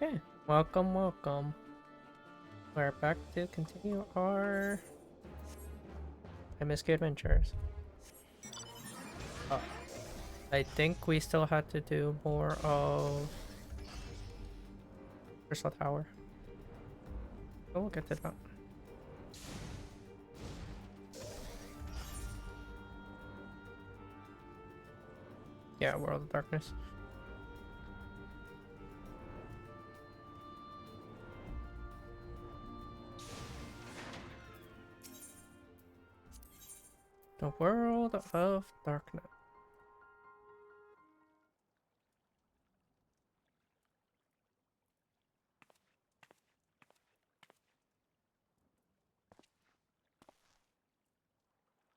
Okay, welcome, welcome. We're back to continue our MSQ adventures. I think we still had to do more of Crystal Tower. So we'll get to that. Yeah, World of Darkness. The World of Darkness.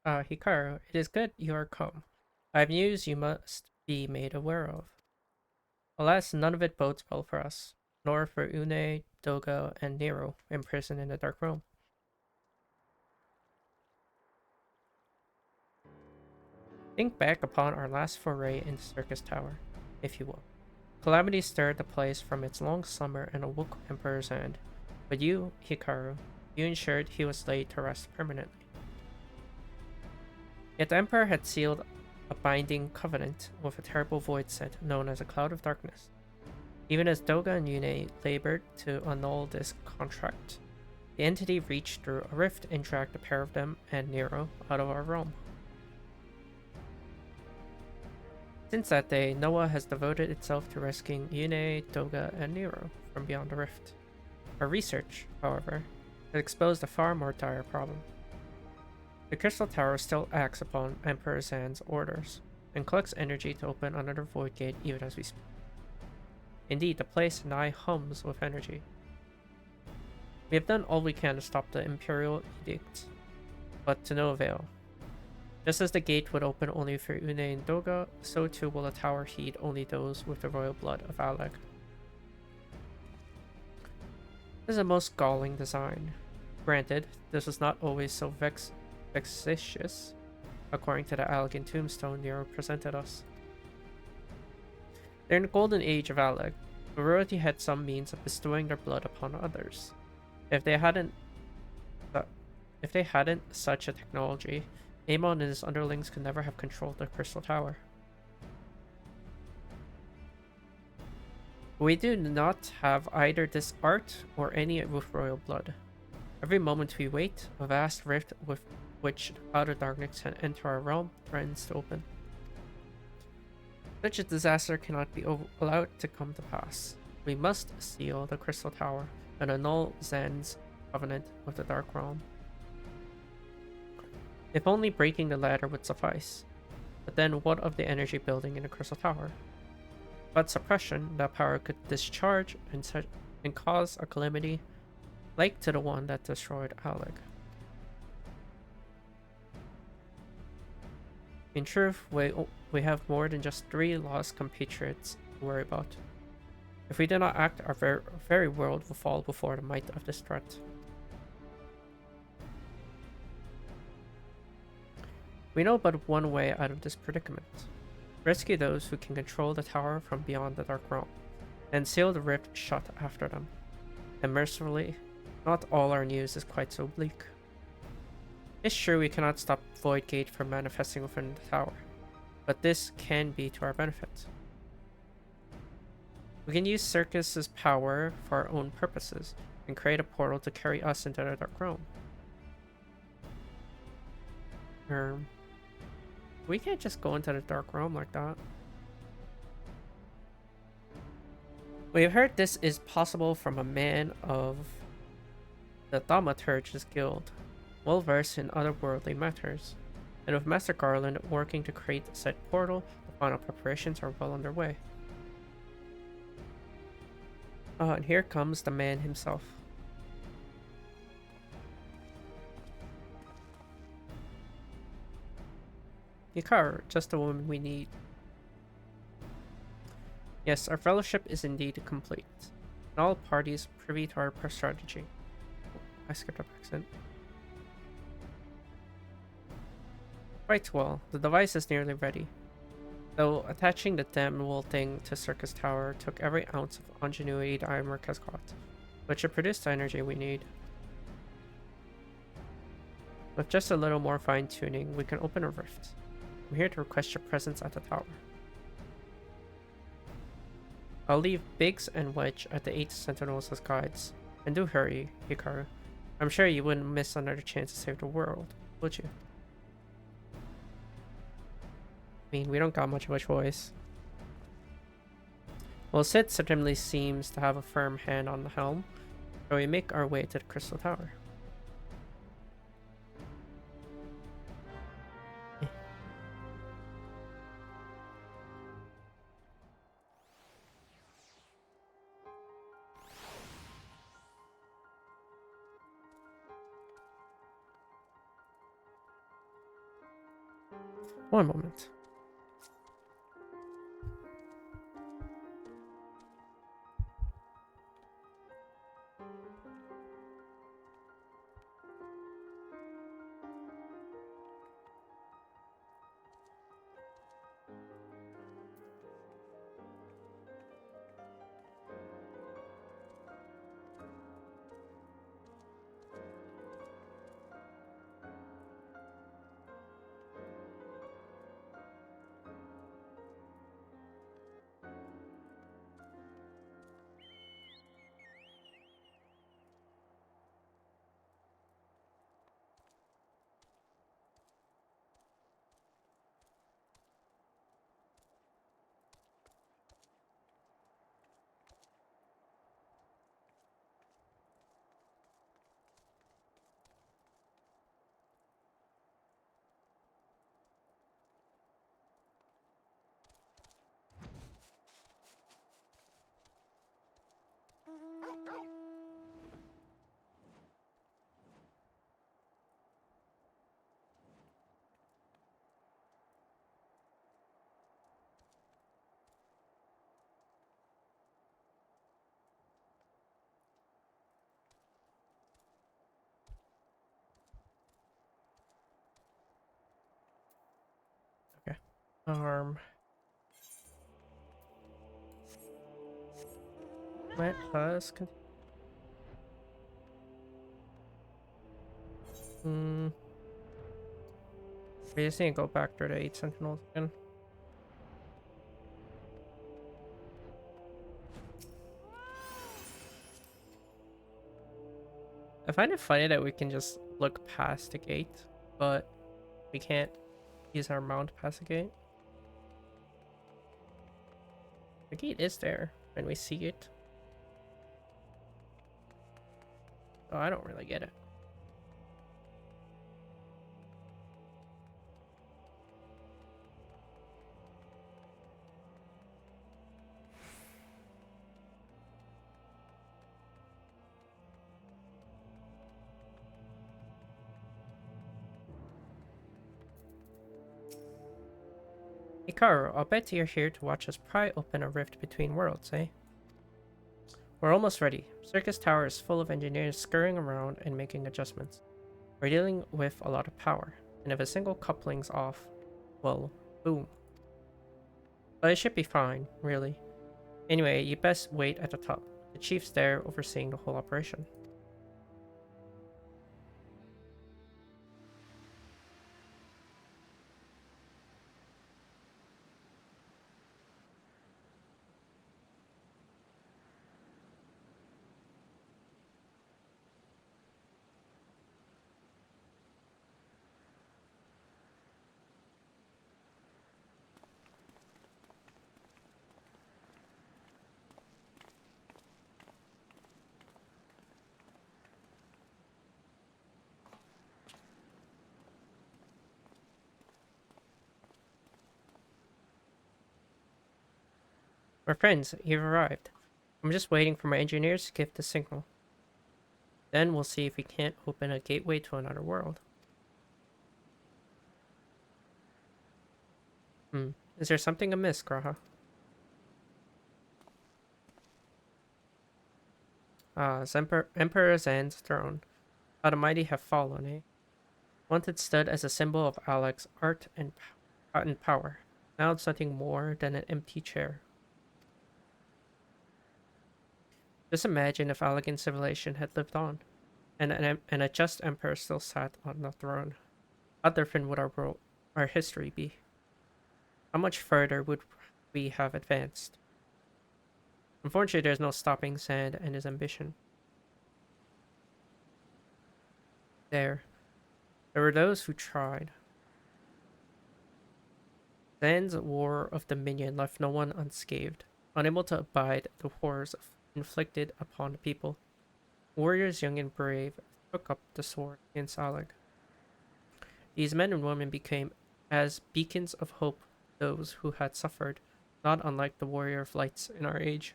Hikaru, it is good you are come. I have news you must be made aware of. Alas, none of it bodes well for us, nor for Une, Doga, and Nero, imprisoned in the Dark Realm. Think back upon our last foray in the Circus Tower, if you will. Calamity stirred the place from its long slumber and awoke Emperor's hand. But you, Hikaru, you ensured he was laid to rest permanently. Yet the Emperor had sealed a binding covenant with a terrible void set known as a Cloud of Darkness. Even as Doga and Yune labored to annul this contract, the entity reached through a rift and dragged a pair of them and Nero out of our realm. Since that day, Noah has devoted itself to rescuing Yune, Doga, and Nero from beyond the rift. Our research, however, has exposed a far more dire problem. The Crystal Tower still acts upon Emperor Zan's orders, and collects energy to open another void gate even as we speak. Indeed, the place nigh hums with energy. We have done all we can to stop the Imperial Edict, but to no avail. Just as the gate would open only for Une and Doga, so too will the tower heed only those with the royal blood of Aleg. This is a most galling design. Granted, this was not always so vexatious, according to the Allegan tombstone Nero presented us. During the golden age of Aleg, the royalty had some means of bestowing their blood upon others. If they hadn't such a technology, Amon and his underlings could never have controlled the Crystal Tower. We do not have either this art or any with royal blood. Every moment we wait, a vast rift with which outer darkness can enter our realm threatens to open. Such a disaster cannot be allowed to come to pass. We must seal the Crystal Tower and annul Zan's covenant with the Dark Realm. If only breaking the ladder would suffice. But then what of the energy building in the Crystal Tower? Without suppression, that power could discharge and cause a calamity like to the one that destroyed Aleg. In truth, we have more than just 3 lost compatriots to worry about. If we do not act, our very world will fall before the might of this threat. We know but one way out of this predicament. Rescue those who can control the tower from beyond the Dark Realm, and seal the rift shut after them. And mercifully, not all our news is quite so bleak. It's true we cannot stop Void Gate from manifesting within the tower, but this can be to our benefit. We can use Circus's power for our own purposes, and create a portal to carry us into the Dark Realm. We can't just go into the Dark Realm like that. We have heard this is possible from a man of the Thaumaturge's Guild, well versed in otherworldly matters, and with Master Garland working to create said portal, the final preparations are well underway. And here comes the man himself. Hikaru, just the woman we need. Yes, our fellowship is indeed complete, and all parties privy to our strategy. Oh, I skipped up accent. Quite well, the device is nearly ready. Though attaching the damn wool thing to Circus Tower took every ounce of ingenuity the Ironwork has got, but should produce the energy we need. With just a little more fine-tuning, we can open a rift. I'm here to request your presence at the tower. I'll leave Biggs and Wedge at the 8 Sentinels as guides. And do hurry, Hikaru. I'm sure you wouldn't miss another chance to save the world, would you? I mean, we don't got much of a choice. Well, Sid certainly seems to have a firm hand on the helm, so we make our way to the Crystal Tower. One moment. Okay. Let us continue. We just need to go back to the 8 Sentinels again. I find it funny that we can just look past the gate, but we can't use our mount past the gate. The gate is there when we see it. Oh, I don't really get it. Hikaru, I'll bet you're here to watch us pry open a rift between worlds, eh? We're almost ready. Circus Tower is full of engineers scurrying around and making adjustments. We're dealing with a lot of power, and if a single coupling's off, well, boom. But it should be fine, really. Anyway, you best wait at the top. The chief's there overseeing the whole operation. My friends, you've arrived. I'm just waiting for my engineers to give the signal. Then we'll see if we can't open a gateway to another world. Is there something amiss, Graha? Emperor Zan's throne. How the mighty have fallen, eh? Once it stood as a symbol of Alex's art and power. Now it's nothing more than an empty chair. Just imagine if Allegan civilization had lived on, and a just emperor still sat on the throne. How different would our history be? How much further would we have advanced? Unfortunately, there's no stopping Sand and his ambition. There were those who tried. Sand's war of dominion left no one unscathed, unable to abide the horrors inflicted upon the people. Warriors young and brave took up the sword against Alag. These men and women became as beacons of hope to those who had suffered, not unlike the warrior of lights in our age.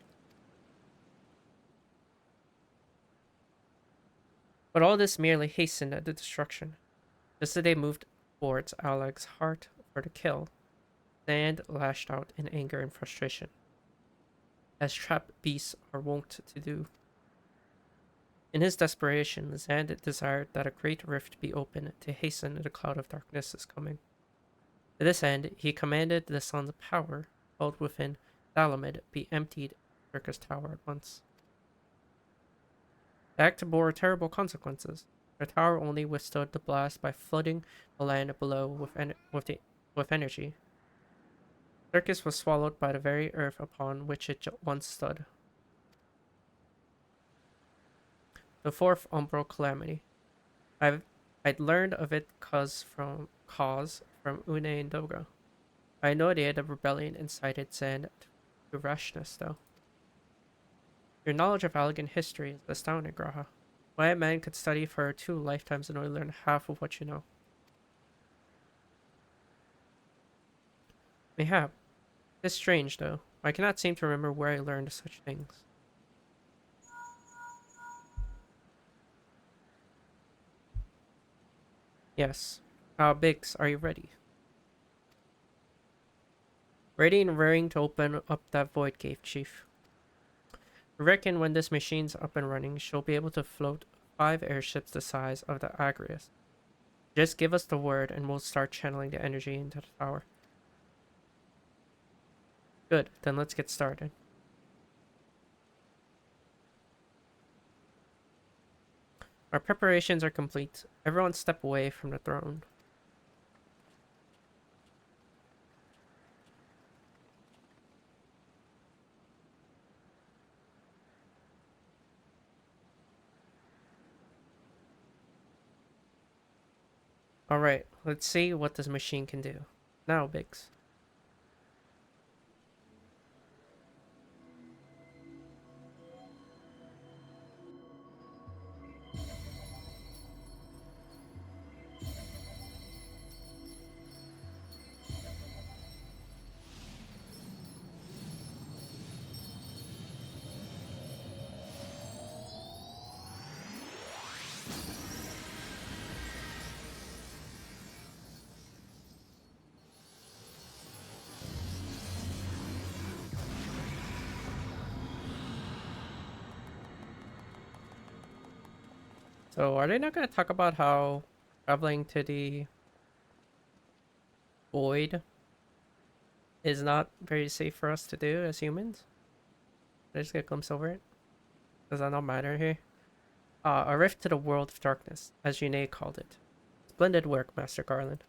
But all this merely hastened the destruction. Just as they moved towards Alag's heart for the kill, Sand lashed out in anger and frustration, as trapped beasts are wont to do. In his desperation, Sand desired that a great rift be opened to hasten the cloud of darkness' coming. To this end, he commanded the sun's power, held within Thalamid, be emptied in Circus Tower at once. The act bore terrible consequences. The tower only withstood the blast by flooding the land below with energy. Circus was swallowed by the very earth upon which it once stood. The fourth umbral calamity. I'd learned of it from Une and Doga. I had no idea the rebellion incited Sand to rashness, though. Your knowledge of Allegan history is astounding, Graha. Why a man could study for 2 lifetimes and only learn half of what you know. Mayhap. It's strange, though. I cannot seem to remember where I learned such things. Yes. Biggs, are you ready? Ready and raring to open up that void cave, Chief. I reckon when this machine's up and running, she'll be able to float 5 airships the size of the Agrius. Just give us the word and we'll start channeling the energy into the tower. Good, then let's get started. Our preparations are complete. Everyone step away from the throne. Alright, let's see what this machine can do. Now, Biggs. So, are they not going to talk about how traveling to the void is not very safe for us to do as humans? Did I just get a glimpse over it? Does that not matter here? A rift to the world of darkness, as Janae called it. Splendid work, Master Garland.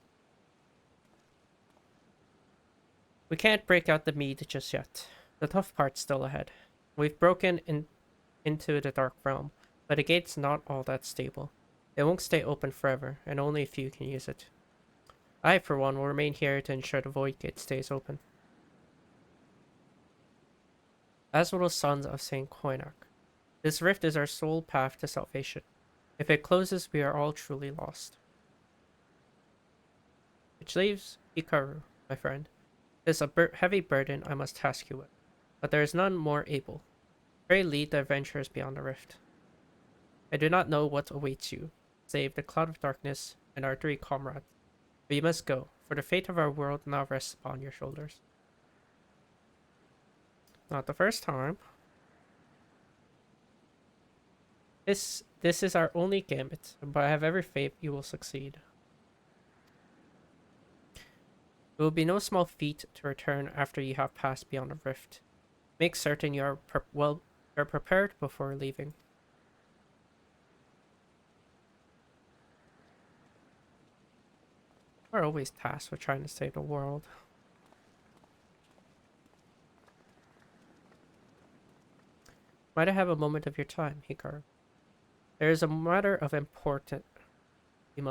We can't break out the mead just yet. The tough part's still ahead. We've broken into the dark realm, but the gate's not all that stable. It won't stay open forever, and only a few can use it. I, for one, will remain here to ensure the void gate stays open. As will the sons of Saint Koinarch. This rift is our sole path to salvation. If it closes, we are all truly lost. Which leaves Hikaru, my friend. It is a heavy burden I must task you with, but there is none more able. Pray lead the adventurers beyond the rift. I do not know what awaits you, save the cloud of darkness and our 3 comrades. But you must go, for the fate of our world now rests upon your shoulders. Not the first time. This is our only gambit, but I have every faith you will succeed. It will be no small feat to return after you have passed beyond the rift. Make certain you are you're prepared before leaving. We're always tasked with trying to save the world. Might I have a moment of your time, Hikaru? There is a matter of important we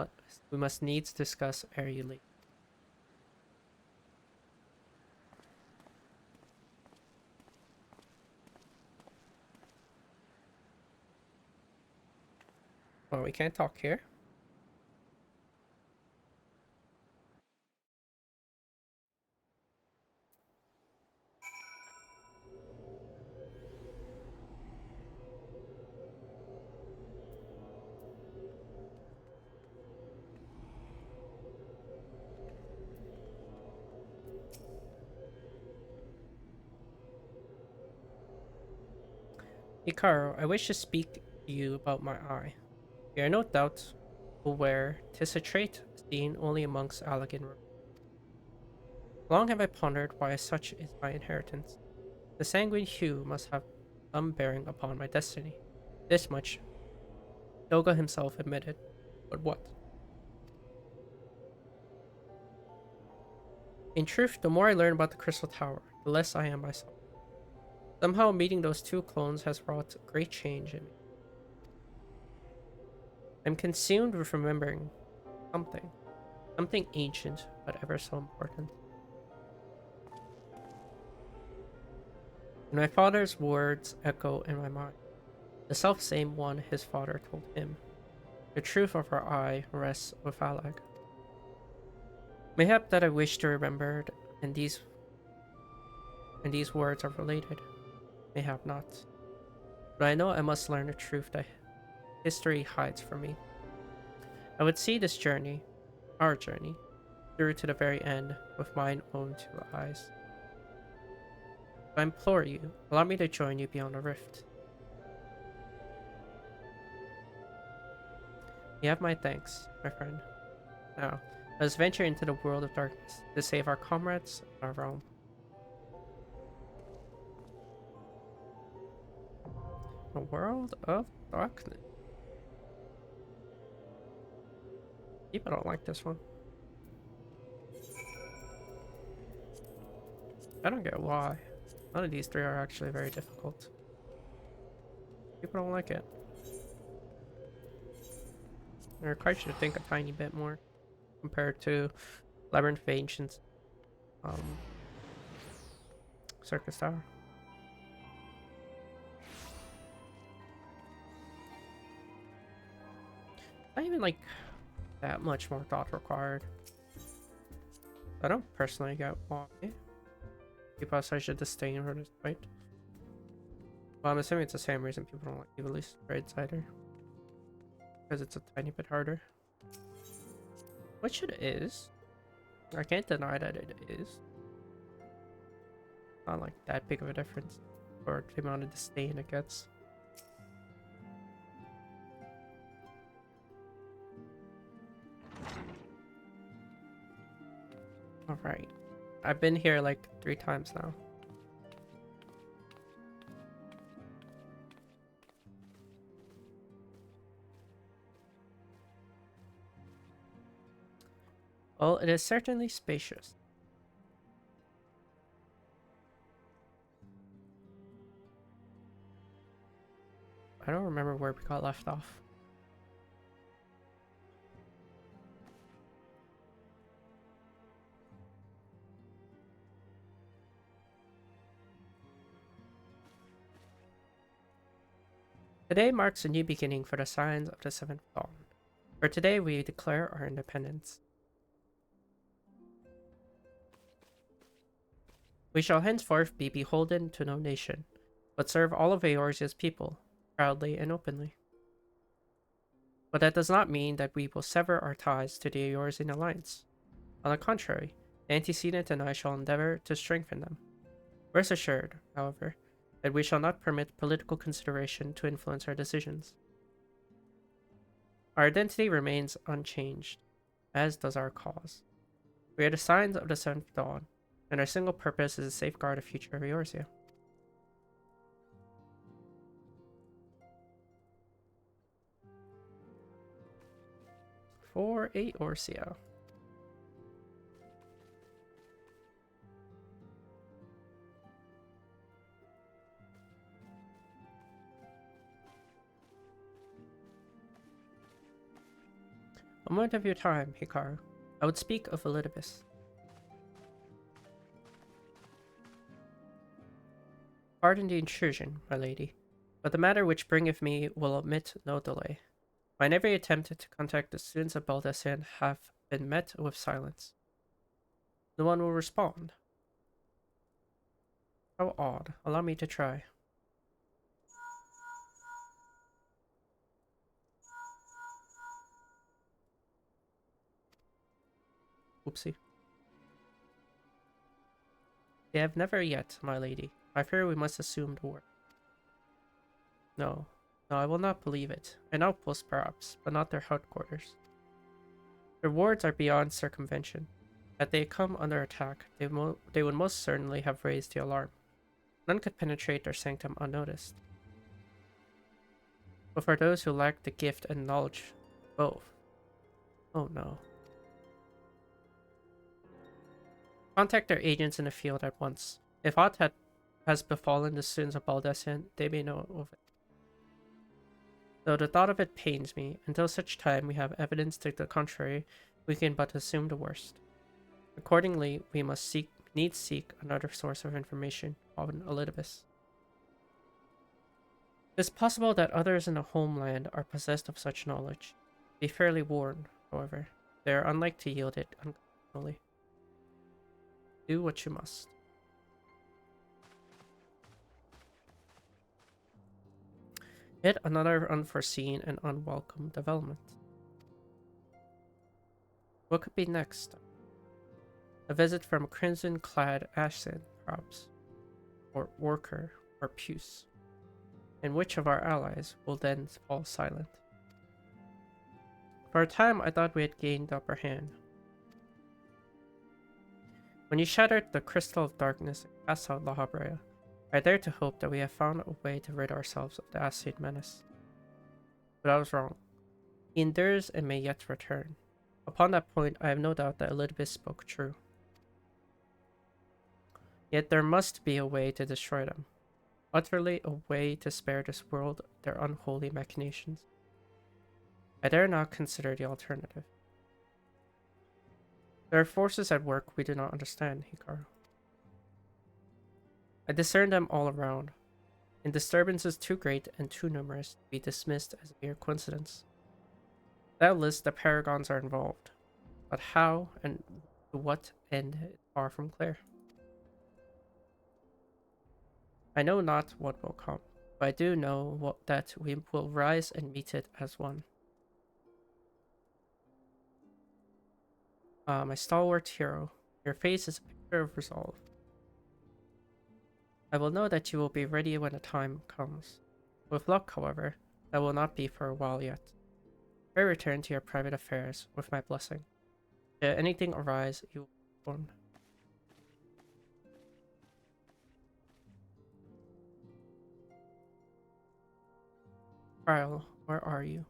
must needs discuss ere you leave. Well, we can't talk here. Hikaru, I wish to speak to you about my eye. You are no doubt aware 'tis a trait seen only amongst Allegan. Long have I pondered why such is my inheritance. The sanguine hue must have some bearing upon my destiny. This much Toga himself admitted. But what? In truth, the more I learn about the Crystal Tower, the less I am myself. Somehow meeting those two clones has wrought great change in me. I'm consumed with remembering something. Something ancient, but ever so important. And my father's words echo in my mind. The self-same one his father told him. The truth of our eye rests with Alag. Mayhap that I wish to remember, and these words are related. Mayhap not. But I know I must learn the truth that history hides from me. I would see this journey, our journey, through to the very end with mine own two eyes. I implore you, allow me to join you beyond the rift. You have my thanks, my friend. Now, let us venture into the world of darkness to save our comrades and our realm. The world of darkness. People don't like this one. I don't get why. None of these three are actually very difficult. People don't like it. I require you to think a tiny bit more compared to Labyrinth of Ancients, Circus Tower. Not even like that much more thought required. I don't personally get why people such a disdain for this fight. Well, I'm assuming it's the same reason people don't like Evilly Straight Cider. Because it's a tiny bit harder. Which it is. I can't deny that it is. Not like that big of a difference for the amount of disdain it gets. Alright. I've been here like 3 times now. Well, it is certainly spacious. I don't remember where we got left off. Today marks a new beginning for the signs of the 7th dawn. For today we declare our independence. We shall henceforth be beholden to no nation, but serve all of Eorzea's people, proudly and openly. But that does not mean that we will sever our ties to the Eorzean alliance. On the contrary, the antecedent and I shall endeavor to strengthen them. Rest assured, however, that we shall not permit political consideration to influence our decisions. Our identity remains unchanged, as does our cause. We are the signs of the seventh dawn, and our single purpose is to safeguard the future of Eorzea. For Eorzea. A moment of your time, Hikaru. I would speak of Elidibus. Pardon the intrusion, my lady, but the matter which bringeth me will admit no delay. Mine every attempt to contact the students of Baldesion have been met with silence. No one will respond. How odd. Allow me to try. Oopsie. They have never yet, my lady. I fear we must assume the word. No. No, I will not believe it. An outpost perhaps, but not their headquarters. Their wards are beyond circumvention. Had they come under attack, they would most certainly have raised the alarm. None could penetrate their sanctum unnoticed. But for those who lack the gift and knowledge, both. Oh no. Contact their agents in the field at once. If aught has befallen the students of Baldesion, they may know of it. Though the thought of it pains me, until such time we have evidence to the contrary, we can but assume the worst. Accordingly, we must needs seek another source of information on Elidibus. It is possible that others in the homeland are possessed of such knowledge. Be fairly warned, however. They are unlike to yield it unconditionally. Do what you must. Yet another unforeseen and unwelcome development. What could be next? A visit from crimson-clad Ashen, perhaps, or Worker, or Puce. And which of our allies will then fall silent? For a time, I thought we had gained the upper hand. When you shattered the crystal of darkness and cast out La Habrea, I dared to hope that we have found a way to rid ourselves of the Acid menace. But I was wrong. He endures and may yet return. Upon that point, I have no doubt that Elidibus spoke true. Yet there must be a way to destroy them. Utterly a way to spare this world their unholy machinations. I dare not consider the alternative. There are forces at work we do not understand, Hikaru. I discern them all around, in disturbances too great and too numerous to be dismissed as a mere coincidence. Doubtless the paragons are involved, but how and to what end is far from clear. I know not what will come, but I do know that we will rise and meet it as one. My stalwart hero, your face is a picture of resolve. I will know that you will be ready when the time comes. With luck, however, that will not be for a while yet. Pray return to your private affairs with my blessing. Should anything arise, you will be informed. Kyle, where are you?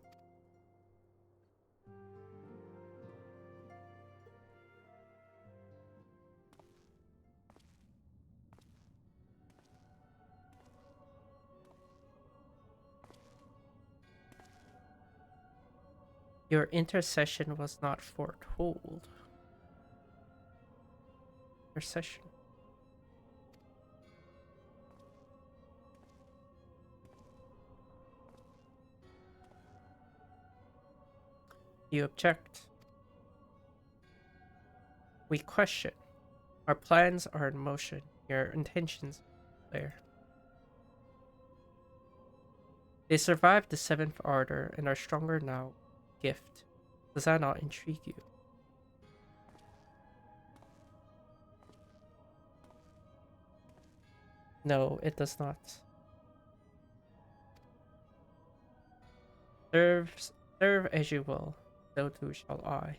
Your intercession was not foretold. Intercession. You object. We question. Our plans are in motion. Your intentions are clear. They survived the seventh ardor and are stronger now. Gift. Does that not intrigue you? No, it does not. Serve as you will, so too shall I.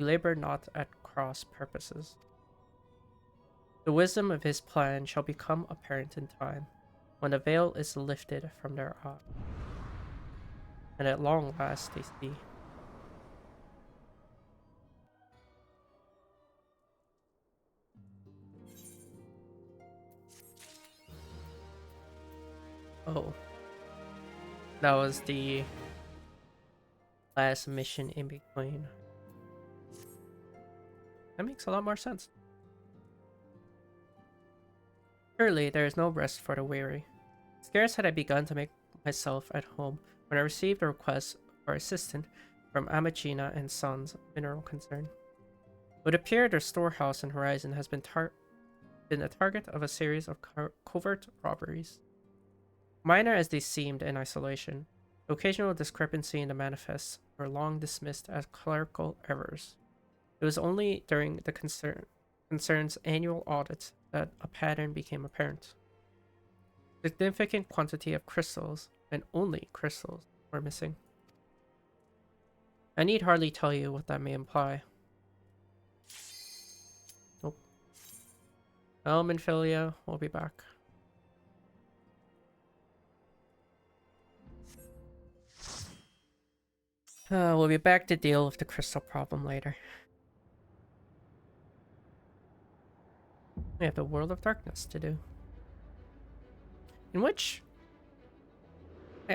We labor not at cross purposes. The wisdom of his plan shall become apparent in time, when the veil is lifted from their eye, and at long last they see. Oh, that was the last mission in between. That makes a lot more sense. Surely there is no rest for the weary. Scarce had I begun to make myself at home when I received a request for assistance from Amachina and Sons Mineral Concern. It would appear their storehouse in Horizon has been the target of a series of covert robberies. Minor as they seemed in isolation, the occasional discrepancy in the manifests were long dismissed as clerical errors. It was only during the concern's annual audit that a pattern became apparent. Significant quantity of crystals, and only crystals, were missing. I need hardly tell you what that may imply. Nope. Minfilia, we'll be back. We'll be back to deal with the crystal problem later. We have the World of Darkness to do. In which...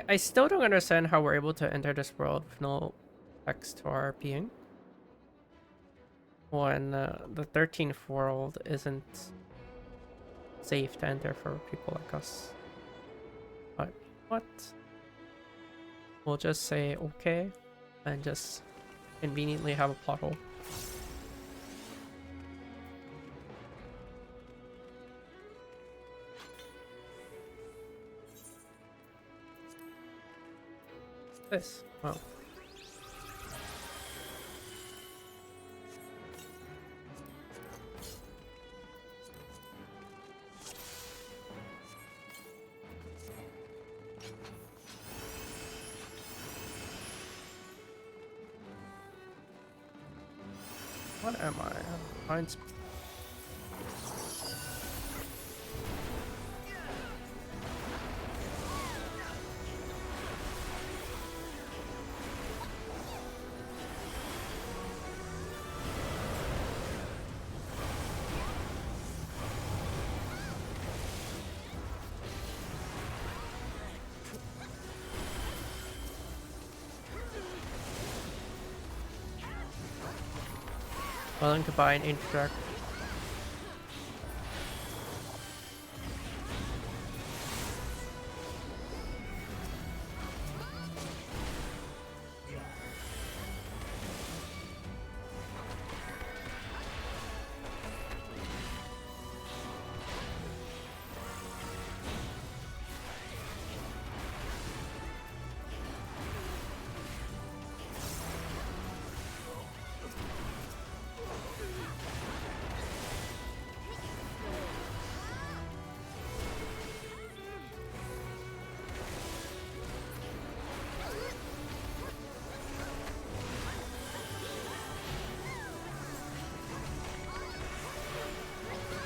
I still don't understand how we're able to enter this world with no text to our being. When the 13th world isn't safe to enter for people like us. But what? We'll just say okay and just conveniently have a plot hole. This. Wow. What am I? Mind speed. Willing to buy an interact.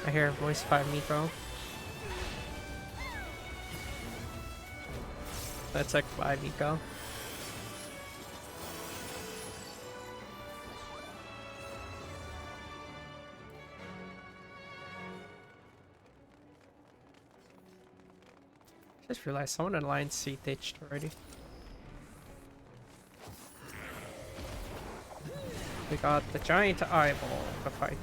I hear voice 5 Miko. That's like 5 Miko. Just realized someone in line C ditched already. We got the giant eyeball to fight.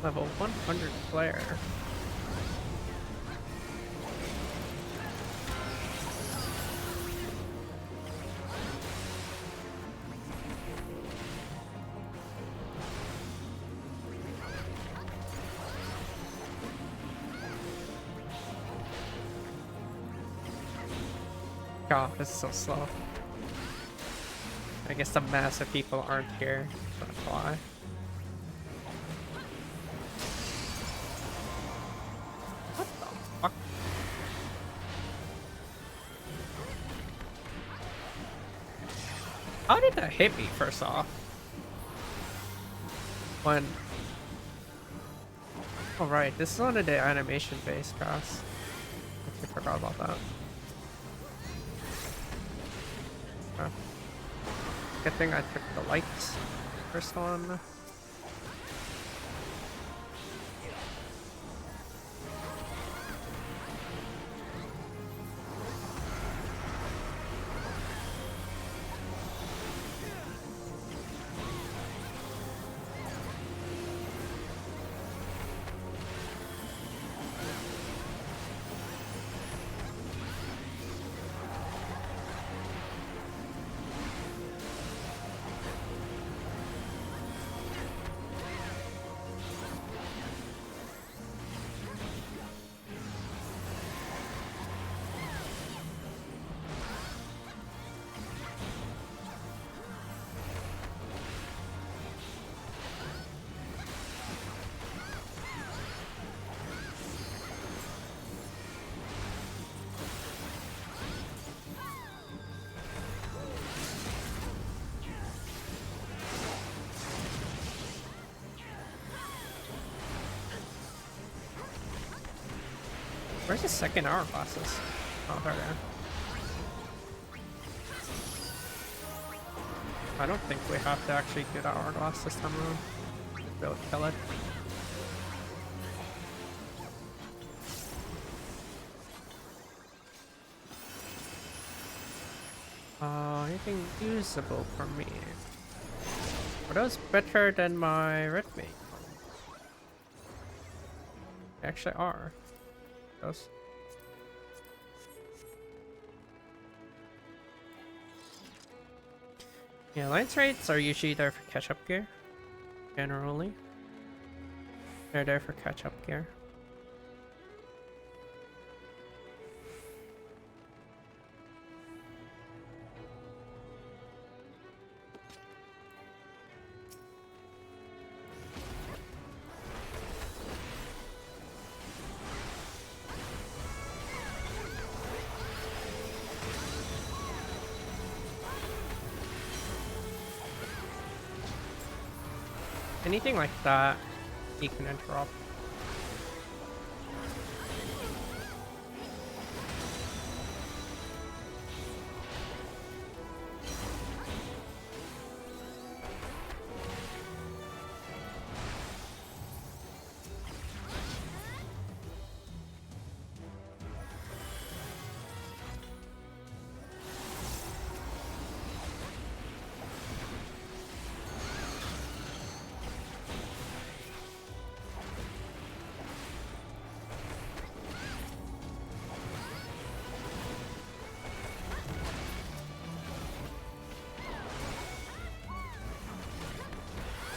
Level 100 player. God, this is so slow. I guess the mass of people aren't here. That's why. What the fuck? How did that hit me, first off? When... Oh right, this is on the animation-based pass. I forgot about that. Okay. Good thing I took the lights. First one. Where's the second hourglasses? Oh, there they are. I don't think we have to actually get hourglass this time around. Just be able to kill it. Anything usable for me? Are those better than my red mate? They actually are. Those. Yeah, lance rates are usually there for catch-up gear. Generally. They're there for catch-up gear. Anything like that, he can interrupt.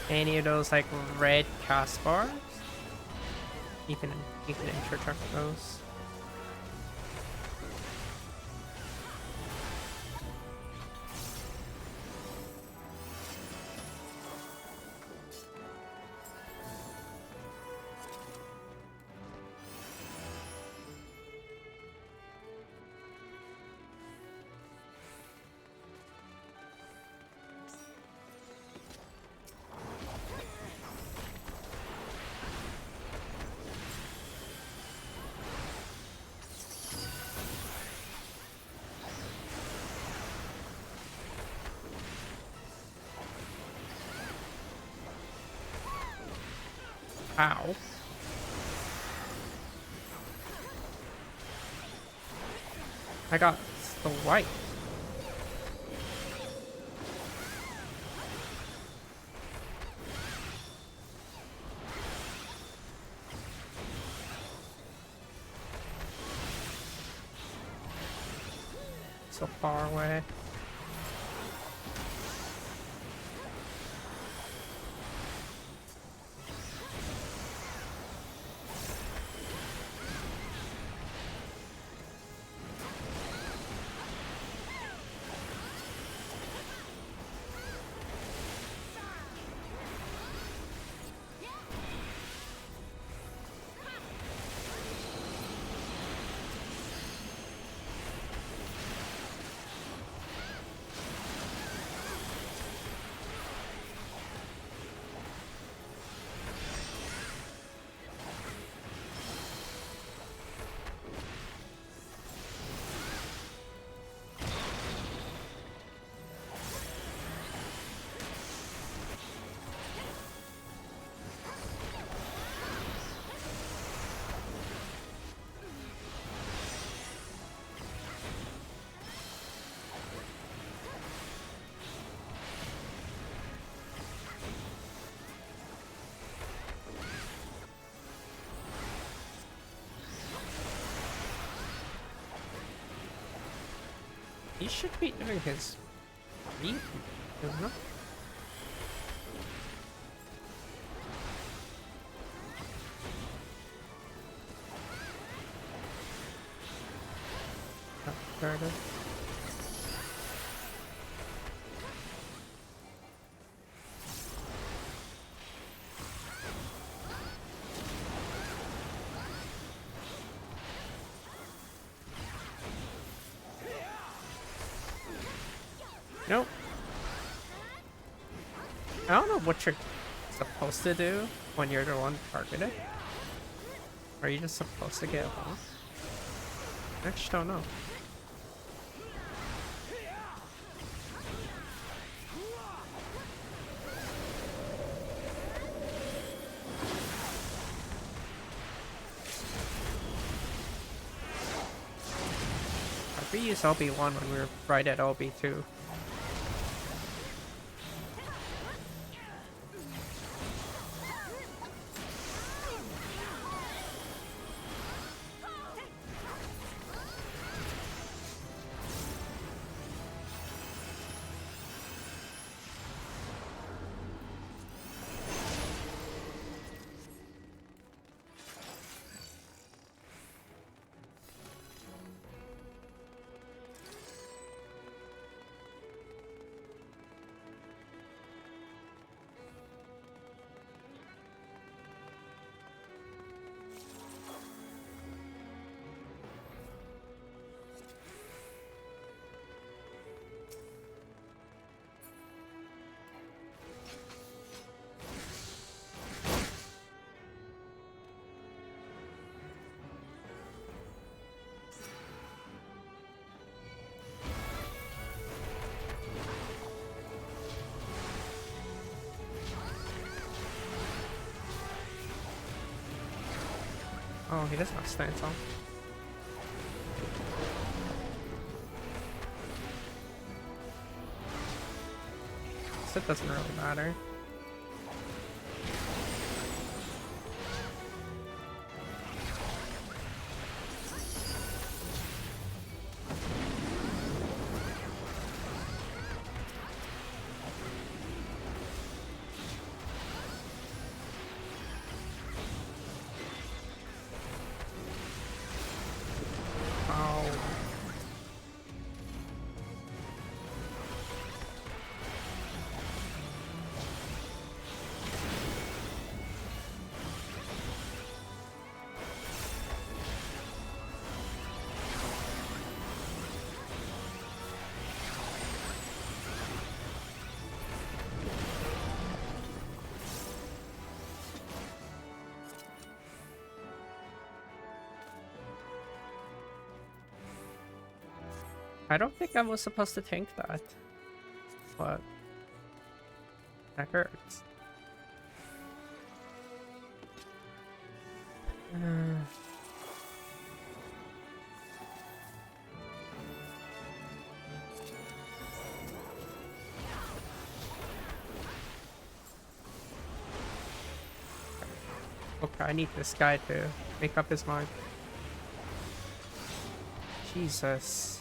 Any of those like red cast bars, you can interject those. Ow. I got the white. So far away. He should be doing his read, isn't it? Oh, there it is. Nope. I don't know what you're supposed to do when you're the one targeted. Are you just supposed to get along? I just don't know. We used LB1 when we were right at LB2. Oh, he doesn't have stance on. So it doesn't really matter. I don't think I was supposed to tank that, but that hurts. Okay, I need this guy to make up his mind. Jesus.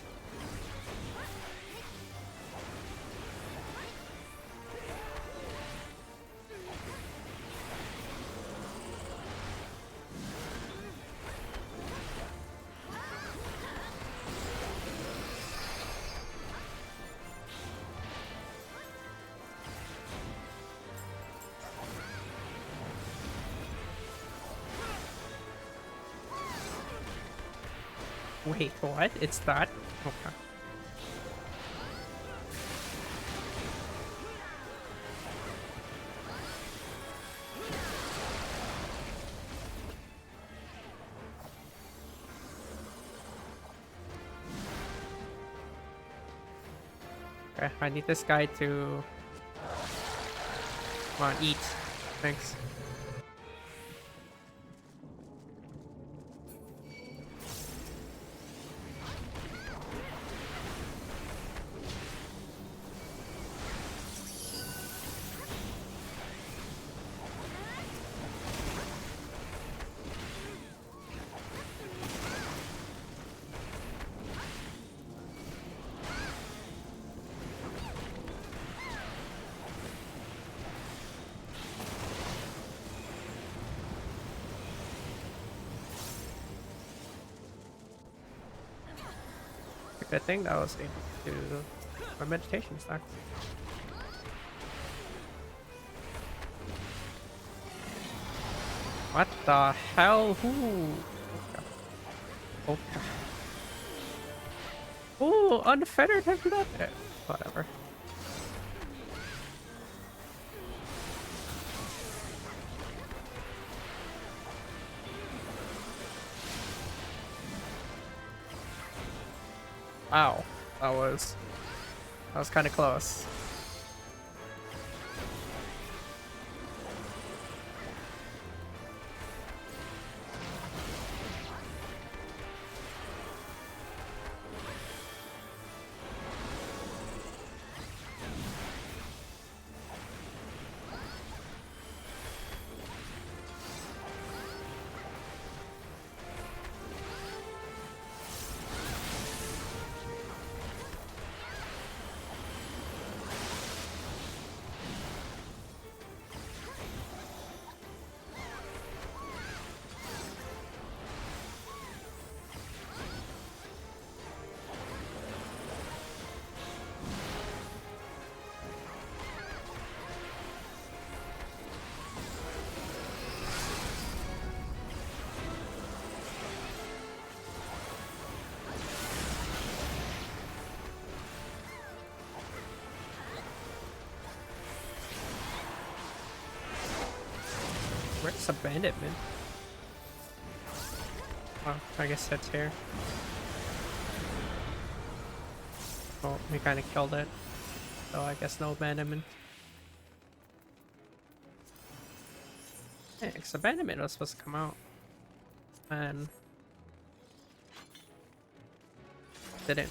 Wait, what? It's that? Okay. Okay, I need this guy to... Come on, eat. Thanks. Good thing that I was able to do my meditation stack. What the hell? Who? Okay. Oh, unfettered have that. Whatever. Wow, that was kind of close. Where's abandonment? Oh, I guess that's here. Oh, we kind of killed it. So I guess no abandonment. Yeah, because abandonment was supposed to come out. And didn't.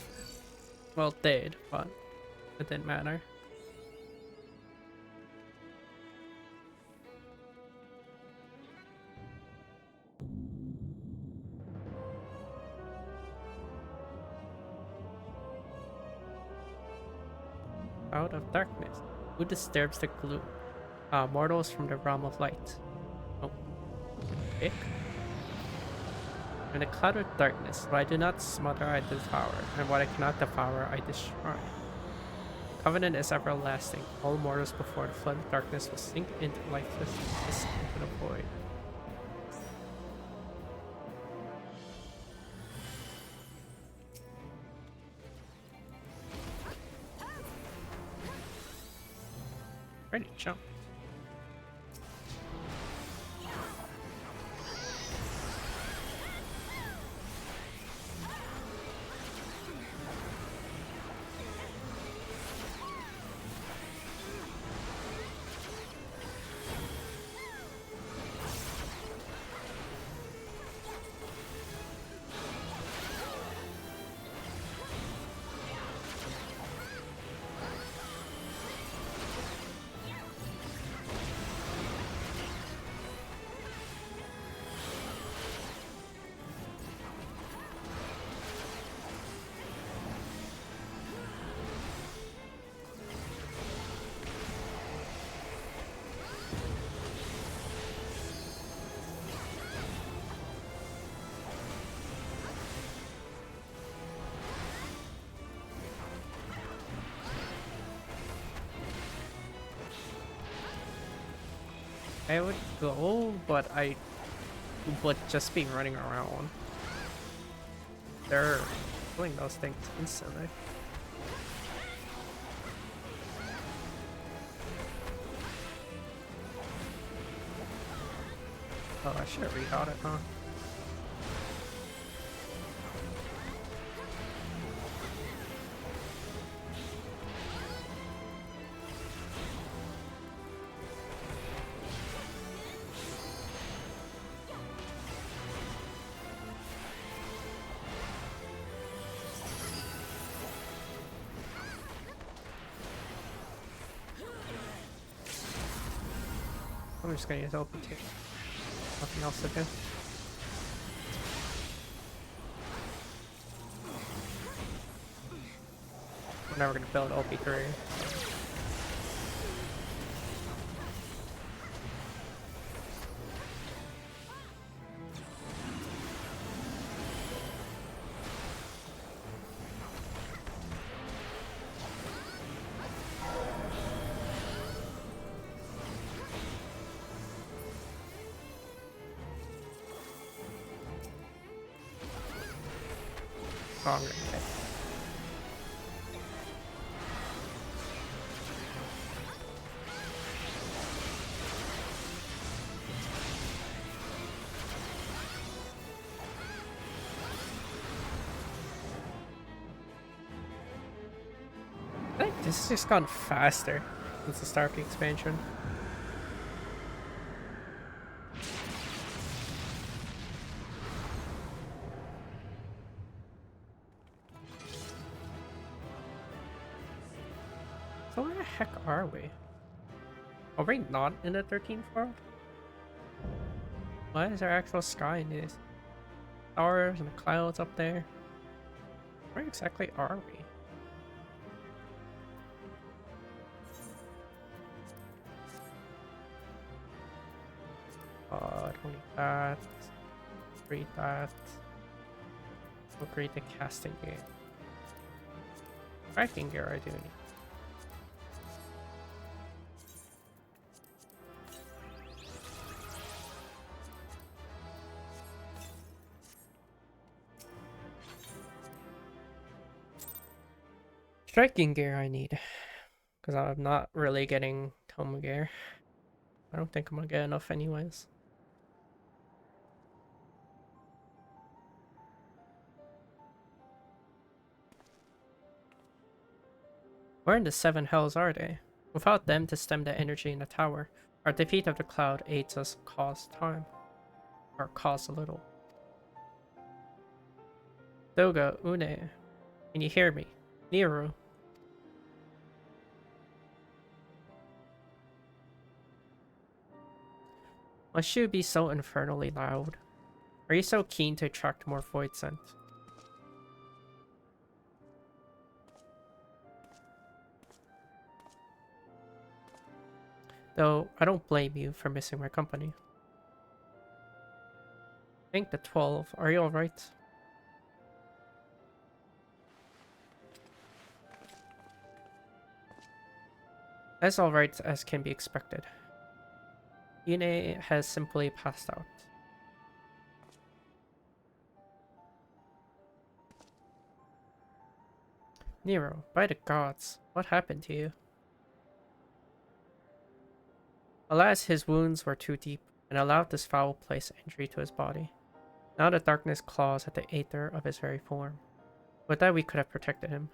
Well, it did, but it didn't matter. Out of darkness. Who disturbs the gloom? Mortals from the realm of light. Oh. Okay. In a cloud of darkness, what I do not smother, I devour, and what I cannot devour, I destroy. Covenant is everlasting. All mortals before the flood of darkness will sink into lifelessness into the void. Ready, jump. I would go, but I would just be running around. They're killing those things instantly. Oh, I should have rethought it, huh? I'm just gonna use open too. Nothing else to do. We're never gonna build OP3. stronger than Kit. I think this has just gone faster since the start of the expansion. So where the heck are we? Are we not in the 13th world? Why is there actual sky in these stars and the clouds up there? Where exactly are we? 20 that, read that. Upgrade the casting gear. Tracking gear I do need. Striking gear I need. Because I'm not really getting Toma gear. I don't think I'm gonna get enough anyways. Where in the seven hells are they? Without them to stem the energy in the tower, our defeat of the cloud aids us cause time. Or cause a little. Doga, Une, can you hear me? Nero. Must you be so infernally loud? Are you so keen to attract more void scent? Though, I don't blame you for missing my company. I think the 12. Are you alright? As alright as can be expected. Yune has simply passed out. Nero, by the gods, what happened to you? Alas, his wounds were too deep, and allowed this foul place entry to his body. Now the darkness claws at the aether of his very form. With that we could have protected him.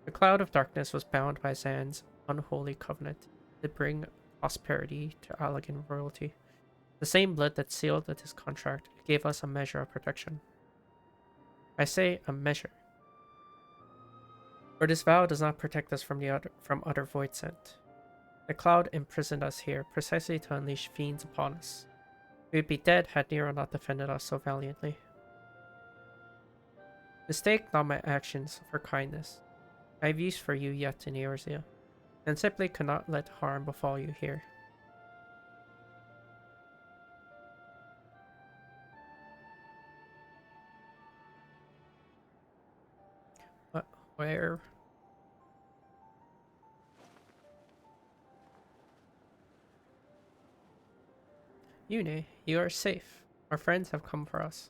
The cloud of darkness was bound by Zan's unholy covenant to bring prosperity to Allegan royalty. The same blood that sealed his contract gave us a measure of protection. I say a measure. For this vow does not protect us from utter void scent. The cloud imprisoned us here precisely to unleash fiends upon us. We would be dead had Nero not defended us so valiantly. Mistake not my actions for kindness. I have use for you yet in Eorzea, and simply cannot let harm befall you here. What? Where? Yune, you are safe. Our friends have come for us.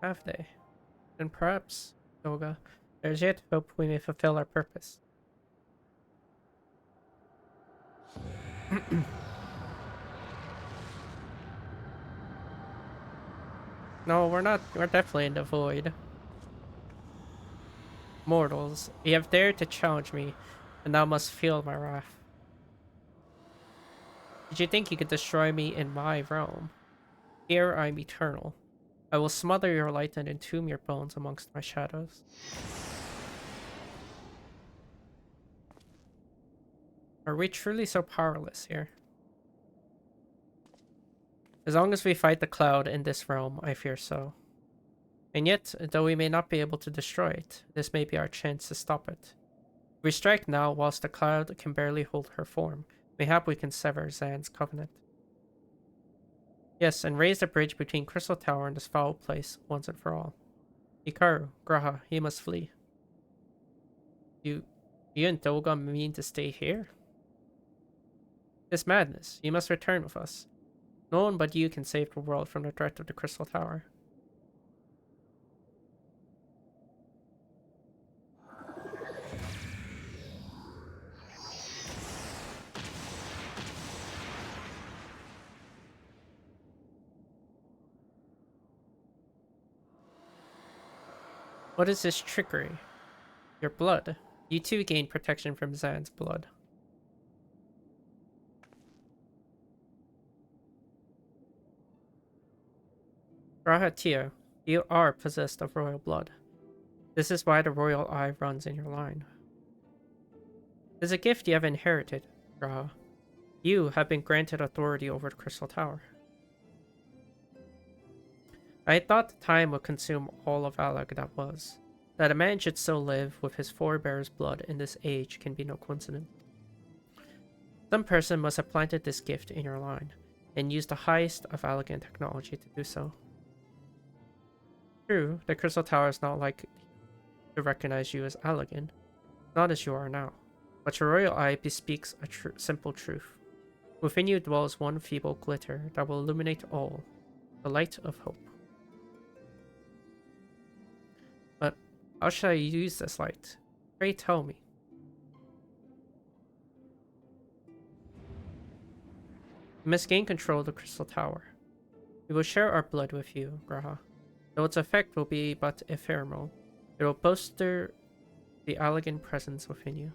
Have they? Then perhaps, Doga, there is yet hope we may fulfill our purpose. No, we're not. We're definitely in the void. Mortals, ye have dared to challenge me, and now must feel my wrath. Did you think you could destroy me in my realm? Here I am eternal. I will smother your light and entomb your bones amongst my shadows. Are we truly so powerless here? As long as we fight the cloud in this realm, I fear so. And yet, though we may not be able to destroy it, this may be our chance to stop it. If we strike now whilst the cloud can barely hold her form, mayhap we can sever Zan's covenant. Yes, and raise the bridge between Crystal Tower and this foul place once and for all. Hikaru, Graha, he must flee. You and Doga mean to stay here? This madness. You must return with us. No one but you can save the world from the threat of the Crystal Tower. What is this trickery? Your blood. You too gain protection from Zan's blood. Rahatia, you are possessed of royal blood. This is why the royal eye runs in your line. It is a gift you have inherited, Raha. You have been granted authority over the Crystal Tower. I thought the time would consume all of Alag that was. That a man should still live with his forebear's blood in this age can be no coincidence. Some person must have planted this gift in your line, and used the highest of Alagan technology to do so. True, the Crystal Tower is not likely to recognize you as Alagan, not as you are now, but your royal eye bespeaks a simple truth. Within you dwells one feeble glitter that will illuminate all, the light of hope. But how shall I use this light? Pray tell me. You must gain control of the Crystal Tower. We will share our blood with you, Graha. Though its effect will be but ephemeral, it will bolster the Alagan presence within you.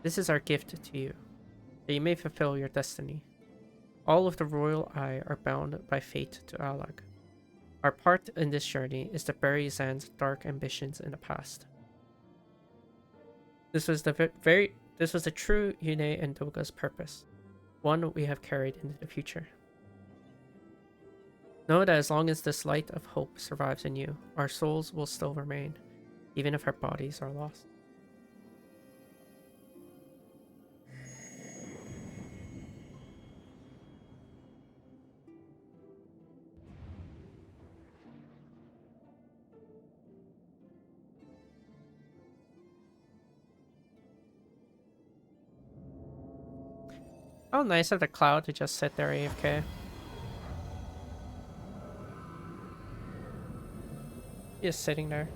This is our gift to you, that you may fulfill your destiny. All of the royal eye are bound by fate to Alag. Our part in this journey is to bury Zan's dark ambitions in the past. This was the true Yune and Doga's purpose, one we have carried into the future. Know that as long as this light of hope survives in you, our souls will still remain, even if our bodies are lost. How nice of the cloud to just sit there AFK. Just sitting there.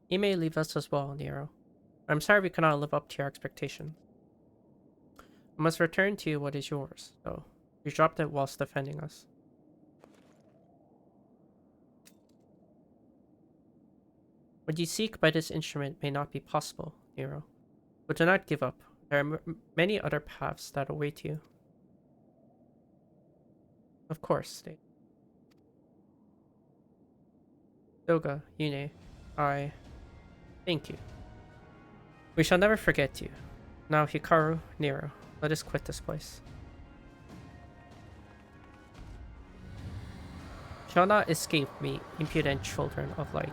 He may leave us as well, Nero. I'm sorry we cannot live up to your expectations. I must return to you what is yours, though. You dropped it whilst defending us. What you seek by this instrument may not be possible, Nero. But do not give up. There are many other paths that await you. Of course, State. Doga, Yune, I thank you. We shall never forget you. Now, Hikaru, Nero, let us quit this place. Shall not escape me, impudent children of light.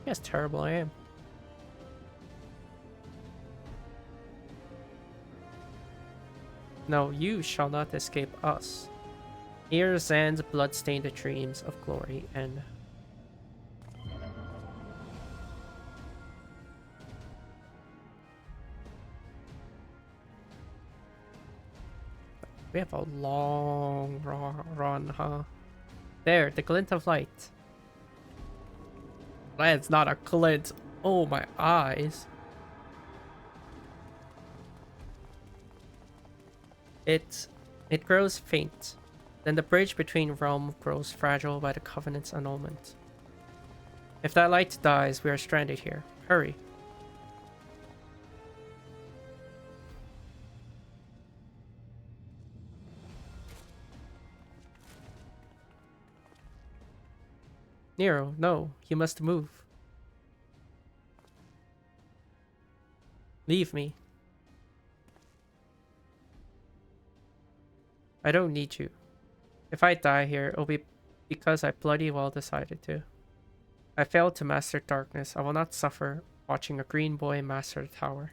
Yes, terrible I am. No, you shall not escape us. Here Zan's blood-stained dreams of glory end. We have a long run, huh? There, the glint of light. That's not a glint. Oh, my eyes. It grows faint. Then the bridge between realms grows fragile by the Covenant's annulment. If that light dies, we are stranded here. Hurry. Nero, no, you must move. Leave me. I don't need you. If I die here, it'll be because I bloody well decided to. I failed to master darkness. I will not suffer watching a green boy master the tower.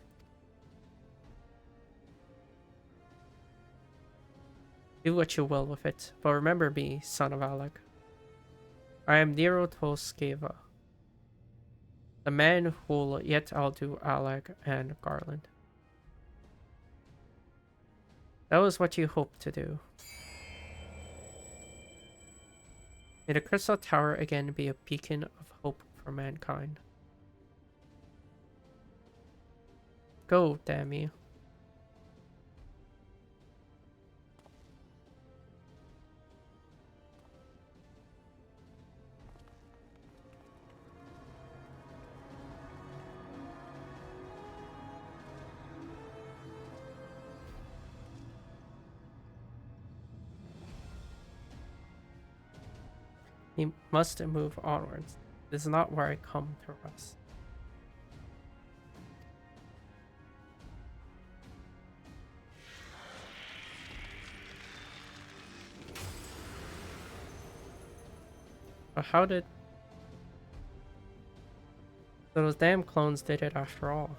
Do what you will with it, but remember me, son of Alag. I am Nero Toskeva, the man who will yet outdo Alag and Garland. That was what you hoped to do. May the Crystal Tower again be a beacon of hope for mankind. Go, damn you. We must move onwards. This is not where I come to rest. But how did... Those damn clones did it after all.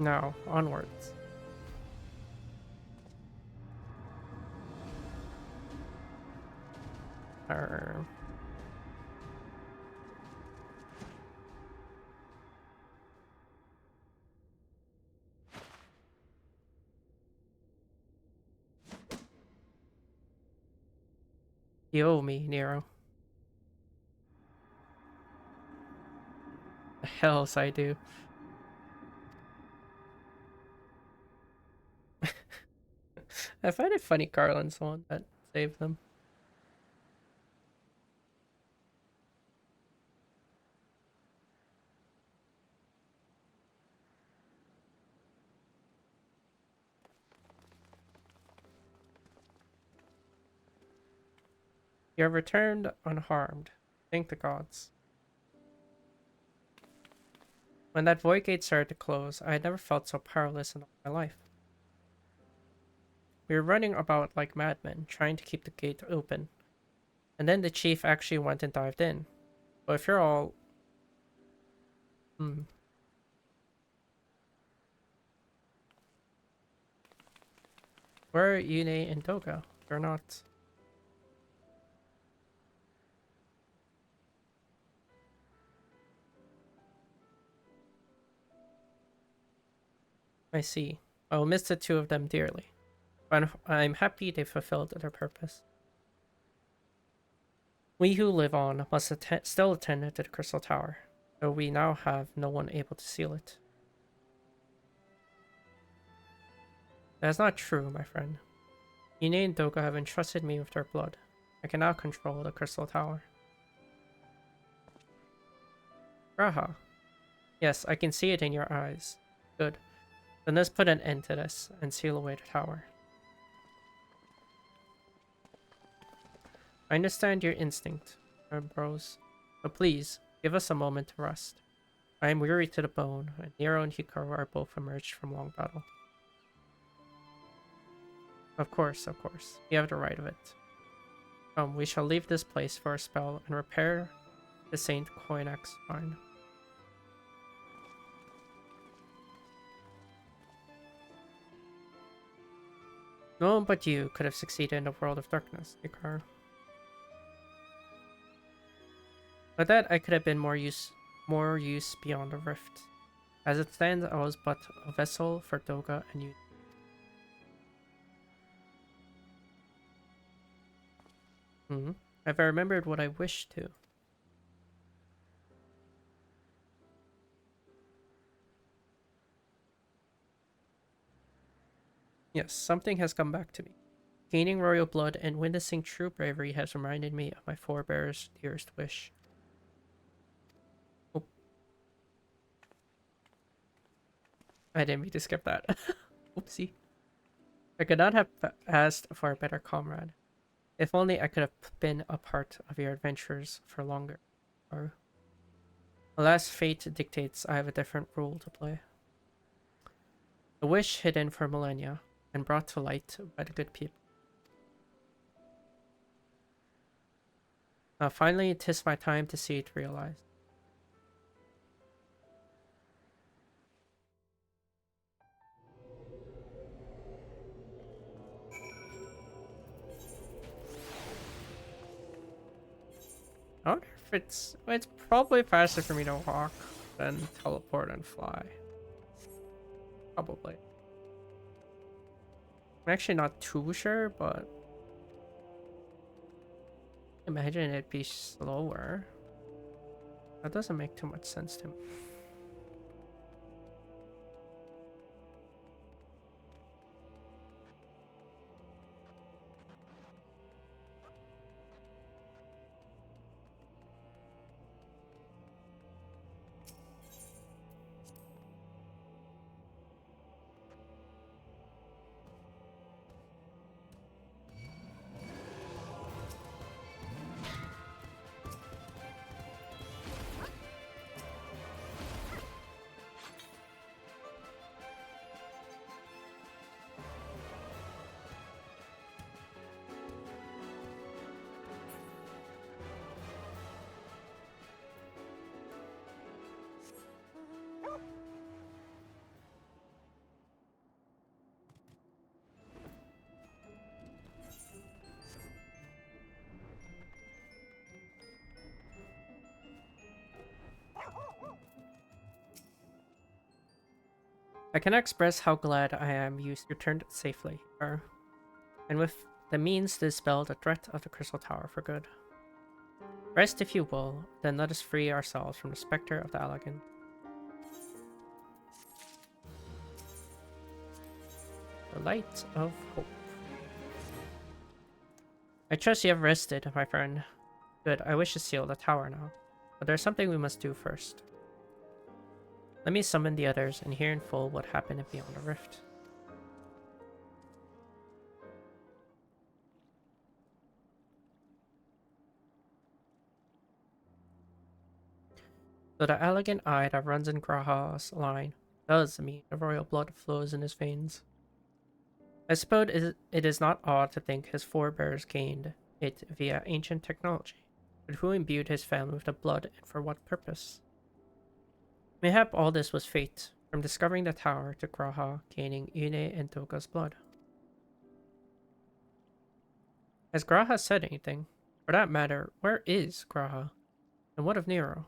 Now, onwards. You owe me, Nero. The hells I do. I find it funny Garland's the one that saved them. You have returned unharmed. Thank the gods. When that void gate started to close, I had never felt so powerless in all my life. We were running about like madmen, trying to keep the gate open. And then the chief actually went and dived in. But if you're all... Where are Yune and Doga? They're not... I see. I will miss the two of them dearly. But I'm happy they fulfilled their purpose. We who live on must still attend to the Crystal Tower, though we now have no one able to seal it. That is not true, my friend. Yune and Doga have entrusted me with their blood. I can now control the Crystal Tower. Raha. Yes, I can see it in your eyes. Good. Then let's put an end to this and seal away the tower. I understand your instinct, bros, but please, give us a moment to rest. I am weary to the bone, and Nero and Hikaru are both emerged from long battle. Of course, you have the right of it. We shall leave this place for a spell and repair the Saint Koinak's shrine. No one but you could have succeeded in the world of darkness, Hikaru. But that I could have been more use beyond the rift. As it stands, I was but a vessel for Doga and you. Have I remembered what I wished to? Yes, something has come back to me. Gaining royal blood and witnessing true bravery has reminded me of my forebear's dearest wish. Oh. I didn't mean to skip that. Oopsie. I could not have asked for a better comrade. If only I could have been a part of your adventures for longer. Or, alas, fate dictates I have a different role to play. A wish hidden for millennia and brought to light by the good people. Finally, 'tis my time to see it realized. I wonder It's probably faster for me to walk than teleport and fly. Probably. I'm actually not too sure, but imagine it'd be slower. That doesn't make too much sense to me. I cannot express how glad I am you returned safely, and with the means to dispel the threat of the Crystal Tower for good. Rest if you will, then let us free ourselves from the specter of the Elegant. The Light of Hope. I trust you have rested, my friend. Good, I wish to seal the tower now. But there's something we must do first. Let me summon the others and hear in full what happened beyond the rift. So the elegant eye that runs in Graha's line does mean the royal blood flows in his veins. I suppose it is not odd to think his forebears gained it via ancient technology, but who imbued his family with the blood and for what purpose? Mayhap all this was fate, from discovering the tower to Graha gaining Une and Toga's blood. Has Graha said anything? For that matter, where is Graha? And what of Nero?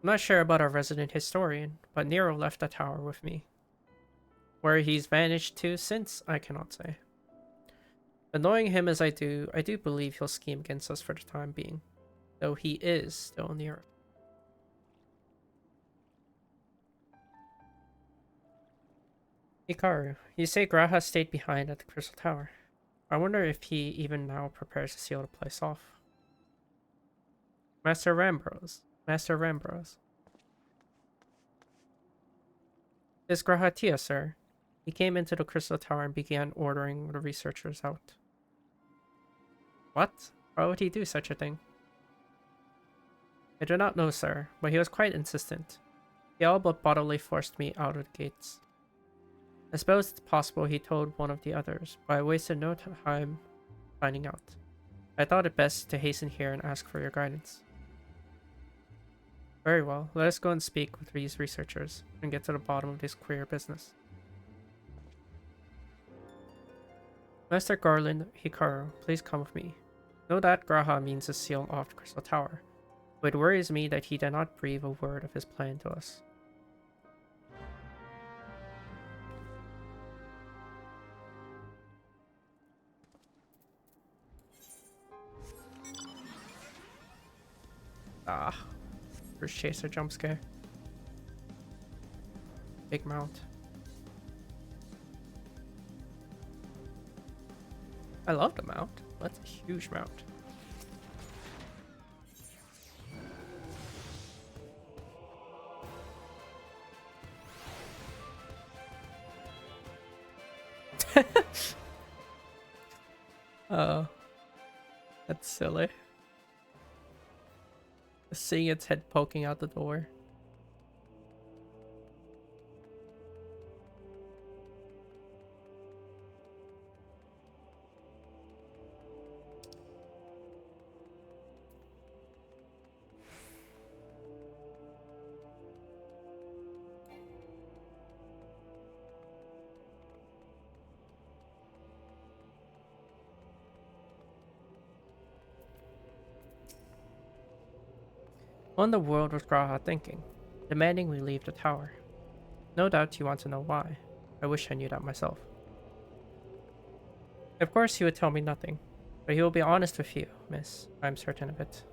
I'm not sure about our resident historian, but Nero left the tower with me. Where he's vanished to since, I cannot say. But knowing him as I do believe he'll scheme against us for the time being, though he is still Nero. Hikaru, you say Graha stayed behind at the Crystal Tower. I wonder if he even now prepares to seal the place off. Master Rambros. Is Graha Tia, sir? He came into the Crystal Tower and began ordering the researchers out. What? Why would he do such a thing? I do not know, sir, but he was quite insistent. He all but bodily forced me out of the gates. I suppose it's possible he told one of the others, but I wasted no time finding out. I thought it best to hasten here and ask for your guidance. Very well, let us go and speak with these researchers and get to the bottom of this queer business. Master Garland, Hikaru, please come with me. Know that Graha means to seal off the Crystal Tower, but it worries me that he did not breathe a word of his plan to us. Ah, first chaser jump scare. Big mount. I love the mount. That's a huge mount. Oh, that's silly. Seeing its head poking out the door. What in the world was Graha thinking, demanding we leave the tower? No doubt you want to know why. I wish I knew that myself. Of course he would tell me nothing, but he will be honest with you, miss. I am certain of it.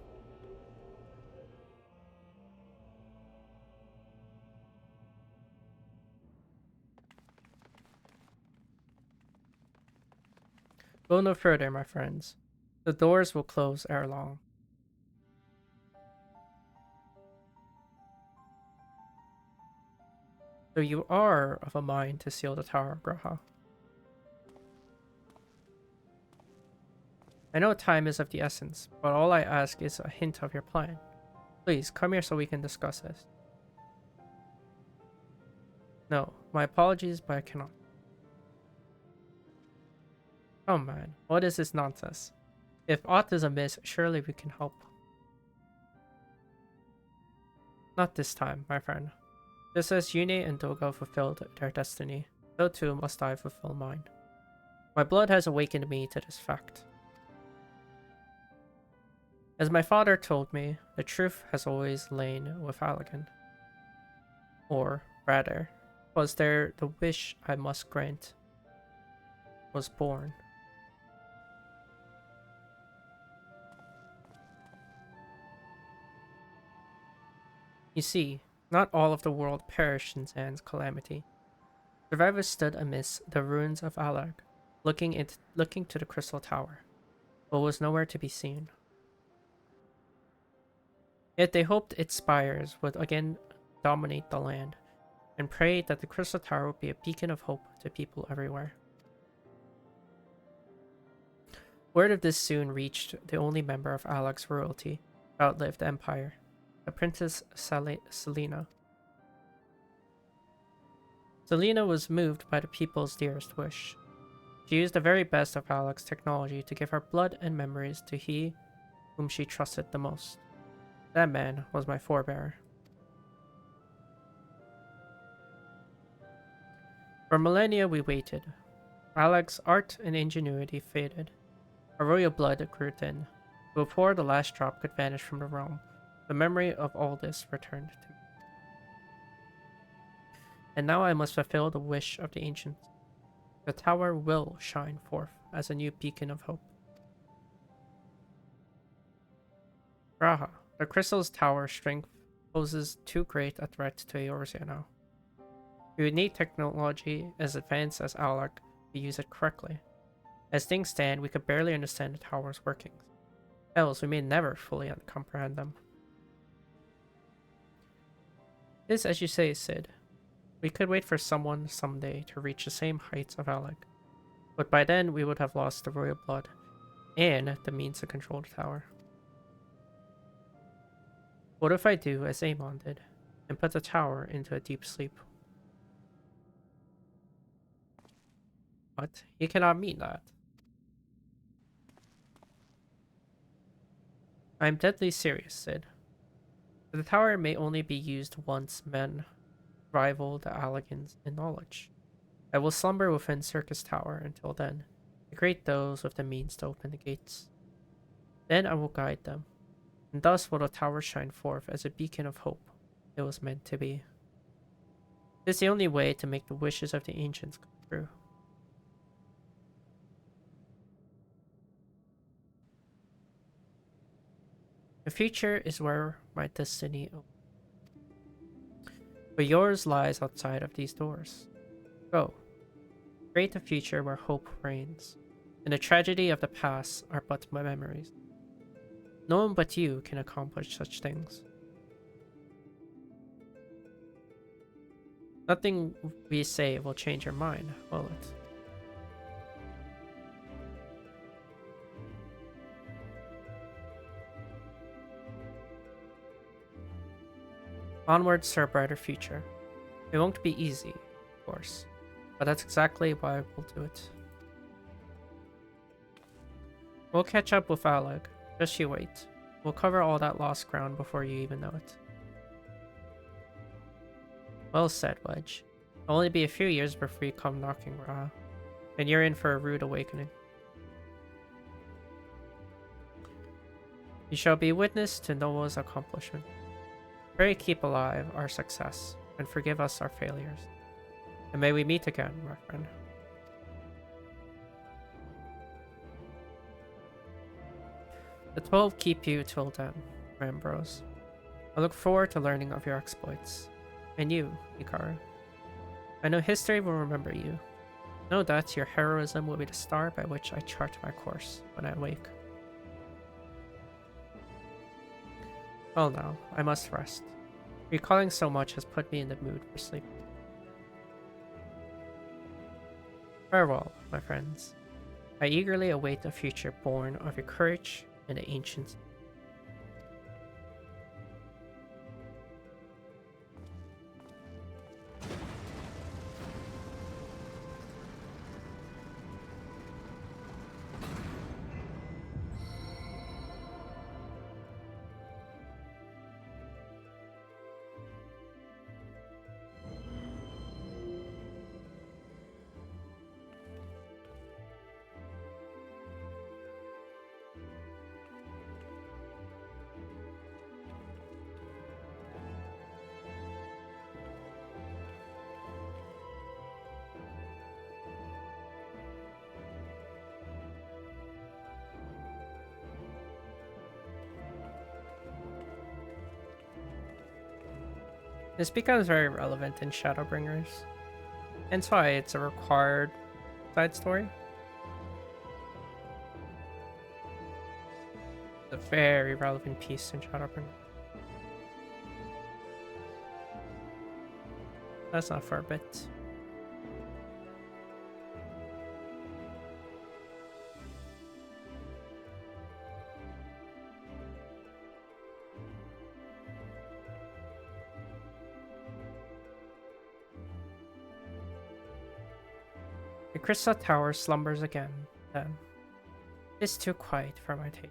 Go no further, my friends. The doors will close ere long. So you are of a mind to seal the tower, Graha. I know time is of the essence, but all I ask is a hint of your plan. Please, come here so we can discuss this. No, my apologies, but I cannot. Oh man, what is this nonsense? If aught is amiss, surely we can help. Not this time, my friend. Just as Yune and Doga fulfilled their destiny, so too must I fulfill mine. My blood has awakened me to this fact. As my father told me, the truth has always lain with Allagan. Or, rather, was there the wish I must grant was born. You see, not all of the world perished in Zan's calamity. Survivors stood amidst the ruins of Allag, looking to the Crystal Tower, but was nowhere to be seen. Yet they hoped its spires would again dominate the land, and prayed that the Crystal Tower would be a beacon of hope to people everywhere. Word of this soon reached the only member of Allag's royalty, outlived empire, the Princess Selena. Selena was moved by the people's dearest wish. She used the very best of Allag's technology to give her blood and memories to he whom she trusted the most. That man was my forebearer. For millennia we waited. Allag's art and ingenuity faded. Our royal blood grew thin. Before the last drop could vanish from the realm, the memory of all this returned to me. And now I must fulfill the wish of the ancients. The tower will shine forth as a new beacon of hope. Graha, the crystal's tower strength poses too great a threat to Eorzea now. We would need technology as advanced as Allag to use it correctly. As things stand, we could barely understand the tower's workings. Else, we may never fully comprehend them. It is as you say, Sid. We could wait for someone someday to reach the same heights of Allag. But by then, we would have lost the royal blood and the means to control the tower. What if I do as Amon did, and put the tower into a deep sleep? What? You cannot mean that. I am deadly serious, Sid. The tower may only be used once men rival the Allagans in knowledge. I will slumber within Circus Tower until then, to greet those with the means to open the gates. Then I will guide them, and thus will the tower shine forth as a beacon of hope it was meant to be. It is the only way to make the wishes of the ancients come true. The future is where my destiny opens. But yours lies outside of these doors. Go. Create a future where hope reigns, and the tragedy of the past are but my memories. No one but you can accomplish such things. Nothing we say will change your mind, will it? Onwards to a brighter future. It won't be easy, of course, but that's exactly why we'll do it. We'll catch up with Allag. Just you wait. We'll cover all that lost ground before you even know it. Well said, Wedge. It'll only be a few years before you come knocking, Ra. And you're in for a rude awakening. You shall be witness to Noah's accomplishment. Pray keep alive our success, and forgive us our failures. And may we meet again, my friend. The 12 keep you till then, my Ambrose. I look forward to learning of your exploits. And you, Hikaru. I know history will remember you. Know that your heroism will be the star by which I chart my course when I awake. Well now, I must rest. Recalling so much has put me in the mood for sleep. Farewell, my friends. I eagerly await a future born of your courage and the ancient. This becomes very relevant in Shadowbringers. Hence why it's a required side story. It's a very relevant piece in Shadowbringers. That's not for a bit. The crystal tower slumbers again, then. It's too quiet for my taste.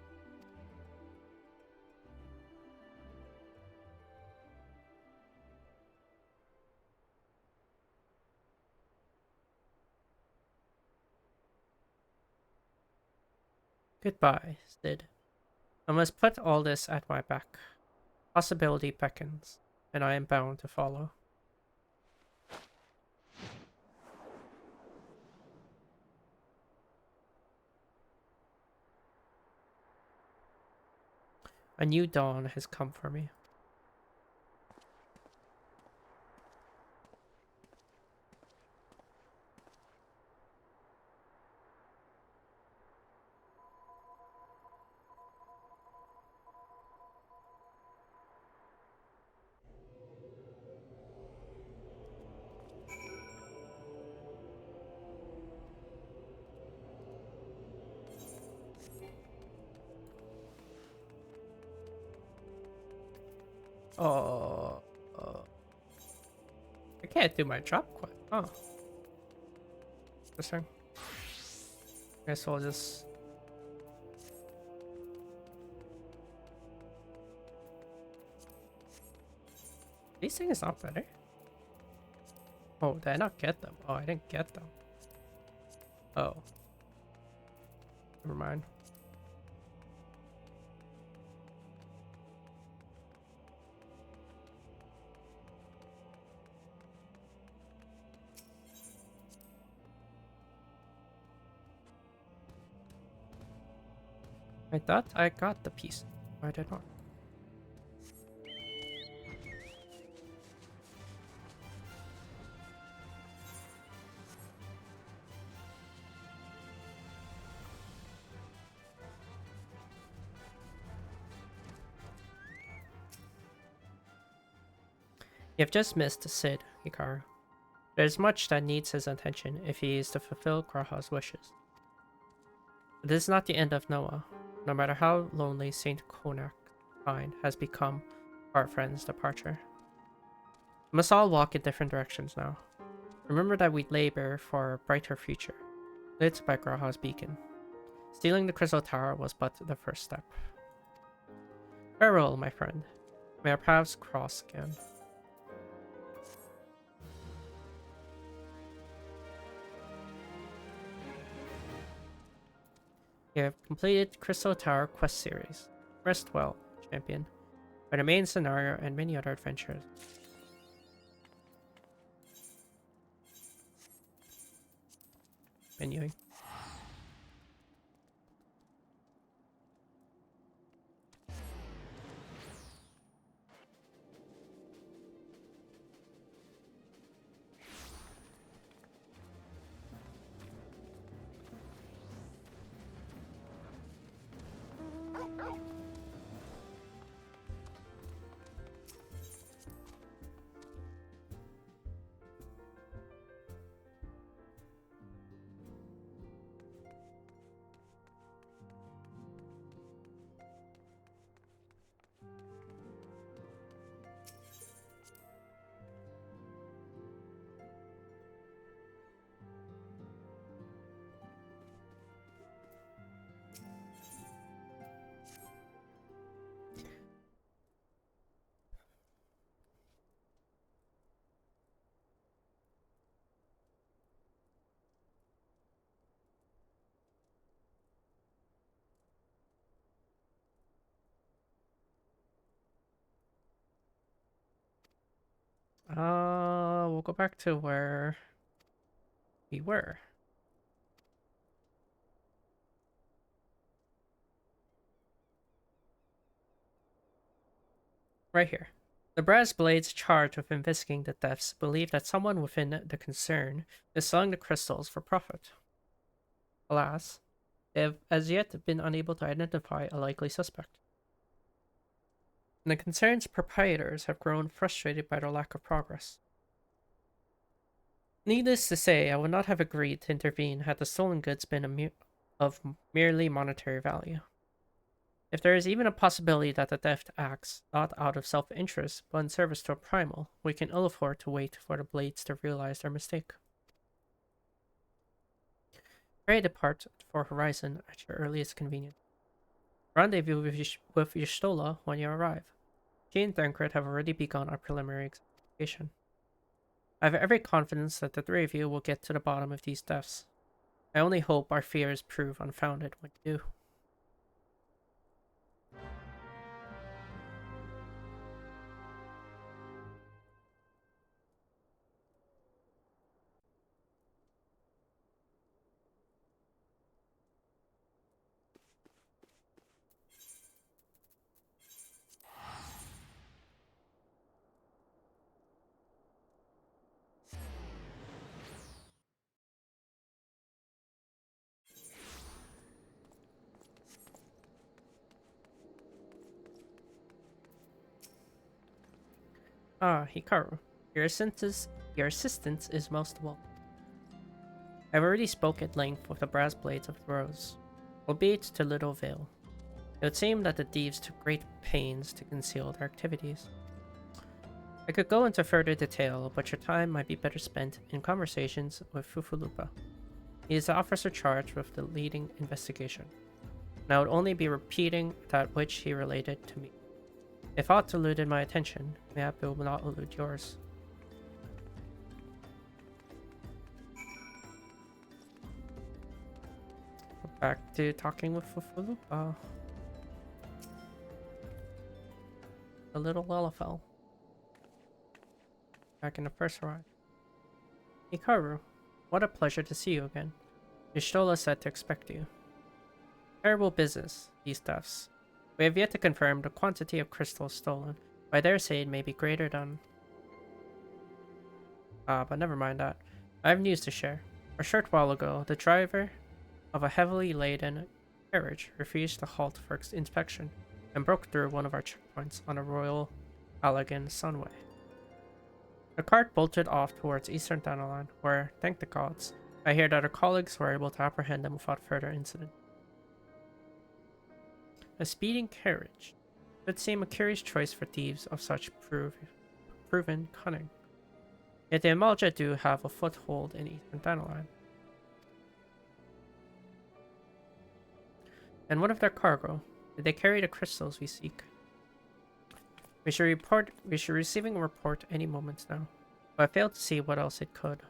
Goodbye, Sid. I must put all this at my back. Possibility beckons, and I am bound to follow. A new dawn has come for me. Oh, I can't do my drop quite. Oh, interesting. Guess we'll just. These things not better. Oh, did I not get them? Oh, I didn't get them. Oh, never mind. I thought I got the piece. I did not. You have just missed Sid, Hikaru. There's much that needs his attention if he is to fulfill Graha's wishes. But this is not the end of Noah. No matter how lonely Saint Konak's find has become our friend's departure. We must all walk in different directions now. Remember that we labor for a brighter future, lit by Graha's beacon. Stealing the Crystal Tower was but the first step. Farewell, my friend. May our paths cross again. You have completed Crystal Tower quest series. Rest well, champion. for the main scenario and many other adventures. Menuing. We'll go back to where we were. Right here. The Brass Blades charged with investigating the thefts believe that someone within the concern is selling the crystals for profit. Alas, they have as yet been unable to identify a likely suspect. And the concern's proprietors have grown frustrated by their lack of progress. Needless to say, I would not have agreed to intervene had the stolen goods been of merely monetary value. If there is even a possibility that the theft acts not out of self-interest, but in service to a primal, we can ill afford to wait for the blades to realize their mistake. Pray depart for Horizon at your earliest convenience. Rendezvous with Y'shtola when you arrive. She and Thancred have already begun our preliminary investigation. I have every confidence that the three of you will get to the bottom of these thefts. I only hope our fears prove unfounded when you do. Ah, Hikaru. Your assistance is most welcome. I've already spoke at length with the Brass Blades of the Rose, albeit to little avail. It would seem that the thieves took great pains to conceal their activities. I could go into further detail, but your time might be better spent in conversations with Fufulupa. He is the officer charged with the leading investigation, and I would only be repeating that which he related to me. If aught eluded my attention, mayhap it will not elude yours. Back to talking with Fufulupa. The little Lelafel. Back in the first ride. Hikaru, what a pleasure to see you again. Y'shtola said to expect you. Terrible business, these thefts. We have yet to confirm the quantity of crystals stolen, but I dare say it may be greater than... but never mind that. I have news to share. A short while ago, the driver of a heavily laden carriage refused to halt for inspection and broke through one of our checkpoints on the Royal Allegan Sunway. The cart bolted off towards Eastern Thanalan, where, thank the gods, I hear that our colleagues were able to apprehend them without further incident. A speeding carriage would seem a curious choice for thieves of such proven cunning. Yet the Amalja do have a foothold in Eastern Thanalan. And what of their cargo? Did they carry the crystals we seek? We should receiving a report any moment now, but I failed to see what else it could.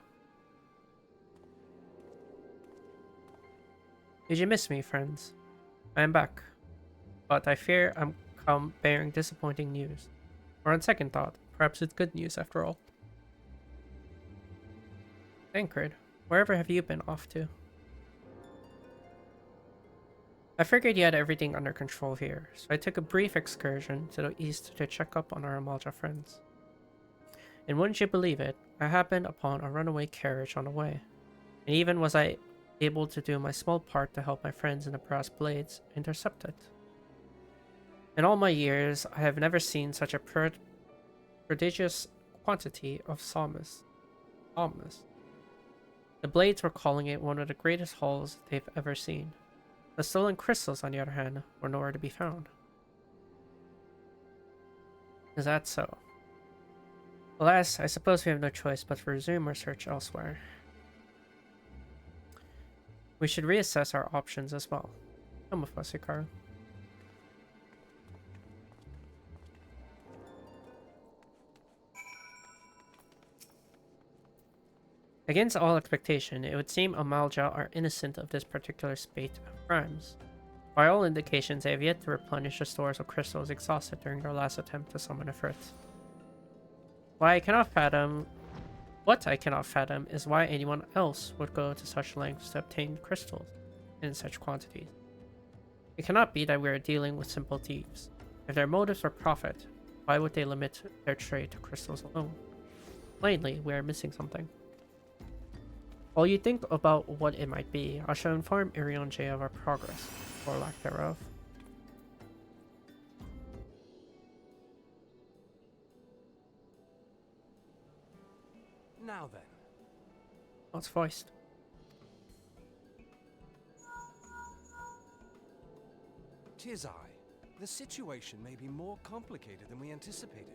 Did you miss me, friends? I am back, but I fear I'm bearing disappointing news. Or on second thought, perhaps it's good news after all. Tancred, wherever have you been off to? I figured you had everything under control here, so I took a brief excursion to the east to check up on our Amalja friends. And wouldn't you believe it, I happened upon a runaway carriage on the way. And even was I able to do my small part to help my friends in the Brass Blades intercept it. In all my years, I have never seen such a prodigious quantity of psalmists. The Blades were calling it one of the greatest hauls they've ever seen. The stolen crystals, on the other hand, were nowhere to be found. Is that so? Alas, I suppose we have no choice but to resume our search elsewhere. We should reassess our options as well. Come with us, Hikaru. Against all expectation, it would seem Amalja are innocent of this particular spate of crimes. By all indications, they have yet to replenish the stores of crystals exhausted during their last attempt to summon a Ifrit. What I cannot fathom is why anyone else would go to such lengths to obtain crystals in such quantities. It cannot be that we are dealing with simple thieves. If their motives were profit, why would they limit their trade to crystals alone? Plainly, we are missing something. While you think about what it might be, I shall inform Irionje of our progress, or lack thereof. Now then. Oh, it's voiced. Tis I. The situation may be more complicated than we anticipated.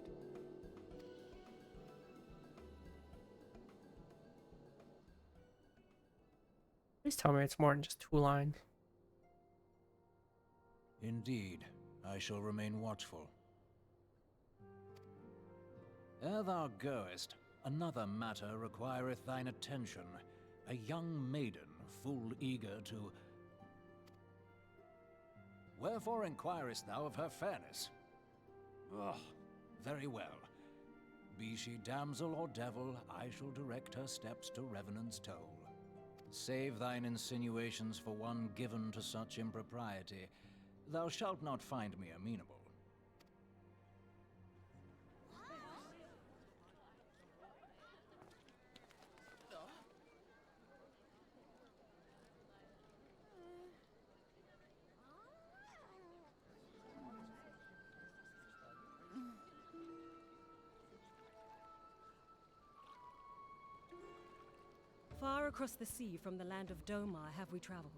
Please tell me it's more than just 2 lines. Indeed, I shall remain watchful. Ere thou goest, another matter requireth thine attention. A young maiden, full eager to... Wherefore inquirest thou of her fairness? Oh, very well. Be she damsel or devil, I shall direct her steps to Revenant's Toll. Save thine insinuations for one given to such impropriety. Thou shalt not find me amenable. Far across the sea from the land of Domar have we traveled.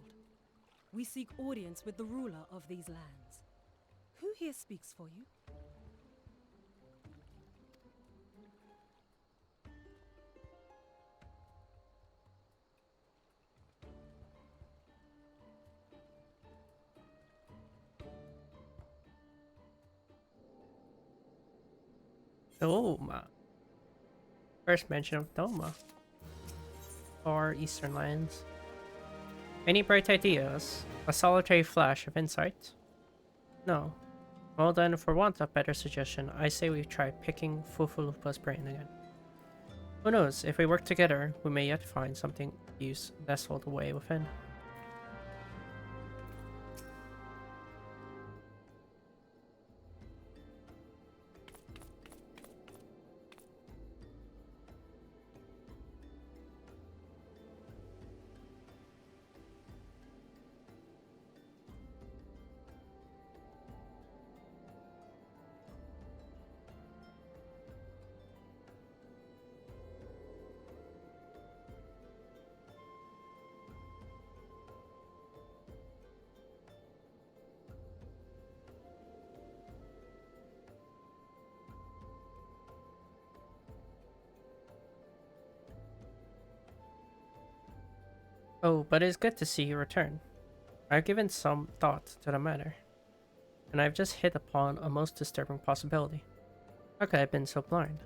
We seek audience with the ruler of these lands. Who here speaks for you? Doma. First mention of Doma. Or Eastern Lands. Any bright ideas? A solitary flash of insight? No. Well then, for want of better suggestion, I say we try picking Fufulupa's brain again. Who knows, if we work together, we may yet find something use nestled away within. Oh, but it is good to see you return. I've given some thought to the matter, and I've just hit upon a most disturbing possibility. How could I have been so blind?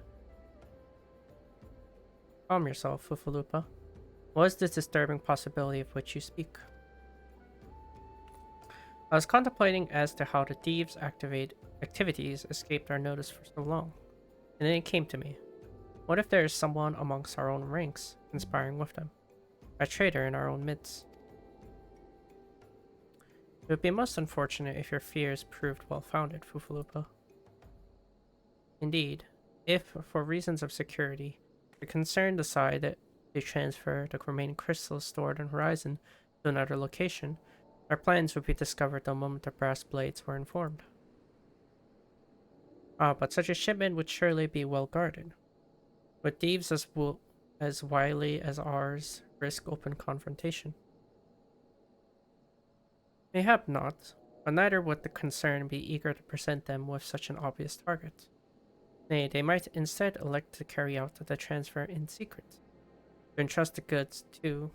Calm yourself, Fufulupa. What is this disturbing possibility of which you speak? I was contemplating as to how the thieves' activities escaped our notice for so long, and then it came to me. What if there is someone amongst our own ranks conspiring with them? A traitor in our own midst? It would be most unfortunate if your fears proved well-founded, Fufalupa. Indeed, if, for reasons of security, the concern decided to transfer the remaining crystals stored on Horizon to another location, our plans would be discovered the moment the brass blades were informed. But such a shipment would surely be well guarded. Would thieves as wily as ours risk open confrontation? Mayhap not, but neither would the concern be eager to present them with such an obvious target. Nay, they might instead elect to carry out the transfer in secret, to entrust the goods to,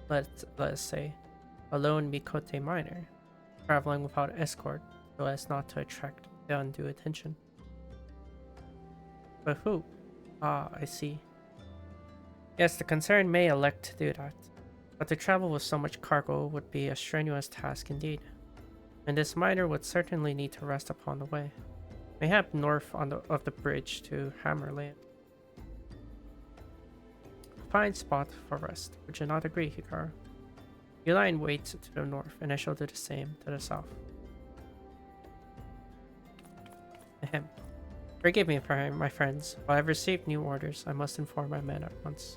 let us say, a lone Mikote miner, traveling without escort so as not to attract the undue attention. But who? Ah, I see. Yes, the concern may elect to do that, but to travel with so much cargo would be a strenuous task indeed, and this miner would certainly need to rest upon the way, mayhap north of the bridge to Hammerlane. A fine spot for rest, would you not agree, Hikaru? You lie in wait to the north, and I shall do the same to the south. Ahem. Forgive me, my friends. While I've received new orders, I must inform my men at once.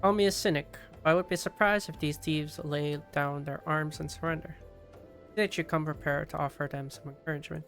Call me a cynic, but I would be surprised if these thieves lay down their arms and surrender. They should come prepared to offer them some encouragement.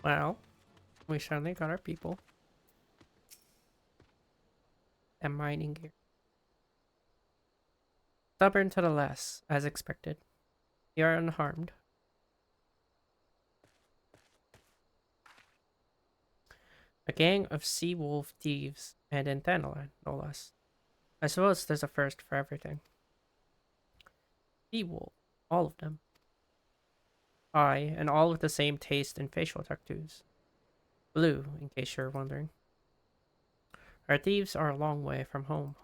Well, we certainly got our people. And mining gear. Stubborn to the last, as expected. You are unharmed. A gang of sea wolf thieves and Antanolan, no less. I suppose there's a first for everything. Sea wolf, all of them. Aye, and all with the same taste and facial tattoos. Blue, in case you're wondering. Our thieves are a long way from home.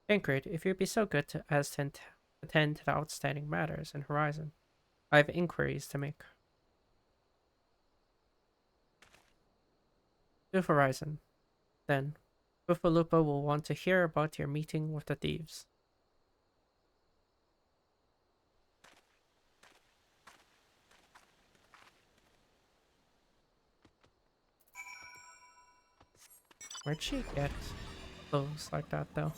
Tancred, if you'd be so good as to attend to the outstanding matters in Horizon. I have inquiries to make. To Horizon. Then, Bufalupa will want to hear about your meeting with the thieves. Where'd she get clothes like that, though?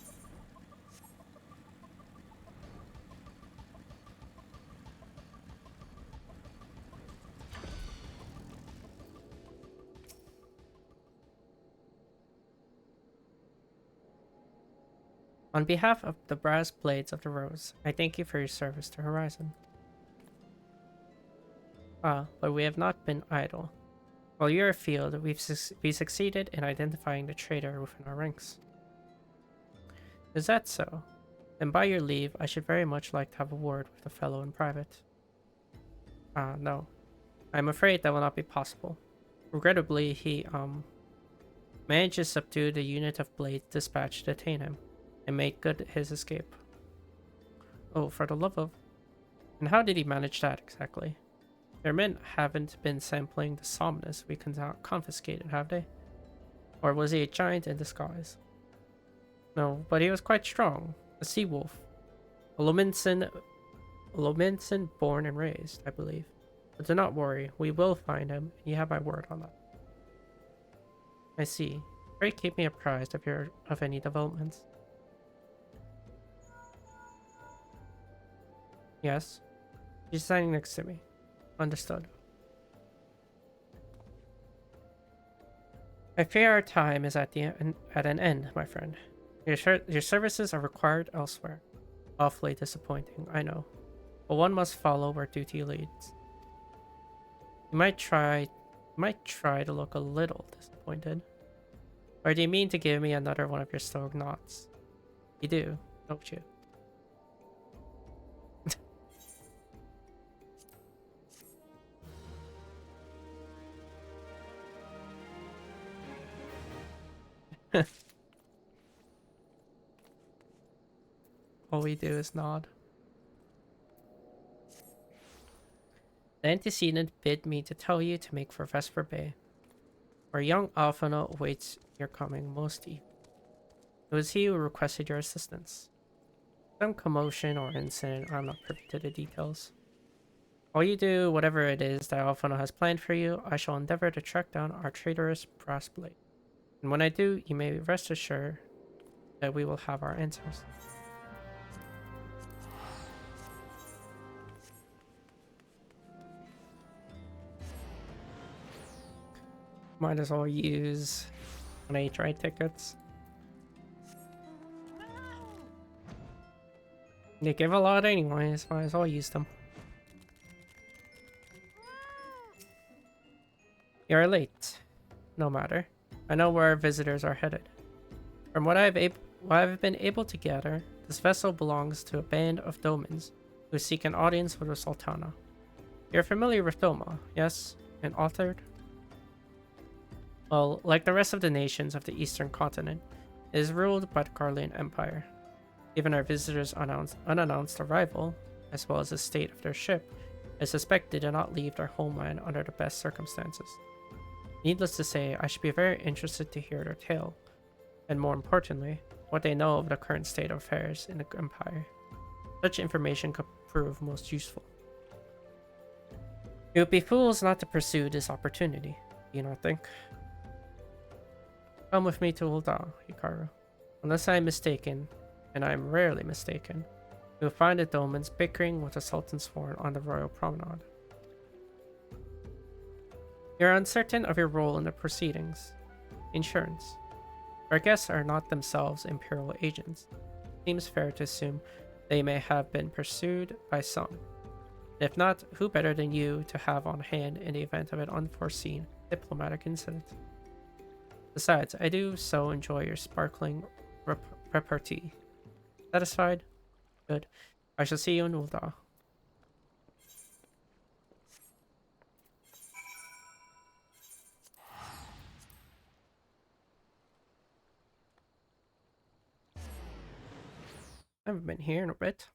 On behalf of the Brass Blades of the Rose, I thank you for your service to Horizon. But we have not been idle. While you're afield, we succeeded in identifying the traitor within our ranks. Is that so? Then by your leave, I should very much like to have a word with the fellow in private. No. I'm afraid that will not be possible. Regrettably, he managed to subdue the unit of blades dispatched to detain him, and made good his escape. Oh, for the love of... And how did he manage that exactly? Their men haven't been sampling the somnus we confiscated, have they? Or was he a giant in disguise? No, but he was quite strong. A sea wolf. A Lominson born and raised, I believe. But do not worry, we will find him, and you have my word on that. I see. Pray keep me apprised of any developments. Yes. She's standing next to me. Understood. I fear our time is at an end, my friend. Your services are required elsewhere. Awfully disappointing, I know. But one must follow where duty leads. You might try to look a little disappointed. Or do you mean to give me another one of your stoic knots? You do, don't you? All we do is nod. The antecedent bid me to tell you to make for Vesper Bay, where young Alphana awaits your coming most eagerly. It was he who requested your assistance. Some commotion or incident, I'm not privy to the details. While you do whatever it is that Alphana has planned for you, I shall endeavor to track down our traitorous brass blade. And when I do, you may rest assured that we will have our answers. Might as well use NHI tickets. They give a lot anyways, might as well use them. You're late. No matter. I know where our visitors are headed. From what I've been able to gather, this vessel belongs to a band of Domans who seek an audience with the Sultana. You're familiar with Doma, yes? And authored? Well, like the rest of the nations of the eastern continent, it is ruled by the Garlean Empire. Given our visitors' unannounced arrival, as well as the state of their ship, I suspect they did not leave their homeland under the best circumstances. Needless to say, I should be very interested to hear their tale, and more importantly, what they know of the current state of affairs in the Empire. Such information could prove most useful. It would be fools not to pursue this opportunity, do you not think? Come with me to Ul'dah, Hikaru. Unless I am mistaken, and I am rarely mistaken, you will find the Domans bickering with the Sultan's sworn on the royal promenade. You are uncertain of your role in the proceedings. Insurance. Our guests are not themselves Imperial agents. It seems fair to assume they may have been pursued by some. If not, who better than you to have on hand in the event of an unforeseen diplomatic incident? Besides, I do so enjoy your sparkling repartee. Satisfied? Good. I shall see you in Ul'dah. I haven't been here in a bit.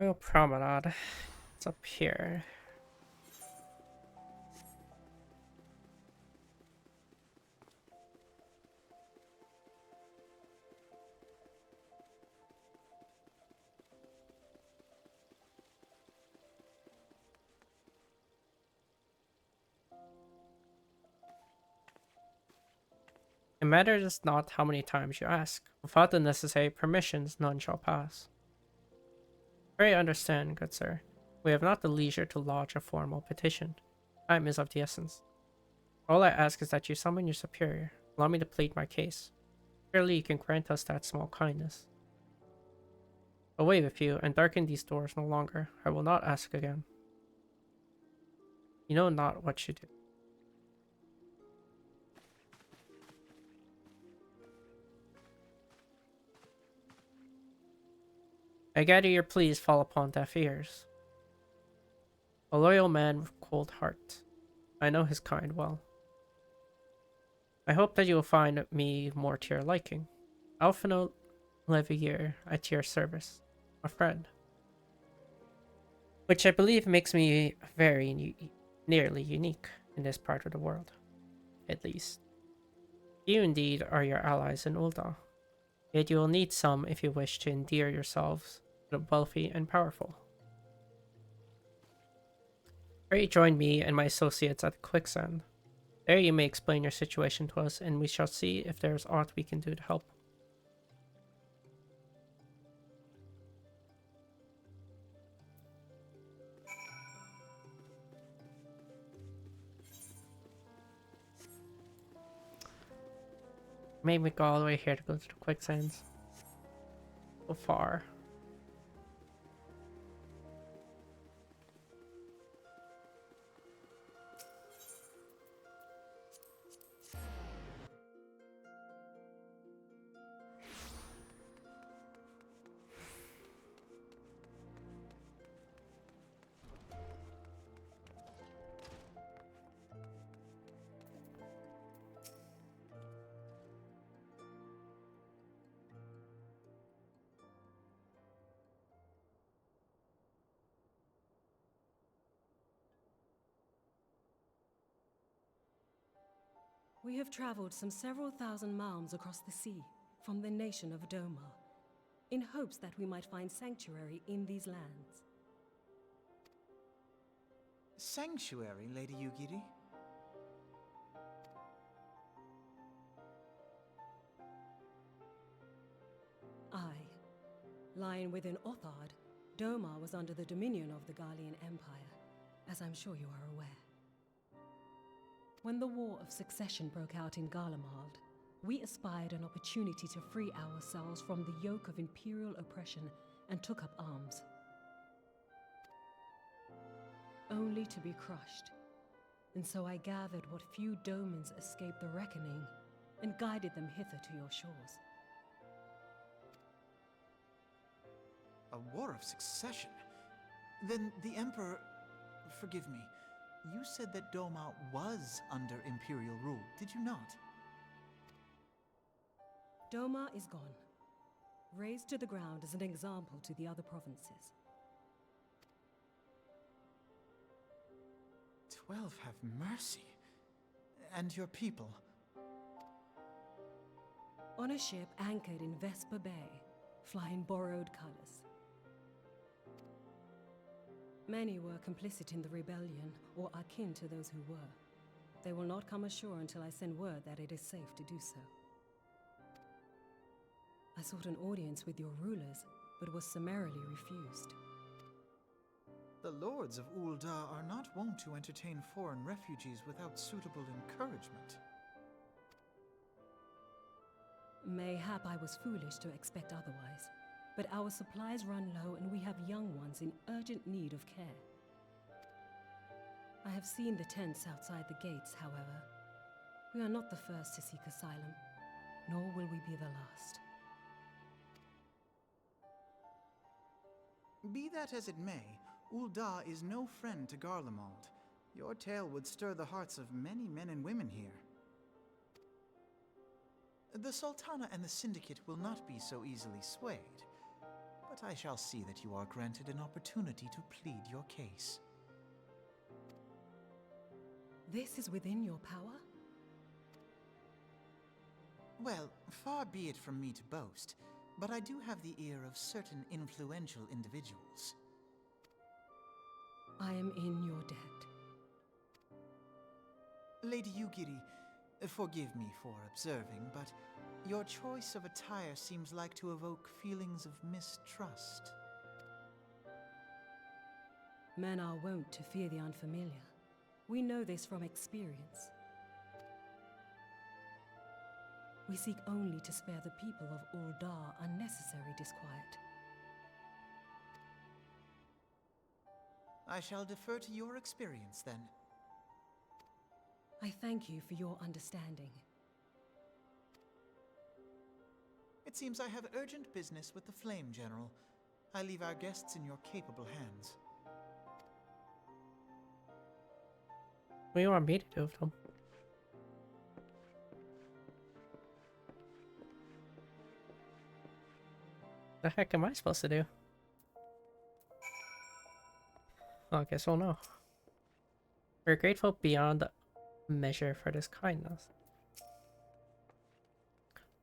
Royal Promenade. It's up here. It matters not how many times you ask. Without the necessary permissions, none shall pass. Pray understand, good sir. We have not the leisure to lodge a formal petition. Time is of the essence. All I ask is that you summon your superior. Allow me to plead my case. Surely you can grant us that small kindness. Away with you, and darken these doors no longer. I will not ask again. You know not what you do. I gather your pleas fall upon deaf ears. A loyal man with cold heart. I know his kind well. I hope that you will find me more to your liking. Alphino Levier at your service. A friend. Which I believe makes me nearly unique in this part of the world. At least. You indeed are your allies in Ul'dah. Yet you will need some if you wish to endear yourselves to the wealthy and powerful. Pray join me and my associates at the Quicksand. There you may explain your situation to us, and we shall see if there is aught we can do to help. Made me go all the way here to go to the Quicksands. So far. We have traveled some several thousand miles across the sea from the nation of Doma, in hopes that we might find sanctuary in these lands. Sanctuary, Lady Yugiri? Aye. Lying within Othard, Doma was under the dominion of the Garlean Empire, as I'm sure you are aware. When the War of Succession broke out in Garlemald, we espied an opportunity to free ourselves from the yoke of imperial oppression and took up arms. Only to be crushed. And so I gathered what few Domans escaped the reckoning and guided them hither to your shores. A war of succession? Then the Emperor... Forgive me. You said that Doma was under Imperial rule, did you not? Doma is gone. Razed to the ground as an example to the other provinces. 12 have mercy. And your people? On a ship anchored in Vesper Bay, flying borrowed colors. Many were complicit in the rebellion, or akin to those who were. They will not come ashore until I send word that it is safe to do so. I sought an audience with your rulers, but was summarily refused. The lords of Ul'dah are not wont to entertain foreign refugees without suitable encouragement. Mayhap I was foolish to expect otherwise. But our supplies run low and we have young ones in urgent need of care. I have seen the tents outside the gates, however. We are not the first to seek asylum, nor will we be the last. Be that as it may, Ul'dah is no friend to Garlemald. Your tale would stir the hearts of many men and women here. The Sultana and the Syndicate will not be so easily swayed. But I shall see that you are granted an opportunity to plead your case. This is within your power? Well, far be it from me to boast, but I do have the ear of certain influential individuals. I am in your debt. Lady Yugiri, forgive me for observing, but your choice of attire seems like to evoke feelings of mistrust. Men are wont to fear the unfamiliar. We know this from experience. We seek only to spare the people of Ul'dah unnecessary disquiet. I shall defer to your experience, then. I thank you for your understanding. It seems I have urgent business with the Flame General. I leave our guests in your capable hands. What do you want me to do with them? The heck am I supposed to do? Well, I guess we'll know. We're grateful beyond measure for this kindness.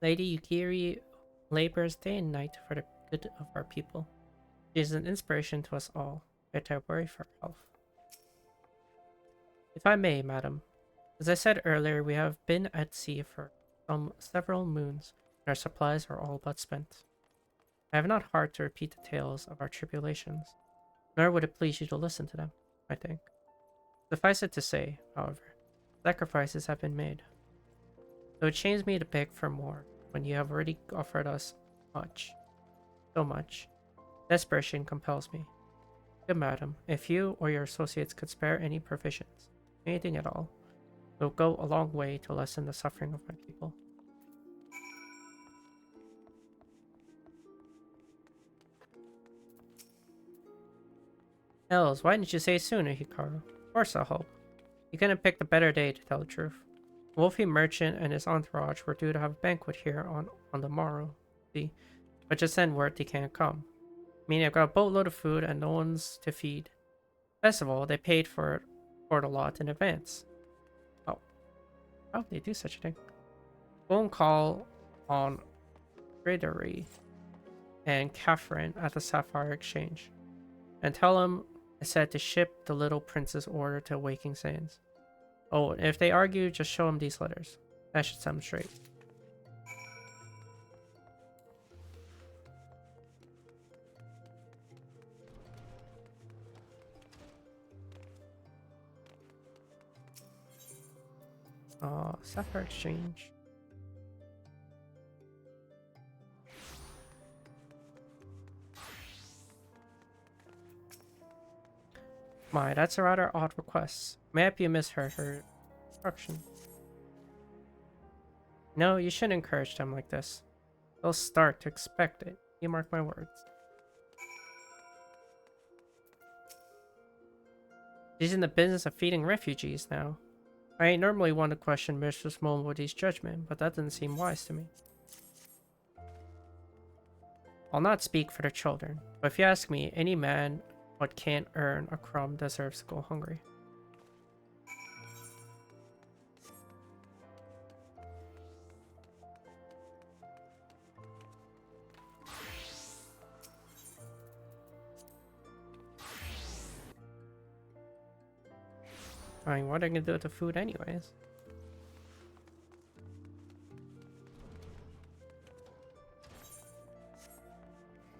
Lady Yukiri labors day and night for the good of our people. She is an inspiration to us all, yet I worry for her health. If I may, madam, as I said earlier, we have been at sea for several moons, and our supplies are all but spent. I have not heart to repeat the tales of our tribulations, nor would it please you to listen to them, I think. Suffice it to say, however, sacrifices have been made. It would shames me to beg for more, when you have already offered us much. So much. Desperation compels me. Good madam, if you or your associates could spare any provisions, anything at all, it will go a long way to lessen the suffering of my people. Hells, why didn't you say sooner, Hikaru? Of course I'll help. You couldn't have picked a better day to tell the truth. The Wolfie merchant and his entourage were due to have a banquet here on the morrow, see, but just send word they can't come. Meaning I've got a boatload of food and no one's to feed. Best of all, they paid for the lot in advance. Oh. How did they do such a thing? Go and call on Gregory and Catherine at the Sapphire Exchange. And tell them I said to ship the little prince's order to Waking Saiyans. Oh, and if they argue, just show them these letters. That should set them straight. Sapphire Exchange. My, that's a rather odd request. Maybe you misheard her instruction. No, you shouldn't encourage them like this. They'll start to expect it. You mark my words. She's in the business of feeding refugees now. I ain't normally one to question Mistress Momodi's judgment, but that doesn't seem wise to me. I'll not speak for the children, but if you ask me, any man what can't earn a crumb deserves to go hungry. I mean, what are they gonna do with the food anyways?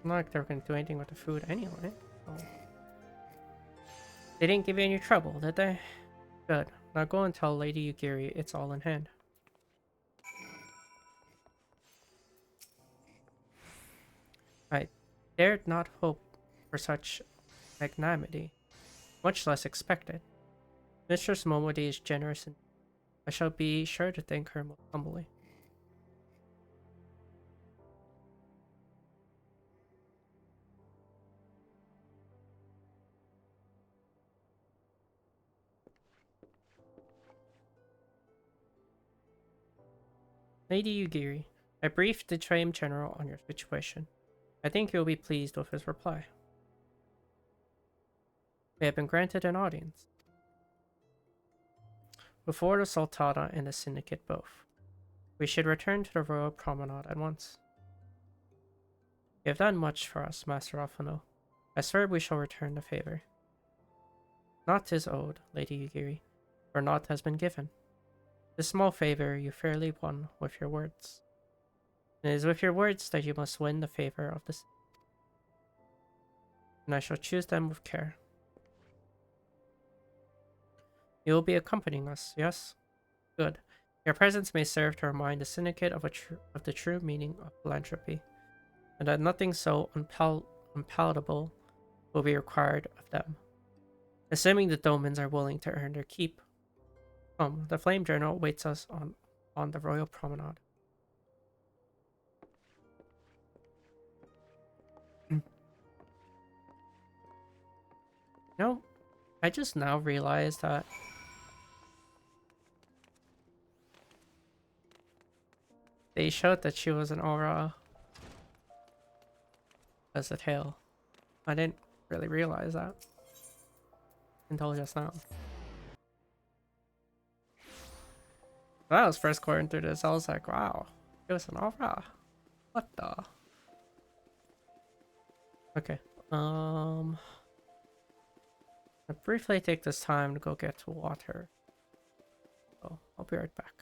Not like they're gonna do anything with the food anyway. So. They didn't give you any trouble, did they? Good. Now go and tell Lady Yugiri it's all in hand. I dared not hope for such magnanimity, much less expect it. Mistress Momodi is generous and I shall be sure to thank her most humbly. Lady Yugiri, I briefed the Flame General on your situation. I think he will be pleased with his reply. We have been granted an audience. Before the Sultana and the Syndicate both. We should return to the Royal Promenade at once. You have done much for us, Master Alphano. I swear we shall return the favor. Naught is owed, Lady Yugiri, for naught has been given. This small favor you fairly won with your words. And it is with your words that you must win the favor of the city. And I shall choose them with care. You will be accompanying us, yes? Good. Your presence may serve to remind the Syndicate of the true meaning of philanthropy, and that nothing so unpalatable will be required of them. Assuming the Domans are willing to earn their keep. The flame journal awaits us on the royal promenade. No, I just now realized that they showed that she was an aura as a tail. I didn't really realize that until just now. When I was first going through this, I was like, wow, it was an aura. What the? Okay. I'll briefly take this time to go get to water. So I'll be right back.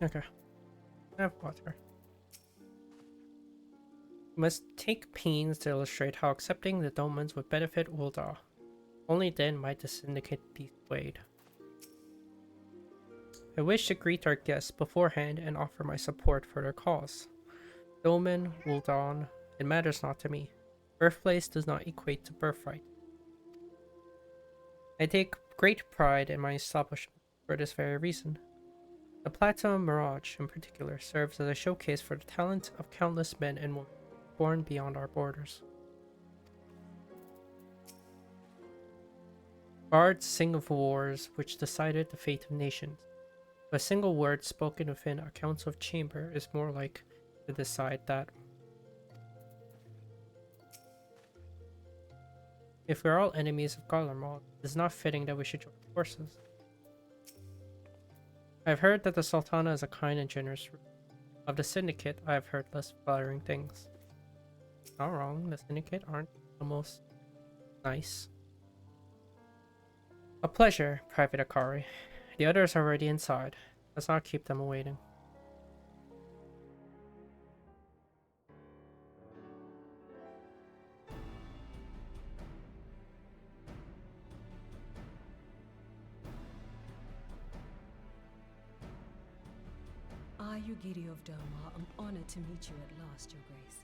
Okay. I have water. You must take pains to illustrate how accepting the Domans would benefit Ul'dah. Only then might the syndicate be swayed. I wish to greet our guests beforehand and offer my support for their cause. Doman, Ul'dah, it matters not to me. Birthplace does not equate to birthright. I take great pride in my establishment for this very reason. The Plateau Mirage, in particular, serves as a showcase for the talent of countless men and women born beyond our borders. Bards sing of wars which decided the fate of nations. A single word spoken within a council of chamber is more like to decide that. If we are all enemies of Garlemald, it is not fitting that we should join forces. I have heard that the Sultana is a kind and generous ruler. Of the Syndicate, I have heard less flattering things. Not wrong, the Syndicate aren't the most nice. A pleasure, Private Akari. The others are already inside. Let's not keep them awaiting. Yugiri of Doma, I'm honored to meet you at last, Your Grace.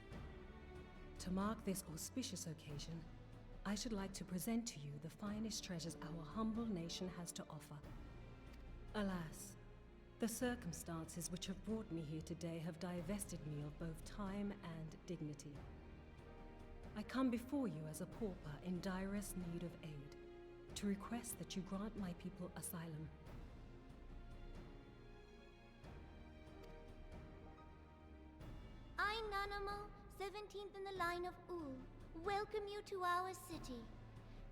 To mark this auspicious occasion, I should like to present to you the finest treasures our humble nation has to offer. Alas, the circumstances which have brought me here today have divested me of both time and dignity. I come before you as a pauper in direst need of aid, to request that you grant my people asylum. I, Nanamo, 17th in the line of Ul, welcome you to our city.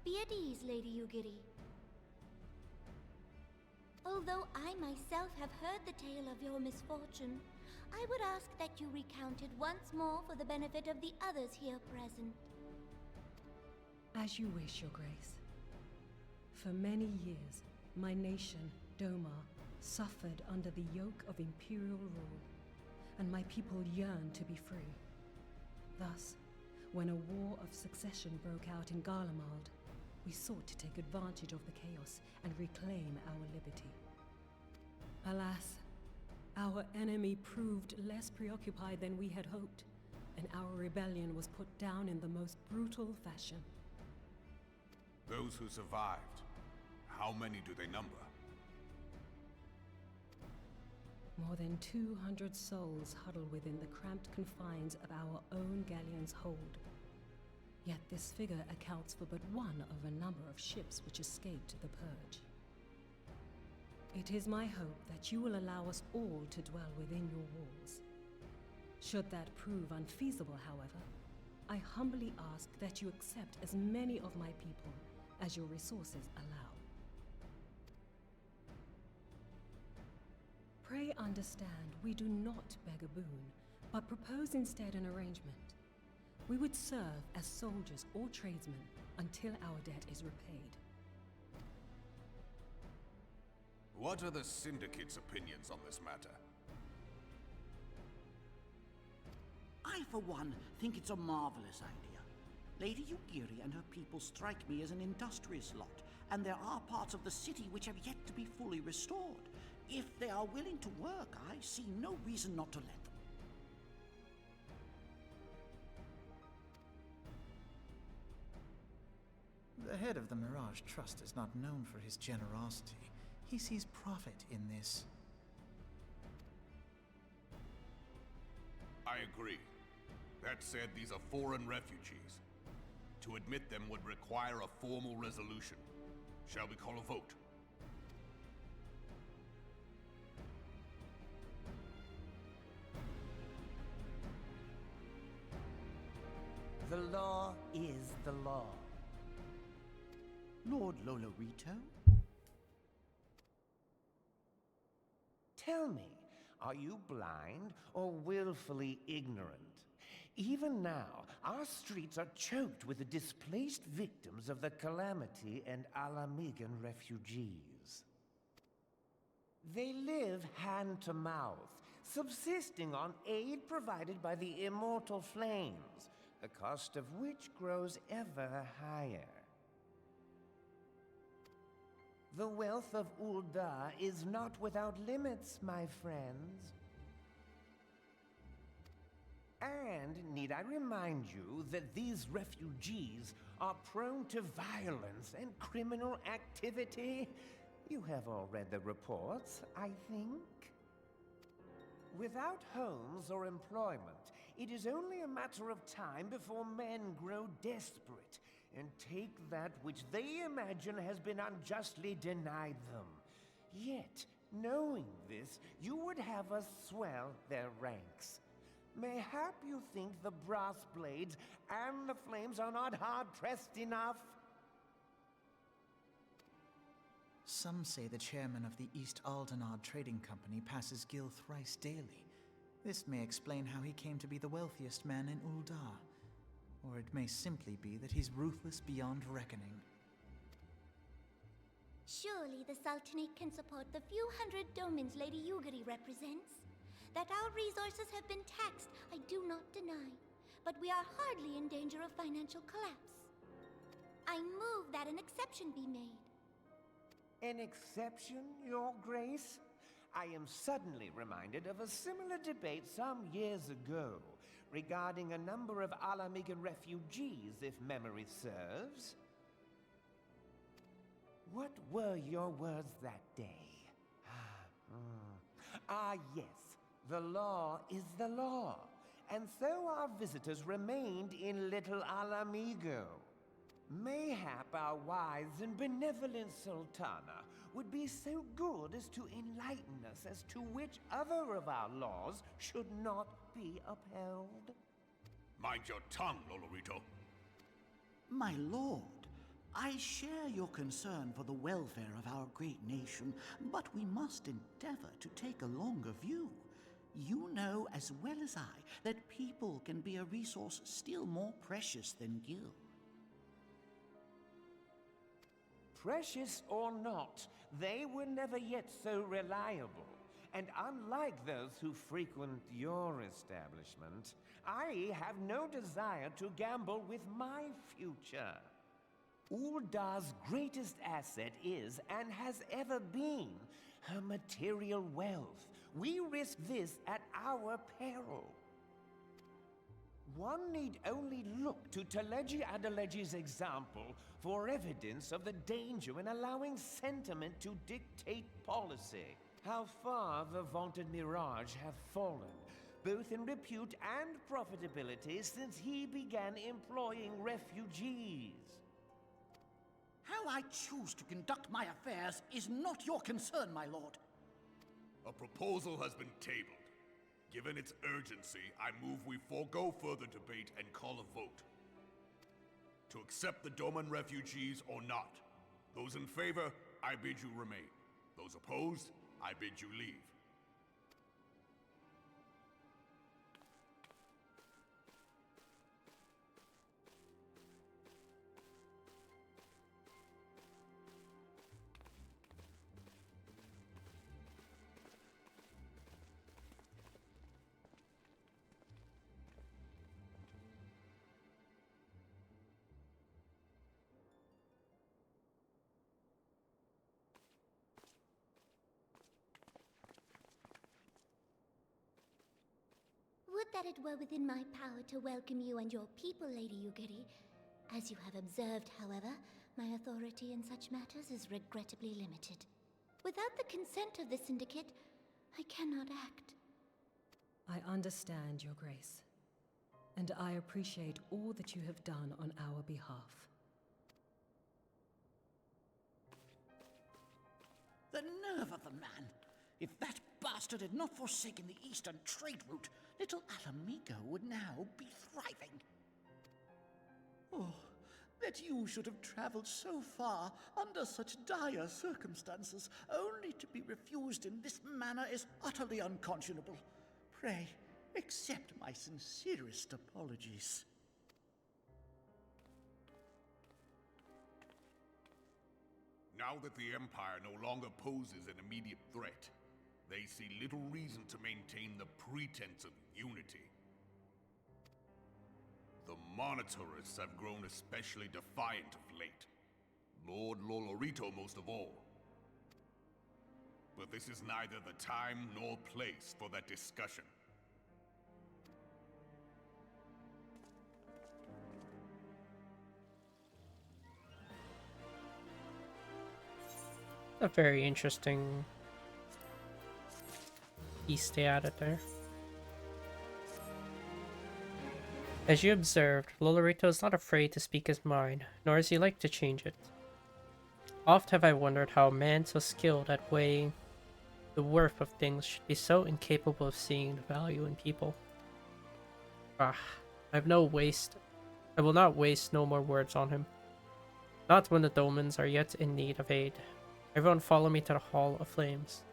Be at ease, Lady Yugiri. Although I myself have heard the tale of your misfortune, I would ask that you recount it once more for the benefit of the others here present. As you wish, Your Grace. For many years, my nation, Doma, suffered under the yoke of imperial rule, and my people yearned to be free. Thus, when a war of succession broke out in Garlemald, we sought to take advantage of the chaos and reclaim our liberty. Alas, our enemy proved less preoccupied than we had hoped, and our rebellion was put down in the most brutal fashion. Those who survived, how many do they number? More than 200 souls huddle within the cramped confines of our own galleon's hold. Yet this figure accounts for but one of a number of ships which escaped the Purge. It is my hope that you will allow us all to dwell within your walls. Should that prove unfeasible, however, I humbly ask that you accept as many of my people as your resources allow. Pray understand, we do not beg a boon, but propose instead an arrangement. We would serve as soldiers or tradesmen until our debt is repaid. What are the Syndicate's opinions on this matter? I, for one, think it's a marvelous idea. Lady Yugiri and her people strike me as an industrious lot, and there are parts of the city which have yet to be fully restored. If they are willing to work, I see no reason not to let them. The head of the Mirage Trust is not known for his generosity. He sees profit in this. I agree. That said, these are foreign refugees. To admit them would require a formal resolution. Shall we call a vote? The law is the law. Lord Lolorito? Tell me, are you blind or willfully ignorant? Even now, our streets are choked with the displaced victims of the Calamity and Alamigan refugees. They live hand to mouth, subsisting on aid provided by the immortal flames, the cost of which grows ever higher. The wealth of Ul'dah is not without limits, my friends. And need I remind you that these refugees are prone to violence and criminal activity? You have all read the reports, I think. Without homes or employment, it is only a matter of time before men grow desperate and take that which they imagine has been unjustly denied them. Yet, knowing this, you would have us swell their ranks. Mayhap you think the brass blades and the flames are not hard-pressed enough? Some say the chairman of the East Aldenard Trading Company passes Gil thrice daily. This may explain how he came to be the wealthiest man in Ul'dah. Or it may simply be that he's ruthless beyond reckoning. Surely the Sultanate can support the few hundred domins Lady Yugiri represents. That our resources have been taxed, I do not deny. But we are hardly in danger of financial collapse. I move that an exception be made. An exception, Your Grace? I am suddenly reminded of a similar debate some years ago regarding a number of Alamigan refugees, if memory serves. What were your words that day? Yes. The law is the law, and so our visitors remained in Little Alamigo. Mayhap our wise and benevolent Sultana would be so good as to enlighten us as to which other of our laws should not be upheld. Mind your tongue, Lolorito. My lord, I share your concern for the welfare of our great nation, but we must endeavor to take a longer view. You know as well as I that people can be a resource still more precious than gil. Precious or not, they were never yet so reliable. And unlike those who frequent your establishment, I have no desire to gamble with my future. Ul'dah's greatest asset is, and has ever been, her material wealth. We risk this at our peril. One need only look to Teleji Adeleji's example for evidence of the danger in allowing sentiment to dictate policy. How far the vaunted Mirage have fallen, both in repute and profitability, since he began employing refugees. How I choose to conduct my affairs is not your concern, my lord. A proposal has been tabled. Given its urgency, I move we forego further debate and call a vote. To accept the Doman refugees or not. Those in favor, I bid you remain. Those opposed, I bid you leave. Would that it were within my power to welcome you and your people, Lady Yugiri. As you have observed, however, my authority in such matters is regrettably limited. Without the consent of the Syndicate, I cannot act. I understand, Your Grace, and I appreciate all that you have done on our behalf. The nerve of the man! If that bastard had not forsaken the eastern trade route, Little Alamigo would now be thriving. Oh, that you should have traveled so far under such dire circumstances, only to be refused in this manner is utterly unconscionable. Pray, accept my sincerest apologies. Now that the Empire no longer poses an immediate threat, they see little reason to maintain the pretense of unity. The Monitorists have grown especially defiant of late. Lord Lolorito most of all. But this is neither the time nor place for that discussion. A very interesting piece they added there. As you observed, Lolorito is not afraid to speak his mind, nor is he like to change it. Oft have I wondered how a man so skilled at weighing the worth of things should be so incapable of seeing the value in people. I will not waste no more words on him. Not when the Domans are yet in need of aid. Everyone follow me to the Hall of Flames.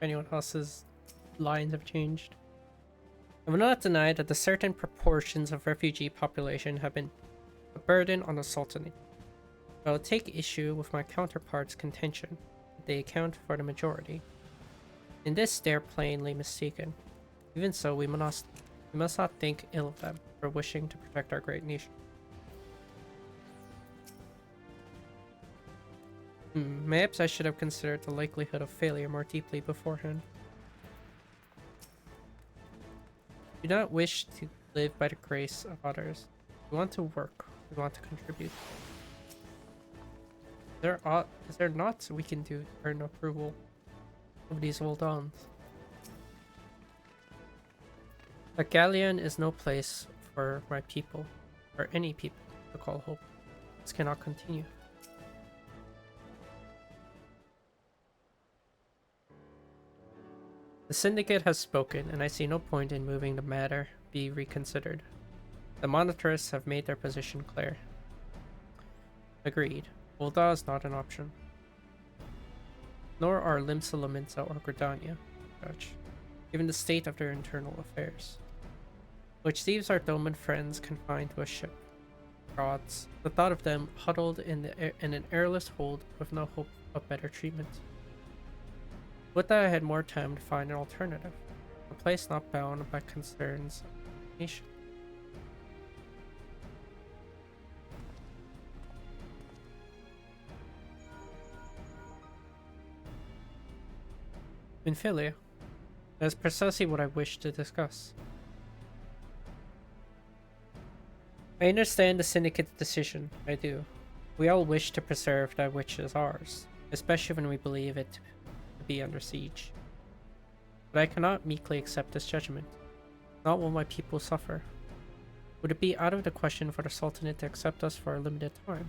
Anyone else's lines have changed. I will not deny that the certain proportions of refugee population have been a burden on the Sultanate. I will take issue with my counterparts' contention that they account for the majority. In this they are plainly mistaken. Even so, we must not think ill of them for wishing to protect our great nation. Perhaps I should have considered the likelihood of failure more deeply beforehand. We do not wish to live by the grace of others. We want to work. We want to contribute. Is there naught we can do to earn approval of these old dons? A galleon is no place for my people, or any people, to call hope. This cannot continue. The Syndicate has spoken, and I see no point in moving the matter be reconsidered. The Monitorists have made their position clear. Agreed. Ul'dah is not an option. Nor are Limsa Lominsa or Gridania, Dutch, given the state of their internal affairs, which leaves our Doman friends confined to a ship. Gods, the thought of them huddled in an airless hold with no hope of better treatment. Would that I had more time to find an alternative, a place not bound by concerns of the nation. Infilia. That is precisely what I wish to discuss. I understand the Syndicate's decision, I do. We all wish to preserve that which is ours, especially when we believe it to be under siege. But I cannot meekly accept this judgment, not while my people suffer. Would it be out of the question for the Sultanate to accept us for a limited time?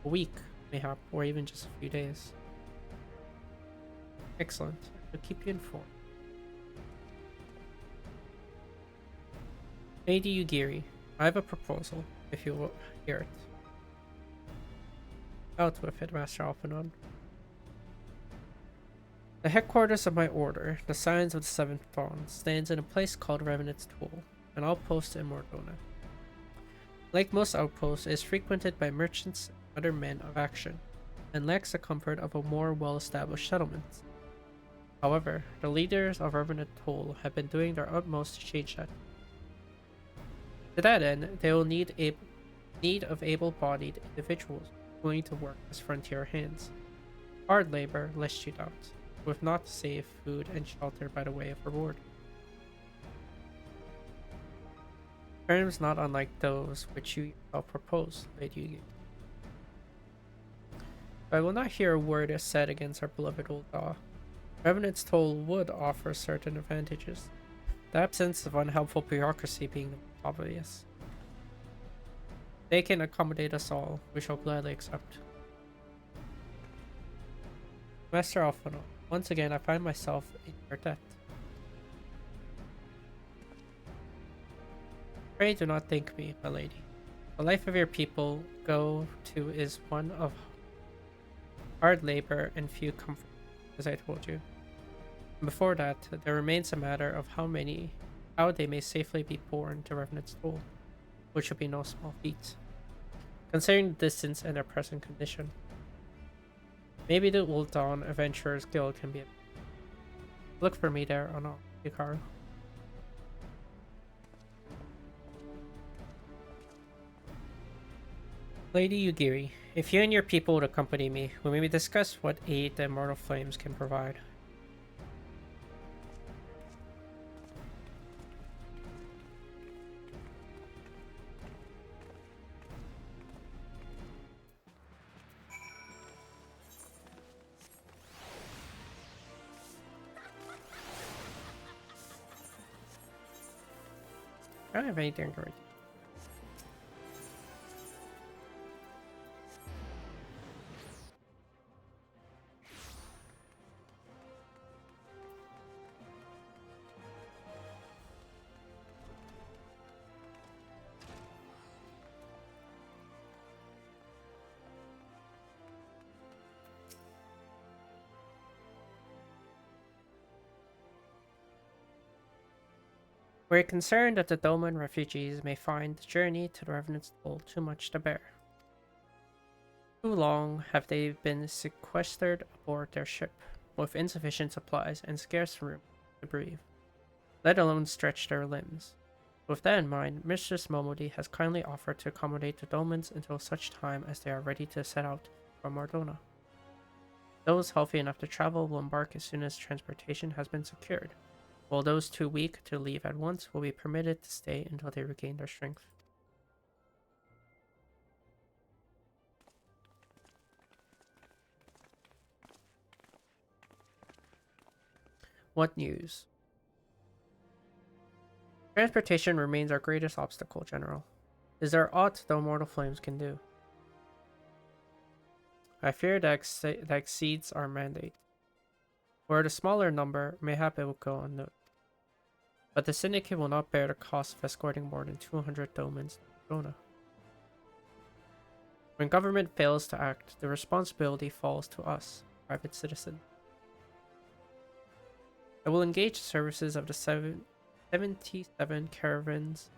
A week, mayhap, or even just a few days. Excellent. I'll keep you informed. Lady Yugiri, I have a proposal, if you will hear it. Out with it, Master Alpanon. The headquarters of my order, the Scions of the Seventh Dawn, stands in a place called Revenant's Toll, an outpost in Mordona. Like most outposts, it is frequented by merchants and other men of action, and lacks the comfort of a more well-established settlement. However, the leaders of Revenant Toll have been doing their utmost to change that. To that end, they will need of able-bodied individuals willing to work as frontier hands. Hard labor, lest you doubt, with not safe food and shelter by the way of reward. Terms not unlike those which you yourself propose, Lady Yugi. I will not hear a word said against our beloved Ul'dah. Revenant's Toll would offer certain advantages, the absence of unhelpful bureaucracy being obvious. They can accommodate us all, we shall gladly accept. Master Alphano, once again I find myself in your debt. Pray do not thank me, my lady. The life of your people go to is one of hard labor and few comfort, as I told you. And before that, there remains a matter of how they may safely be borne to Revenant's Toll, which would be no small feat, considering the distance and their present condition. Maybe the Old Dawn Adventurers Guild can be. Look for me there, or not, Hikaru. Lady Yugiri, if you and your people would accompany me, we may discuss what aid the Immortal Flames can provide. I don't have anything to read. We're concerned that the Doman refugees may find the journey to the Revenant's Toll too much to bear. Too long have they been sequestered aboard their ship, with insufficient supplies and scarce room to breathe, let alone stretch their limbs. With that in mind, Mistress Momodi has kindly offered to accommodate the Domans until such time as they are ready to set out from Mardona. Those healthy enough to travel will embark as soon as transportation has been secured, while those too weak to leave at once will be permitted to stay until they regain their strength. What news? Transportation remains our greatest obstacle, General. Is there aught the Immortal Flames can do? I fear that exceeds our mandate. Where the smaller number, mayhap it will go unnoticed. But the Syndicate will not bear the cost of escorting more than 200 Domans to Mardona. When government fails to act, the responsibility falls to us, private citizens. I will engage the services of the 77 caravans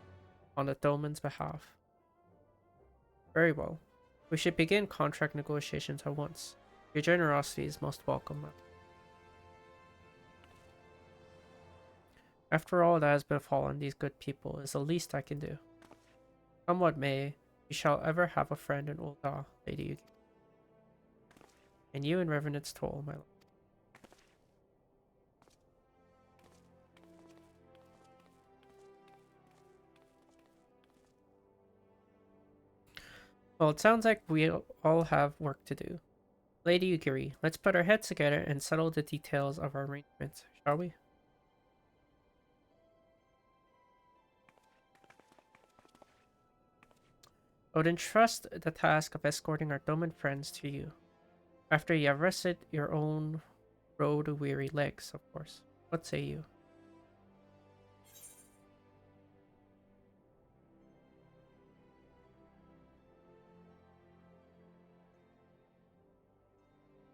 on the Doman's behalf. Very well. We should begin contract negotiations at once. Your generosity is most welcome. After all that has befallen these good people is the least I can do. Come what may, you shall ever have a friend in Ul'dah, Lady Yugi. And you in Revenant's Toll, my lord. Well, it sounds like we all have work to do. Lady Yugiri, let's put our heads together and settle the details of our arrangements, shall we? I would entrust the task of escorting our Doman friends to you, after you have rested your own road-weary legs, of course. What say you?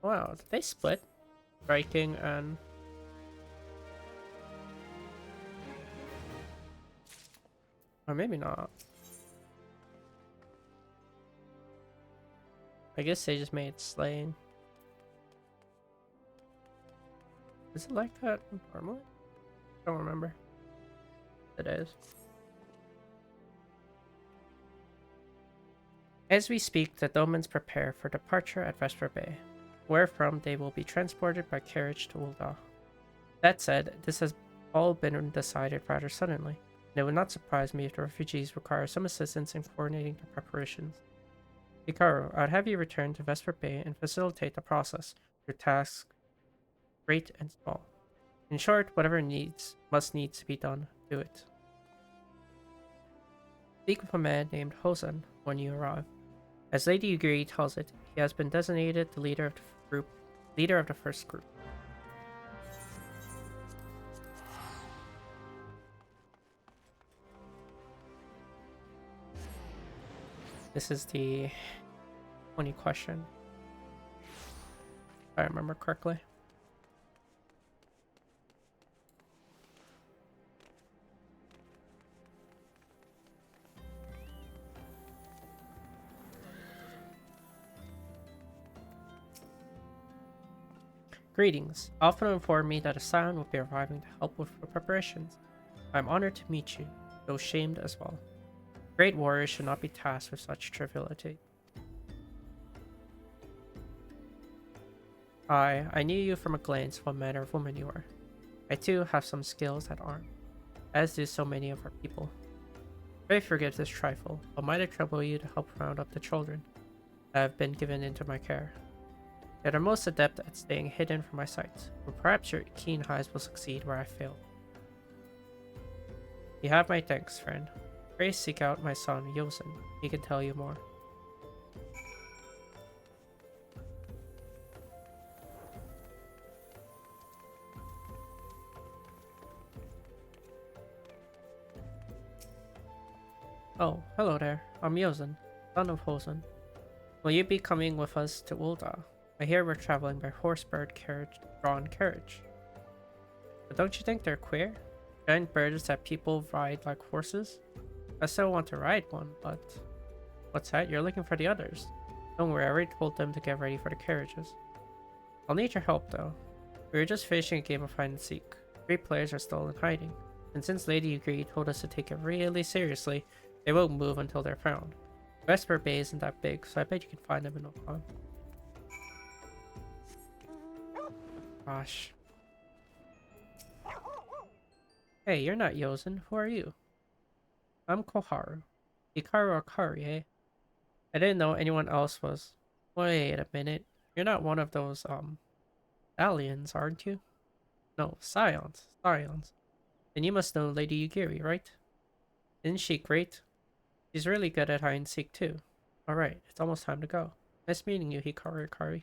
Wow, did they split? Striking and... Or maybe not. I guess they just made slaying. Is it like that normally? I don't remember. It is. As we speak, the Domans prepare for departure at Vesper Bay, wherefrom they will be transported by carriage to Ul'dah. That said, this has all been decided rather suddenly, and it would not surprise me if the refugees require some assistance in coordinating their preparations. Hikaru, I'd have you return to Vesper Bay and facilitate the process through tasks great and small. In short, whatever must needs to be done, do it. Speak with a man named Hosen when you arrive. As Lady Yugiri tells it, he has been designated the leader of the first group. This is the 20 question, if I remember correctly. Greetings. Alpha informed me that a scion will be arriving to help with the preparations. I am honored to meet you, though shamed as well. Great warriors should not be tasked with such triviality. I knew you from a glance what manner of woman you are. I too have some skills at arm, as do so many of our people. Pray forgive this trifle, but might it trouble you to help round up the children that have been given into my care? They are most adept at staying hidden from my sight, but perhaps your keen eyes will succeed where I fail. You have my thanks, friend. Pray seek out my son, Yosen. He can tell you more. Oh, hello there. I'm Yosen, son of Hosen. Will you be coming with us to Ul'dah? I hear we're traveling by drawn carriage. But don't you think they're queer? Giant birds that people ride like horses? I still want to ride one, but... What's that? You're looking for the others. Don't worry, I already told them to get ready for the carriages. I'll need your help, though. We were just finishing a game of hide and seek. 3 players are still in hiding, and since Lady Yugiri told us to take it really seriously, they won't move until they're found. Vesper Bay isn't that big, so I bet you can find them in no time. Gosh. Hey, you're not Yosen. Who are you? I'm Koharu. Hikaru Akari, eh? I didn't know anyone else was. Wait a minute. You're not one of those, aliens, aren't you? No, scions. Scions. Then you must know Lady Yugiri, right? Isn't she great? She's really good at hide and seek, too. Alright, it's almost time to go. Nice meeting you, Hikaru Akari.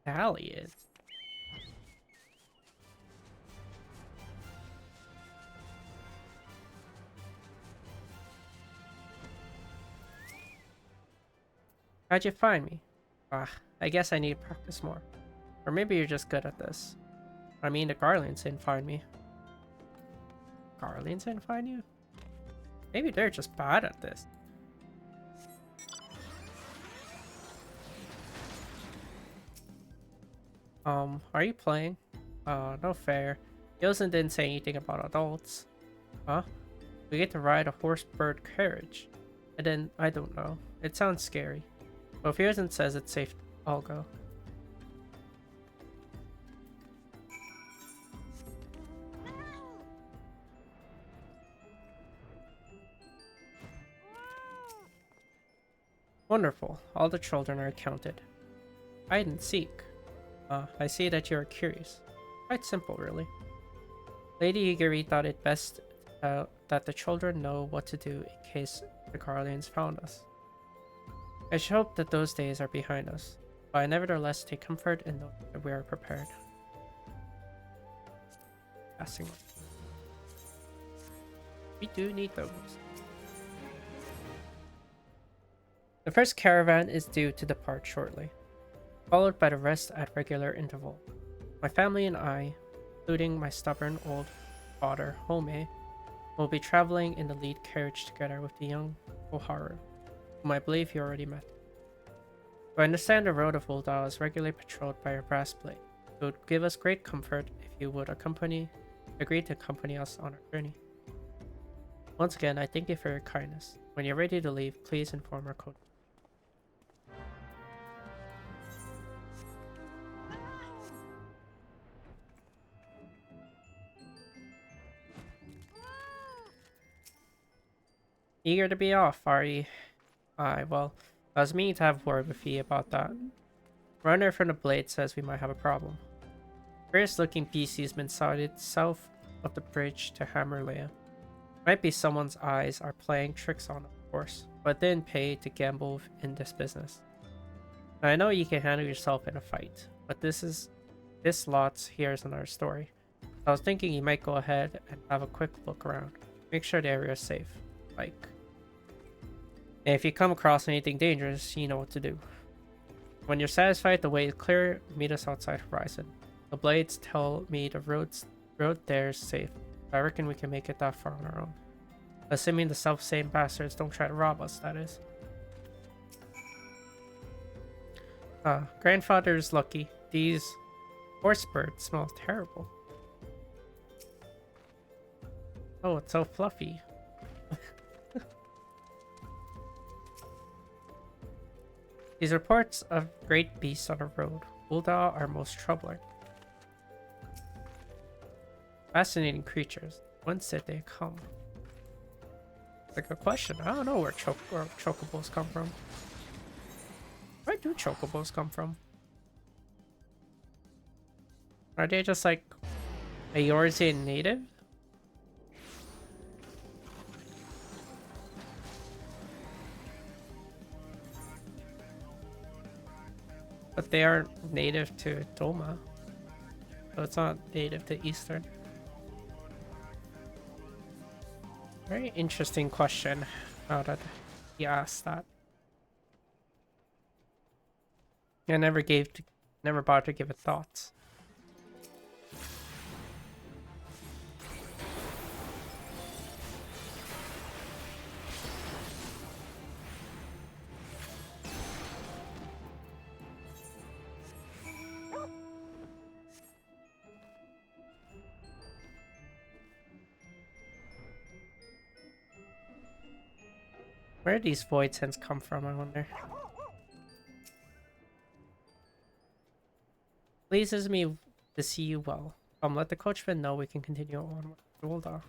Aliens. How'd you find me? I guess I need to practice more. Or maybe you're just good at this. I mean, the Garlands didn't find me. Garlands didn't find you? Maybe they're just bad at this. Are you playing? No fair. Yosen didn't say anything about adults. Huh? We get to ride a horse-bird carriage. And then, I don't know. It sounds scary. But if Yosen says it's safe, I'll go. Wonderful. All the children are counted. Hide and seek. I see that you are curious. Quite simple, really. Lady Yugiri thought it best that the children know what to do in case the Garlands found us. I should hope that those days are behind us, but I nevertheless take comfort in knowing that we are prepared. Passing on. We do need those. The first caravan is due to depart shortly, followed by the rest at regular interval. My family and I, including my stubborn old father, Home, will be traveling in the lead carriage together with the young Koharu, whom I believe you already met. I understand the road of Ul'dah is regularly patrolled by a brass blade. It would give us great comfort if you would agree to accompany us on our journey. Once again, I thank you for your kindness. When you're ready to leave, please inform our coach. Eager to be off, are you? Aye, well, I was meaning to have a word with you about that. Runner from the blade says we might have a problem. Various looking PCs has been sighted south of the bridge to Hammerlea. Might be someone's eyes are playing tricks on, of course, but didn't pay to gamble in this business. Now, I know you can handle yourself in a fight, but this lot here is another story. I was thinking you might go ahead and have a quick look around. Make sure the area is safe. Like, and if you come across anything dangerous, you know what to do. When you're satisfied the way is clear, meet us outside Horizon. The blades tell me the road there is safe. I reckon we can make it that far on our own. Assuming the self-same bastards don't try to rob us, that is. Grandfather's lucky. These horse birds smell terrible. Oh, it's so fluffy. These reports of great beasts on the road. Ulda are most troubling. Fascinating creatures. Whence did they come? It's like a question. I don't know where chocobos come from. Where do chocobos come from? Are they just like a Eorzean native? But they aren't native to Doma. So it's not native to Eastern. Very interesting question. Now that he asked that. I never bothered to give it thoughts. Where did these void scents come from, I wonder? Pleases me to see you well. Let the coachman know we can continue on with Ulda.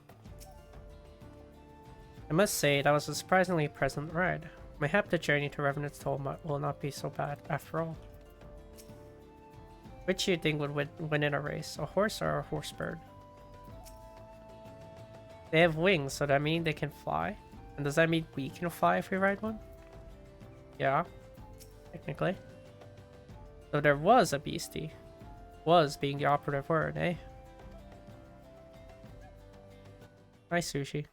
I must say, that was a surprisingly pleasant ride. Mayhap the journey to Revenant's Toll will not be so bad after all. Which do you think would win in a race, a horse or a horse bird? They have wings, so that means they can fly? And does that mean we can fly if we ride one? Yeah, technically. So there was a beastie. Was being the operative word, eh? Nice sushi.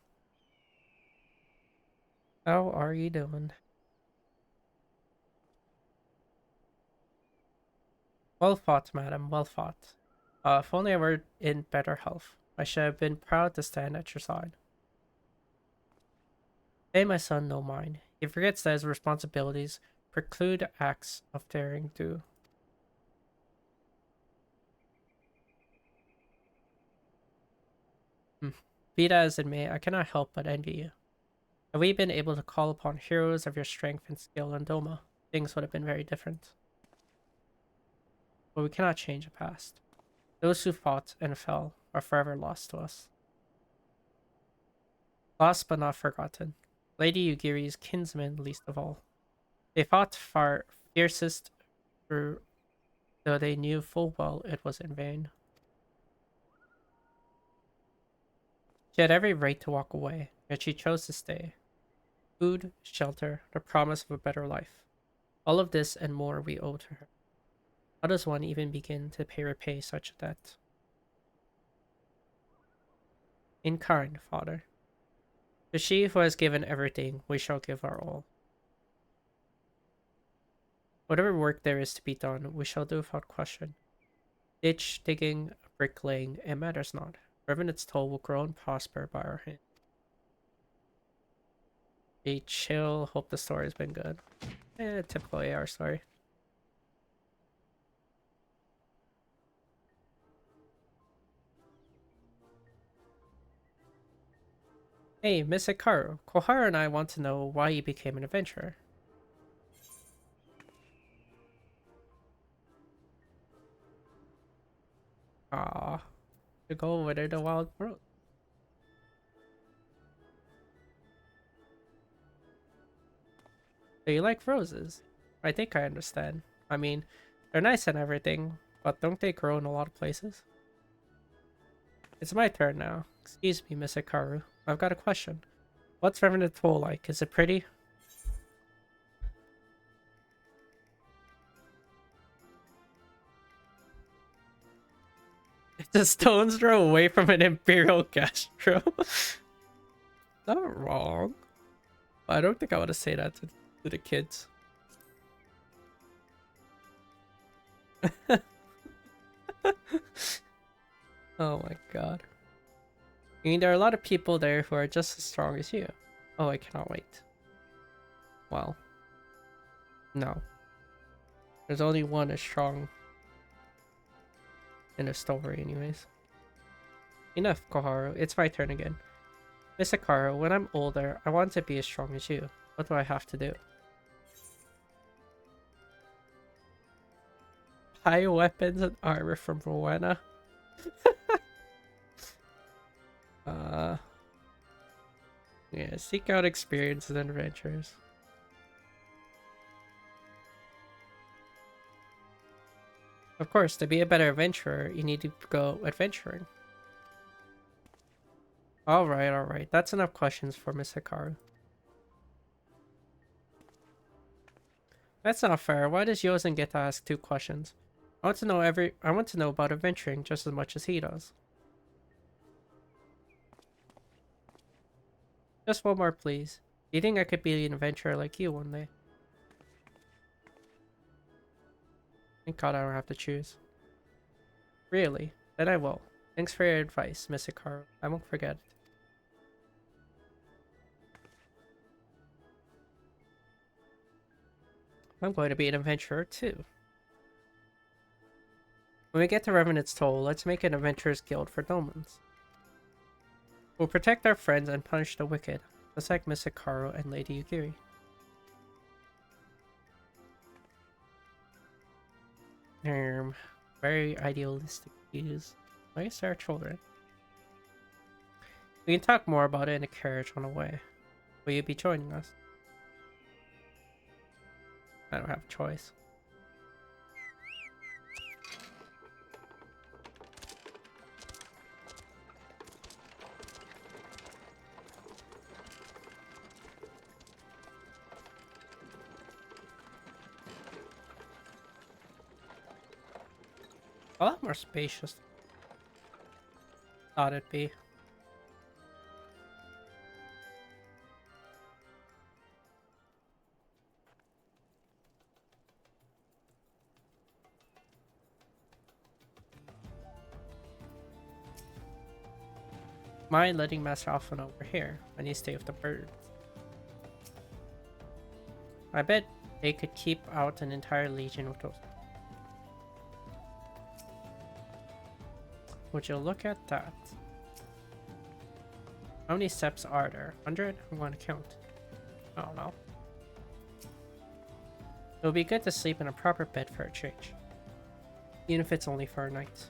How are you doing? Well fought, madam, well fought. If only I were in better health. I should have been proud to stand at your side. Pay my son no mind. He forgets that his responsibilities preclude acts of daring do. Be that as it may, I cannot help but envy you. Had we been able to call upon heroes of your strength and skill in Doma, things would have been very different. But we cannot change the past. Those who fought and fell are forever lost to us. Lost but not forgotten. Lady Yugiri's kinsmen least of all. They fought far fiercest through, though they knew full well it was in vain. She had every right to walk away, yet she chose to stay. Food, shelter, the promise of a better life. All of this and more we owe to her. How does one even begin to repay such a debt? In kind, Father. To she who has given everything, we shall give our all. Whatever work there is to be done, we shall do without question. Ditch, digging, bricklaying, it matters not. Revenant's Toll will grow and prosper by our hand. Be chill, hope the story's been good. Typical AR story. Hey, Miss Hikaru, Kohara and I want to know why you became an adventurer. Ah, to go over there the wild world. So you like roses? I think I understand. I mean, they're nice and everything, But don't they grow in a lot of places? It's my turn now. Excuse me, Miss Hikaru. I've got a question. What's Revenant Toll like? Is it pretty? It's a stone's throw away from an Imperial Gastro. Not wrong. I don't think I want to say that to the kids. Oh my god. I mean, there are a lot of people there who are just as strong as you. Oh, I cannot wait. Well. No. There's only one as strong in the story anyways. Enough, Koharu. It's my turn again. Miss Hikaru, when I'm older, I want to be as strong as you. What do I have to do? Buy weapons and armor from Rowena. Yeah, seek out experiences and adventures. Of course, to be a better adventurer, you need to go adventuring. Alright. That's enough questions for Miss Hikaru. That's not fair. Why does Yozen get to ask 2 questions? I want to know about adventuring just as much as he does. Just one more, please. Do you think I could be an adventurer like you one day? Thank God I don't have to choose. Really? Then I will. Thanks for your advice, Miss Hikaru. I won't forget it. I'm going to be an adventurer too. When we get to Revenant's Toll, let's make an adventurers guild for Domans. We'll protect our friends and punish the wicked, just like Miss Hikaru and Lady Yugiri. Very idealistic views. I guess they're children. We can talk more about it in the carriage on the way. Will you be joining us? I don't have a choice. A lot more spacious. Thought it'd be. Mind letting Master Alpha over here when you stay with the birds. I bet they could keep out an entire legion with those. Would you look at that? How many steps are there? 100? I'm going to count. I don't know. It would be good to sleep in a proper bed for a change. Even if it's only for a night.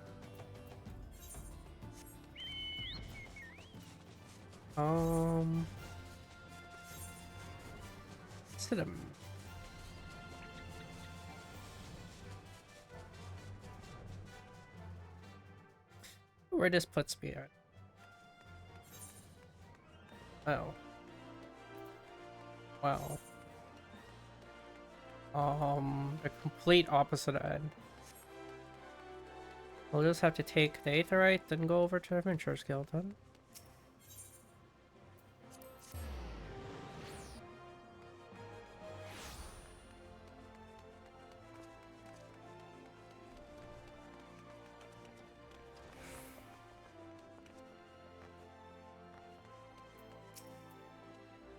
Let's hit him. Where this puts me at? Oh. Wow. The complete opposite end. We'll just have to take the Aetherite, then go over to Adventurers Guild, huh?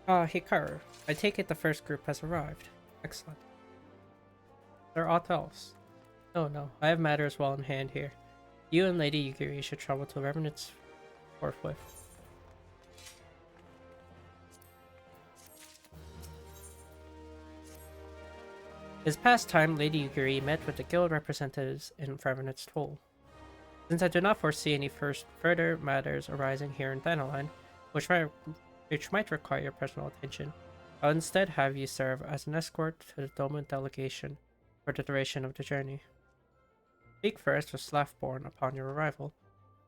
Hikaru. I take it the first group has arrived. Excellent. They're aught else. Oh no, I have matters well in hand here. You and Lady Yugiri should travel to Revenant's forthwith. This past time, Lady Yugiri met with the guild representatives in Revenant's Toll. Since I do not foresee any further matters arising here in Danaline, which might require your personal attention, I'll instead have you serve as an escort to the Doman delegation for the duration of the journey. Speak first with Slaffborn upon your arrival.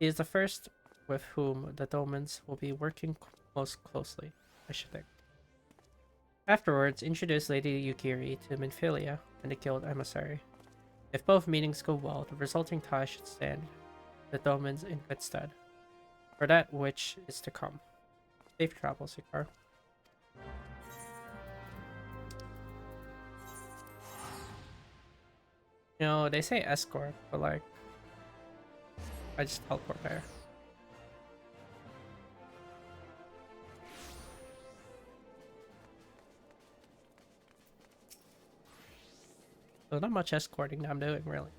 He is the first with whom the Domans will be working most closely, I should think. Afterwards, introduce Lady Yukiri to Minfilia and the guild emissary. If both meetings go well, the resulting tie should stand the Domans in good stead for that which is to come. Safe travels, Hikaru. You know, they say escort, but like, I just teleport there. So not much escorting that I'm doing, really.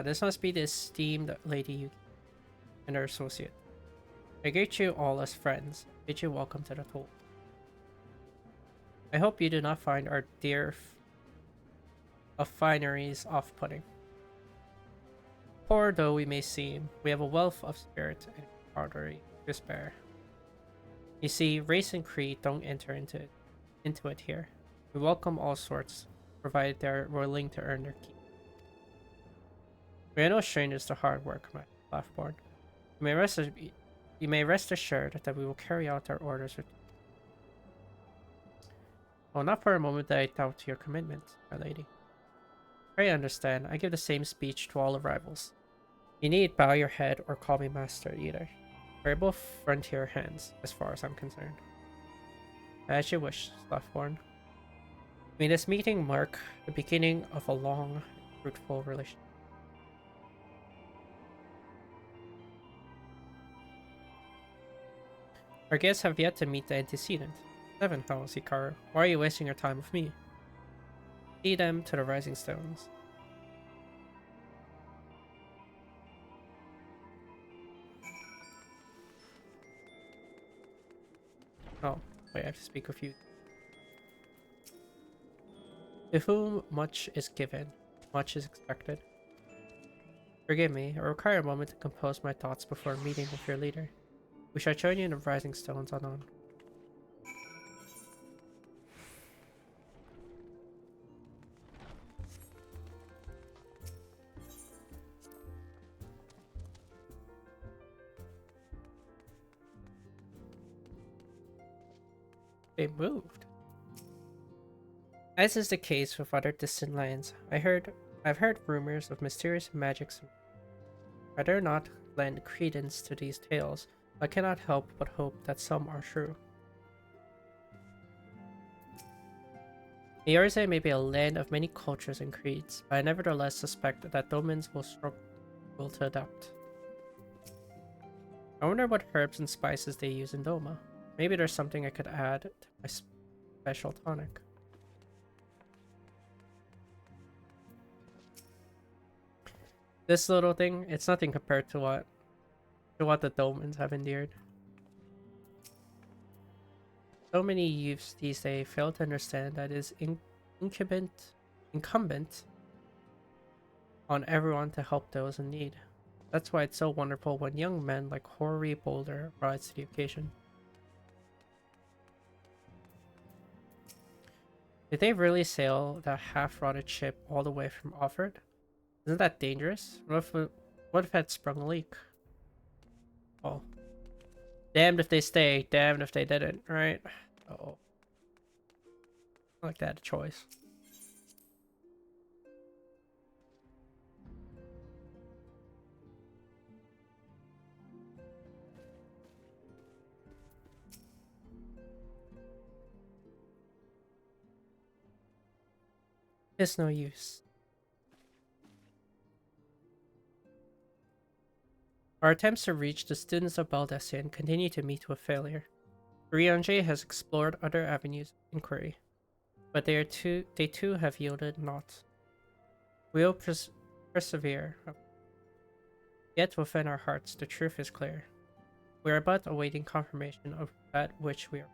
This must be the esteemed Lady Yuki and her associate. I greet you all as friends. Bid you welcome to the Toll. I hope you do not find our dear of fineries off-putting. Poor though we may seem, we have a wealth of spirit and camaraderie to spare. You see, race and creed don't enter into it here. We welcome all sorts, provided they're willing to earn their keep. We are no strangers to hard work, my Laughborn. You may rest assured that we will carry out our orders with. Well, not for a moment that I doubt your commitment, my lady. Pray understand, I give the same speech to all arrivals. You need bow your head or call me master either. We're both frontier hands, as far as I'm concerned. As you wish, Laughborn. May this meeting mark the beginning of a long, fruitful relationship. Our guests have yet to meet the antecedent. 7, House Hikaru. Why are you wasting your time with me? Lead them to the rising stones. Oh, wait, I have to speak with you. To whom much is given, much is expected. Forgive me, I require a moment to compose my thoughts before meeting with your leader. We shall join you in the rising stones anon. They moved. As is the case with other distant lands, I've heard rumors of mysterious magics. I dare not lend credence to these tales, but cannot help but hope that some are true. Eorze may be a land of many cultures and creeds, but I nevertheless suspect that Domans will struggle to adapt. I wonder what herbs and spices they use in Doma. Maybe there's something I could add to my special tonic. This little thing, it's nothing compared to what the Domans have endured. So many youths these days fail to understand that it is incumbent on everyone to help those in need. That's why it's so wonderful when young men like Hoary Boulder rise to the occasion. Did they really sail that half-rotted ship all the way from Offord? Isn't that dangerous? What if it had sprung a leak? Oh. Damned if they stay, damned if they didn't, right? Oh. I like that choice. It's no use. Our attempts to reach the students of Baldesion continue to meet with failure. Ryanje has explored other avenues of inquiry, but they too have yielded naught. We will persevere. Yet within our hearts the truth is clear. We are but awaiting confirmation of that which we are.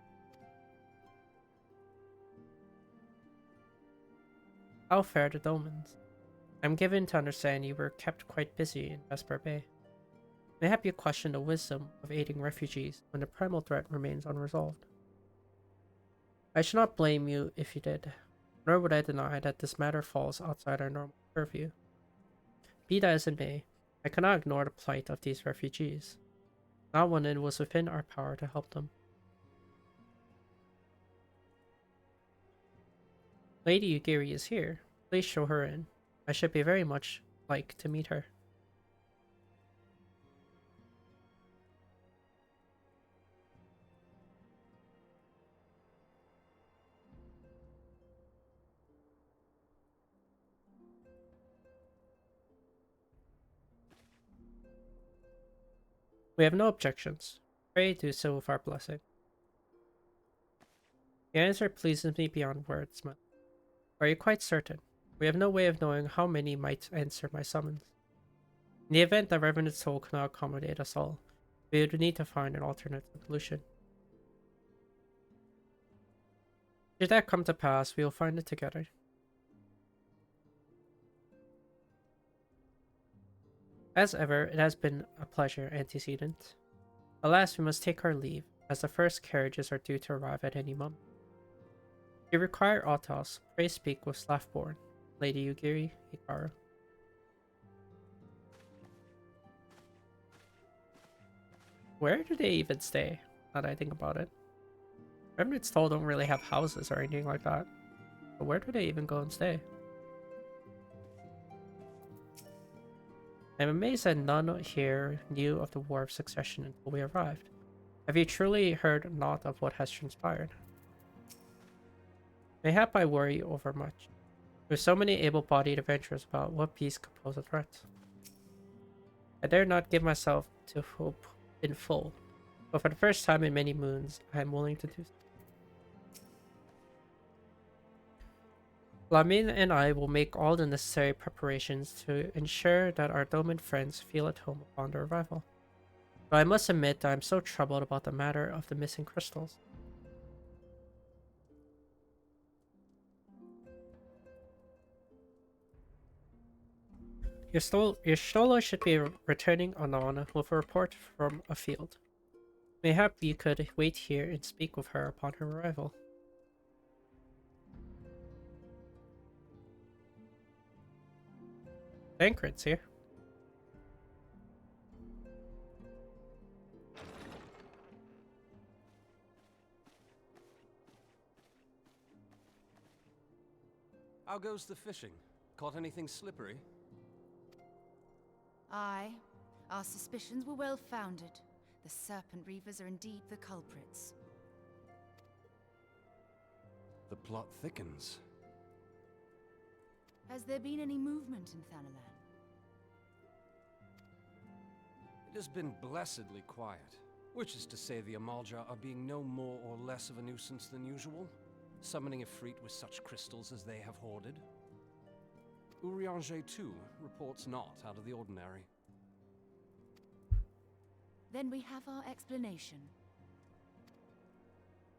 How fare the Domans? I'm given to understand you were kept quite busy in Vesper Bay. Mayhap you question the wisdom of aiding refugees when the primal threat remains unresolved. I should not blame you if you did, nor would I deny that this matter falls outside our normal purview. Be that as it may, I cannot ignore the plight of these refugees, not when it was within our power to help them. Lady Ugiri is here. Please show her in. I should be very much like to meet her. We have no objections. Pray do so with our blessing. The answer pleases me beyond words, mother. Are you quite certain? We have no way of knowing how many might answer my summons. In the event that Revenant Soul cannot accommodate us all, we would need to find an alternate solution. Should that come to pass, we will find it together. As ever, it has been a pleasure, Antecedent. Alas, we must take our leave, as the first carriages are due to arrive at any moment. If you require aught else, pray speak with Slaffborn, Lady Ugiri, Hikaru. Where do they even stay, now that I think about it? Remnants Toll don't really have houses or anything like that. But where do they even go and stay? I'm amazed that none here knew of the War of Succession until we arrived. Have you truly heard naught of what has transpired? Mayhap I worry overmuch. With so many able-bodied adventurers about, what peace could pose a threat? I dare not give myself to hope in full, but for the first time in many moons, I am willing to do so. Lamin and I will make all the necessary preparations to ensure that our Doman friends feel at home upon their arrival. Though I must admit that I am so troubled about the matter of the missing crystals. Your Stola should be returning anon with a report from a field. Mayhap you could wait here and speak with her upon her arrival. Tancred's here. How goes the fishing? Caught anything slippery? Aye. Our suspicions were well founded. The Serpent Reavers are indeed the culprits. The plot thickens. Has there been any movement in Thanalan? It has been blessedly quiet, which is to say the Amalja are being no more or less of a nuisance than usual, summoning a Efreet with such crystals as they have hoarded. Urianger, too, reports not out of the ordinary. Then we have our explanation.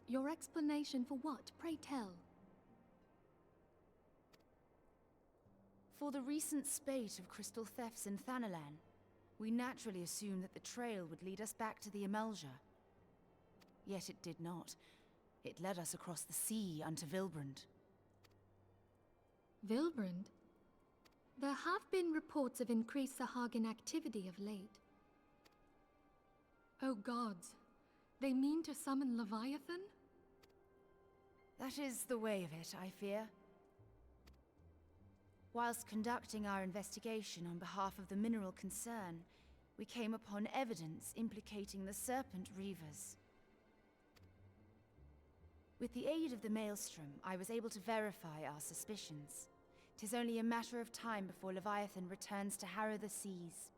Your explanation for what, pray tell? For the recent spate of crystal thefts in Thanalan, we naturally assumed that the trail would lead us back to the Amalja. Yet it did not. It led us across the sea unto Vilbrand. Vilbrand? There have been reports of increased Sahagin activity of late. Oh gods, they mean to summon Leviathan? That is the way of it, I fear. Whilst conducting our investigation on behalf of the mineral concern, we came upon evidence implicating the Serpent Reavers. With the aid of the Maelstrom, I was able to verify our suspicions. 'Tis only a matter of time before Leviathan returns to harrow the seas.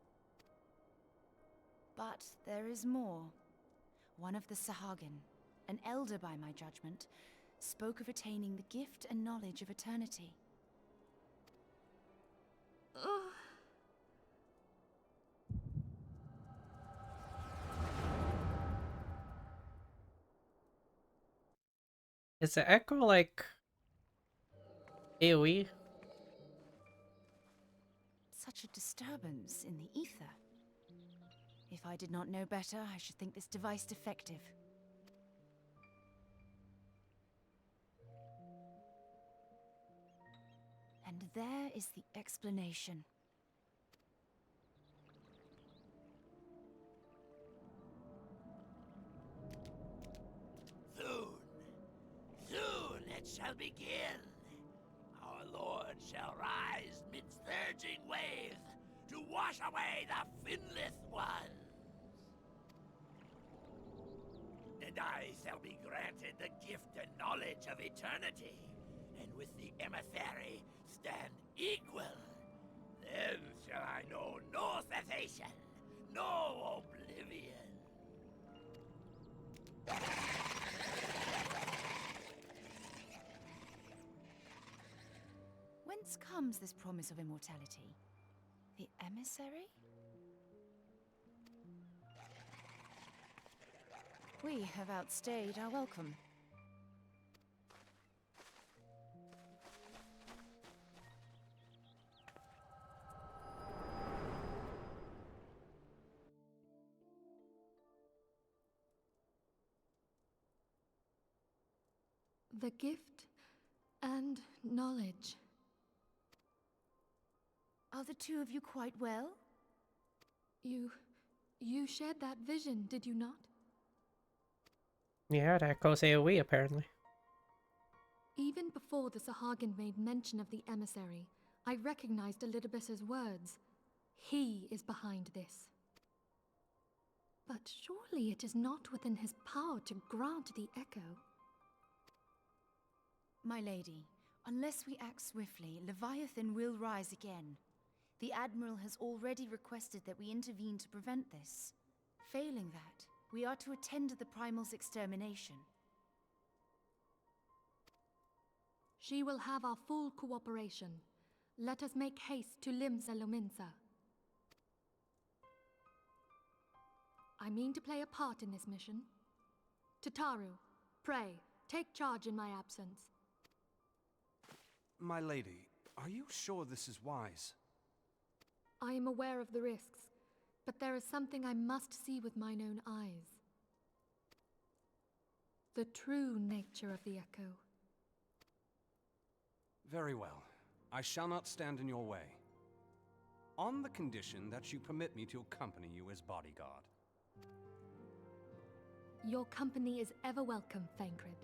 But there is more. One of the Sahagin, an elder by my judgment, spoke of attaining the gift and knowledge of eternity. Ugh. Is the echo like AoE? Such a disturbance in the ether. If I did not know better, I should think this device defective. And there is the explanation. Soon it shall begin. Our Lord shall rise midst surging waves to wash away the finless ones. And I shall be granted the gift and knowledge of eternity, and with the emissary stand equal. Then shall I know no cessation, no oblivion. Whence comes this promise of immortality? The emissary? We have outstayed our welcome. The gift and knowledge. Are the two of you quite well? You shared that vision, did you not? Yeah, that echoes AoE apparently. Even before the Sahagin made mention of the emissary, I recognized Elidibus's words. He is behind this. But surely it is not within his power to grant the echo. My lady, unless we act swiftly, Leviathan will rise again. The Admiral has already requested that we intervene to prevent this. Failing that, we are to attend to the Primal's extermination. She will have our full cooperation. Let us make haste to Limsa Lominsa. I mean to play a part in this mission. Tataru, pray, take charge in my absence. My lady, are you sure this is wise? I am aware of the risks, but there is something I must see with mine own eyes. The true nature of the echo. Very well. I shall not stand in your way. On the condition that you permit me to accompany you as bodyguard. Your company is ever welcome, Thancred.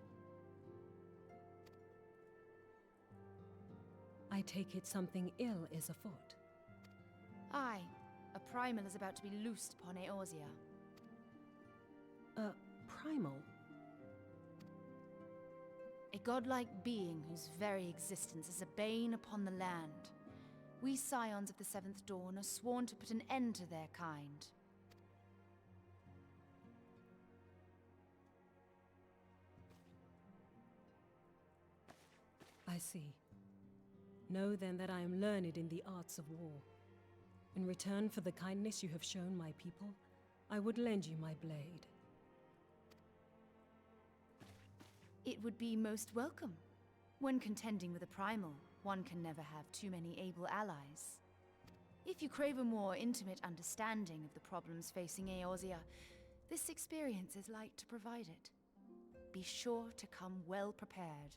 I take it something ill is afoot. Aye, a Primal is about to be loosed upon Eorzea. A primal? A godlike being whose very existence is a bane upon the land. We scions of the Seventh Dawn are sworn to put an end to their kind. I see. Know then that I am learned in the arts of war. In return for the kindness you have shown my people, I would lend you my blade. It would be most welcome. When contending with a Primal, one can never have too many able allies. If you crave a more intimate understanding of the problems facing Eorzea, this experience is like to provide it. Be sure to come well prepared.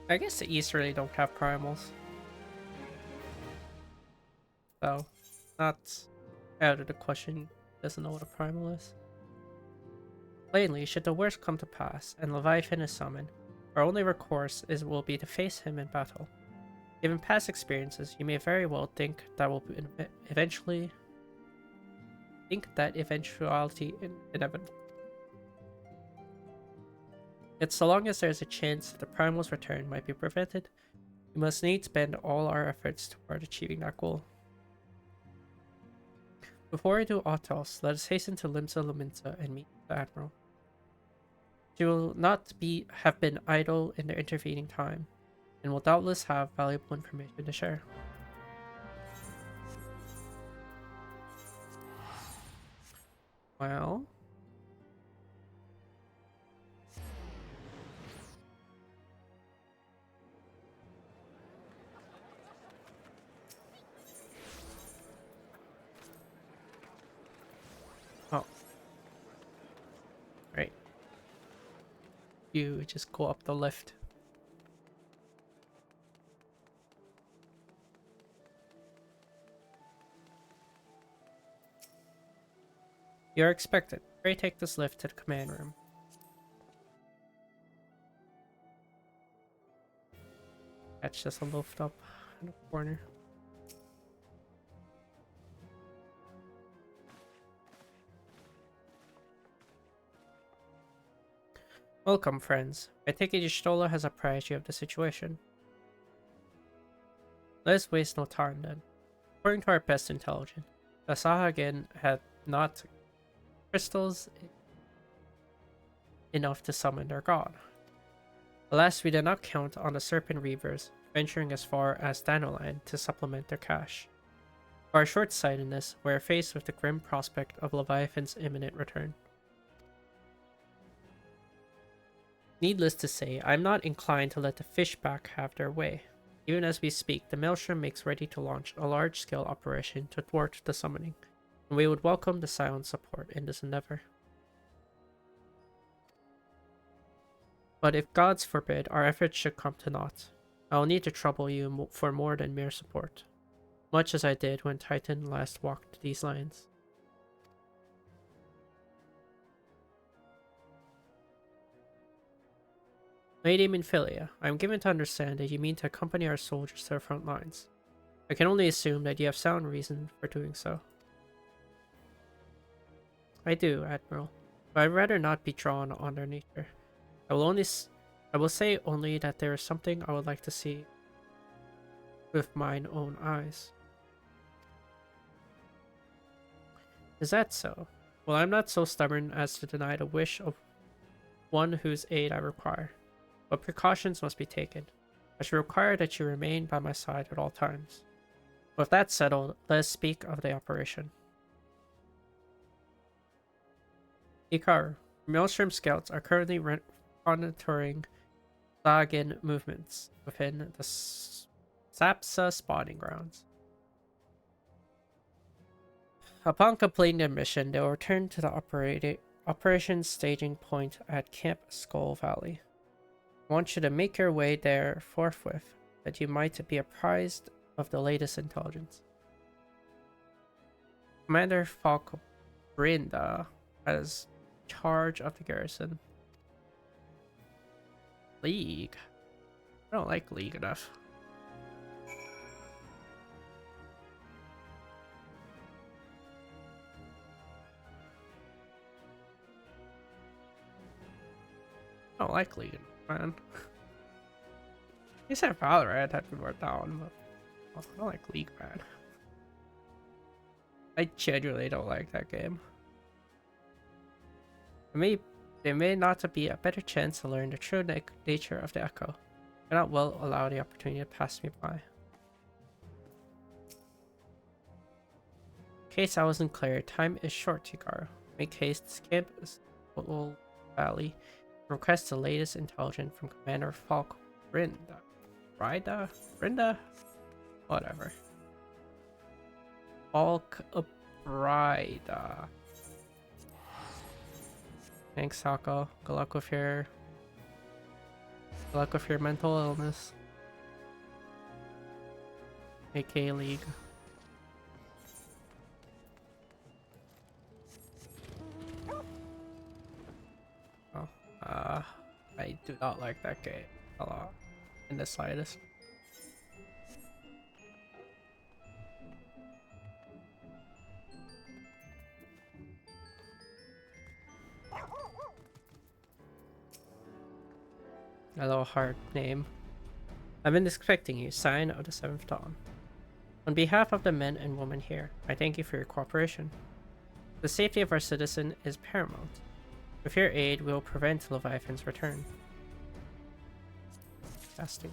I guess the East really don't have primals. So, not out of the question, doesn't know what a primal is. Plainly, should the worst come to pass, and Leviathan is summoned, our only recourse will be to face him in battle. Given past experiences, you may very well think that eventuality inevitable. Yet so long as there is a chance that the Primal's return might be prevented, we must needs spend all our efforts toward achieving that goal. Before we do aught else, let us hasten to Limsa Lominsa and meet the Admiral. She will not have been idle in the intervening time, and will doubtless have valuable information to share. Well... you just go up the lift. You're expected. Pray take this lift to the command room. Catch just a lift up in the corner. Welcome, friends. I take it Y'shtola has apprised you of the situation. Let's waste no time then. According to our best intelligence, the Sahagin had not crystals enough to summon their god. Alas, we did not count on the Serpent Reavers venturing as far as Danoland to supplement their cache. For our short-sightedness, we are faced with the grim prospect of Leviathan's imminent return. Needless to say, I am not inclined to let the fishback have their way. Even as we speak, the Maelstrom makes ready to launch a large-scale operation to thwart the summoning, and we would welcome the Scion's support in this endeavor. But if gods forbid our efforts should come to naught, I will need to trouble you for more than mere support, much as I did when Titan last walked these lines. Lady Minfilia, I am given to understand that you mean to accompany our soldiers to the front lines. I can only assume that you have sound reason for doing so. I do, Admiral, but I'd rather not be drawn on their nature. I will say only that there is something I would like to see with mine own eyes. Is that so? Well, I'm not so stubborn as to deny the wish of one whose aid I require. But precautions must be taken. I should require that you remain by my side at all times. With that settled, let us speak of the operation. Hikaru, Maelstrom scouts are currently monitoring Sahagin movements within the Sapsa spawning grounds. Upon completing their mission, they will return to the operations staging point at Camp Skull Valley. I want you to make your way there forthwith, that you might be apprised of the latest intelligence. Commander Falk Brinda has charge of the garrison. League? I don't like League enough. I don't like League, man. You said Valorant had been worked down, but I don't like League, man. I genuinely don't like that game. There may not be a better chance to learn the true nature of the Echo. I cannot well allow the opportunity to pass me by. In case I wasn't clear, time is short, Hikaru. Make haste to Camp Skull Valley. Request the latest intelligence from Commander Falk Brinda. Brinda? Whatever. Falk Brinda. Thanks, Sako. Good luck with your mental illness. aka League. Oh, I do not like that game a lot, in the slightest. Hello, hard name. I've been expecting you, sign of the 7th Dawn. On behalf of the men and women here, I thank you for your cooperation. The safety of our citizen is paramount. With your aid, we will prevent Leviathan's return. Fasting.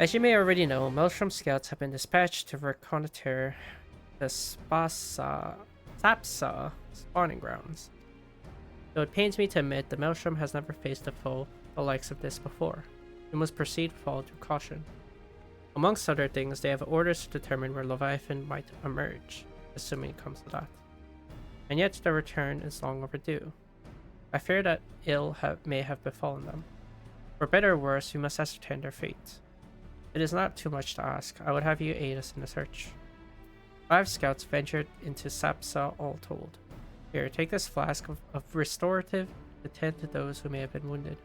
As you may already know, Maelstrom scouts have been dispatched to reconnoiter the Sapsa spawning grounds. Though it pains me to admit, the Maelstrom has never faced a foe the likes of this before. We must proceed with all due caution. Amongst other things, they have orders to determine where Leviathan might emerge, assuming it comes to that. And yet their return is long overdue. I fear that may have befallen them. For better or worse, we must ascertain their fate. It is not too much to ask. I would have you aid us in the search. 5 scouts ventured into Sapsa all told. Here, take this flask of restorative to tend to those who may have been wounded.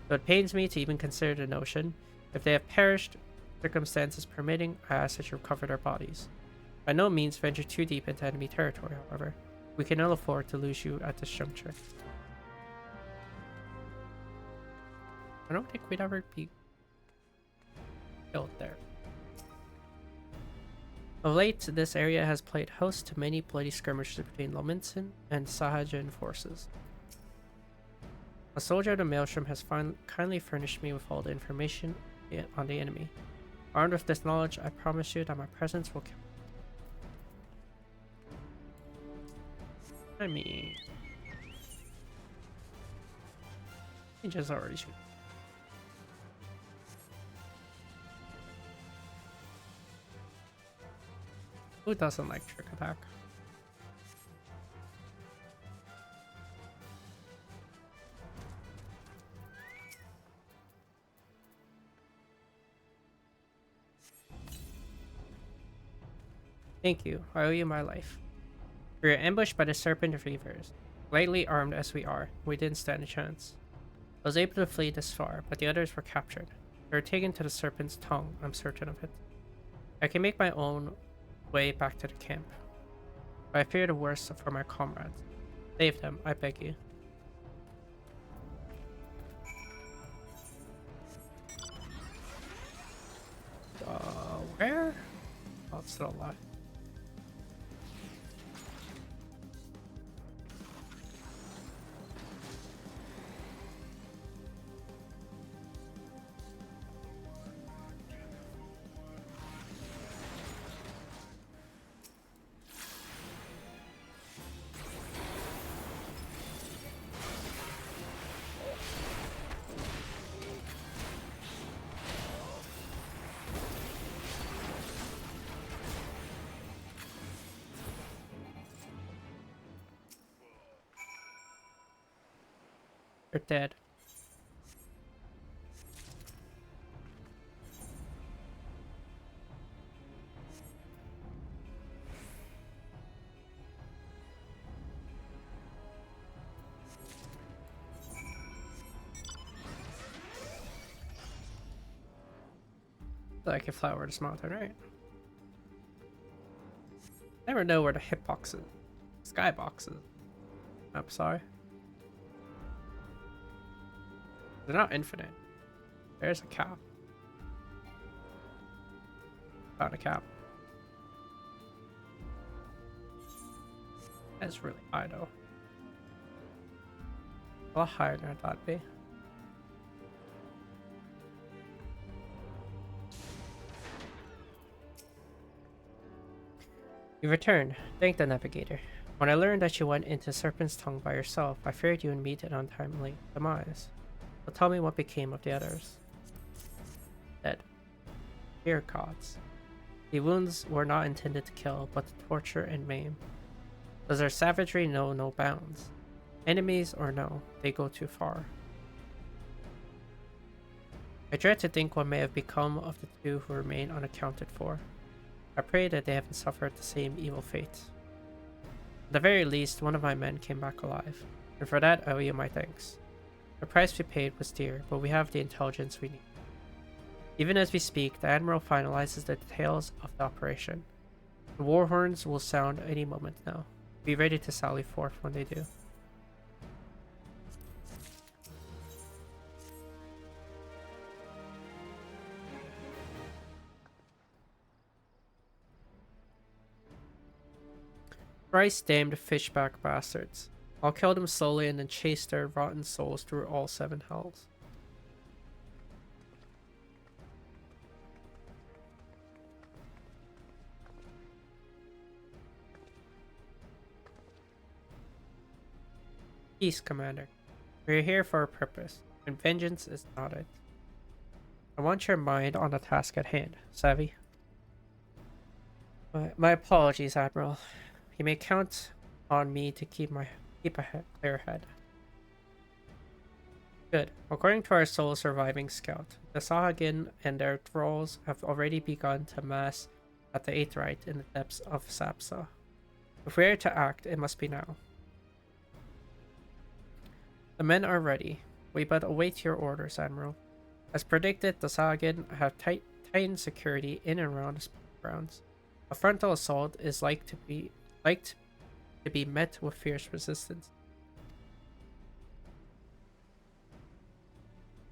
Though it pains me to even consider the notion, if they have perished, circumstances permitting, I ask that you recover their bodies. By no means venture too deep into enemy territory, however. We can ill afford to lose you at this juncture. I don't think we'd ever be killed there. Of late, this area has played host to many bloody skirmishes between Lominson and Sahajan forces. A soldier of the Maelstrom has kindly furnished me with all the information on the enemy. Armed with this knowledge, I promise you that my presence will he just already shoot. Who doesn't like trick attack? Thank you. I owe you my life. We were ambushed by the Serpent of Reavers. Lightly armed as we are, we didn't stand a chance. I was able to flee this far, but the others were captured. They were taken to the Serpent's tongue, I'm certain of it. I can make my own way back to the camp, but I fear the worst for my comrades. Save them, I beg you. Where? Oh, it's still alive. They're dead. So I can fly over this mountain, right? Never know where the hitbox is. Skybox is. I'm sorry. They're not infinite. There's a cap. Found a cap. That's really high though. A lot higher than I thought it'd be. You returned. Thank the navigator. When I learned that you went into Serpent's Tongue by yourself, I feared you would meet an untimely demise. But tell me what became of the others. Dead. Dear gods. The wounds were not intended to kill, but to torture and maim. Does their savagery know no bounds? Enemies or no, they go too far. I dread to think what may have become of the two who remain unaccounted for. I pray that they haven't suffered the same evil fate. At the very least, one of my men came back alive, and for that I owe you my thanks. The price we paid was dear, but we have the intelligence we need. Even as we speak, the Admiral finalizes the details of the operation. The war horns will sound any moment now. Be ready to sally forth when they do. Thrice damned fishback bastards. I'll kill them slowly and then chase their rotten souls through all 7 hells. Peace, Commander. We are here for a purpose, and vengeance is not it. I want your mind on the task at hand, savvy? My apologies, Admiral. You may count on me to keep a clear head. Good. According to our sole surviving scout, the Sahagin and their thralls have already begun to mass at the Aetheryte in the depths of Sapsa. If we are to act, it must be now. The men are ready. We but await your orders, Admiral. As predicted, the Sahagin have tightened security in and around the grounds. A frontal assault is like to be met with fierce resistance.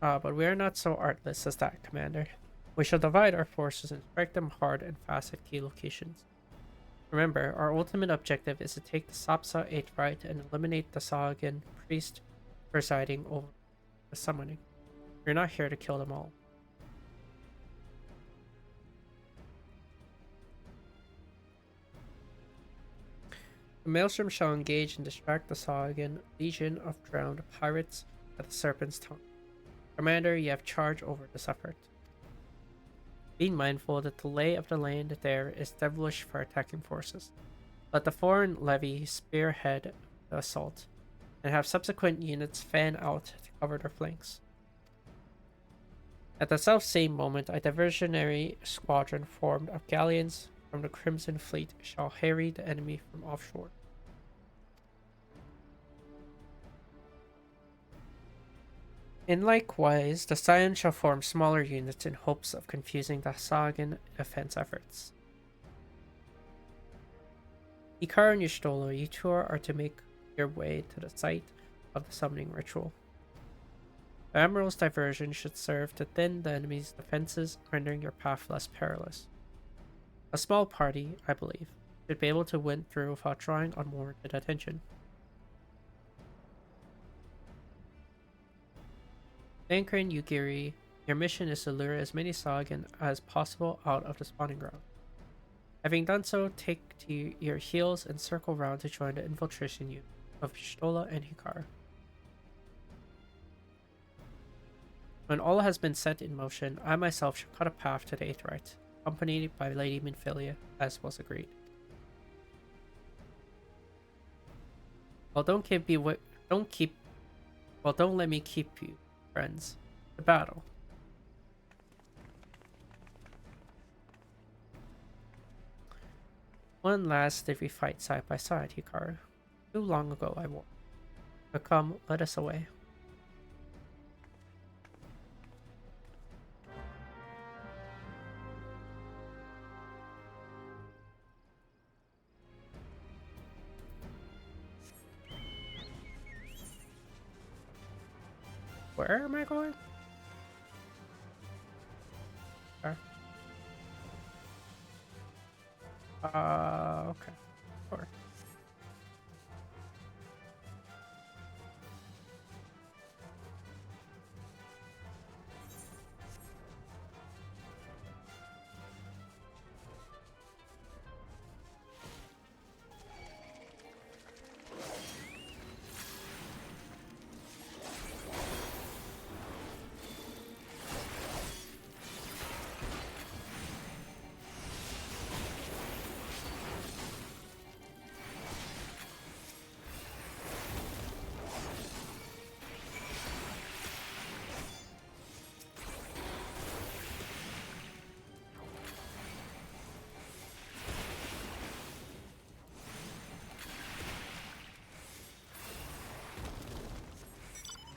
But we are not so artless as that, Commander. We shall divide our forces and strike them hard and fast at key locations. Remember, our ultimate objective is to take the Sapsa Aetheryte and eliminate the Sahagin priest presiding over the summoning. We're not here to kill them all. The Maelstrom shall engage and distract the Sahagin legion of drowned pirates at the Serpent's Tongue. Commander, you have charge over this effort. Being mindful that the lay of the land there is devilish for attacking forces. Let the foreign levy spearhead the assault, and have subsequent units fan out to cover their flanks. At the self-same moment, a diversionary squadron formed of galleons from the Crimson Fleet shall harry the enemy from offshore. In likewise, the Scion shall form smaller units in hopes of confusing the Sahagin defense efforts. Ikar and Y'shtola, you two are to make your way to the site of the summoning ritual. The Admiral's diversion should serve to thin the enemy's defenses, rendering your path less perilous. A small party, I believe, should be able to win through without drawing unwarranted attention. Dankrin Yugiri, your mission is to lure as many Sahagin as possible out of the spawning ground. Having done so, take to your heels and circle round to join the infiltration unit of Y'shtola and Hikar. When all has been set in motion, I myself shall cut a path to the Aetheryte, accompanied by Lady Minfilia, as was agreed. Well, don't let me keep you, friends. The battle. When last did we fight side by side, Hikaru? Too long ago, I warned. But come, let us away. Where am I going? Okay. Sure.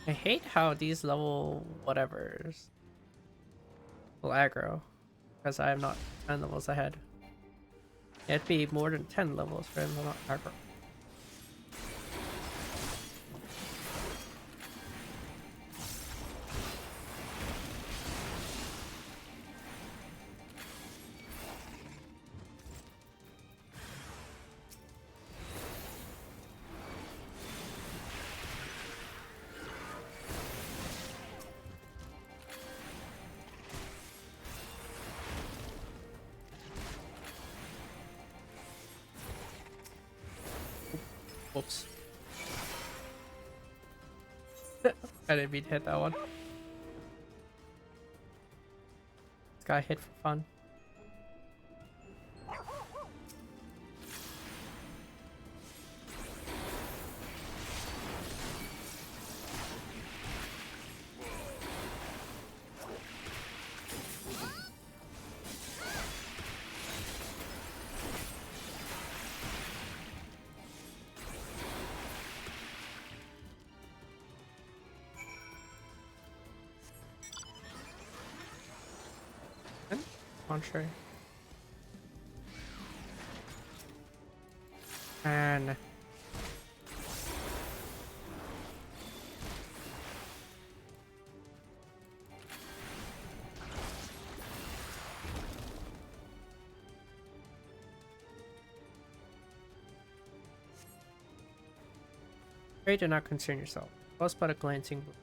I hate how these level whatevers will aggro, because I am not 10 levels ahead. It'd be more than 10 levels for them to not aggro. Whoops. I didn't mean to hit that one. This guy hit for fun. Entree. And pray do not concern yourself. Close but a glancing move.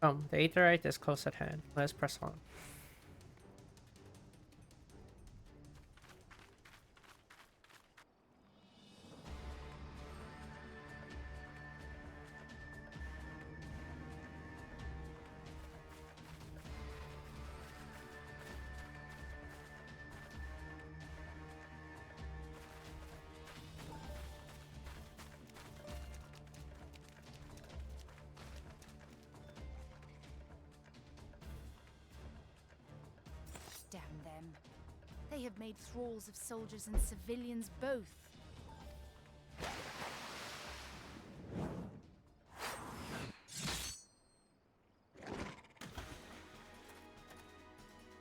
Come, the Aetherite is close at hand. Let us press on. Damn them. They have made thralls of soldiers and civilians both.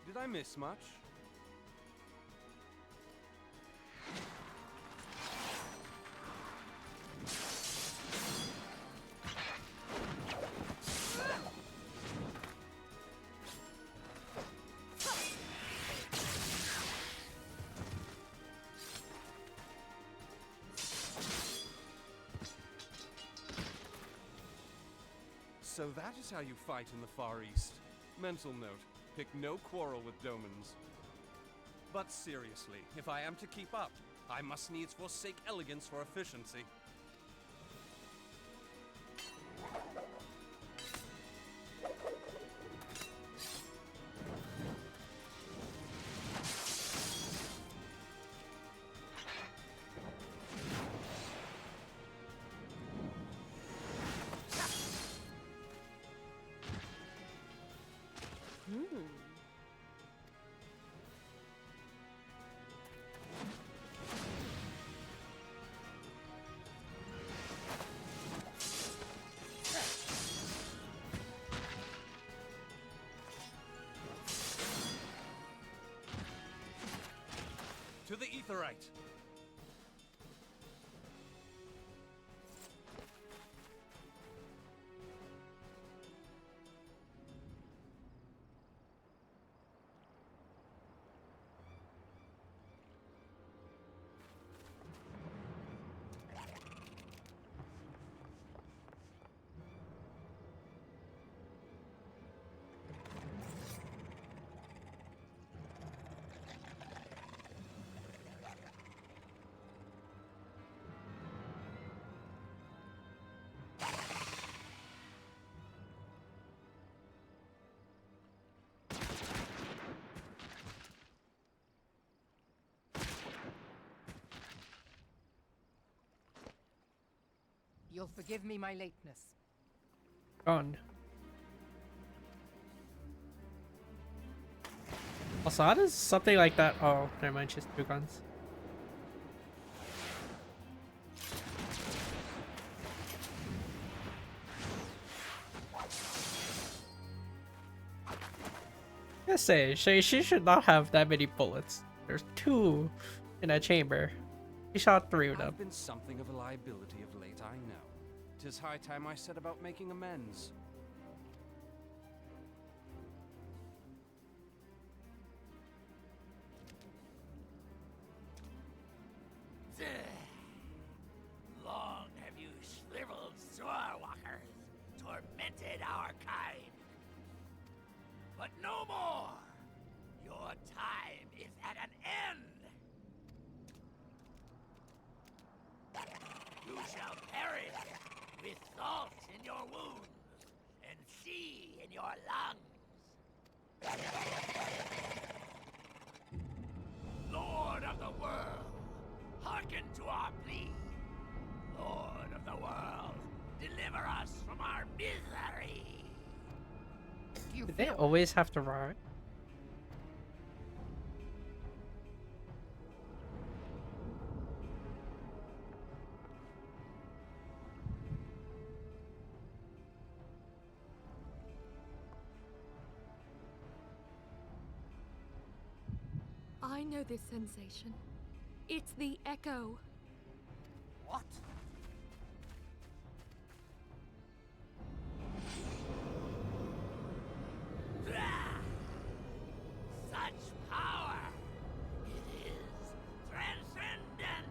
Did I miss much? So that is how you fight in the Far East. Mental note, pick no quarrel with Domans. But seriously, if I am to keep up, I must needs forsake elegance for efficiency. To the Aetherite! You'll forgive me my lateness. Gone. Also, how does something like that? Oh, never mind. Just two guns. I say, she should not have that many bullets. There's two in a chamber. He shot three of them. I've been something of a liability of late, I know. 'Tis high time I set about making amends. Long have you shriveled Zorwalkers tormented our kind. But no more! Your time is at an end! You shall perish with salt in your wounds and sea in your lungs. Lord of the world, hearken to our plea. Lord of the world, deliver us from our misery. Did they always have to ride? I know this sensation. It's the echo. What? Such power! It is transcendent!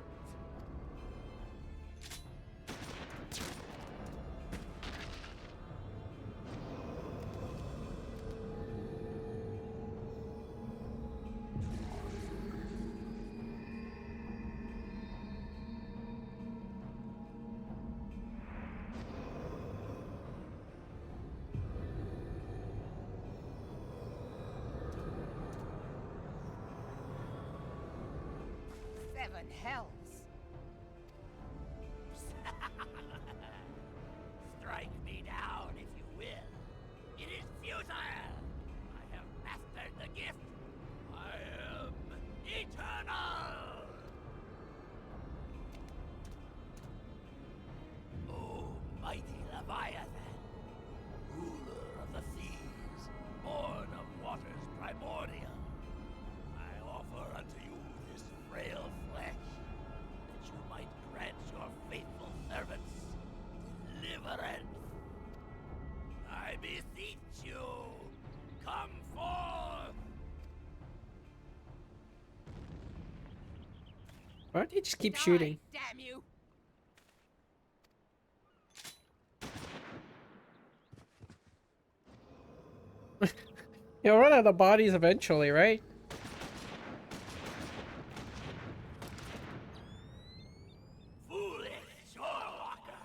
Seven hells! Strike me down if you will. It is futile! I have mastered the gift. I am eternal! Oh, mighty Leviathan, ruler of the seas, born of waters primordial, I offer unto you this frail flesh, that you might grant your faithful servants deliverance. I beseech you, come forth! Why don't you just keep shooting? Damn you! You'll run out of bodies eventually, right? Foolish shorewalker!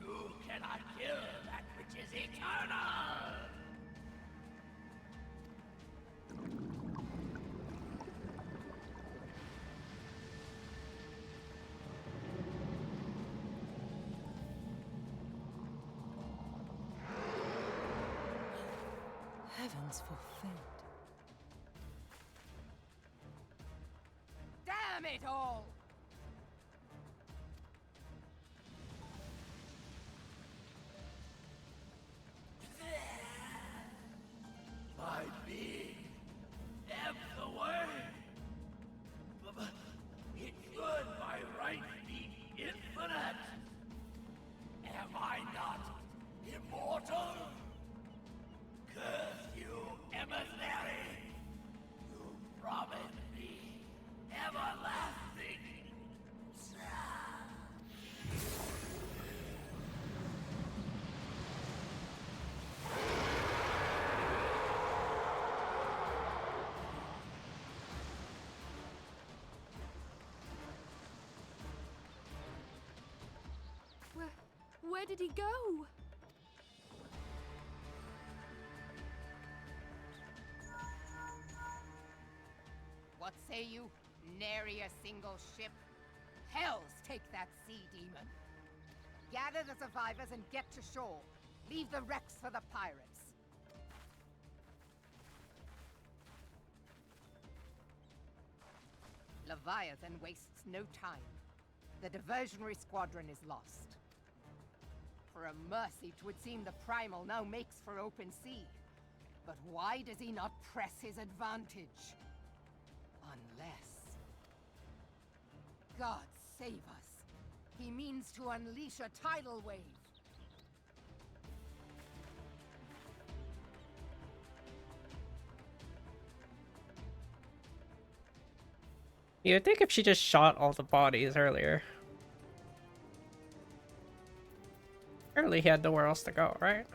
You cannot kill that which is eternal! Heavens forfend. Damn it all! My being ebbs away. But it should by right be infinite. Am I not immortal? Curse you, emissary! You promised me everlasting. Where did he go? What say you? Nary a single ship? Hells take that sea demon. Gather the survivors and get to shore. Leave the wrecks for the pirates. Leviathan wastes no time. The diversionary squadron is lost. For a mercy, 'twould seem the Primal now makes for open sea. But why does he not press his advantage? Unless... God save us. He means to unleash a tidal wave. You'd think if she just shot all the bodies earlier. Surely he had nowhere else to go, right?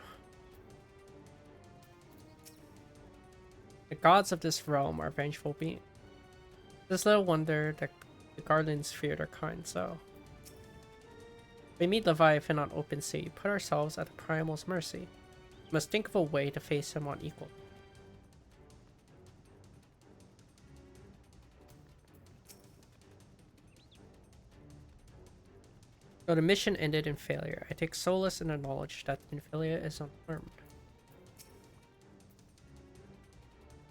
The gods of this realm are vengeful beings. It's little wonder that the Guardians fear their kind, so... We meet Leviathan on open sea, put ourselves at the Primal's mercy. We must think of a way to face him on equal. Though the mission ended in failure, I take solace in the knowledge that Infilia is unharmed.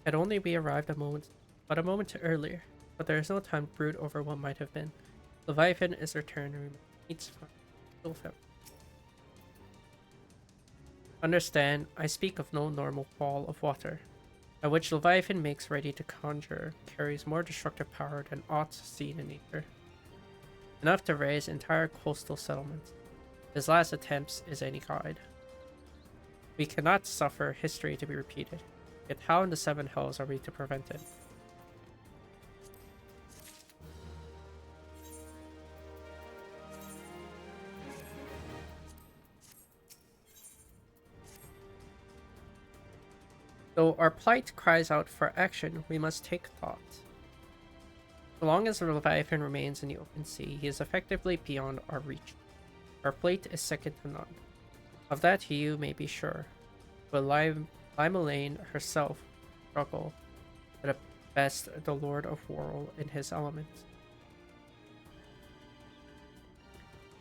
Had only we arrived but a moment earlier, but there is no time to brood over what might have been. Leviathan is returned and meets Fulfil. Understand, I speak of no normal fall of water. at which Leviathan makes ready to conjure, carries more destructive power than aught seen in nature. Enough to raise entire coastal settlements. His last attempts is any guide. We cannot suffer history to be repeated, yet how in the seven hells are we to prevent it? Though our plight cries out for action, we must take thought. So long as the Leviathan remains in the open sea, he is effectively beyond our reach. Our plight is second to none. Of that you may be sure. But Limelane herself struggle, but at best the Lord of War in his element.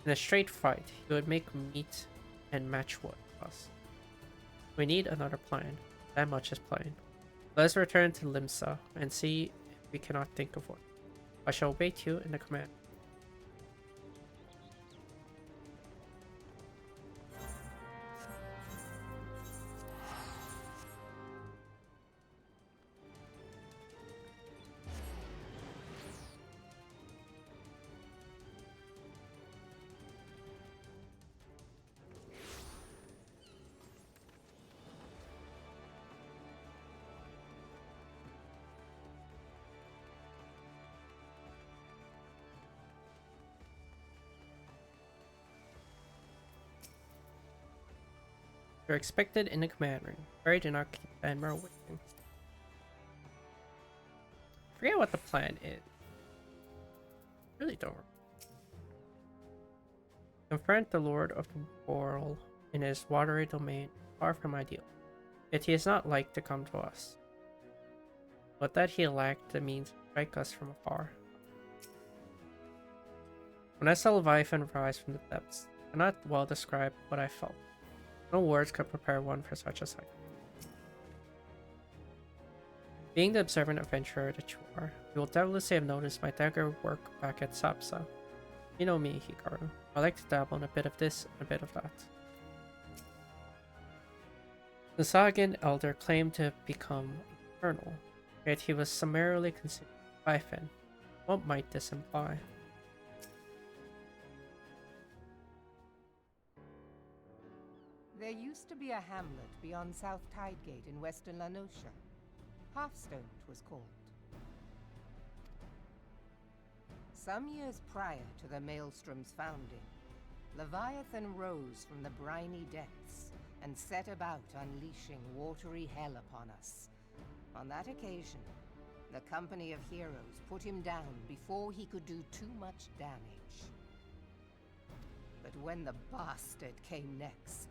In a straight fight, he would make meat and match with us. We need another plan. That much is plain. Let's return to Limsa and see if we cannot think of one. I shall await you in the command. You're expected in the command room. Pray do not keep Admiral waiting. Forget what the plan is. Really don't. Confront the Lord of the World in his watery domain, far from ideal. Yet he is not like to come to us. But that he lacked the means to strike us from afar. When I saw Leviathan rise from the depths, I cannot well describe what I felt. No words could prepare one for such a sight. Being the observant adventurer that you are, you will doubtlessly have noticed my dagger work back at Sapsa. You know me, Hikaru. I like to dabble in a bit of this and a bit of that. The Sagan elder claimed to have become eternal, yet he was summarily considered Leviathan. What might this imply? There used to be a hamlet beyond South Tidegate in western Lanosha. Hearthstone, it was called. Some years prior to the Maelstrom's founding, Leviathan rose from the briny depths and set about unleashing watery hell upon us. On that occasion, the company of heroes put him down before he could do too much damage. But when the bastard came next,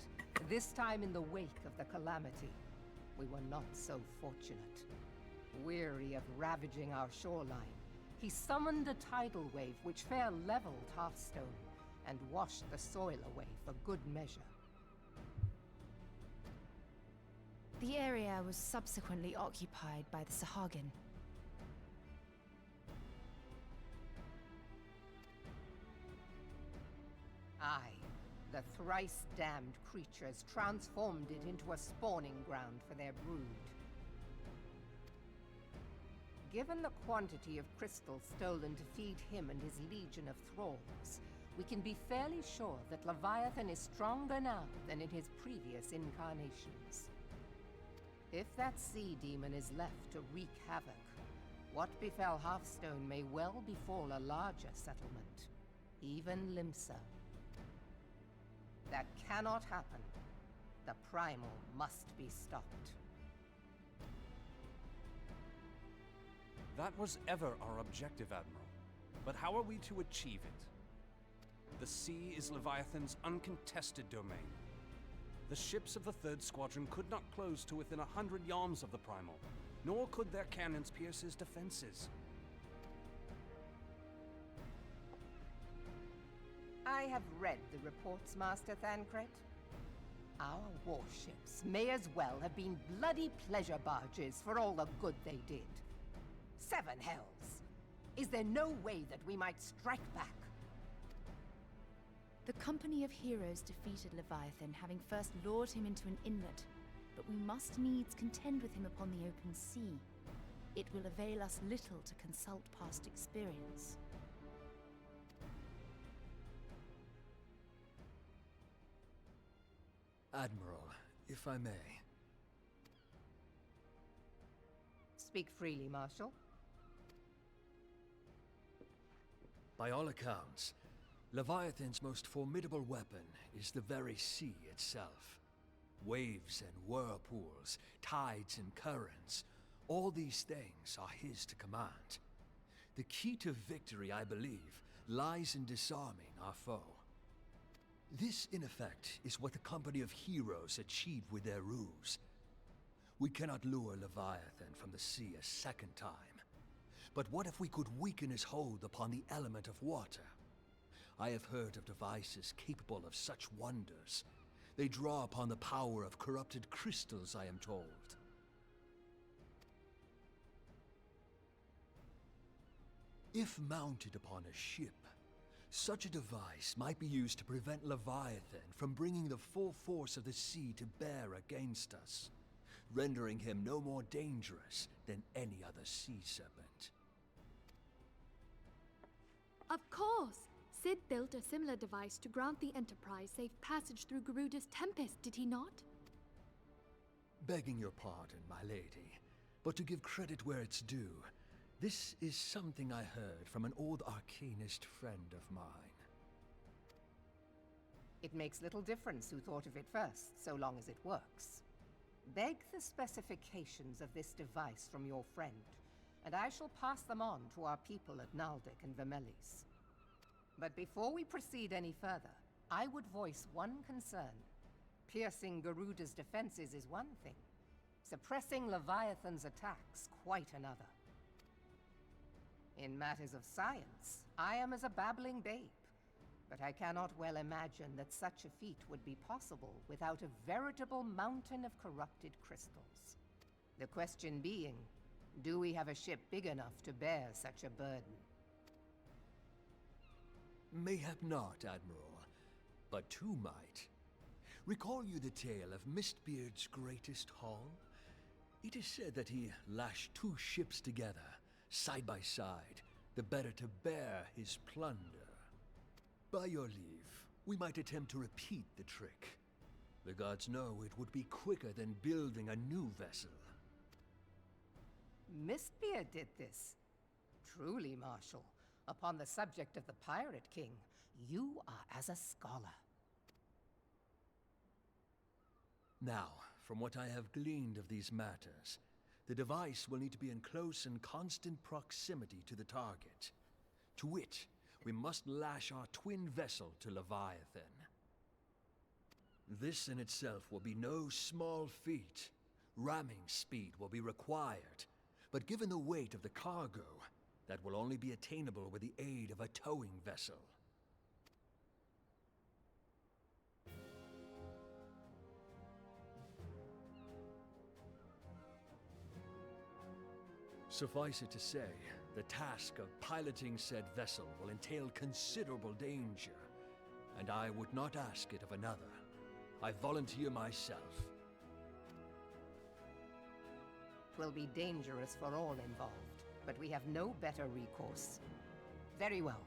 this time in the wake of the calamity, we were not so fortunate. Weary of ravaging our shoreline, he summoned a tidal wave which fair leveled Hearthstone and washed the soil away for good measure. The area was subsequently occupied by the Sahagin. Aye. The thrice-damned creatures transformed it into a spawning ground for their brood. Given the quantity of crystal stolen to feed him and his legion of thralls, we can be fairly sure that Leviathan is stronger now than in his previous incarnations. If that sea demon is left to wreak havoc, what befell Hearthstone may well befall a larger settlement, even Limsa. That cannot happen. The Primal must be stopped. That was ever our objective, Admiral. But how are we to achieve it? The sea is Leviathan's uncontested domain. The ships of the 3rd Squadron could not close to within 100 yards of the Primal, nor could their cannons pierce his defenses. I have read the reports, Master Thancred. Our warships may as well have been bloody pleasure barges for all the good they did. 7 hells! Is there no way that we might strike back? The company of heroes defeated Leviathan, having first lured him into an inlet, but we must needs contend with him upon the open sea. It will avail us little to consult past experience. Admiral, if I may. Speak freely, Marshal. By all accounts, Leviathan's most formidable weapon is the very sea itself. Waves and whirlpools, tides and currents, all these things are his to command. The key to victory, I believe, lies in disarming our foe. This, in effect, is what the company of heroes achieved with their ruse. We cannot lure Leviathan from the sea a second time. But what if we could weaken his hold upon the element of water? I have heard of devices capable of such wonders. They draw upon the power of corrupted crystals, I am told. If mounted upon a ship, such a device might be used to prevent Leviathan from bringing the full force of the sea to bear against us, rendering him no more dangerous than any other sea serpent. Of course! Sid built a similar device to grant the Enterprise safe passage through Garuda's Tempest, did he not? Begging your pardon, my lady, but to give credit where it's due, this is something I heard from an old arcanist friend of mine. It makes little difference who thought of it first, so long as it works. Beg the specifications of this device from your friend, and I shall pass them on to our people at Naldic and Vermelis. But before we proceed any further, I would voice one concern. Piercing Garuda's defenses is one thing. Suppressing Leviathan's attacks, quite another. In matters of science, I am as a babbling babe, but I cannot well imagine that such a feat would be possible without a veritable mountain of corrupted crystals. The question being, do we have a ship big enough to bear such a burden? Mayhap not, Admiral, but two might. Recall you the tale of Mistbeard's greatest haul? It is said that he lashed two ships together, side by side, the better to bear his plunder. By your leave, we might attempt to repeat the trick. The gods know it would be quicker than building a new vessel. Mistbeard did this. Truly, Marshal, upon the subject of the Pirate King, you are as a scholar. Now, from what I have gleaned of these matters, the device will need to be in close and constant proximity to the target. To wit, we must lash our twin vessel to Leviathan. This in itself will be no small feat. Ramming speed will be required, but given the weight of the cargo, that will only be attainable with the aid of a towing vessel. Suffice it to say, the task of piloting said vessel will entail considerable danger, and I would not ask it of another. I volunteer myself. 'Twill be dangerous for all involved, but we have no better recourse. Very well.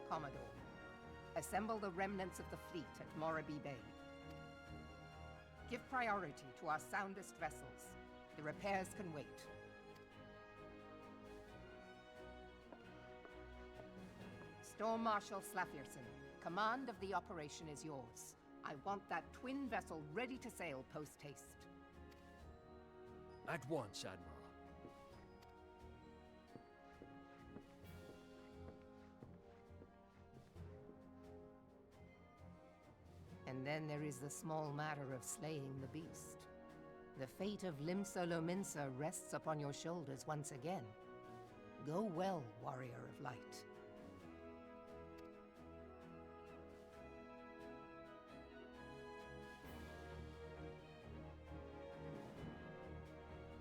Commodore, assemble the remnants of the fleet at Morabee Bay. Give priority to our soundest vessels. The repairs can wait. Storm Marshal Slafierson, command of the operation is yours. I want that twin vessel ready to sail post-haste. At once, Admiral. And then there is the small matter of slaying the beast. The fate of Limsa Lominsa rests upon your shoulders once again. Go well, warrior of light.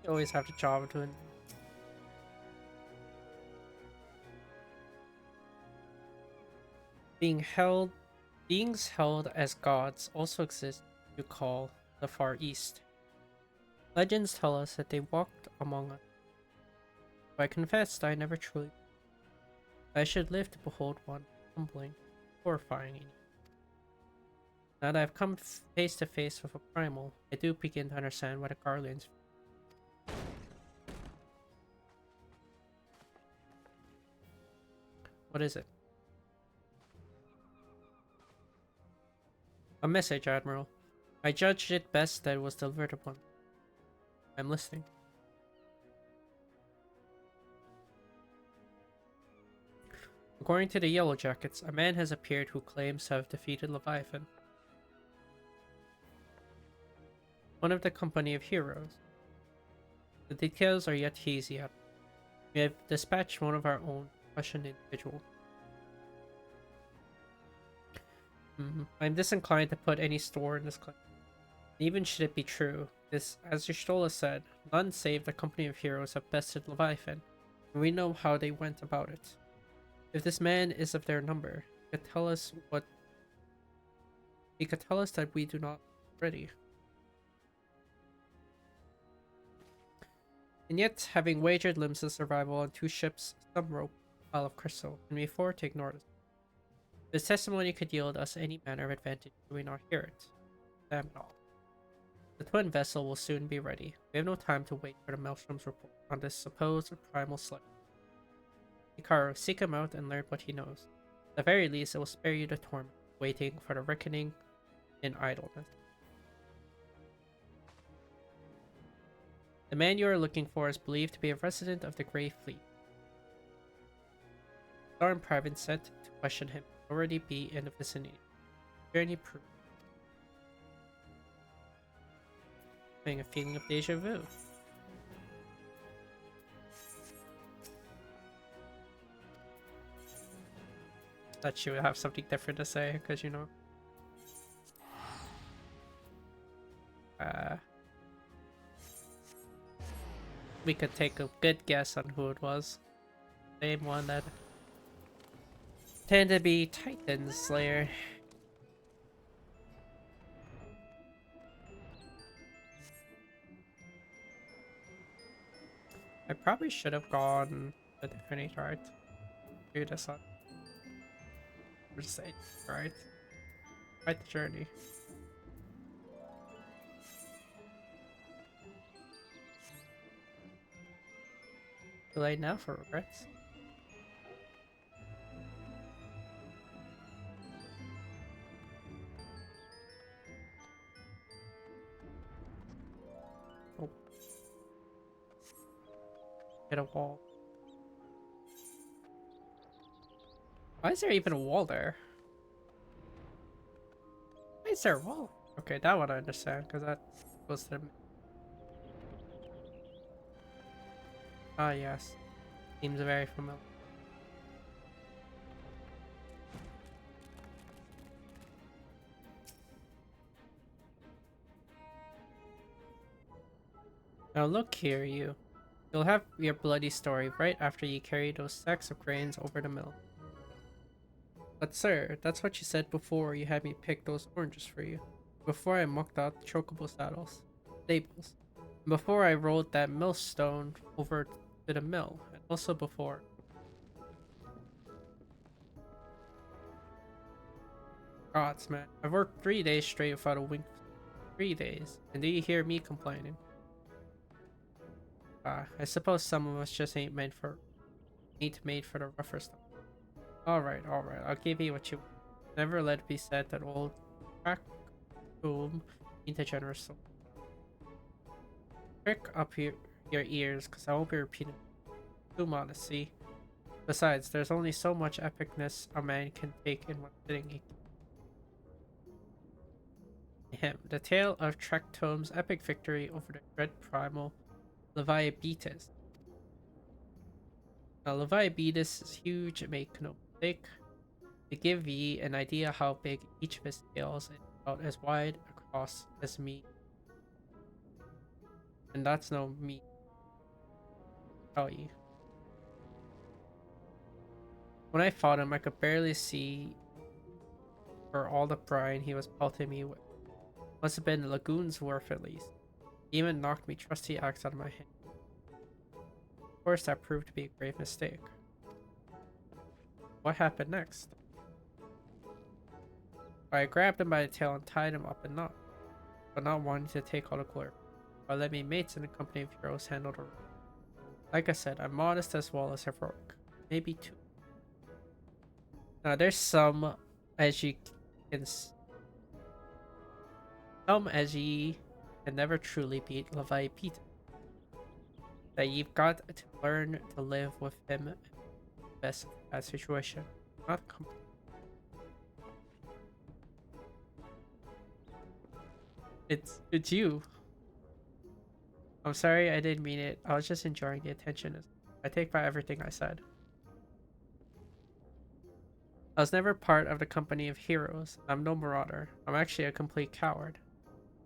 You always have to chop between. Beings held as gods also exist you call the Far East. Legends tell us that they walked among us. But I confessed I never truly. I should live to behold one humbling, horrifying. Now that I've come face to face with a primal, I do begin to understand what a Guardian's. What is it? A message, Admiral. I judged it best that it was delivered upon. I'm listening. According to the Yellow Jackets, a man has appeared who claims to have defeated Leviathan, one of the company of heroes. The details are yet hazy. We have dispatched one of our own Russian individual. I'm disinclined to put any store in this claim. Even should it be true, this, as Y'shtola said, none save the company of heroes have bested Leviathan, and we know how they went about it. If this man is of their number, he could tell us that we do not already. And yet, having wagered Limsa's survival on 2 ships, some rope, pile of crystal, and we afford to ignore it. This testimony could yield us any manner of advantage do we not hear it. Damn it all. The twin vessel will soon be ready. We have no time to wait for the Maelstrom's report on this supposed primal slave. Hikaru, seek him out and learn what he knows. At the very least, it will spare you the torment, waiting for the reckoning in idleness. The man you are looking for is believed to be a resident of the Grey Fleet. Storm Private sent to question him will already be in the vicinity. Journey proof. Having a feeling of deja vu. Thought she would have something different to say, because you know. We could take a good guess on who it was. Same one that tended to be Titan Slayer. I probably should have gone a different right? Do this on. Just say right. Right the journey. Too late now for regrets. Oh. Hit a wall. Why is there even a wall there? Why is there a wall? Okay, that one I understand, because that was the... Ah, yes. Seems very familiar. Now look here, you. You'll have your bloody story right after you carry those sacks of grains over the mill. But sir, that's what you said before you had me pick those oranges for you. Before I mucked out chocobo stables. Before I rolled that millstone over to the mill. And also before. Gods, man. I've worked 3 days straight without a wink. 3 days. And do you hear me complaining? I suppose some of us just ain't made for the rougher stuff. Alright, I'll give you what you want. Never let it be said that old crack boom into generous soul. Prick up your ears, cause I won't be repeating too modest, see? Besides, there's only so much epicness a man can take in one sitting. The tale of Traktome's epic victory over the dread primal Leviabetis. Now, Leviabetis is huge, make no mistake. To give ye an idea how big each of his tails is about as wide across as me. And that's no me. Tell ye. When I fought him, I could barely see for all the brine he was pelting me with. Must have been a lagoon's worth at least. He even knocked me trusty axe out of my hand. Of course, that proved to be a grave mistake. What happened next? I grabbed him by the tail and tied him up in knot, but not wanting to take all the glory. I let me mates in the company of heroes handle the rest. Like I said, I'm modest as well as heroic. Maybe two. Now there's some, as ye can never truly beat Leviathan. That you've got to learn to live with him in the best of that situation. Not it's you. I'm sorry, I didn't mean it. I was just enjoying the attention. I take back everything I said. I was never part of the company of heroes. I'm no marauder. I'm actually a complete coward.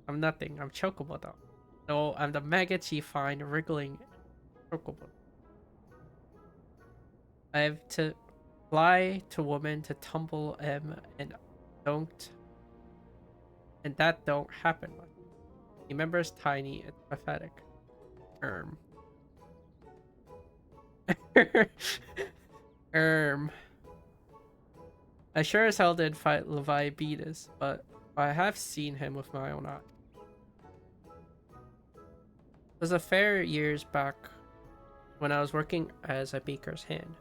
I'm nothing. I'm Chocobo though. No, I'm the maggots you find wriggling Chocobo. I have to fly to woman to tumble and that don't happen much. Remember's tiny and pathetic. I sure as hell did fight Leviathan, but I have seen him with my own eye. It was a fair years back when I was working as a baker's hand.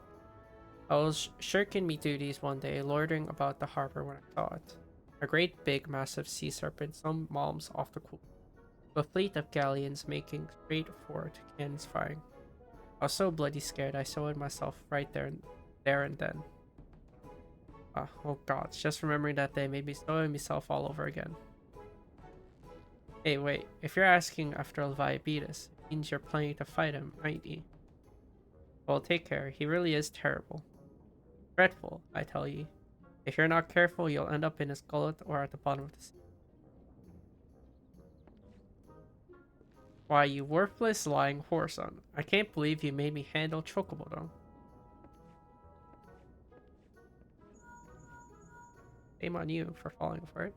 I was shirking me duties one day, loitering about the harbor when I saw it. A great big massive sea serpent some miles off the coast. A fleet of galleons making straight for it, cannons firing. I was so bloody scared I sewed myself right there and then. Oh god, just remembering that day made me sewing myself all over again. Hey wait, if you're asking after Leviathan, it means you're planning to fight him, aren't you? Well, take care, he really is terrible. Dreadful, I tell ye. If you're not careful, you'll end up in his gullet or at the bottom of the sea. Why, you worthless lying whoreson. I can't believe you made me handle Chocobo. Shame on you for falling for it.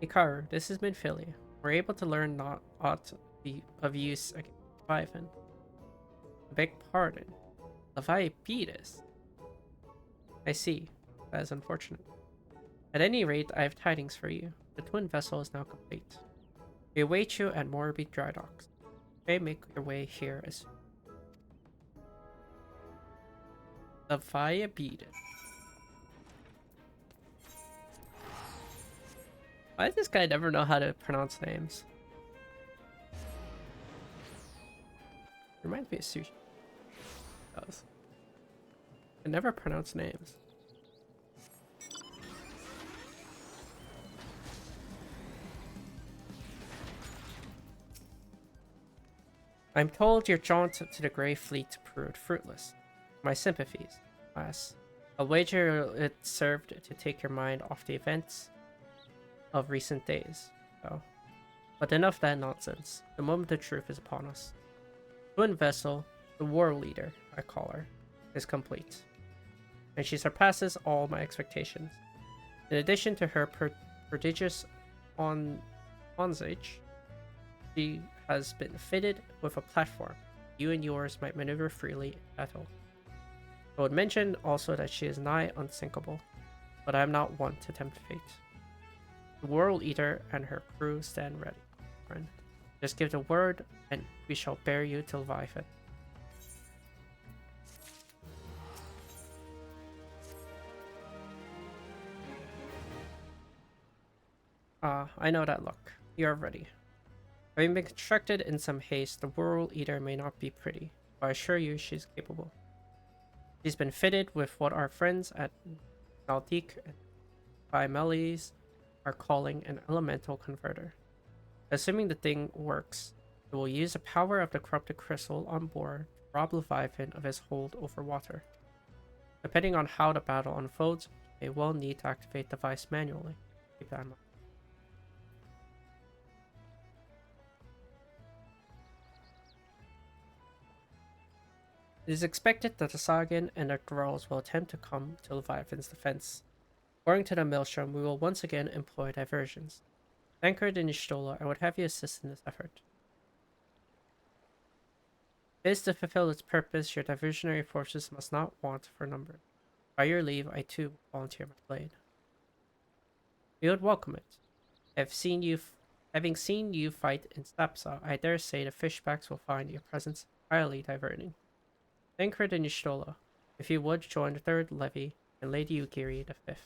Hikaru, this has been Philly. We're able to learn not aught of use against Leviathan. I beg pardon. Leviathan. I see. That is unfortunate. At any rate, I have tidings for you. The twin vessel is now complete. We await you at Morbid Dry Docks. Pray make your way here as soon. Leviathan. Why does this guy never know how to pronounce names? Reminds me of sushi. It does. I never pronounce names. I'm told your jaunt to the Grey Fleet proved fruitless. My sympathies, lass. I'll wager it served to take your mind off the events of recent days, though. But enough that nonsense. The moment of truth is upon us. Twin vessel, the war leader, I call her, is complete. And she surpasses all my expectations. In addition to her prodigious onage, she has been fitted with a platform. You and yours might maneuver freely in battle. I would mention also that she is nigh unsinkable, but I am not one to tempt fate. The World Eater and her crew stand ready, friend. Just give the word, and we shall bear you to Leviathan. I know that look. You are ready. Having been constructed in some haste, the World Eater may not be pretty, but I assure you she's capable. She's been fitted with what our friends at Naldik and Baimeles are calling an elemental converter. Assuming the thing works, it will use the power of the corrupted crystal on board to rob Leviathan of his hold over water. Depending on how the battle unfolds, they will need to activate the device manually. Keep that in mind. It is expected that the Sagan and their thralls will attempt to come to Leviathan's defense. According to the Maelstrom, we will once again employ diversions. Anchored in Y'shtola, I would have you assist in this effort. It is to fulfill its purpose, your diversionary forces must not want for number. By your leave, I too volunteer my blade. We would welcome it. Having seen you fight in Stapsa, I dare say the fishbacks will find your presence highly diverting. Anchored in Y'shtola, if you would join the 3rd Levy and Lady Ugiri the 5th.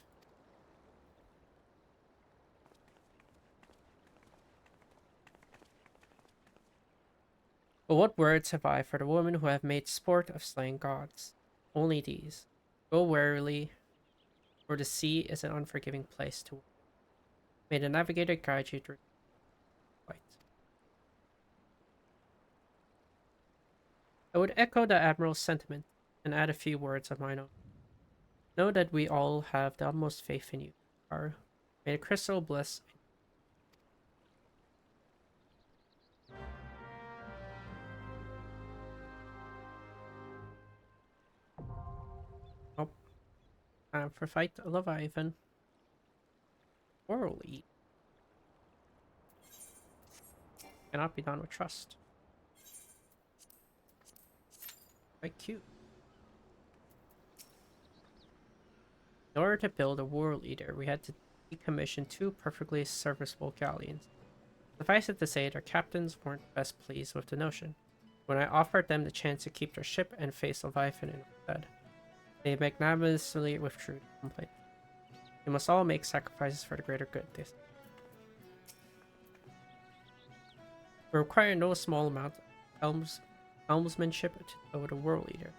But what words have I for the women who have made sport of slaying gods? Only these. Go warily, for the sea is an unforgiving place to walk. May the navigator guide you through the fight. I would echo the Admiral's sentiment and add a few words of mine own. Know that we all have the utmost faith in you, Karu. May the crystal bless. Oh, time for fight Leviathan. Orally. Cannot be done with trust. Quite cute. In order to build a World Eater, we had to decommission 2 perfectly serviceable galleons. Suffice it to say, their captains weren't best pleased with the notion. When I offered them the chance to keep their ship and face Leviathan instead, they magnanimously withdrew the complaint. We must all make sacrifices for the greater good, they said. We require no small amount of helmsmanship to build a World Eater.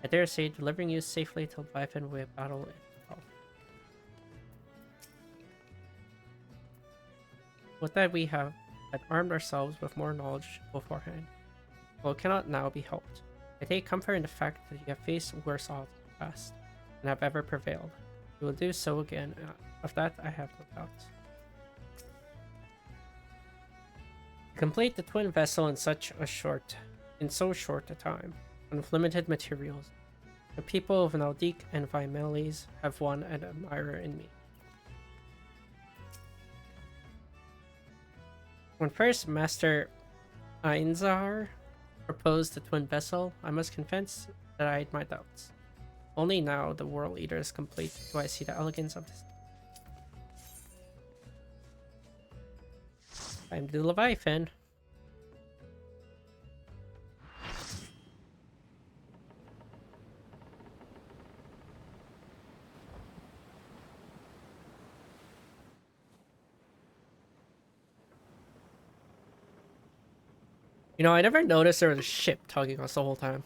I dare say delivering you safely to Leviathan will be a battle in itself. With that, we had armed ourselves with more knowledge beforehand. Well, it cannot now be helped. I take comfort in the fact that you have faced worse odds in the past, and have ever prevailed. You will do so again, of that I have no doubt. To complete the twin vessel in so short a time, and with limited materials, the people of Naldik and Vimeles have won an admirer in me. When first Master Einzar proposed the twin vessel, I must confess that I had my doubts. Only now the World Eater is complete do I see the elegance of this. Time to Leviathan. You know, I never noticed there was a ship tugging us the whole time.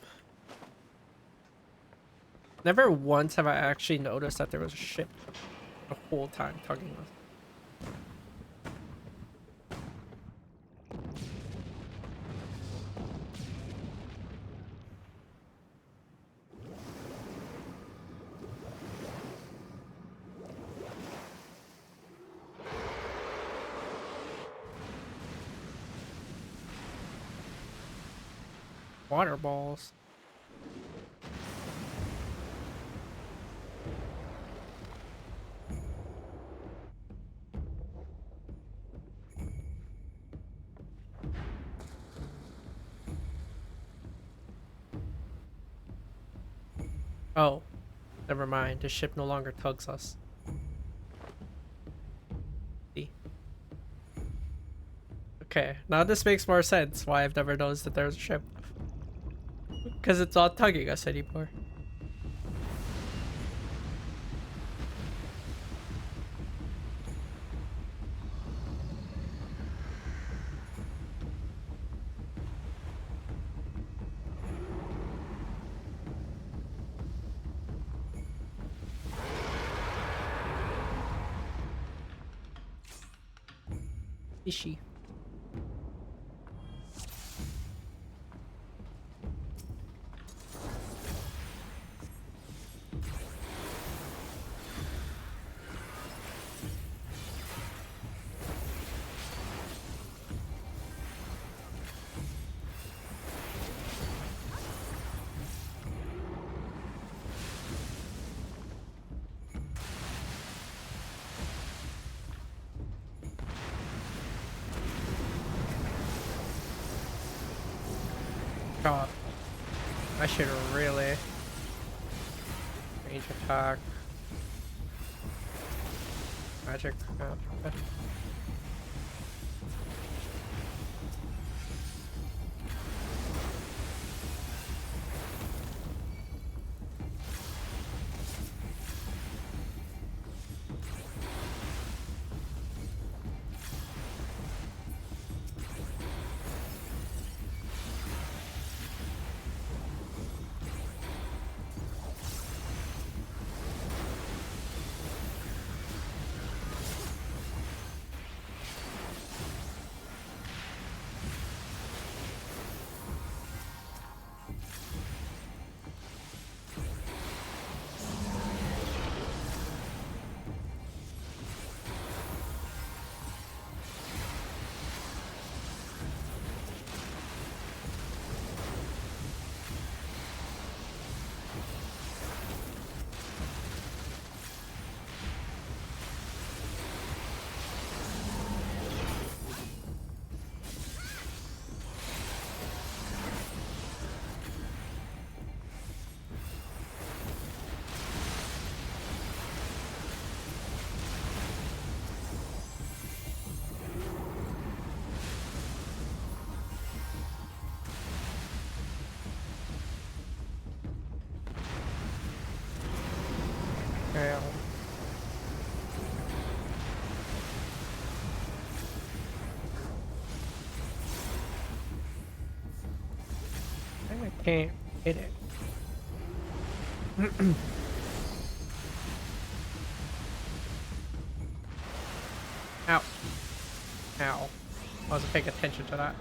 Never once have I actually noticed that there was a ship the whole time tugging us. Water balls. Oh, never mind. The ship no longer tugs us. See? Okay, now this makes more sense why I've never noticed that there's a ship. Because it's not tugging us anymore. Fishy. God. I should really range attack. Magic. Oh, okay. Okay. I can't hit it. Ow. Ow. I wasn't paying attention to that.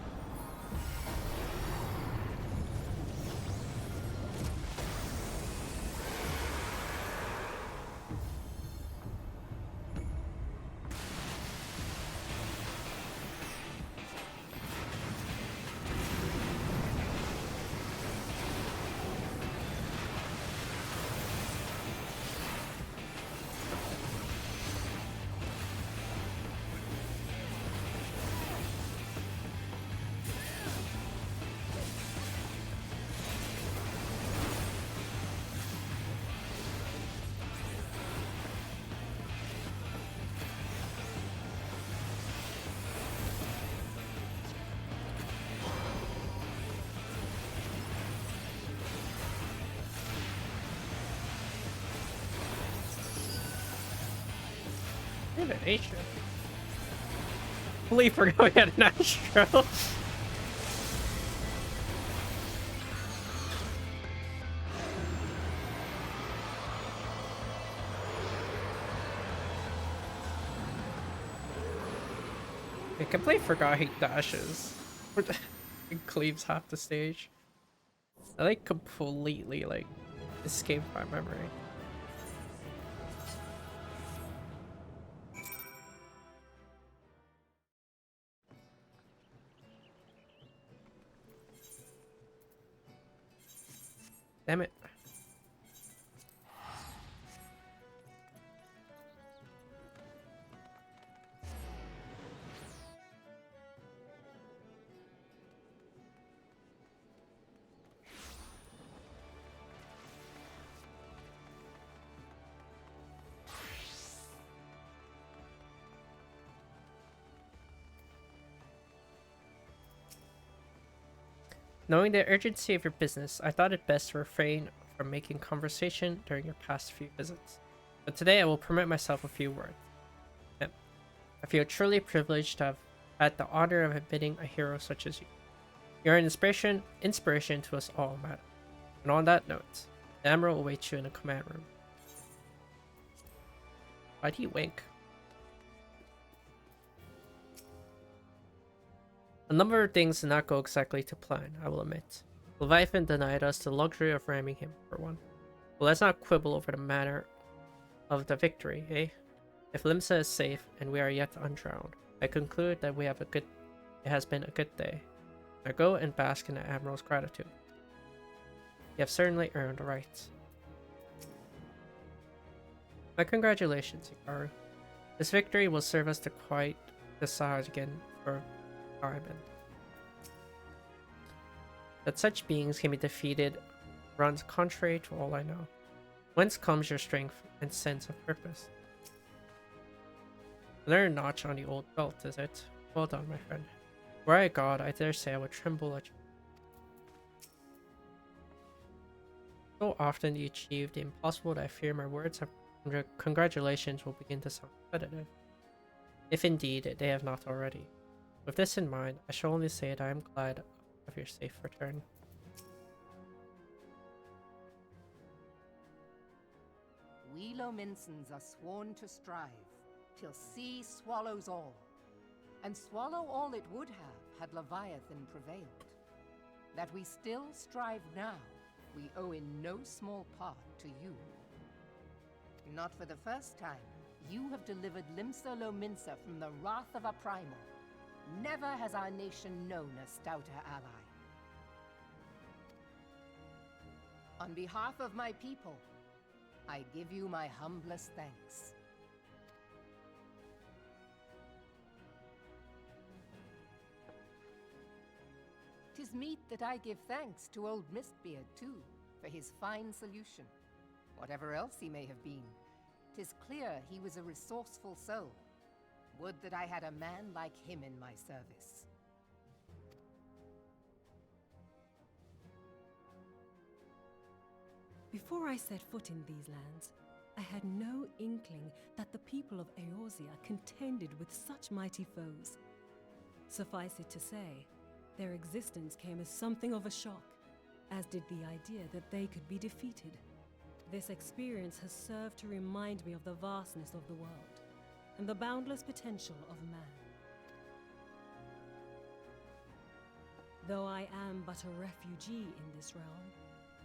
An Astro. Completely forgot we had an Astro. I completely forgot he dashes. It cleaves half the stage. I like completely like escaped my memory. Damn it. Knowing the urgency of your business, I thought it best to refrain from making conversation during your past few visits. But today I will permit myself a few words. I feel truly privileged to have had the honor of admitting a hero such as you. You are an inspiration to us all, madam. And on that note, the Admiral awaits you in the command room. Why'd he wink? A number of things did not go exactly to plan, I will admit. Leviathan denied us the luxury of ramming him, for one. But let's not quibble over the manner of the victory, eh? If Limsa is safe and we are yet undrowned, I conclude that it has been a good day. Now go and bask in the Admiral's gratitude. You have certainly earned the right. My congratulations, Hikaru. This victory will serve us to quiet the Sahaj again for time. That such beings can be defeated runs contrary to all I know. Whence comes your strength and sense of purpose? Another notch on the old belt, is it? Well done, my friend. Were I a god, I dare say I would tremble at you. So often you achieve the impossible that I fear my words of congratulations will begin to sound repetitive, if indeed they have not already. With this in mind, I shall only say that I am glad of your safe return. We Lominsons are sworn to strive, till sea swallows all. And swallow all it would have had Leviathan prevailed. That we still strive now, we owe in no small part to you. Not for the first time, you have delivered Limsa Lominsa from the wrath of a primal. Never has our nation known a stouter ally. On behalf of my people, I give you my humblest thanks. 'Tis meet that I give thanks to old Mistbeard, too, for his fine solution. Whatever else he may have been, 'tis clear he was a resourceful soul. Would that I had a man like him in my service. Before I set foot in these lands, I had no inkling that the people of Eorzea contended with such mighty foes. Suffice it to say, their existence came as something of a shock, as did the idea that they could be defeated. This experience has served to remind me of the vastness of the world, and the boundless potential of man. Though I am but a refugee in this realm,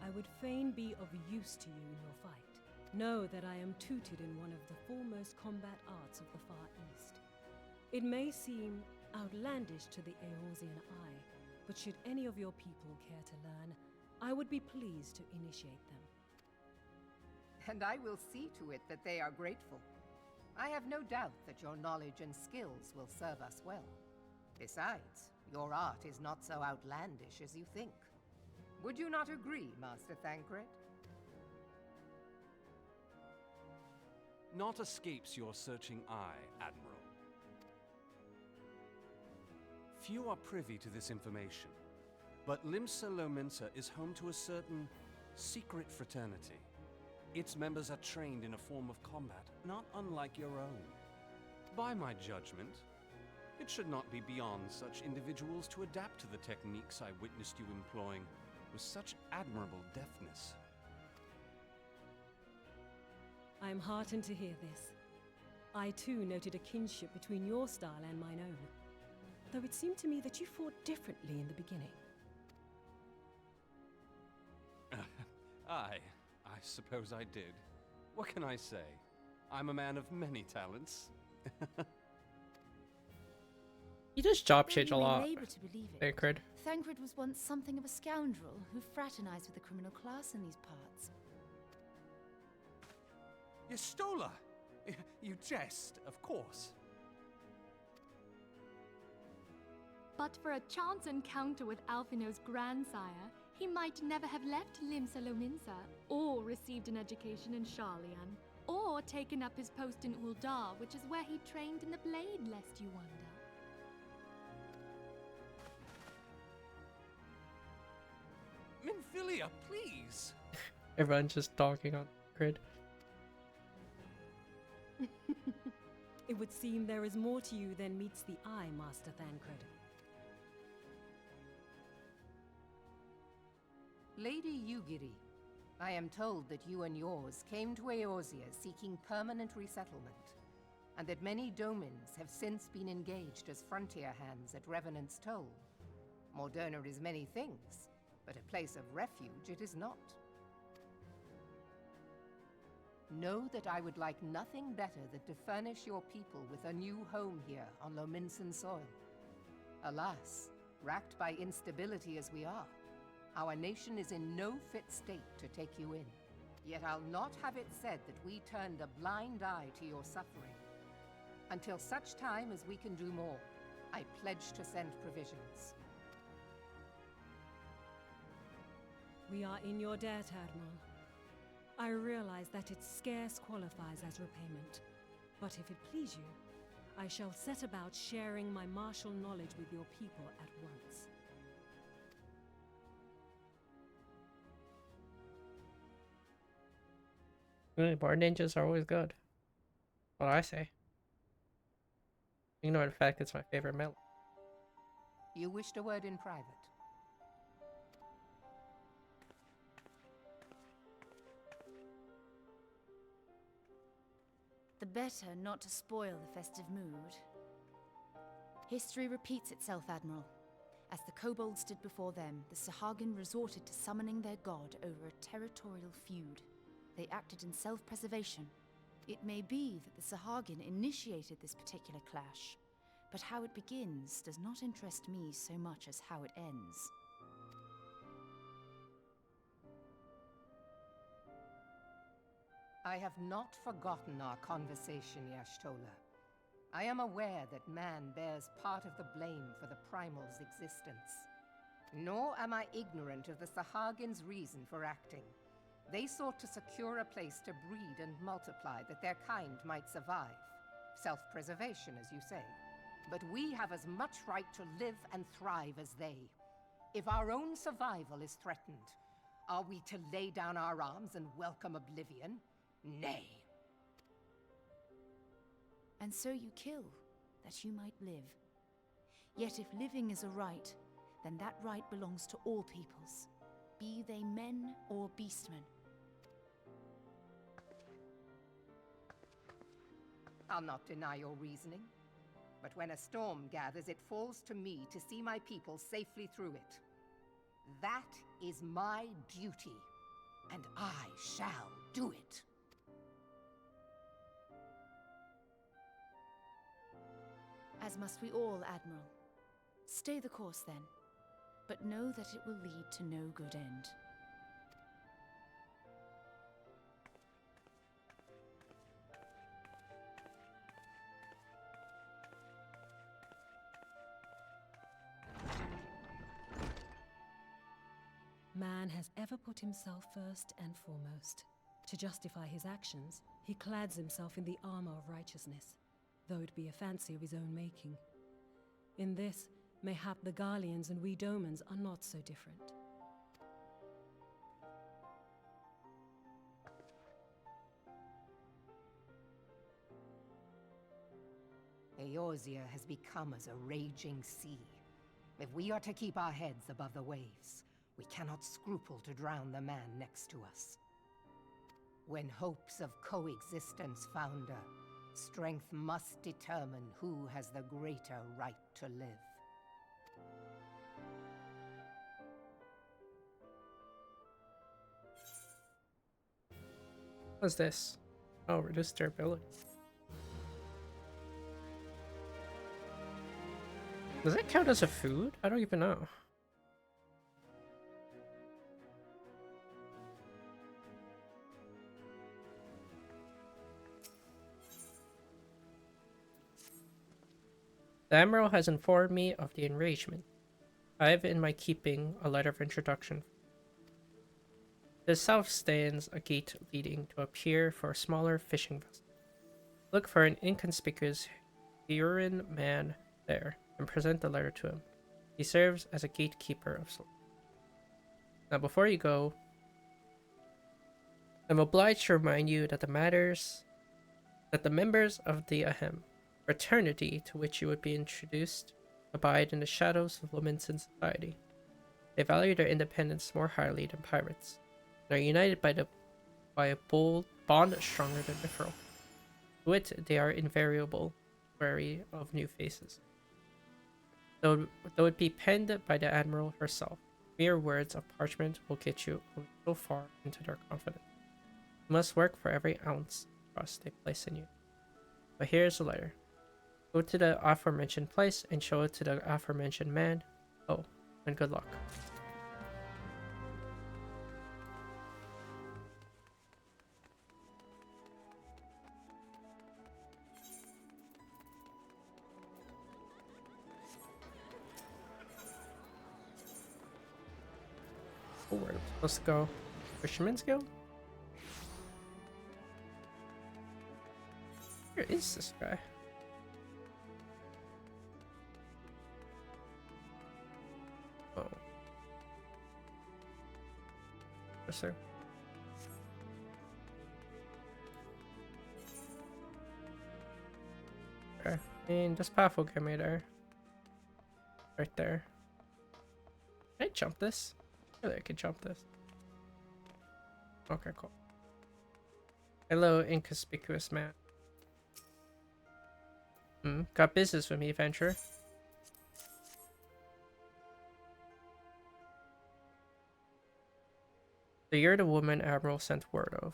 I would fain be of use to you in your fight. Know that I am tutored in one of the foremost combat arts of the Far East. It may seem outlandish to the Eorzean eye, but should any of your people care to learn, I would be pleased to initiate them. And I will see to it that they are grateful. I have no doubt that your knowledge and skills will serve us well. Besides, your art is not so outlandish as you think. Would you not agree, Master Thancred? Naught escapes your searching eye, Admiral. Few are privy to this information, but Limsa Lominsa is home to a certain secret fraternity. Its members are trained in a form of combat not unlike your own. By my judgment, it should not be beyond such individuals to adapt to the techniques I witnessed you employing with such admirable deftness. I am heartened to hear this. I too noted a kinship between your style and mine own, though it seemed to me that you fought differently in the beginning. I suppose I did. What can I say? I'm a man of many talents. You just job change a Though you may lot, labour to believe it, Thancred. Thancred was once something of a scoundrel who fraternized with the criminal class in these parts. Yestola! You jest, of course. But for a chance encounter with Alphino's grandsire, he might never have left Limsa Lominsa, or received an education in Sharlayan, or taken up his post in Uldar, which is where he trained in the blade, lest you wonder. Minfilia, please! Everyone's just talking on grid. It would seem there is more to you than meets the eye, Master Thancred. Lady Yugiri, I am told that you and yours came to Eorzea seeking permanent resettlement, and that many domins have since been engaged as frontier hands at Revenant's Toll. Moderna is many things, but a place of refuge it is not. Know that I would like nothing better than to furnish your people with a new home here on Lominsan soil. Alas, racked by instability as we are, our nation is in no fit state to take you in. Yet I'll not have it said that we turned a blind eye to your suffering. Until such time as we can do more, I pledge to send provisions. We are in your debt, Admiral. I realize that it scarce qualifies as repayment, but if it please you, I shall set about sharing my martial knowledge with your people at once. Bar ninjas are always good. What I say. Ignore the fact it's my favorite melee. You wished a word in private. The better not to spoil the festive mood. History repeats itself, Admiral. As the kobolds did before them, the Sahagin resorted to summoning their god over a territorial feud. They acted in self-preservation. It may be that the Sahagin initiated this particular clash, but how it begins does not interest me so much as how it ends. I have not forgotten our conversation, Y'shtola. I am aware that man bears part of the blame for the Primal's existence. Nor am I ignorant of the Sahagin's reason for acting. They sought to secure a place to breed and multiply that their kind might survive. Self-preservation, as you say. But we have as much right to live and thrive as they. If our own survival is threatened, are we to lay down our arms and welcome oblivion? Nay. And so you kill, that you might live. Yet if living is a right, then that right belongs to all peoples, be they men or beastmen. I'll not deny your reasoning. But when a storm gathers, it falls to me to see my people safely through it. That is my duty, and I shall do it. As must we all, Admiral. Stay the course, then, but know that it will lead to no good end. Man has ever put himself first and foremost. To justify his actions, he clads himself in the armor of righteousness, though it be a fancy of his own making. In this, mayhap the Garleans and we Domans are not so different. Eorzea has become as a raging sea. If we are to keep our heads above the waves, we cannot scruple to drown the man next to us. When hopes of coexistence founder, strength must determine who has the greater right to live. What's this? Oh, reduce durability. Does that count as a food? I don't even know. The Admiral has informed me of the enragement. I have in my keeping a letter of introduction. To the south stands a gate leading to a pier for a smaller fishing vessel. Look for an inconspicuous Huron man there and present the letter to him. He serves as a gatekeeper of sorts. Now before you go, I'm obliged to remind you that the members of the Ahem fraternity to which you would be introduced abide in the shadows of women's in society. They value their independence more highly than pirates, and are united by a bold bond stronger than mithril. To it, they are invariable, wary of new faces. Though it be penned by the Admiral herself, mere words of parchment will get you only so far into their confidence. You must work for every ounce of trust they place in you. But here's the letter. Go to the aforementioned place and show it to the aforementioned man. Oh, and good luck. Oh, where am I supposed to go? Fisherman's Guild? Where is this guy? Oh. Yes, sir. Okay. I mean, this path will get me there. Right there. Can I jump this? Really, I could jump this. Okay, cool. Hello, inconspicuous man. Got business with me, adventurer. So you're the woman Admiral sent word of.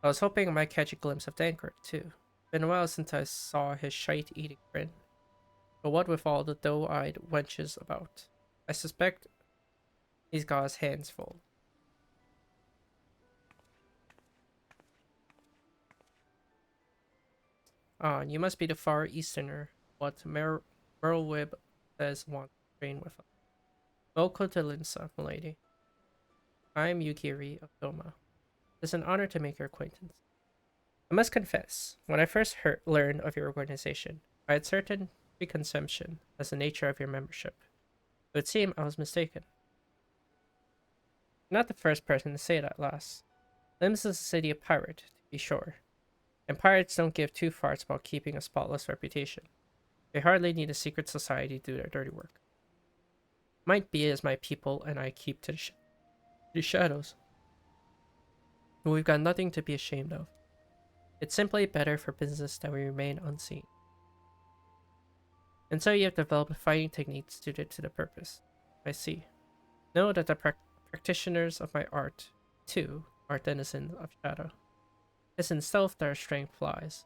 I was hoping I might catch a glimpse of Dankert, too. Been a while since I saw his shite-eating grin. But what with all the doe-eyed wenches about? I suspect he's got his hands full. Ah, you must be the Far Easterner. What Merlwib says wants to train with us. Welcome to Linsa, milady. I am Yugiri of Doma. It's an honor to make your acquaintance. I must confess, when I first learned of your organization, I had certain preconception as the nature of your membership. It would seem I was mistaken. You're not the first person to say that, lass. Lims is a city of pirate, to be sure. And pirates don't give two farts about keeping a spotless reputation. They hardly need a secret society to do their dirty work. Might be as my people and I keep to the shadows. But we've got nothing to be ashamed of. It's simply better for business that we remain unseen. And so you have developed fighting techniques suited to the purpose. I see. Know that the practitioners of my art, too, are denizens of shadow. It's in stealth that our strength lies.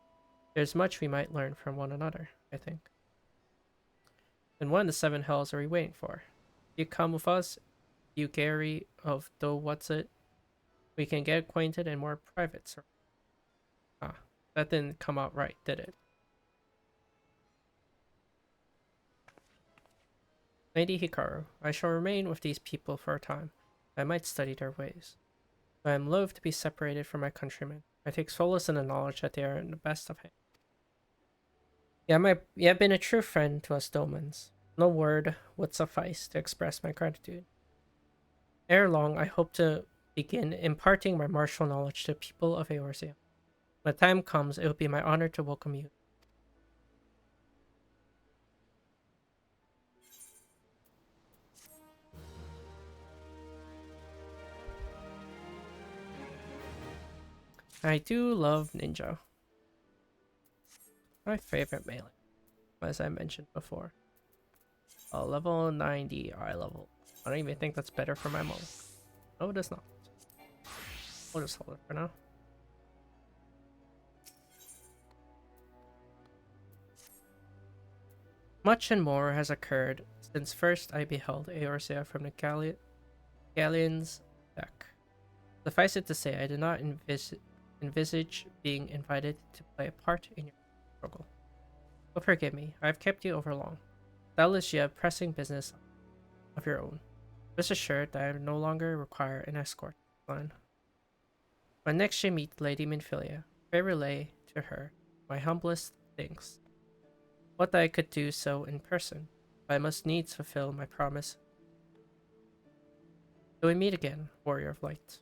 There's much we might learn from one another, I think. Then what in the seven hells are we waiting for? You come with us, you Gary of Do What's It? We can get acquainted in more private circles. Ah, that didn't come out right, did it? Lady Hikaru, I shall remain with these people for a time. I might study their ways. I am loath to be separated from my countrymen. I take solace in the knowledge that they are in the best of hands. You have been a true friend to us Domans. No word would suffice to express my gratitude. Ere long, I hope to begin imparting my martial knowledge to the people of Eorzea. When the time comes, it will be my honor to welcome you. I do love ninja. My favorite melee, as I mentioned before. Level 90 eye level. I don't even think that's better for my monk. No, it is not. We'll just hold it for now. Much and more has occurred since first I beheld Eorzea from the galleon's deck. Suffice it to say, I did not envisage being invited to play a part in your struggle. But forgive me, I have kept you over long. Doubtless you have pressing business of your own. Rest assured that I no longer require an escort. When next you meet Lady Minfilia, pray relay to her my humblest thanks. What that I could do so in person, but I must needs fulfill my promise. Till we meet again, Warrior of Light.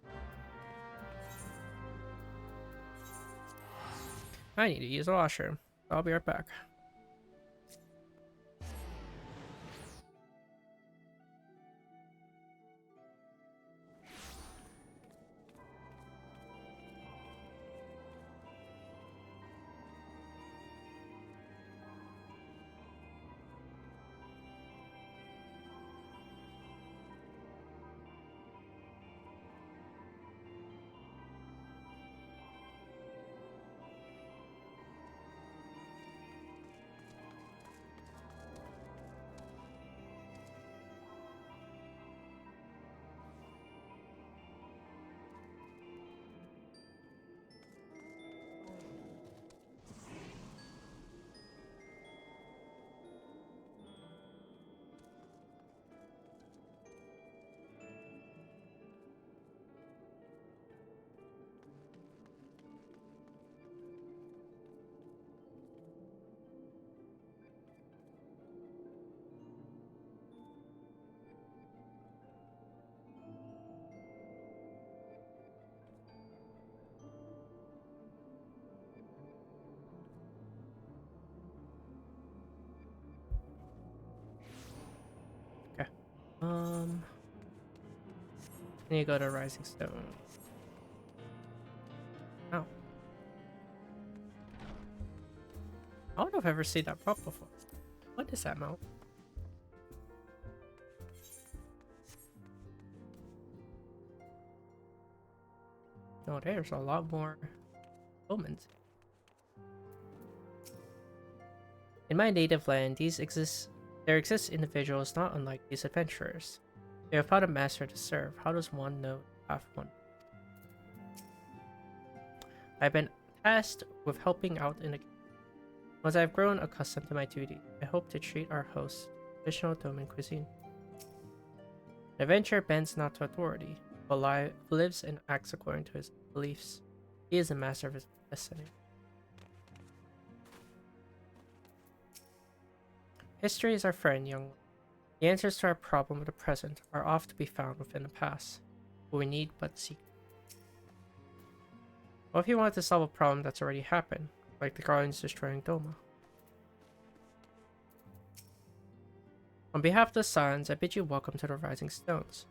I need to use a washroom. I'll be right back. Then you go to Rising Stone. Oh. I don't know if I've ever seen that pop before. What is that mount? Oh, there's a lot more omens. In my native land, there exist individuals not unlike these adventurers. They have found a master to serve. How does one know have one? I've been tasked with helping out in the Once I've grown accustomed to my duty, I hope to treat our host traditional Doman cuisine. An adventurer bends not to authority, but lives and acts according to his beliefs. He is the master of his destiny. History is our friend, young one. The answers to our problem of the present are oft to be found within the past, but we need but seek. What if you wanted to solve a problem that's already happened, like the Guardians destroying Doma? On behalf of the Scions, I bid you welcome to the Rising Stones.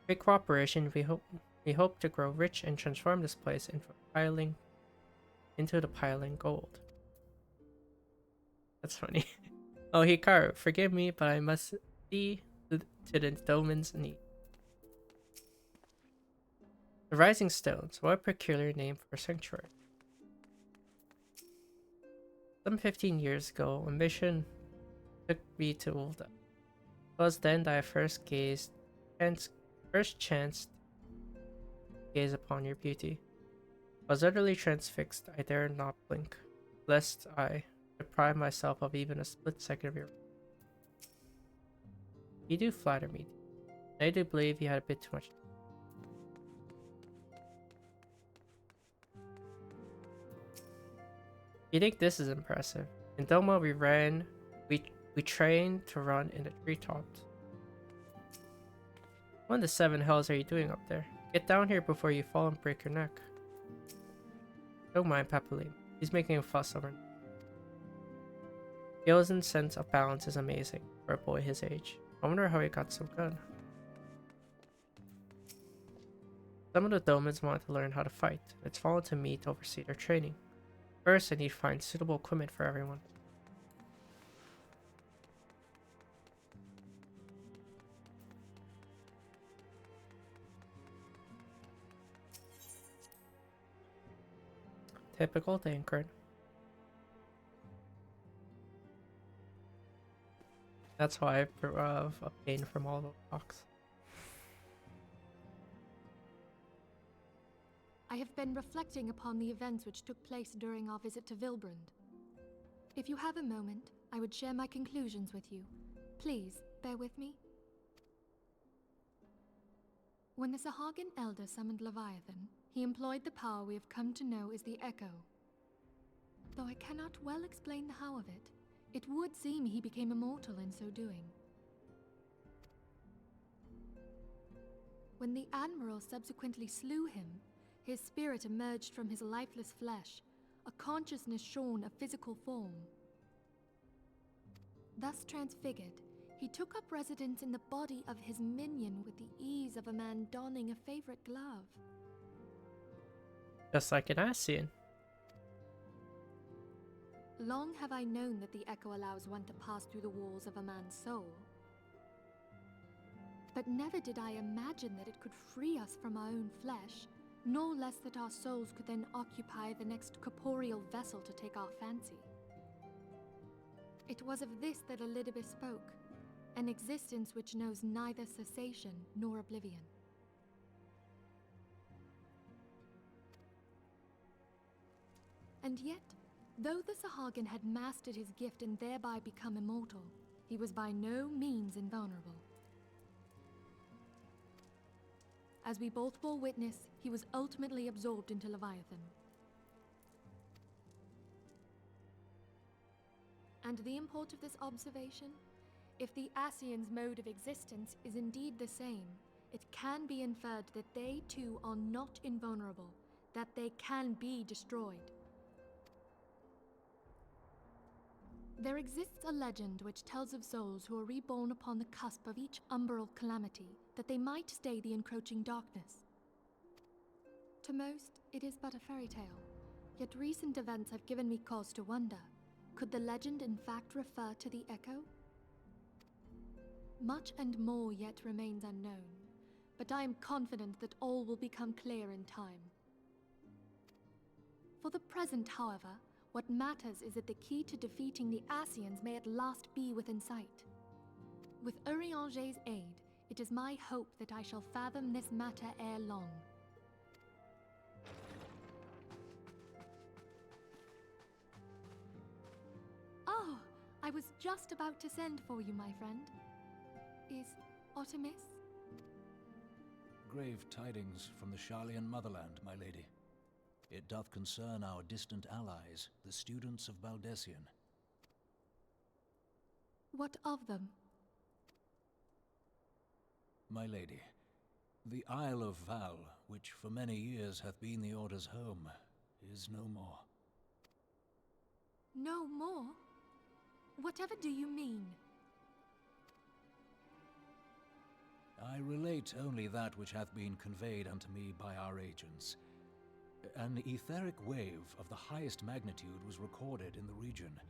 With cooperation, we hope to grow rich and transform this place into the piling gold. That's funny. Oh, Hikaru, forgive me, but I must see to the Doman's need. The Rising Stones, what a peculiar name for a sanctuary. Some 15 years ago, a mission took me to Ulda. It was then that I first chanced gaze upon your beauty. I was utterly transfixed. I dared not blink, lest I deprive myself of even a split second of your. You do flatter me. I do believe you had a bit too much. You think this is impressive? In Doma, we trained to run in the treetops. What in the seven hells are you doing up there? Get down here before you fall and break your neck. Don't mind Papalim. He's making a fuss over. Gilzen's sense of balance is amazing for a boy his age. I wonder how he got so good. Some of the Domans want to learn how to fight. It's fallen to me to oversee their training. First, I need to find suitable equipment for everyone. Typical Dankard. That's why I've obtained from all the blocks. I have been reflecting upon the events which took place during our visit to Vilbrand. If you have a moment, I would share my conclusions with you. Please, bear with me. When the Sahagin Elder summoned Leviathan, he employed the power we have come to know as the Echo. Though I cannot well explain the how of it, it would seem he became immortal in so doing. When the Admiral subsequently slew him, his spirit emerged from his lifeless flesh, a consciousness shorn of physical form. Thus transfigured, he took up residence in the body of his minion with the ease of a man donning a favorite glove. Just like an Ascian. Long have I known that the Echo allows one to pass through the walls of a man's soul. But never did I imagine that it could free us from our own flesh, nor less that our souls could then occupy the next corporeal vessel to take our fancy. It was of this that Elidibus spoke, an existence which knows neither cessation nor oblivion. And yet, though the Sahagin had mastered his gift and thereby become immortal, he was by no means invulnerable. As we both bore witness, he was ultimately absorbed into Leviathan. And the import of this observation? If the Ascians' mode of existence is indeed the same, it can be inferred that they too are not invulnerable, that they can be destroyed. There exists a legend which tells of souls who are reborn upon the cusp of each umbral calamity, that they might stay the encroaching darkness. To most, it is but a fairy tale, yet recent events have given me cause to wonder. Could the legend in fact refer to the Echo? Much and more yet remains unknown, but I am confident that all will become clear in time. For the present, however, what matters is that the key to defeating the Ascians may at last be within sight. With Urianger's aid, it is my hope that I shall fathom this matter ere long. Oh, I was just about to send for you, my friend. Is Artemis? Grave tidings from the Sharlayan motherland, my lady. It doth concern our distant allies, the students of Baldessian. What of them? My lady, the Isle of Val, which for many years hath been the Order's home, is no more. No more? Whatever do you mean? I relate only that which hath been conveyed unto me by our agents. An etheric wave of the highest magnitude was recorded in the region.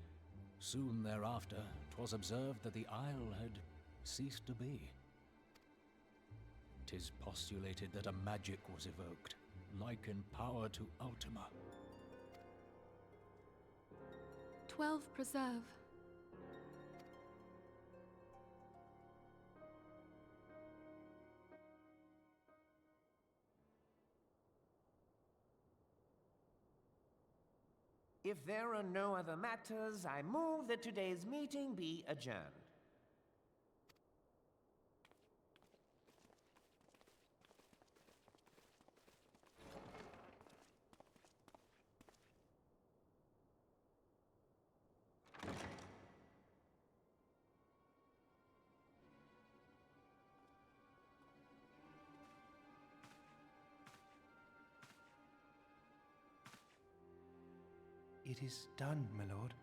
Soon thereafter, 'twas observed that the isle had ceased to be. 'Tis postulated that a magic was evoked, like in power to Ultima. 12 preserve. If there are no other matters, I move that today's meeting be adjourned. It is done, my lord.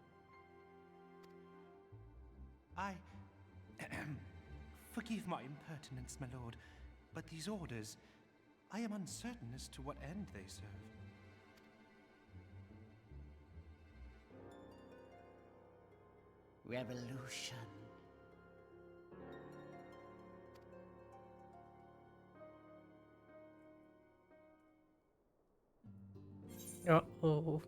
Forgive my impertinence, my lord, but these orders, I am uncertain as to what end they serve. Revolution. Uh-oh.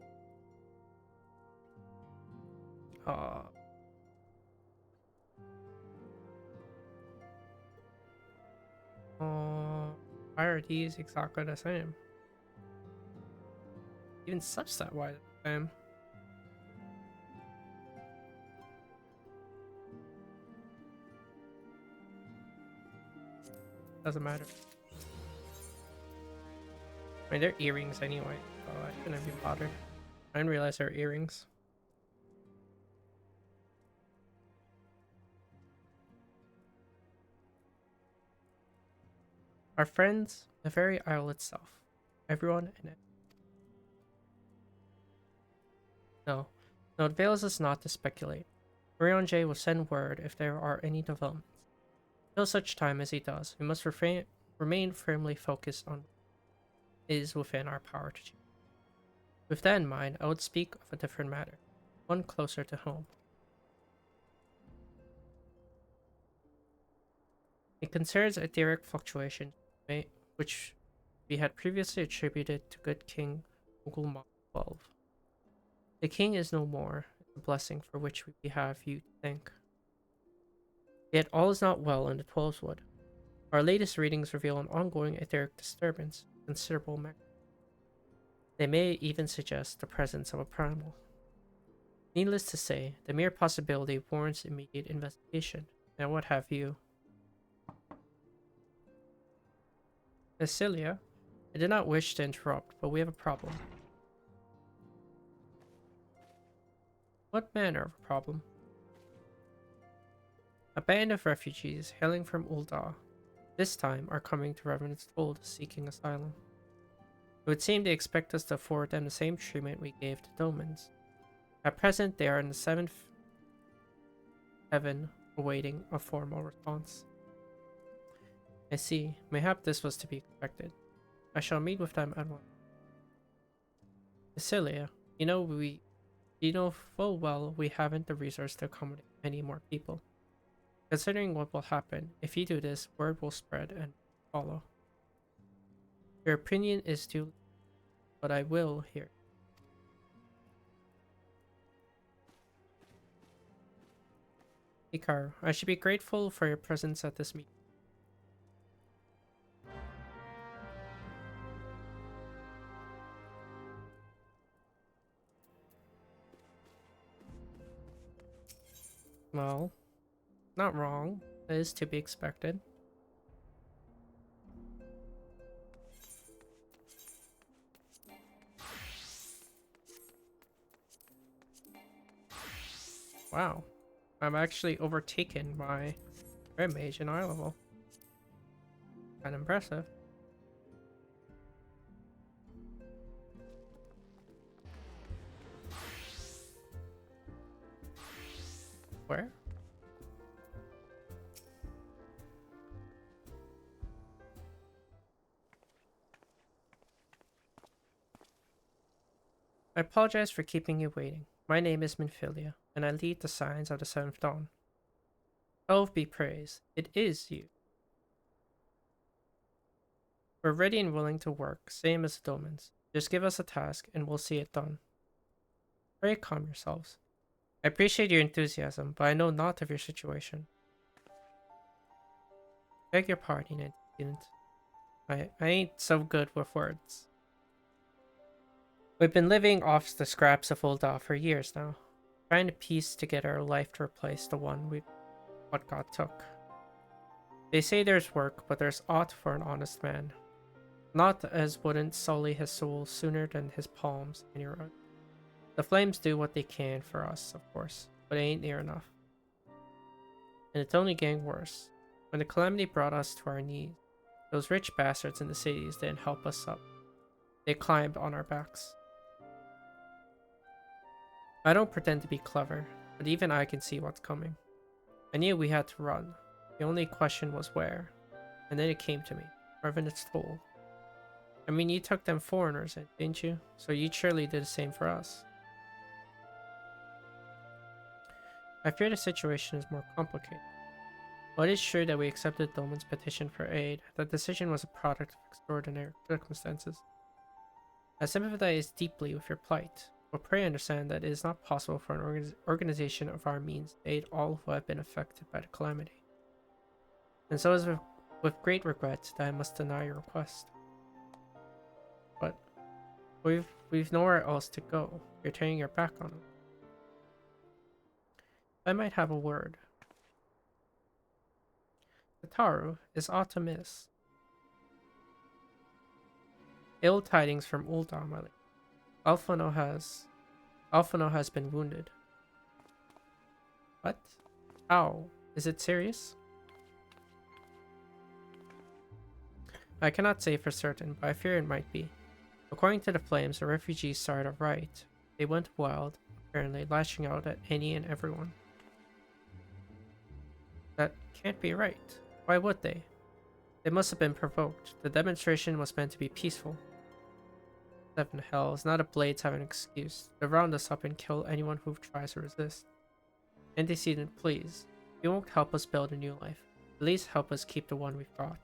Why are these exactly the same? Even subset wise the same. Doesn't matter. I mean, they're earrings anyway, so I shouldn't be bothered. I didn't realize they're earrings. Our friends, the very isle itself, everyone in it. No, it avails us not to speculate. Urianger will send word if there are any developments. Until such time as he does, we must remain firmly focused on what is within our power to change. With that in mind, I would speak of a different matter, one closer to home. It concerns etheric fluctuation, which we had previously attributed to good King Ugulma 12. The king is no more, a blessing for which we have you to thank. Yet all is not well in the 12's Wood. Our latest readings reveal an ongoing etheric disturbance of considerable magnitude. They may even suggest the presence of a primal. Needless to say, the mere possibility warrants immediate investigation, and what have you. Cecilia, I did not wish to interrupt, but we have a problem. What manner of a problem? A band of refugees hailing from Ul'dah, this time are coming to Revenant's Fold seeking asylum. It would seem they expect us to afford them the same treatment we gave to Domans. At present, they are in the 7th heaven awaiting a formal response. I see. Mayhap this was to be expected. I shall meet with them at once. Cecilia, you know full well we haven't the resource to accommodate many more people. Considering what will happen, if you do this, word will spread and follow. Your opinion is due, but I will hear. Hikaru, I should be grateful for your presence at this meeting. Well, not wrong. That is to be expected. Wow. I'm actually overtaken by Red Mage in eye level. Kinda impressive. Where? I apologize for keeping you waiting. My name is Minfilia, and I lead the Signs of the Seventh Dawn. 12 be praised. It is you. We're ready and willing to work, same as the Domans. Just give us a task, and we'll see it done. Pray calm yourselves. I appreciate your enthusiasm, but I know naught of your situation. Beg your pardon, student. I ain't so good with words. We've been living off the scraps of Ul'dah for years now, trying to piece together a life to replace the one what God took. They say there's work, but there's aught for an honest man. Not as wouldn't sully his soul sooner than his palms in your own. The flames do what they can for us, of course, but it ain't near enough. And it's only getting worse. When the calamity brought us to our knees, those rich bastards in the cities didn't help us up. They climbed on our backs. I don't pretend to be clever, but even I can see what's coming. I knew we had to run. The only question was where. And then it came to me. Revenant's Toll. I mean, you took them foreigners in, didn't you? So you surely did the same for us. I fear the situation is more complicated. While it is true that we accepted Dolman's petition for aid, that decision was a product of extraordinary circumstances. I sympathize deeply with your plight, but pray understand that it is not possible for an organization of our means to aid all who have been affected by the calamity. And so it is with great regret that I must deny your request. But we've nowhere else to go. You're turning your back on them. I might have a word. Kataru is aught to miss. Ill tidings from Ul'dah, my lady. Alphino has been wounded. What? How? Is it serious? I cannot say for certain, but I fear it might be. According to the flames, the refugees started a riot. They went wild, apparently lashing out at any and everyone. That can't be right. Why would they? They must have been provoked. The demonstration was meant to be peaceful. Seven hells, not a blades have an excuse. They'll round us up and kill anyone who tries to resist. Antecedent, please. You won't help us build a new life. At least help us keep the one we've got.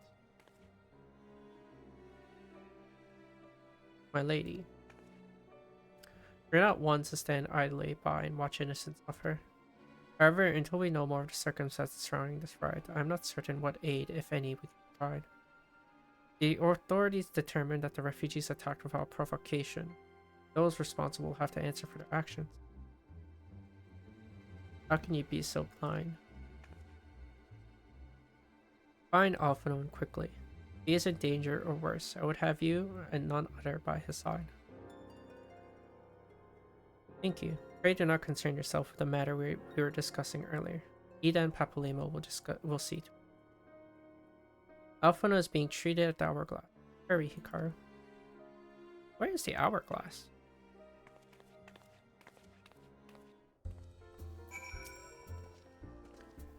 My lady. We're not ones to stand idly by and watch innocents suffer. However, until we know more of the circumstances surrounding this riot, I am not certain what aid, if any, we can provide. The authorities determined that the refugees attacked without provocation. Those responsible have to answer for their actions. How can you be so blind? Find Alphino quickly. If he is in danger or worse, I would have you and none other by his side. Thank you. Pray do not concern yourself with the matter we were discussing earlier. Ida and Papalimo will see to it. Alphino is being treated at the Hourglass. Hurry, Hikaru. Where is the Hourglass?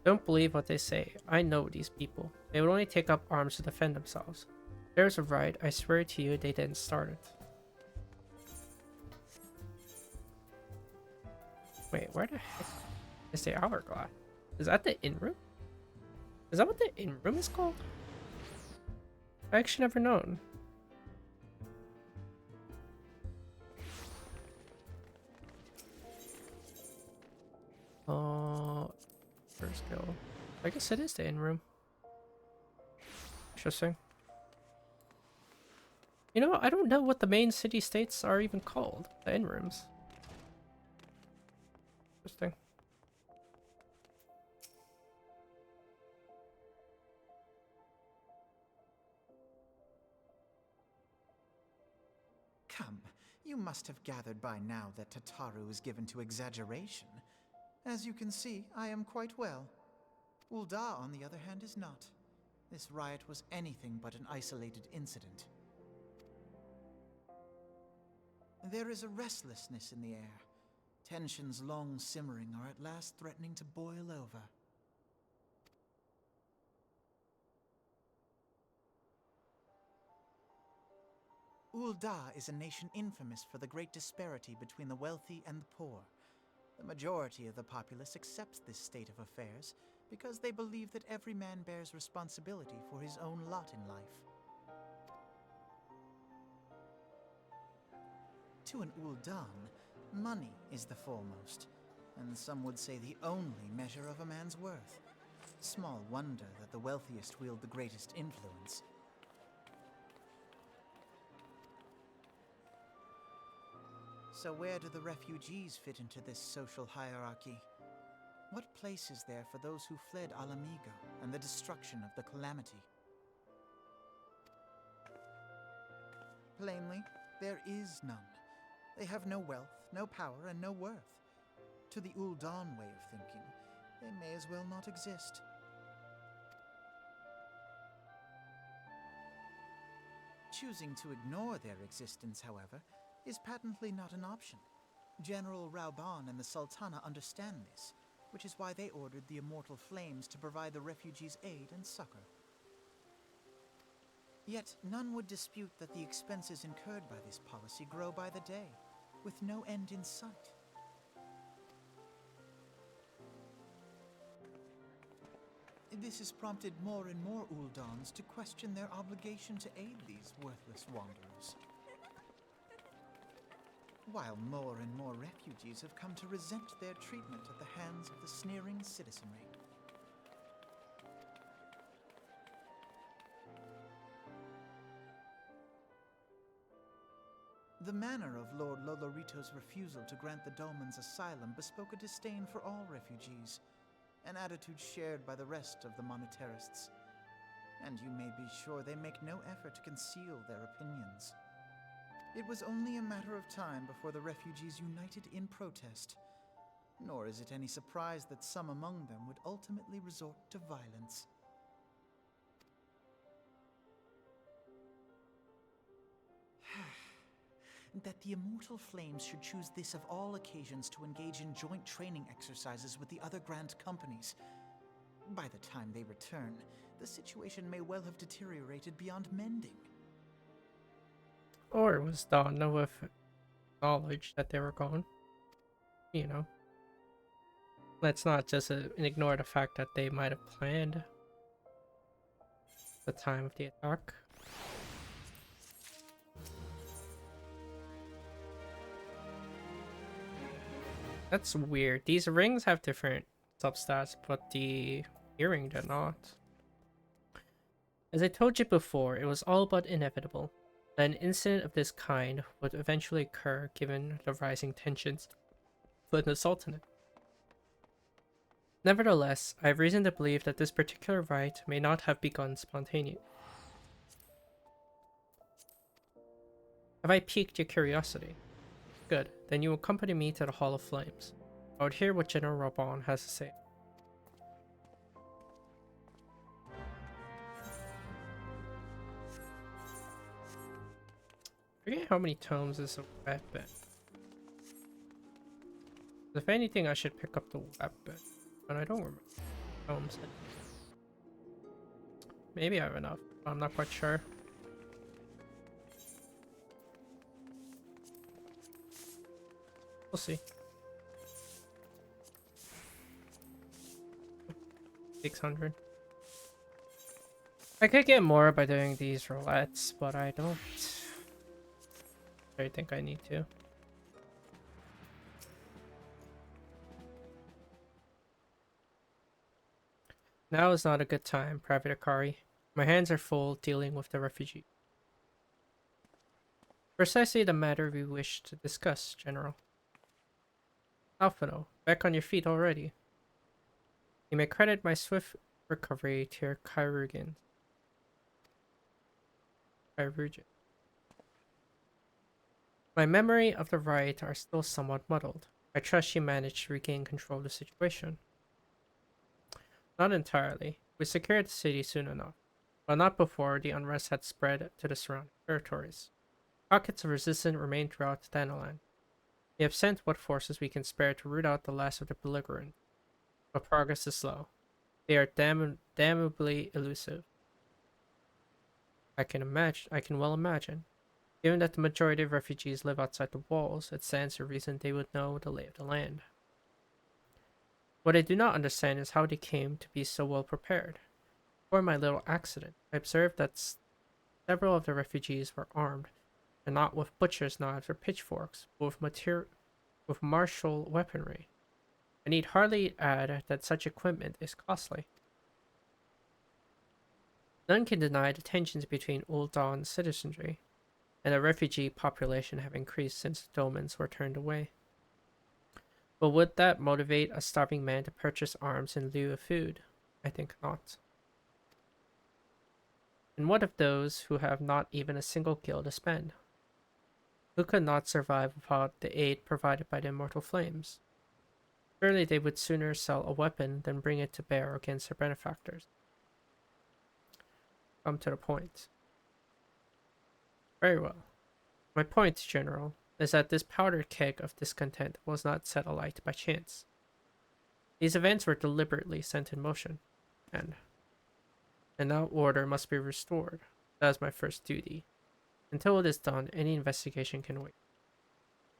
Don't believe what they say. I know these people. They would only take up arms to defend themselves. If there's a riot, I swear to you they didn't start it. Wait, where the heck is the hourglass? Is that the inn room? Is that what the inn room is called? I actually never known. First guild. I guess it is the inn room. Interesting. You know, I don't know what the main city states are even called. The inn rooms. Interesting. Come, you must have gathered by now that Tataru is given to exaggeration. As you can see, I am quite well. Ul'dah, on the other hand, is not. This riot was anything but an isolated incident. There is a restlessness in the air. Tensions long simmering are at last threatening to boil over. Ul'dah is a nation infamous for the great disparity between the wealthy and the poor. The majority of the populace accepts this state of affairs because they believe that every man bears responsibility for his own lot in life. To an Ul'dan, money is the foremost, and some would say the only measure of a man's worth. Small wonder that the wealthiest wield the greatest influence. So where do the refugees fit into this social hierarchy? What place is there for those who fled Alamigo and the destruction of the Calamity? Plainly, there is none. They have no wealth, no power, and no worth. To the Ul'dan way of thinking, they may as well not exist. Choosing to ignore their existence, however, is patently not an option. General Rauban and the Sultana understand this, which is why they ordered the Immortal Flames to provide the refugees aid and succor. Yet none would dispute that the expenses incurred by this policy grow by the day, with no end in sight. This has prompted more and more Ul'dans to question their obligation to aid these worthless wanderers. While more and more refugees have come to resent their treatment at the hands of the sneering citizenry. The manner of Lord Lolorito's refusal to grant the Domans asylum bespoke a disdain for all refugees, an attitude shared by the rest of the monetarists. And you may be sure they make no effort to conceal their opinions. It was only a matter of time before the refugees united in protest, nor is it any surprise that some among them would ultimately resort to violence. That the Immortal Flames should choose this of all occasions to engage in joint training exercises with the other Grand Companies. By the time they return, the situation may well have deteriorated beyond mending. Or it was done with knowledge that they were gone. You know. Let's not just ignore the fact that they might have planned the time of the attack. That's weird. These rings have different substats, but the earring did not. As I told you before, it was all but inevitable that an incident of this kind would eventually occur given the rising tensions within the Sultanate. Nevertheless, I have reason to believe that this particular riot may not have begun spontaneously. Have I piqued your curiosity? Good, then you accompany me to the Hall of Flames. I would hear what General Rauban has to say. I forget how many tomes is a weapon. If anything, I should pick up the weapon, but I don't remember. homes. Maybe I have enough. I'm not quite sure. We'll see. 600. I could get more by doing these roulettes, but I don't really think I need to. Now is not a good time, Private Akari. My hands are full dealing with the refugee. Precisely the matter we wish to discuss, General. Alphino, back on your feet already. You may credit my swift recovery to your Chirurgeon. My memory of the riot are still somewhat muddled. I trust you managed to regain control of the situation. Not entirely. We secured the city soon enough, but not before the unrest had spread to the surrounding territories. Pockets of resistance remained throughout Thanalan. We have sent what forces we can spare to root out the last of the belligerents, but progress is slow. They are damnably elusive. I can well imagine. Given that the majority of refugees live outside the walls, it stands to reason they would know the lay of the land. What I do not understand is how they came to be so well prepared. Before my little accident, I observed that several of the refugees were armed, and not with butcher's knives or pitchforks, but with martial weaponry. I need hardly add that such equipment is costly. None can deny the tensions between Ul'Dawn's citizenry and the refugee population have increased since the domans were turned away. But would that motivate a starving man to purchase arms in lieu of food? I think not. And what of those who have not even a single gil to spend? Who could not survive without the aid provided by the immortal flames? Surely they would sooner sell a weapon than bring it to bear against their benefactors. Come to the point. Very well. My point, General, is that this powdered keg of discontent was not set alight by chance. These events were deliberately sent in motion, and now order must be restored. That is my first duty. Until it is done, any investigation can wait.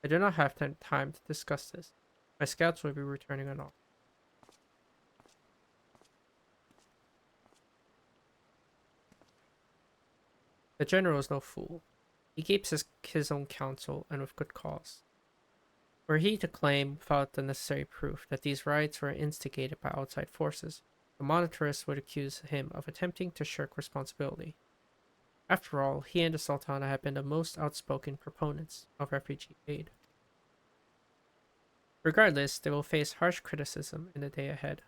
I do not have time to discuss this. My scouts will be returning on off. The general is no fool. He keeps his own counsel, and with good cause. Were he to claim, without the necessary proof, that these riots were instigated by outside forces, the monitorists would accuse him of attempting to shirk responsibility. After all, he and the Sultana have been the most outspoken proponents of refugee aid. Regardless, they will face harsh criticism in the day ahead.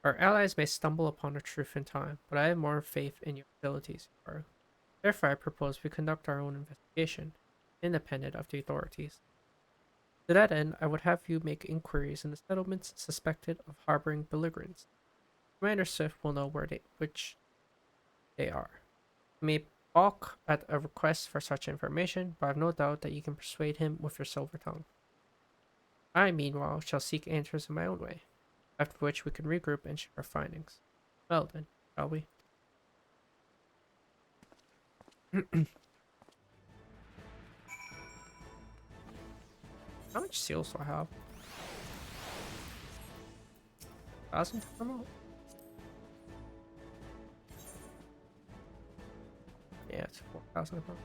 Our allies may stumble upon the truth in time, but I have more faith in your abilities, Yaru. Therefore, I propose we conduct our own investigation, independent of the authorities. To that end, I would have you make inquiries in the settlements suspected of harboring belligerents. Commander Swift will know which they are. You may balk at a request for such information, but I have no doubt that you can persuade him with your silver tongue. I, meanwhile, shall seek answers in my own way, after which we can regroup and share our findings. Well then, shall we? How much seals do I have? 1,000 to promote? Yeah, it's 4,000 to promote.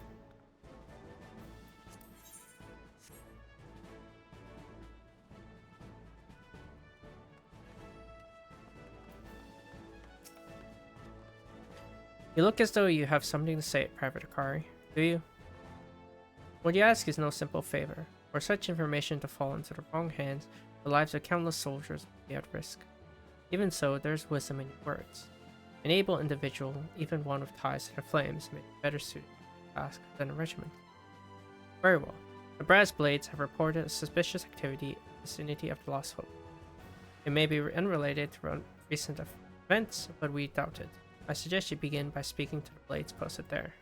You look as though you have something to say, Private Akari. Do you? What you ask is no simple favor. Were such information to fall into the wrong hands, the lives of countless soldiers would be at risk. Even so, there is wisdom in your words. An able individual, even one with ties to the flames, may be better suited to the task than a regiment. Very well. The Brass Blades have reported a suspicious activity in the vicinity of the Lost Hope. It may be unrelated to recent events, but we doubt it. I suggest you begin by speaking to the Blades posted there.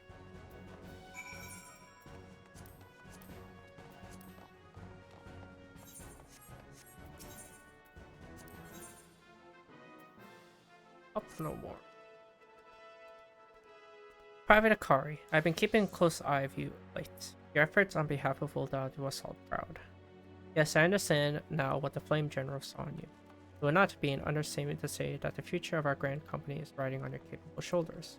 no more. Private Akari, I've been keeping a close eye of you late. Your efforts on behalf of Ul'dah do us all proud. Yes, I understand now what the Flame General saw in you. It would not be an understatement to say that the future of our grand company is riding on your capable shoulders.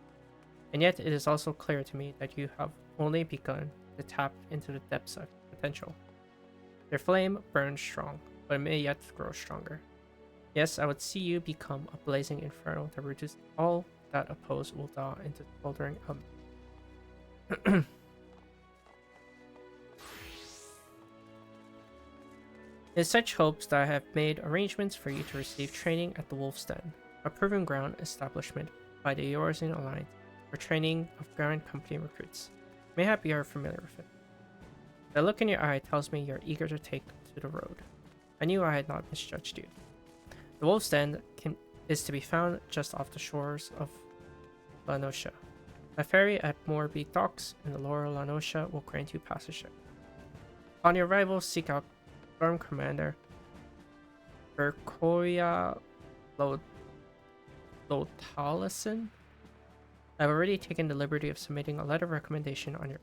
And yet, it is also clear to me that you have only begun to tap into the depths of potential. Your flame burns strong, but it may yet grow stronger. Yes, I would see you become a blazing inferno that reduces all that oppose Ul'dah into smoldering It is such hopes that I have made arrangements for you to receive training at the Wolf's Den, a proven ground establishment by the Eorzean Alliance for training of Grand Company recruits. Mayhap you are familiar with it. The look in your eye tells me you're eager to take to the road. I knew I had not misjudged you. The Wolf's Den is to be found just off the shores of La Noscea. A ferry at Moorbeat Docks in the lower La Noscea will grant you passage there. On your arrival, seek out Storm Commander Berkoya Lotalison. I've already taken the liberty of submitting a letter of recommendation on your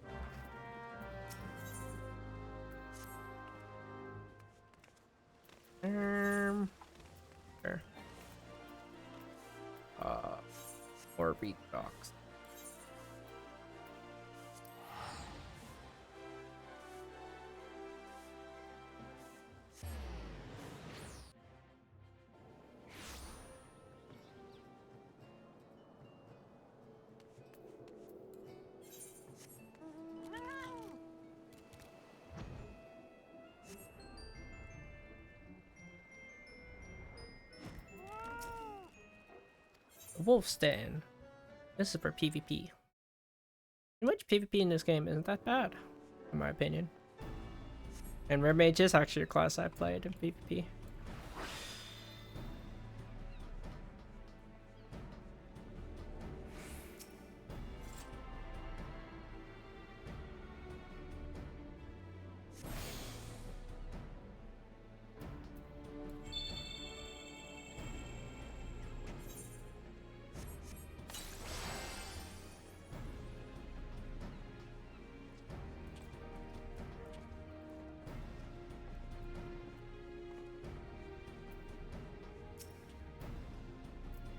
sure. Moorbeat Docks. Wolf's Den. This is for PvP. Which PvP in this game isn't that bad, in my opinion. And Rare Mage is actually a class I played in PvP.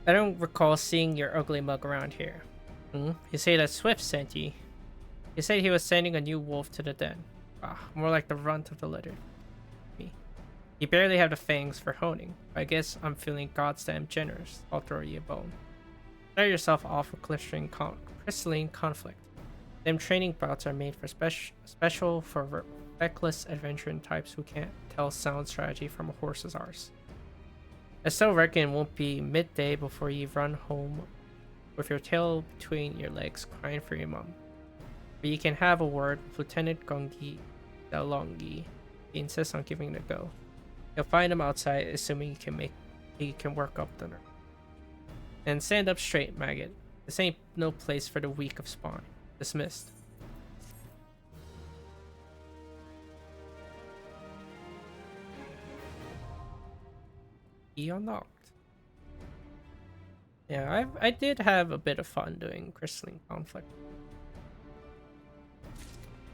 I don't recall seeing your ugly mug around here. You say that Swift sent you. He said he was sending a new wolf to the den. More like the runt of the litter. Me. You barely have the fangs for honing. I guess I'm feeling goddamn generous. I'll throw you a bone. Start yourself off with crystalline conflict. Them training bouts are made for special for reckless adventuring types who can't tell sound strategy from a horse's arse. I still reckon it won't be midday before you run home with your tail between your legs crying for your mum. But you can have a word with Lieutenant Gongi Dalongi. He insists on giving it a go. You'll find him outside, assuming he can work up the nerve. And stand up straight, maggot. This ain't no place for the weak of spine. Dismissed. Unlocked. Yeah, I did have a bit of fun doing crystalline conflict.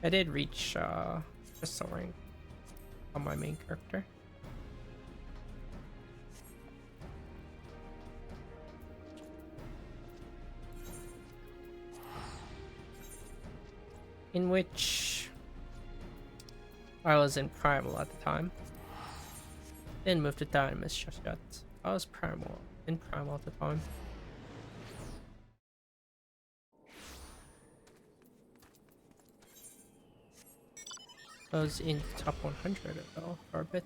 I did reach crystal rank on my main character. In which I was in primal at the time. Didn't move to Dynamis just yet. I was in primal at the time. I was in the top 100 though for a bit.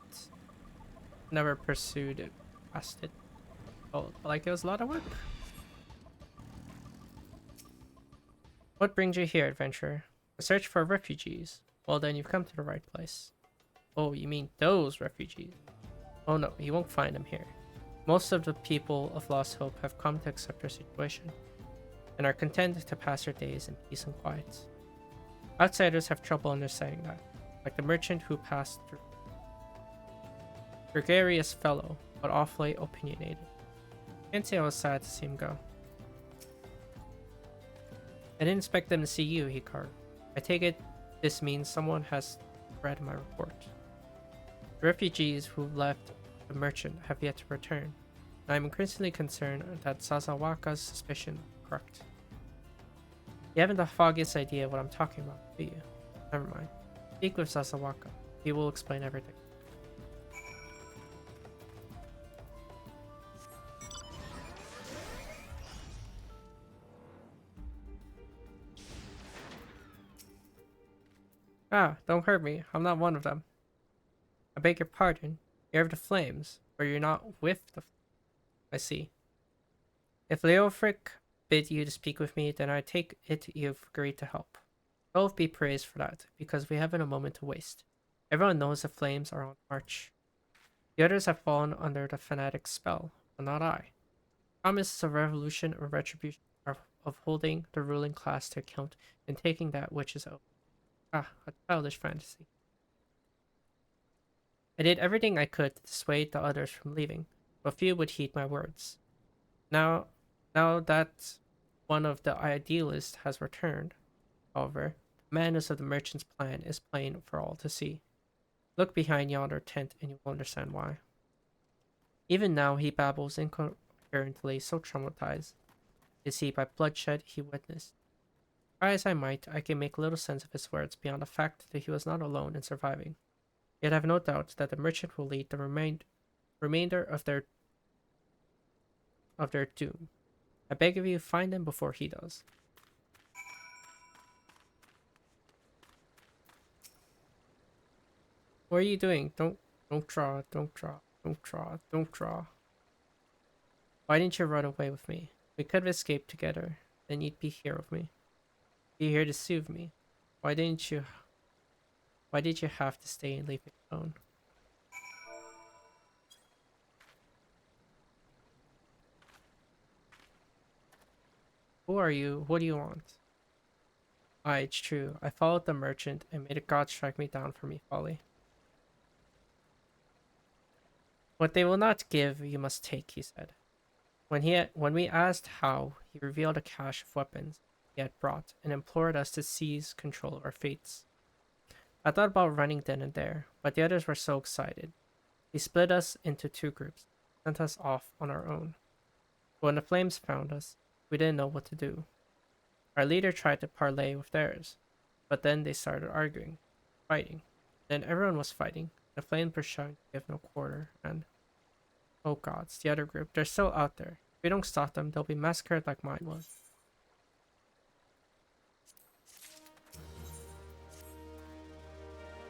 Never pursued it past it. Felt like it was a lot of work. What brings you here, adventurer? A search for refugees. Well then, you've come to the right place. Oh, you mean those refugees? Oh no, you won't find them here. Most of the people of Lost Hope have come to accept their situation, and are content to pass their days in peace and quiet. Outsiders have trouble understanding that, like the merchant who passed through. Gregarious fellow, but awfully opinionated. Can't say I was sad to see him go. I didn't expect them to see you, he carved. I take it this means someone has read my report. The refugees who left the merchant have yet to return. I am increasingly concerned that Sasawaka's suspicion is correct. You haven't the foggiest idea what I'm talking about, do you? Never mind. Speak with Sasawaka. He will explain everything. Ah, don't hurt me. I'm not one of them. I beg your pardon. You're of the flames, but you're not with the I see. If Leofric bid you to speak with me, then I take it you've agreed to help. Both be praised for that, because we haven't a moment to waste. Everyone knows the flames are on march. The others have fallen under the fanatic's spell, but not I. Promises of revolution or retribution are of holding the ruling class to account and taking that which is owed. Ah, a childish fantasy. I did everything I could to dissuade the others from leaving, but few would heed my words. Now that one of the idealists has returned, however, the madness of the merchant's plan is plain for all to see. Look behind yonder tent and you will understand why. Even now he babbles incoherently, so traumatized is he by bloodshed he witnessed. Try as I might, I can make little sense of his words beyond the fact that he was not alone in surviving. Yet I have no doubt that the merchant will lead the remainder of their doom. I beg of you, find him before he does. What are you doing? Don't draw, don't draw, don't draw, don't draw. Why didn't you run away with me? We could have escaped together, then you'd be here with me. Be here to soothe me. Why did you have to stay and leave me alone? Who are you? What do you want? Aye, it's true. I followed the merchant and made a god strike me down for me folly. What they will not give, you must take, he said. When we asked how, he revealed a cache of weapons he had brought and implored us to seize control of our fates. I thought about running then and there, but the others were so excited. He split us into two groups, sent us off on our own. But when the flames found us, we didn't know what to do. Our leader tried to parley with theirs, but then they started arguing, fighting. Then everyone was fighting. The flames were shouting to give no quarter, and oh gods, the other group, they're still out there. If we don't stop them, they'll be massacred like mine was.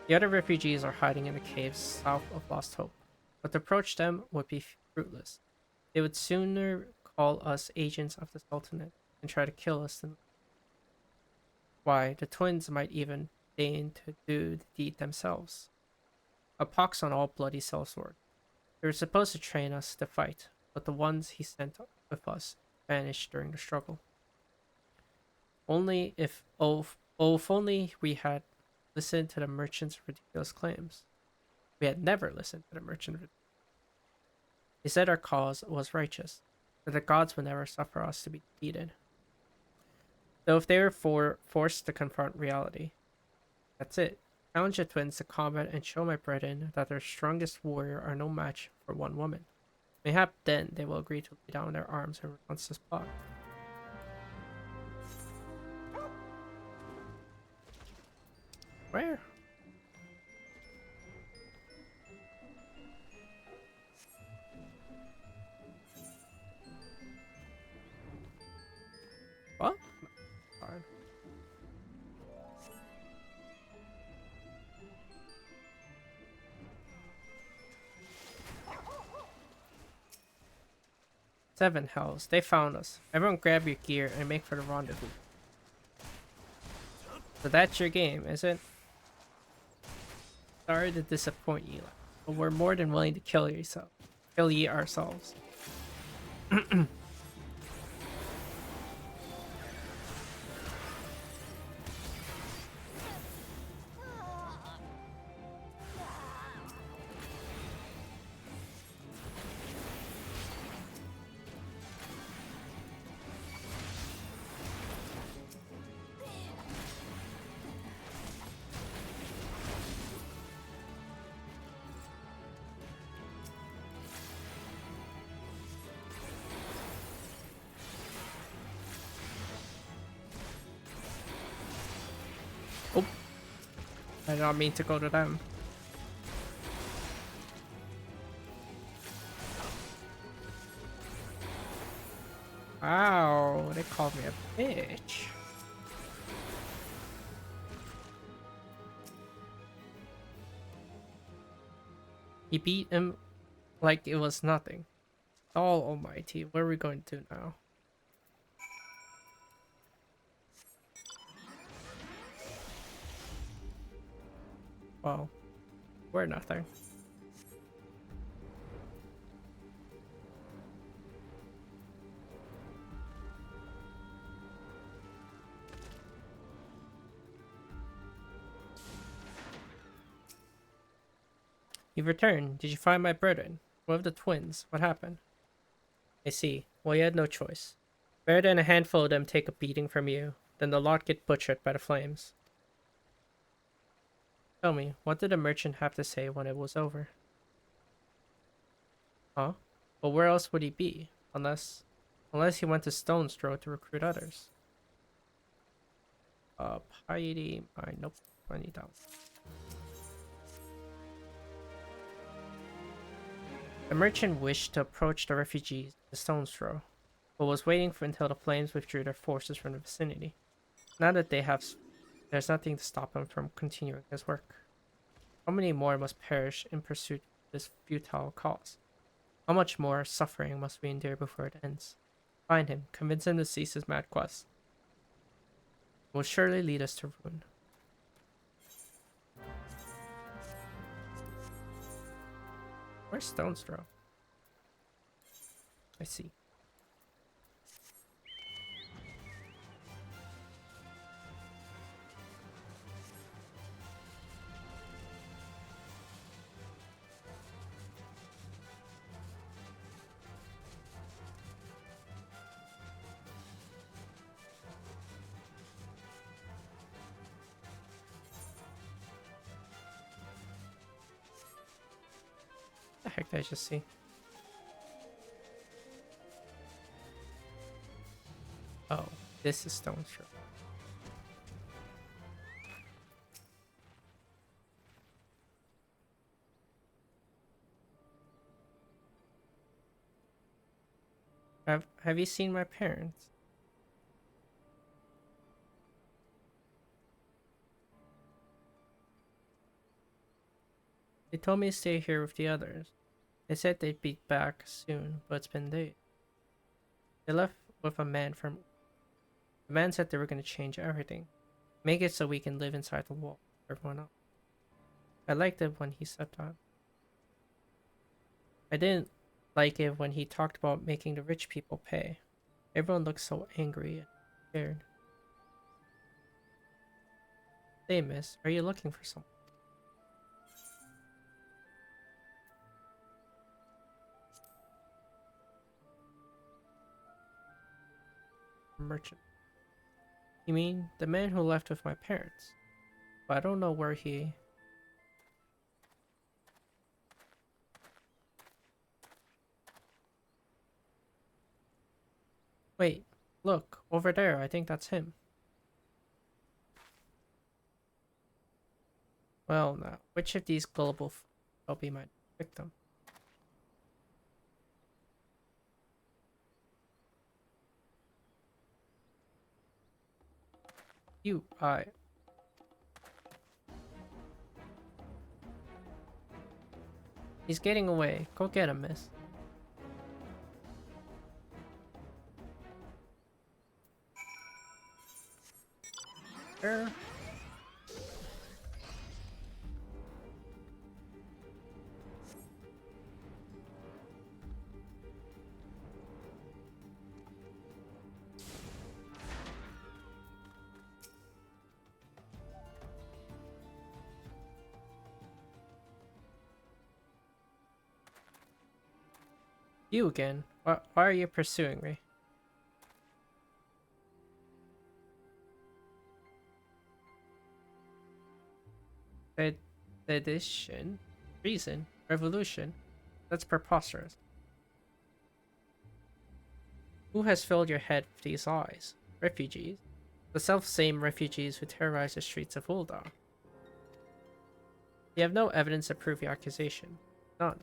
The other refugees are hiding in the caves south of Lost Hope, but to approach them would be fruitless. They would sooner call us agents of the Sultanate and try to kill us than... Why, the twins might even deign to do the deed themselves. A pox on all bloody sellsword. They were supposed to train us to fight, but the ones he sent with us vanished during the struggle. If only we had listened to the merchant's ridiculous claims. We had never listened to the merchant. He said our cause was righteous, that the gods would never suffer us to be defeated. Though if they were forced to confront reality, that's it. Challenge the twins to combat and show my brethren that their strongest warrior are no match for one woman. Mayhap then they will agree to lay down their arms in response to this plot. Where? What? Sorry. Seven hells. They found us. Everyone grab your gear and make for the rendezvous. So that's your game, is it? Sorry to disappoint you, but we're more than willing to kill ye ourselves. Oh, I did not mean to go to them. Wow, they called me a bitch. He beat him like it was nothing. Oh, almighty, what are we going to do now? Well, we're nothing. You've returned. Did you find my burden? What of the twins? What happened? I see. Well, you had no choice. Better than a handful of them take a beating from you, then the lot get butchered by the flames. Tell me, what did the merchant have to say when it was over? Huh? Well, where else would he be? Unless he went to Stone's Throw to recruit others. Piety, nope, I need that. The merchant wished to approach the refugees at the Stone's Throw, but was waiting until the flames withdrew their forces from the vicinity. Now that there's nothing to stop him from continuing his work. How many more must perish in pursuit of this futile cause? How much more suffering must we endure before it ends? Find him, convince him to cease his mad quest. It will surely lead us to ruin. Where's Stone's Throw? I see. The heck did I just see? Oh, this is Stone's Throw. Have you seen my parents? They told me to stay here with the others. They said they'd be back soon, but it's been days. They left with a man from... The man said they were going to change everything. Make it so we can live inside the wall with everyone else. I liked it when he said that. I didn't like it when he talked about making the rich people pay. Everyone looked so angry and scared. Hey, miss, are you looking for someone? Merchant. You mean the man who left with my parents? But I don't know where he... Wait, look, over there, I think that's him. Well, now, which of these gullible will be my victim? He's getting away. Go get him, miss. Sure. You again? Why are you pursuing me? Sedition? Reason? Revolution? That's preposterous. Who has filled your head with these lies? Refugees? The self-same refugees who terrorized the streets of Uldar. You have no evidence to prove your accusation. None.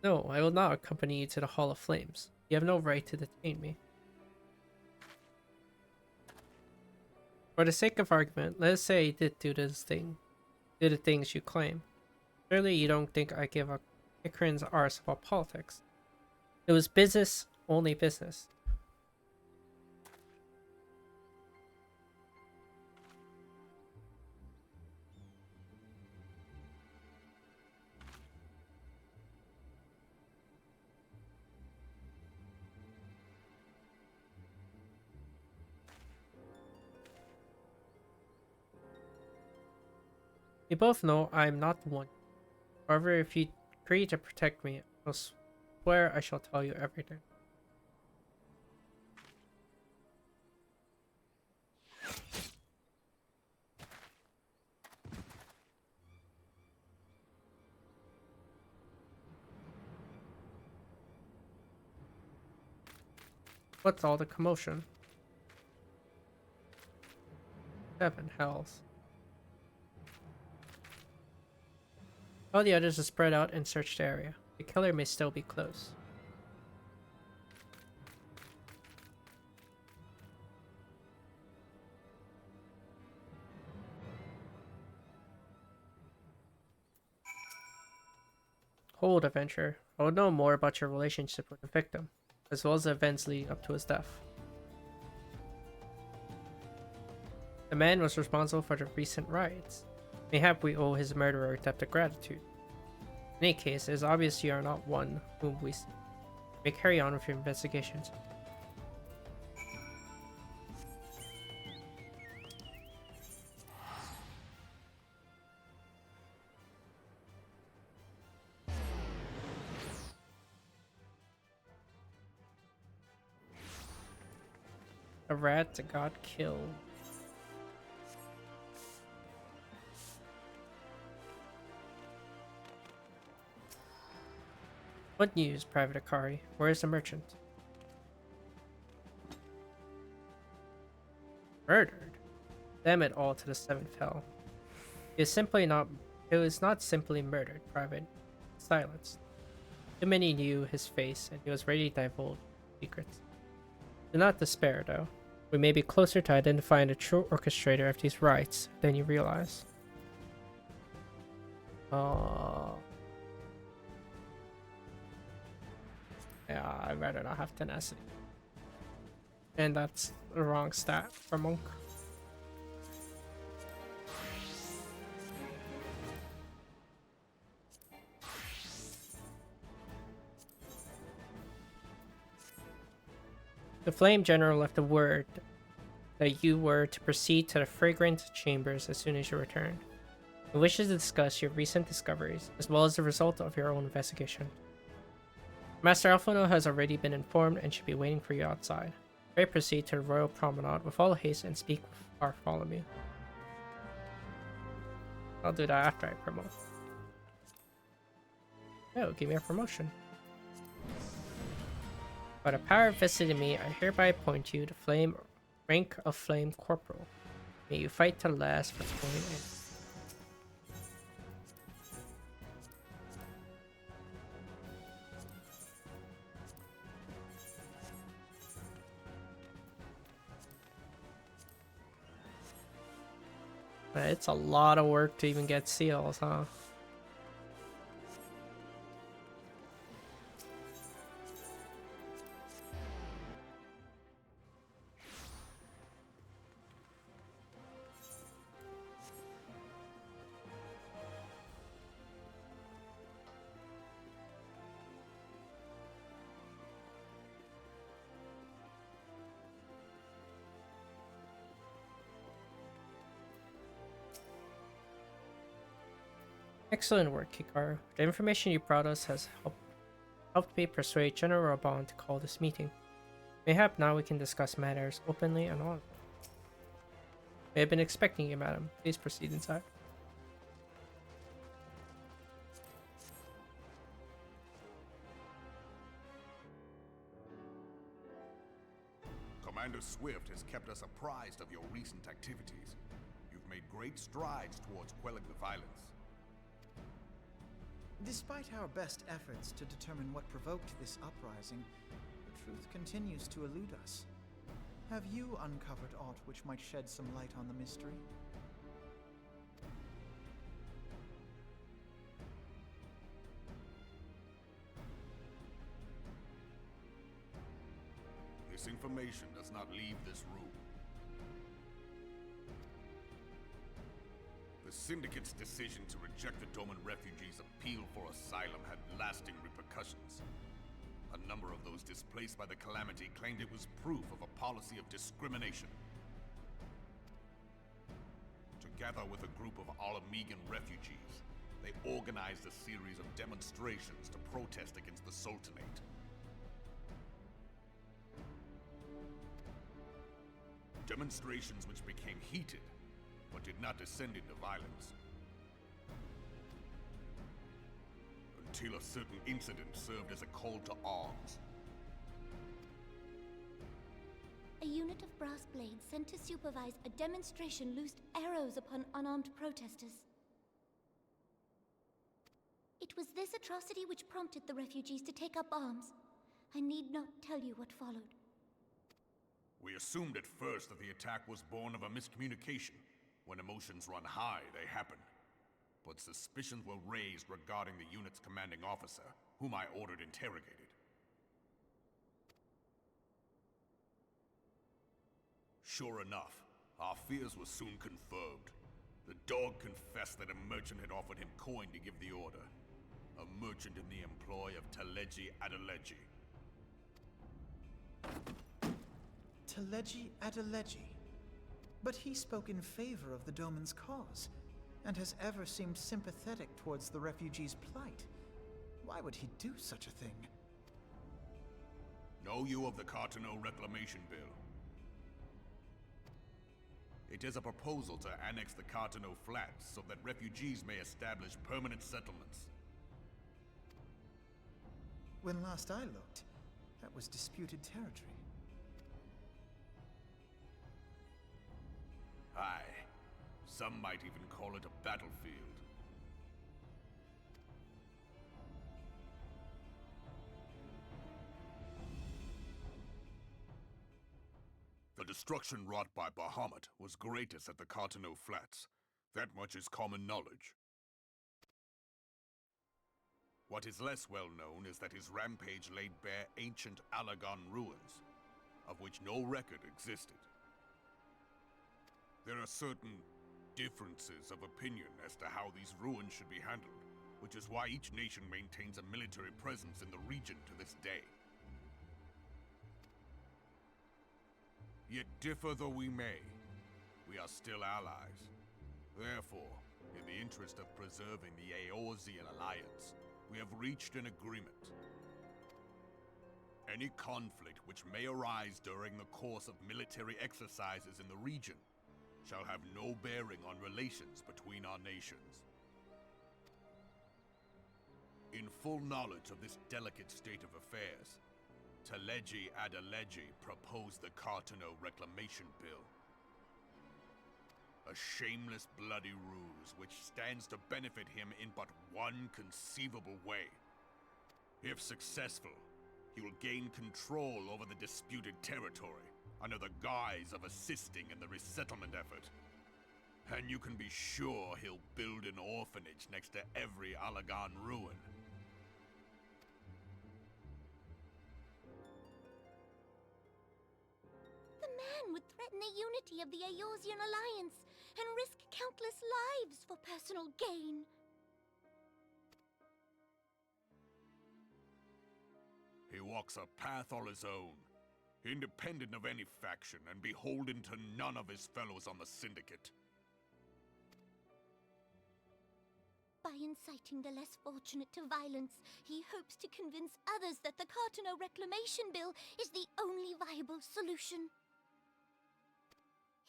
No, I will not accompany you to the Hall of Flames. You have no right to detain me. For the sake of argument, let us say I did do this thing. Do the things you claim. Surely you don't think I give a Ikran's arse about politics. It was business, only business. You both know I am not the one. However, if you agree to protect me, I'll swear I shall tell you everything. What's all the commotion? 7 hells. All the others are spread out and search the area. The killer may still be close. Hold, adventurer. I would know more about your relationship with the victim, as well as the events leading up to his death. The man was responsible for the recent riots. Mayhap we owe his murderer a debt of gratitude. In any case, it is obvious you are not one whom we see. You may carry on with your investigations. A rat got killed. What news, Private Akari? Where is the merchant? Murdered? Damn it all to the 7th hell. It was not simply murdered, Private. Silenced. Too many knew his face, and he was ready to divulge secrets. Do not despair, though. We may be closer to identifying the true orchestrator of these riots than you realize. Yeah, I'd rather not have tenacity. And that's the wrong stat for Monk. The Flame General left a word that you were to proceed to the Fragrant Chambers as soon as you returned. He wishes to discuss your recent discoveries, as well as the result of your own investigation. Master Alphino has already been informed and should be waiting for you outside. Pray proceed to the Royal Promenade with all haste and speak with Bartholomew. I'll do that after I promote. Oh, give me a promotion. By the power vested in me, I hereby appoint you the rank of Flame Corporal. May you fight to the last for going in. It's a lot of work to even get seals, huh? Excellent work, Hikaru. The information you brought us has helped me persuade General Raban to call this meeting. Mayhap now we can discuss matters openly and honestly. I have been expecting you, madam. Please proceed inside. Commander Swift has kept us apprised of your recent activities. You've made great strides towards quelling the violence. Despite our best efforts to determine what provoked this uprising, the truth continues to elude us. Have you uncovered aught which might shed some light on the mystery? This information does not leave this room. The Syndicate's decision to reject the Doman refugees' appeal for asylum had lasting repercussions. A number of those displaced by the Calamity claimed it was proof of a policy of discrimination. Together with a group of Alamegan refugees, they organized a series of demonstrations to protest against the Sultanate. Demonstrations which became heated, but did not descend into violence. Until a certain incident served as a call to arms. A unit of brass blades sent to supervise a demonstration loosed arrows upon unarmed protesters. It was this atrocity which prompted the refugees to take up arms. I need not tell you what followed. We assumed at first that the attack was born of a miscommunication. When emotions run high, they happen. But suspicions were raised regarding the unit's commanding officer, whom I ordered interrogated. Sure enough, our fears were soon confirmed. The dog confessed that a merchant had offered him coin to give the order. A merchant in the employ of Tulky Adeleji. Tulky Adeleji. But he spoke in favor of the Doman's cause, and has ever seemed sympathetic towards the refugees' plight. Why would he do such a thing? Know you of the Cartano Reclamation Bill? It is a proposal to annex the Cartano Flats so that refugees may establish permanent settlements. When last I looked, that was disputed territory. Aye. Some might even call it a battlefield. The destruction wrought by Bahamut was greatest at the Cartano Flats. That much is common knowledge. What is less well known is that his rampage laid bare ancient Alagon ruins, of which no record existed. There are certain differences of opinion as to how these ruins should be handled, which is why each nation maintains a military presence in the region to this day. Yet differ though we may, we are still allies. Therefore, in the interest of preserving the Eorzean alliance, we have reached an agreement. Any conflict which may arise during the course of military exercises in the region shall have no bearing on relations between our nations. In full knowledge of this delicate state of affairs, Tulky Adeleji proposed the Cartano Reclamation Bill. A shameless bloody ruse which stands to benefit him in but one conceivable way. If successful, he will gain control over the disputed territory under the guise of assisting in the resettlement effort. And you can be sure he'll build an orphanage next to every Alagon ruin. The man would threaten the unity of the Eorzean alliance and risk countless lives for personal gain. He walks a path all his own, independent of any faction and beholden to none of his fellows on the Syndicate. By inciting the less fortunate to violence, he hopes to convince others that the Cartano Reclamation Bill is the only viable solution.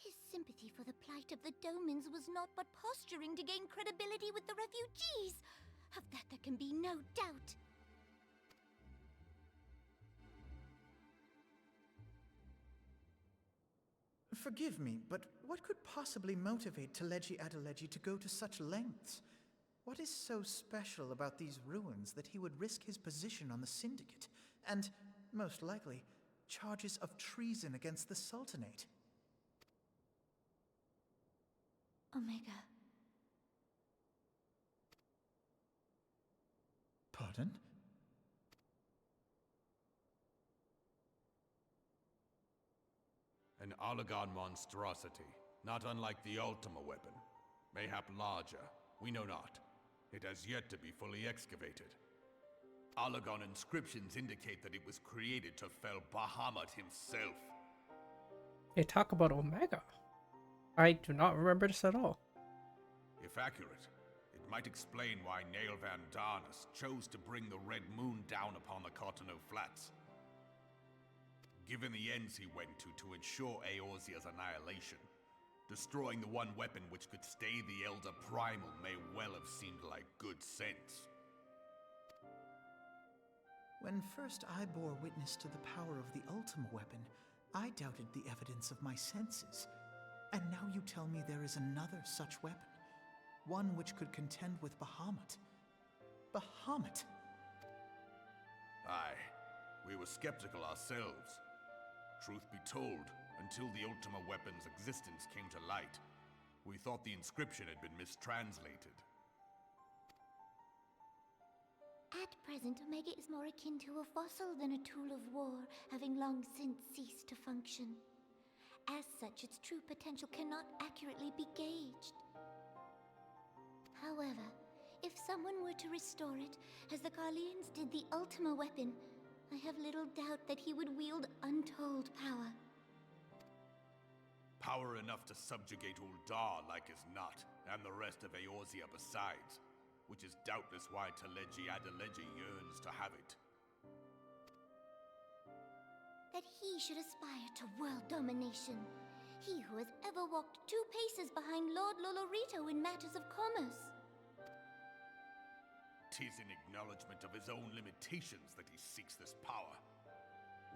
His sympathy for the plight of the Domans was not but posturing to gain credibility with the refugees. Of that there can be no doubt. Forgive me, but what could possibly motivate Tulky Adeleji to go to such lengths? What is so special about these ruins that he would risk his position on the Syndicate, and, most likely, charges of treason against the Sultanate? Omega. Pardon? An Allagan monstrosity, not unlike the Ultima weapon. Mayhap larger, we know not. It has yet to be fully excavated. Allagan inscriptions indicate that it was created to fell Bahamut himself. They talk about Omega. I do not remember this at all. If accurate, it might explain why Nail Van Darnus chose to bring the Red Moon down upon the Cotonou Flats. Given the ends he went to ensure Eorzea's annihilation, destroying the one weapon which could stay the Elder Primal may well have seemed like good sense. When first I bore witness to the power of the Ultima weapon, I doubted the evidence of my senses. And now you tell me there is another such weapon, one which could contend with Bahamut. Bahamut! Aye, we were skeptical ourselves. Truth be told, until the Ultima weapon's existence came to light, we thought the inscription had been mistranslated. At present, Omega is more akin to a fossil than a tool of war, having long since ceased to function. As such, its true potential cannot accurately be gauged. However, if someone were to restore it, as the Garleans did the Ultima weapon, I have little doubt that he would wield untold power. Power enough to subjugate Uldar like as not, and the rest of Eorzea besides, which is doubtless why Tulky Adeleji yearns to have it. That he should aspire to world domination. He who has ever walked 2 paces behind Lord Lolorito in matters of commerce. 'Tis in acknowledgement of his own limitations that he seeks this power.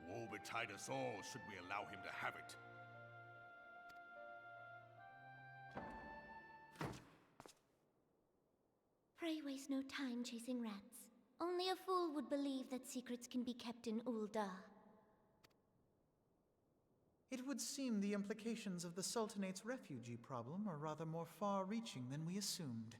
Woe betide us all should we allow him to have it. Pray waste no time chasing rats. Only a fool would believe that secrets can be kept in Uldar. It would seem the implications of the Sultanate's refugee problem are rather more far-reaching than we assumed.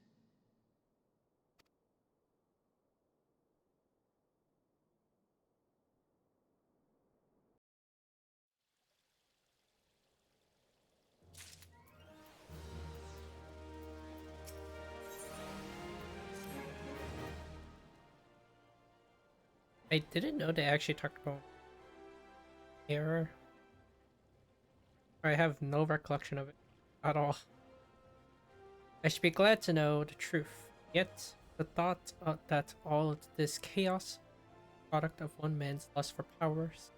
I didn't know they actually talked about error. I have no recollection of it at all. I should be glad to know the truth. Yet, the thought that all of this chaos, product of one man's lust for powers.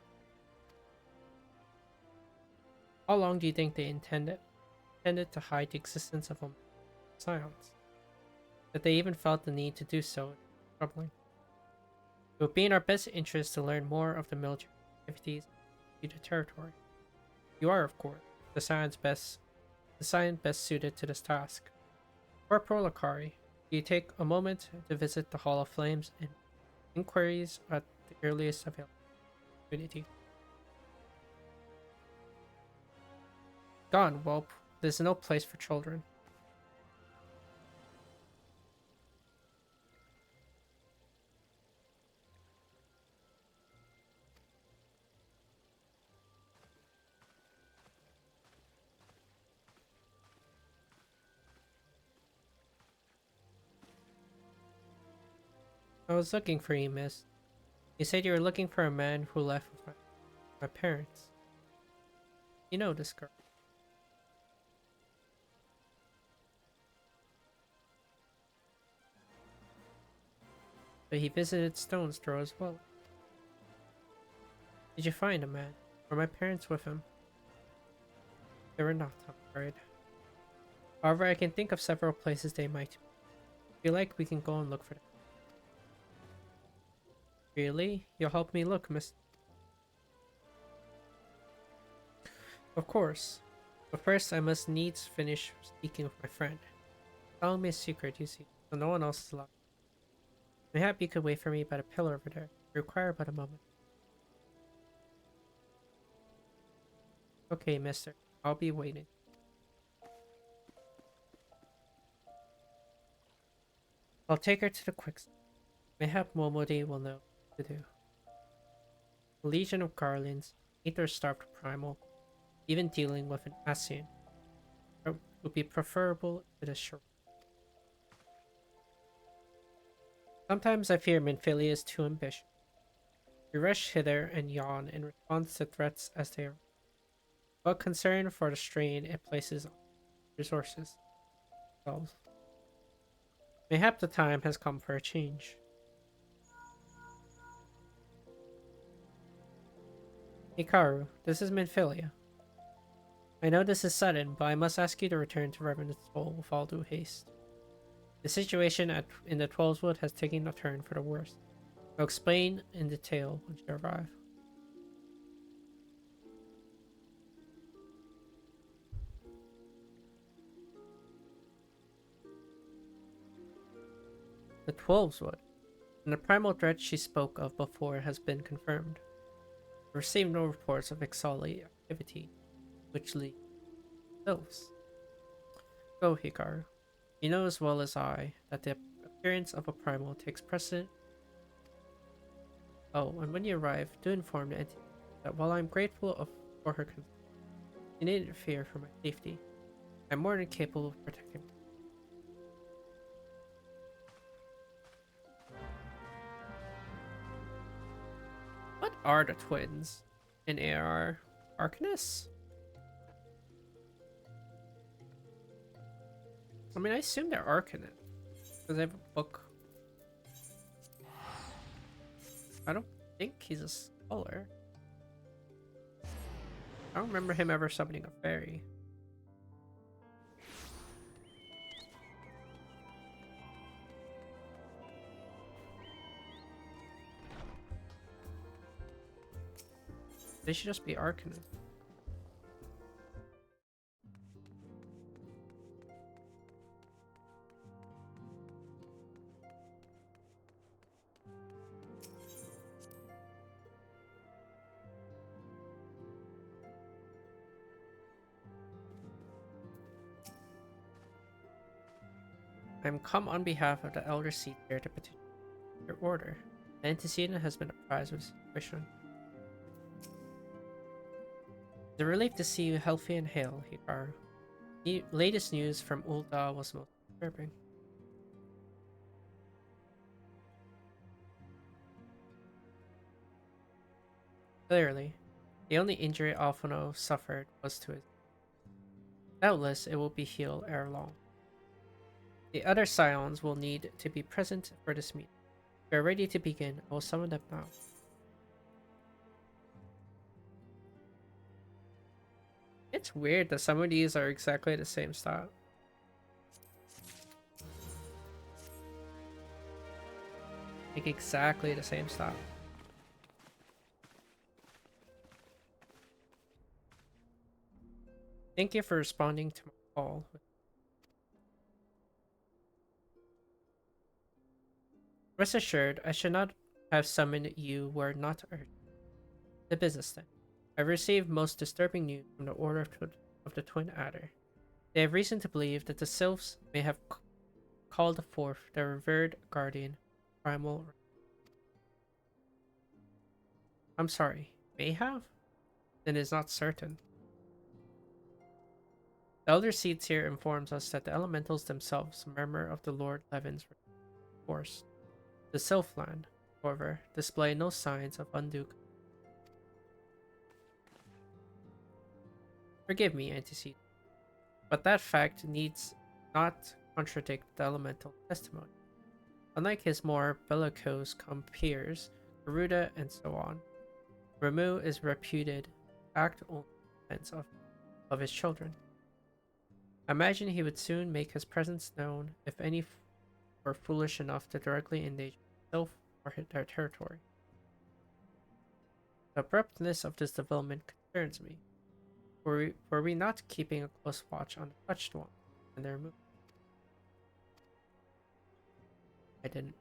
How long do you think they intended to hide the existence of a science? That they even felt the need to do so is troubling. It would be in our best interest to learn more of the military activities of the territory. You are, of course, the science best suited to this task. Corporal Akari, do you take a moment to visit the Hall of Flames and inquiries at the earliest available opportunity? Gone, Whelp. There's no place for children. I was looking for you, miss. You said you were looking for a man who left with my parents. You know this girl. But he visited Stone's Throw as well. Did you find a man? Were my parents with him? They were not, I'm afraid. However, I can think of several places they might be. If you like, we can go and look for them. Really? You'll help me look, miss? Of course. But first, I must needs finish speaking with my friend. Telling me a secret, you see, so no one else is allowed. Mayhap you could wait for me by the pillar over there. I require but a moment. Okay, mister. I'll be waiting. I'll take her to the quicksand. Mayhap Momodi will know what to do. A legion of garlands, either starved primal, even dealing with an Asian, would be preferable to the shore. Sometimes I fear Minfilia is too ambitious. We rush hither and yon in response to threats as they are, but concern for the strain it places on resources themselves. Mayhap the time has come for a change. Hikaru, this is Minfilia. I know this is sudden, but I must ask you to return to Revenant's Toll with all due haste. The situation in the Twelveswood has taken a turn for the worse. I'll explain in detail when you arrive. The Twelveswood, and the primal threat she spoke of before has been confirmed. I received no reports of Ixali activity, which lead elves. Go, Hikaru. You know as well as I that the appearance of a primal takes precedent. Oh, and when you arrive, do inform the entity that while I'm grateful for her concern, you needn't fear for my safety. I'm more than capable of protecting her. What are the twins in AR? Arcanus? I mean, I assume they're Arcanus because they have a book. I don't think he's a scholar. I don't remember him ever summoning a fairy. They should just be Arcanus. I'm come on behalf of the Elder Seat here to petition your order. The antecedent has been apprised of the situation. It's a relief to see you healthy and hale, Hikaru. The latest news from Ul'dah was most disturbing. Clearly, the only injury Alphonso suffered was to his. Doubtless it will be healed ere long. The other scions will need to be present for this meeting. If you are ready to begin, I will summon them now. It's weird that some of these are exactly the same style. Like exactly the same style. Thank you for responding to my call. Rest assured, I should not have summoned you were not urgent. The business then. I received most disturbing news from the Order of the Twin Adder. They have reason to believe that the Sylphs may have called forth their revered guardian, Primal. I'm sorry, may have? Then it is not certain. The Elder Seats here informs us that the elementals themselves murmur of the Lord Levin's force. The Sylphland, however, display no signs of undue. Forgive me, Antecedent, but that fact needs not contradict the elemental testimony. Unlike his more bellicose compeers, Garuda and so on, Ramu is reputed to act only in defense of his children. I imagine he would soon make his presence known if any were foolish enough to directly endanger himself or hit their territory. The abruptness of this development concerns me. were we not keeping a close watch on the touched one and their move? I didn't.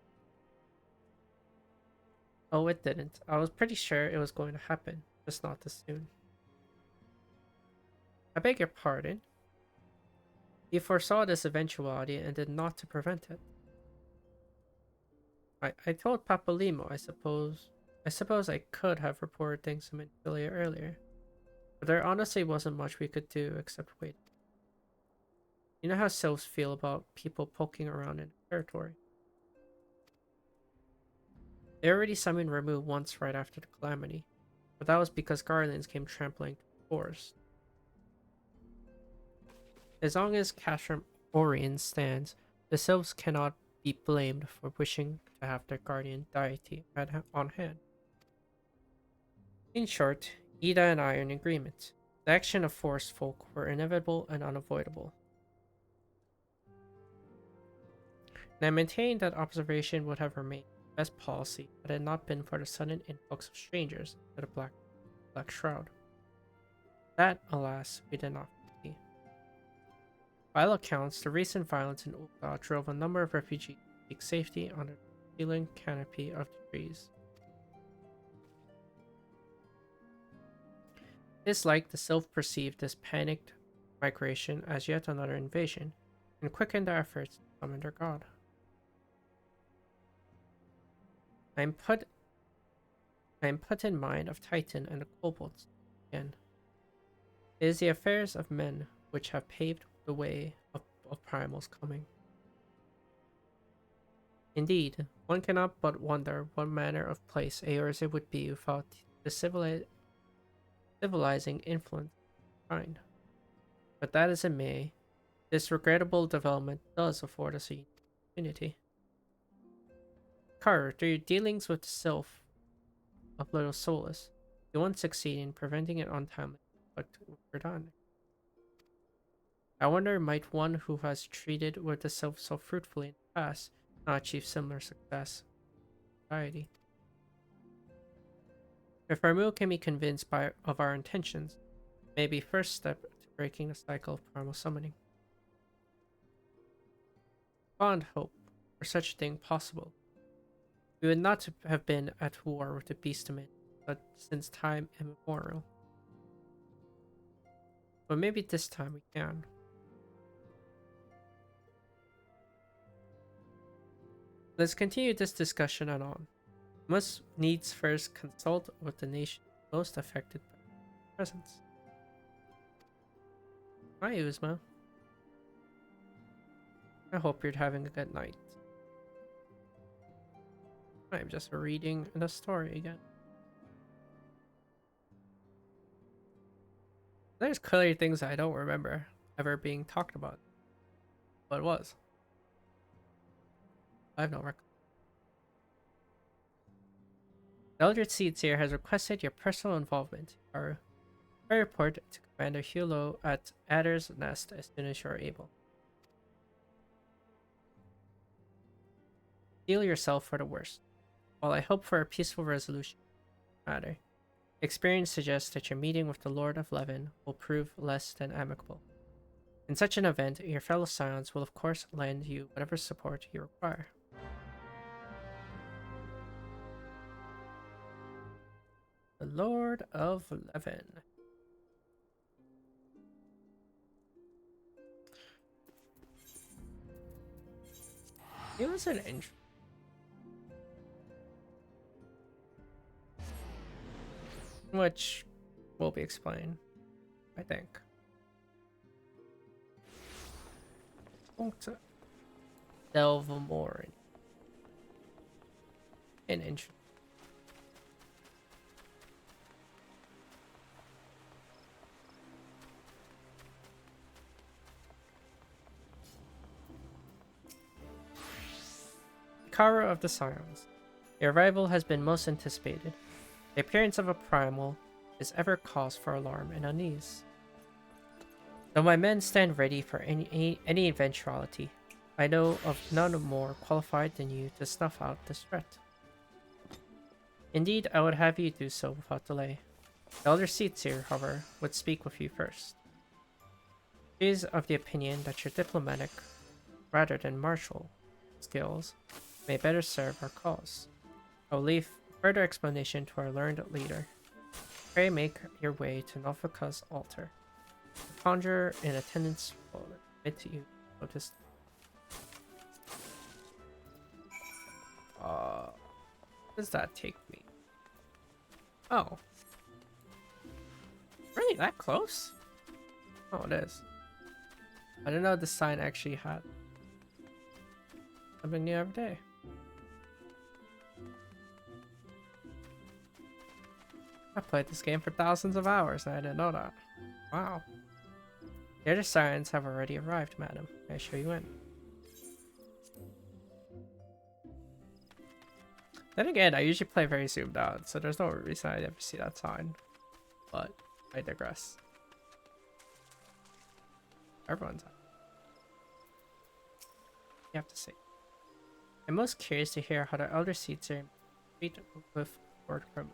Oh, it didn't. I was pretty sure it was going to happen, just not this soon. I beg your pardon? You foresaw this eventuality and did not to prevent it. I told Papolimo, I suppose I could have reported things to Minfilia earlier. But there honestly wasn't much we could do except wait. You know how sylphs feel about people poking around in territory. They already summoned Ramuh once right after the calamity, but that was because Garlands came trampling through the forest. As long as Cashram Orion stands, the sylphs cannot be blamed for wishing to have their guardian deity on hand. In short, Ida and I are in agreement. The action of forest folk were inevitable and unavoidable. And I maintain that observation would have remained the best policy had it not been for the sudden influx of strangers to the Black Shroud. That, alas, we did not foresee. By all accounts, the recent violence in Ul'dah drove a number of refugees to seek safety under the ceiling canopy of the trees. It is like the sylph perceived this panicked migration as yet another invasion, and quickened their efforts to summon their god. I am put in mind of Titan and the kobolds again. It is the affairs of men which have paved the way of Primal's coming. Indeed, one cannot but wonder what manner of place Eorzea would be without the civilizing influence behind. But that as it may, this regrettable development does afford us a opportunity. Carter, through your dealings with the sylph of Little Solus, you once succeed in preventing an untimely conflict with Verdun. I wonder, might one who has treated with the sylph so fruitfully in the past not achieve similar success in society? If Ramuh can be convinced of our intentions, it may be first step to breaking the cycle of primal summoning. Fond hope, were such a thing possible, we would not have been at war with the Beastmen, but since time immemorial. But maybe this time we can. Let's continue this discussion on. We must needs first consult with the nation most affected by the presence. Hi, Uzma. I hope you're having a good night. I'm just reading the story again. There's clearly things I don't remember ever being talked about. But it was. I have no record. The Eldred Seedseer has requested your personal involvement. Our report to Commander Hulo at Adder's Nest as soon as you are able. Steel yourself for the worst. While I hope for a peaceful resolution of the matter, experience suggests that your meeting with the Lord of Levin will prove less than amicable. In such an event, your fellow Scions will of course lend you whatever support you require. The Lord of Levin. It was an intro. Which will be explained, I think. Won't delve more in intro. Kara of the Scions. Your arrival has been most anticipated. The appearance of a primal is ever cause for alarm and unease. Though my men stand ready for any eventuality, I know of none more qualified than you to snuff out this threat. Indeed, I would have you do so without delay. The Elder Seatsir, however, would speak with you first. She is of the opinion that your diplomatic, rather than martial, skills may better serve our cause. I will leave further explanation to our learned leader. Pray make your way to Nofika's altar. The conjurer in attendance will admit you noticed. Where does that take me? Oh. Really that close? Oh, it is. I didn't know the sign actually had something new every day. I played this game for thousands of hours and I didn't know that. Wow. The other sirens have already arrived, madam. May I show you in? Then again, I usually play very zoomed out, so there's no reason I'd ever see that sign. But I digress. Everyone's out. You have to see. I'm most curious to hear how the Elder Seatsir treat with Lord Crumb.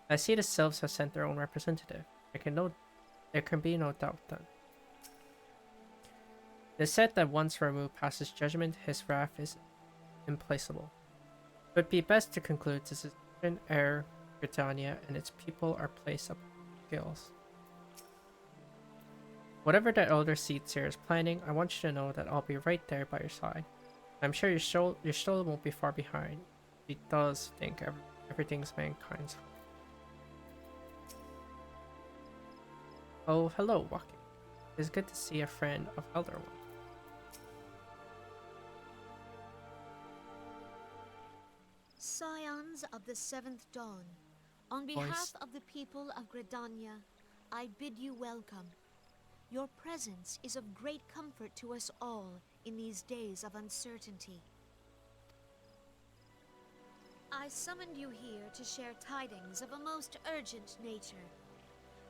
I see the Sylphs have sent their own representative. There can be no doubt then. It is said that once Ramu passes judgment, his wrath is implacable. It would be best to conclude this is an error. Britannia and its people are placed upon scales. Whatever the Elder Seatsir is planning, I want you to know that I'll be right there by your side. I'm sure your shoulder won't be far behind. He does think everything's mankind's. Oh, hello, Walking. It's good to see a friend of Elder One. Scions of the Seventh Dawn, on behalf of the people of Gridania, I bid you welcome. Your presence is of great comfort to us all in these days of uncertainty. I summoned you here to share tidings of a most urgent nature.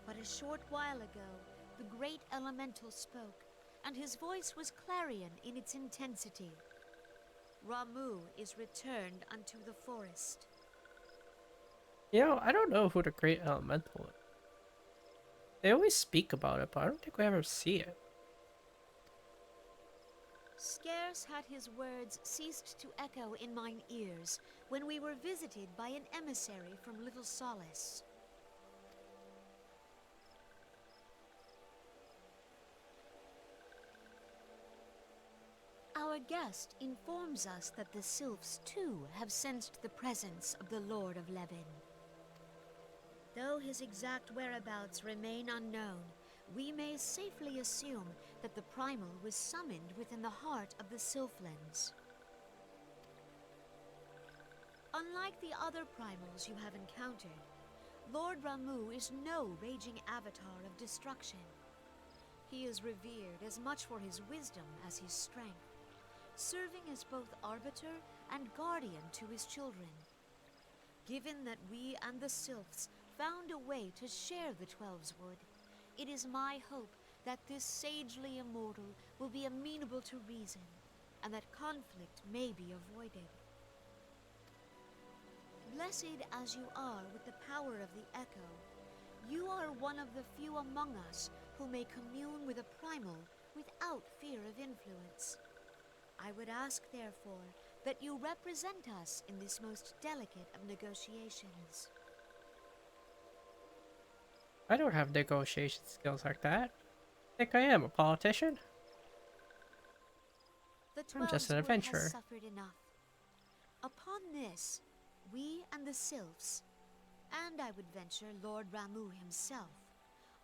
But a short while ago, the great elemental spoke, and his voice was clarion in its intensity. Ramu is returned unto the forest. You know, I don't know who the great elemental is. They always speak about it, but I don't think we ever see it. Scarce had his words ceased to echo in mine ears when we were visited by an emissary from Little Solace. Our guest informs us that the Sylphs too have sensed the presence of the Lord of Levin. Though his exact whereabouts remain unknown, we may safely assume that the Primal was summoned within the heart of the Sylphlands. Unlike the other Primals you have encountered, Lord Ramu is no raging avatar of destruction. He is revered as much for his wisdom as his strength, serving as both arbiter and guardian to his children. Given that we and the Sylphs found a way to share the Twelves Wood, it is my hope that this sagely immortal will be amenable to reason, and that conflict may be avoided. Blessed as you are with the power of the Echo, you are one of the few among us who may commune with a primal without fear of influence. I would ask, therefore, that you represent us in this most delicate of negotiations. I don't have negotiation skills like that. I think I am a politician. I'm just an adventurer. Has suffered enough. Upon this, we and the Sylphs, and I would venture Lord Ramu himself,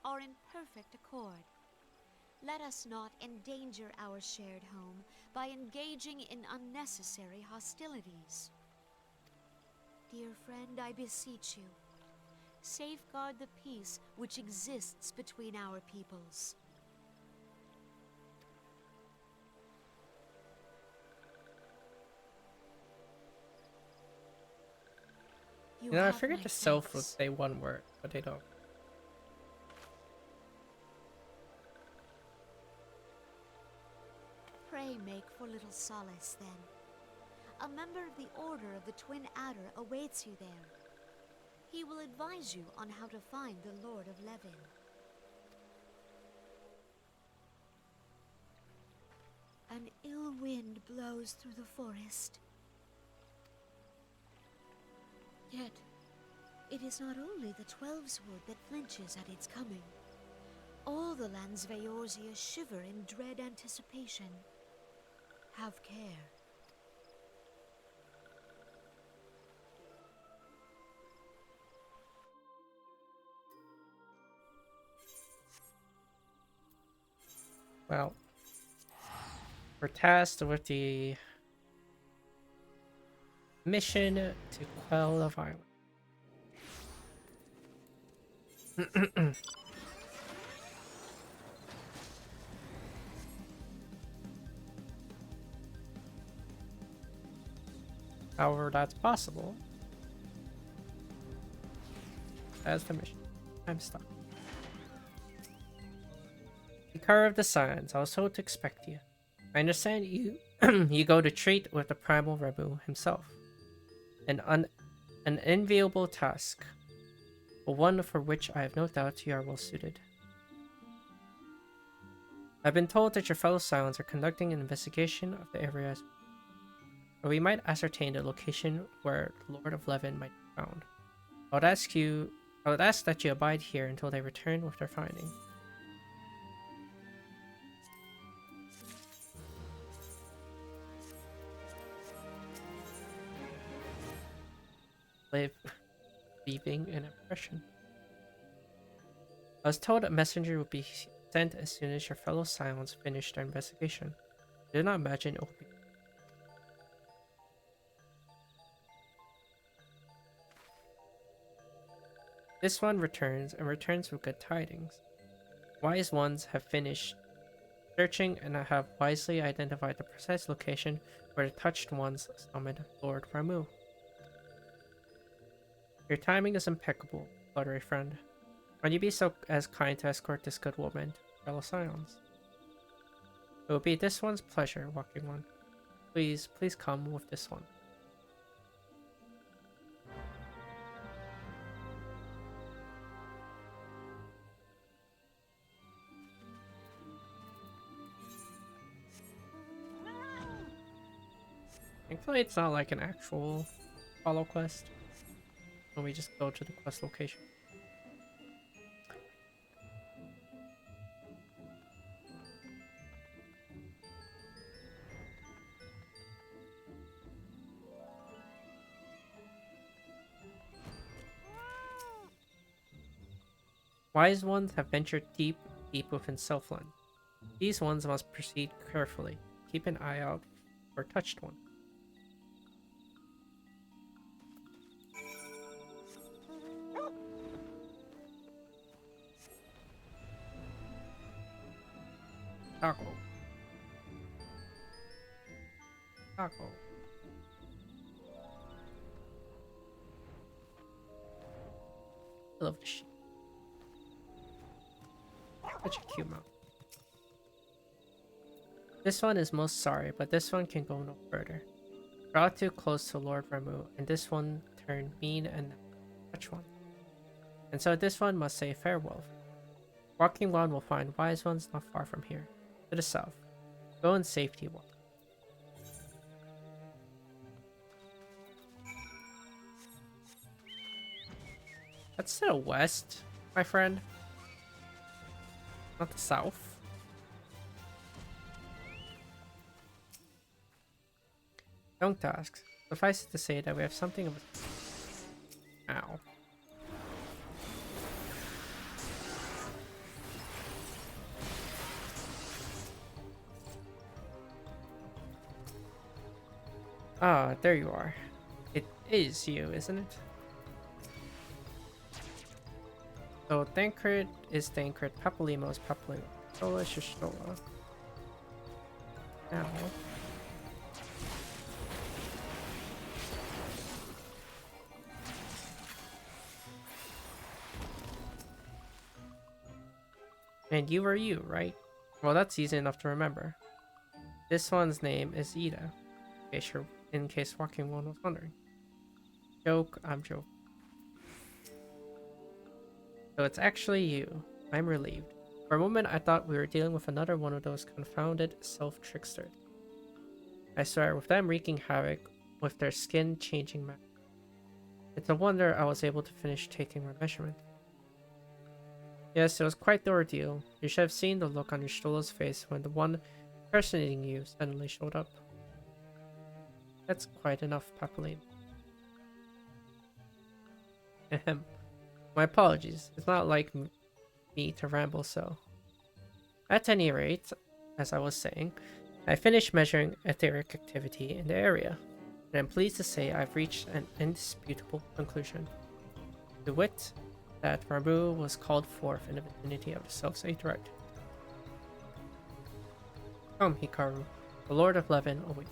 are in perfect accord. Let us not endanger our shared home by engaging in unnecessary hostilities. Dear friend, I beseech you, safeguard the peace which exists between our peoples. You know, I figured the Sylph would say one word, but they don't. Pray make for Little Solace, then. A member of the Order of the Twin Adder awaits you there. He will advise you on how to find the Lord of Levin. An ill wind blows through the forest. Yet, it is not only the Twelveswood that flinches at its coming. All the lands of Eorzea shiver in dread anticipation. Have care. Well, we're tasked with the mission to quell the violence. However, that's possible. That's the mission. I'm stuck. Vicar of the Signs, I was told to expect you. I understand you you go to treat with the primal Ramu himself. An enviable task, but one for which I have no doubt you are well suited. I've been told that your fellow Scions are conducting an investigation of the area, where we might ascertain the location where Lord of Levin might be found. I would ask that you abide here until they return with their finding. Leaving an impression. I was told a messenger would be sent as soon as your fellow Scions finish their investigation. I did not imagine it would be. This one returns, and returns with good tidings. Wise ones have finished searching and have wisely identified the precise location where the touched ones summoned Lord Ramu. Your timing is impeccable, fluttery friend. Will you be so as kind to escort this good woman to fellow Scions? It will be this one's pleasure, Walking One. Please come with this one. Thankfully, it's not like an actual follow quest. When we just go to the quest location. Wise ones have ventured deep within Selfland. These ones must proceed carefully. Keep an eye out for touched one. Taco. Taco. I love the sheep. Such a cute mount. This one is most sorry, but this one can go no further. Brought too close to Lord Ramu, and this one turned mean and touch one. And so this one must say farewell. Walking One will find wise ones not far from here. To the south. Go in safety, Walk. That's to the west, my friend. Not the south. Don't ask. Suffice it to say that we have something of a... Ow. Ah, there you are. It is you, isn't it? So Thancred is Thancred, Papalimo is Papalimo, Stola is Stola. Now... And you are you, right? Well, that's easy enough to remember. This one's name is Ida, in case Walking One was wondering. Joke, I'm joking. So it's actually you. I'm relieved. For a moment, I thought we were dealing with another one of those confounded self-tricksters. I swear, with them wreaking havoc with their skin changing magic. It's a wonder I was able to finish taking my measurement. Yes, it was quite the ordeal. You should have seen the look on Y'shtola's face when the one impersonating you suddenly showed up. That's quite enough, Papaline. Ahem. My apologies. It's not like me to ramble so. At any rate, as I was saying, I finished measuring etheric activity in the area, and I'm pleased to say I've reached an indisputable conclusion. To wit, that Ramu was called forth in the vicinity of the self-same threat. Come, Hikaru. The Lord of Levin awaits.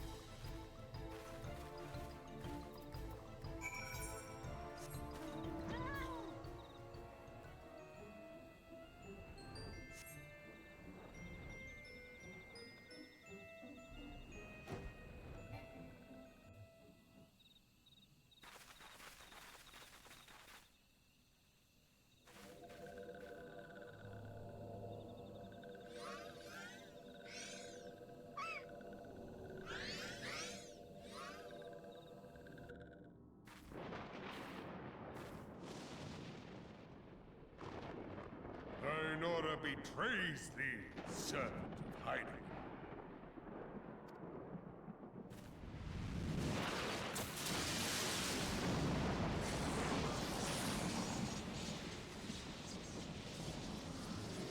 Thainora betrays thee, servant of hiding.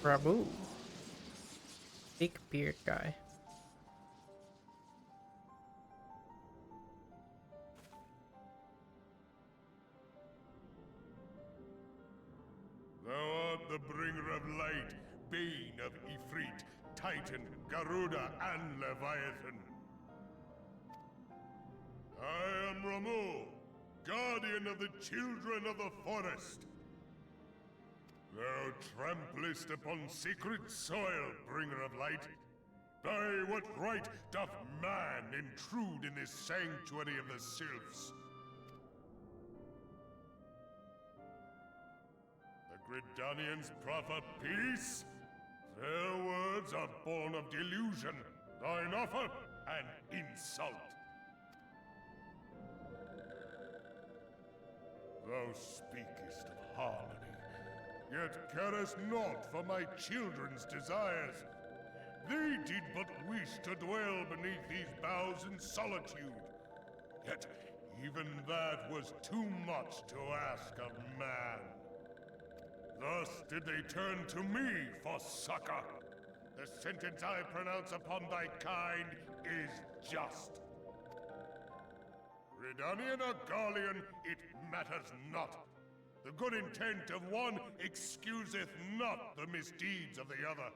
Ramu. Big beard guy. Thou art the bringer of light, bane of Ifrit, Titan, Garuda, and Leviathan. I am Ramu, guardian of the children of the forest. Thou tramplest upon sacred soil, bringer of light. By what right doth man intrude in this sanctuary of the sylphs? The Gridanians proffer peace? Their words are born of delusion, thine offer an insult. Thou speakest of harmony, yet carest naught for my children's desires. They did but wish to dwell beneath these boughs in solitude. Yet even that was too much to ask of man. Thus did they turn to me for succor. The sentence I pronounce upon thy kind is just. Redanian or Garlean, it matters not. The good intent of one excuseth not the misdeeds of the other.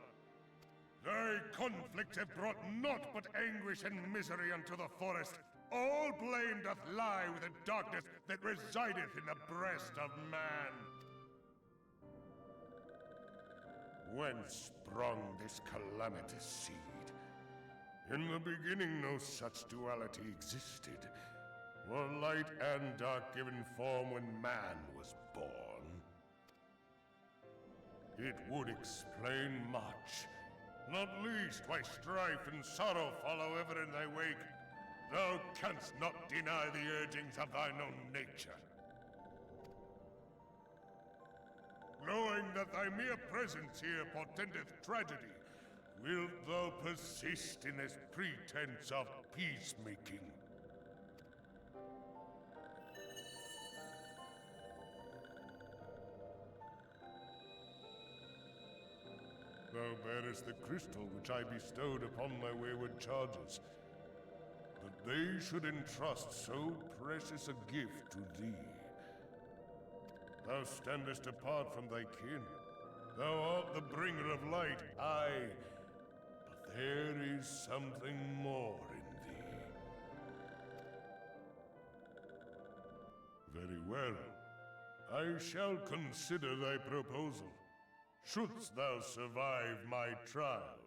Thy conflicts have brought naught but anguish and misery unto the forest. All blame doth lie with the darkness that resideth in the breast of man. Whence sprung this calamitous seed? In the beginning no such duality existed. Were light and dark given form when man was born? It would explain much. Not least why strife and sorrow follow ever in thy wake. Thou canst not deny the urgings of thine own nature. Knowing that thy mere presence here portendeth tragedy, wilt thou persist in this pretense of peacemaking? Thou bearest the crystal which I bestowed upon thy wayward charges, that they should entrust so precious a gift to thee. Thou standest apart from thy kin. Thou art the bringer of light, aye, but there is something more in thee. Very well. I shall consider thy proposal. Shouldst thou survive my trial.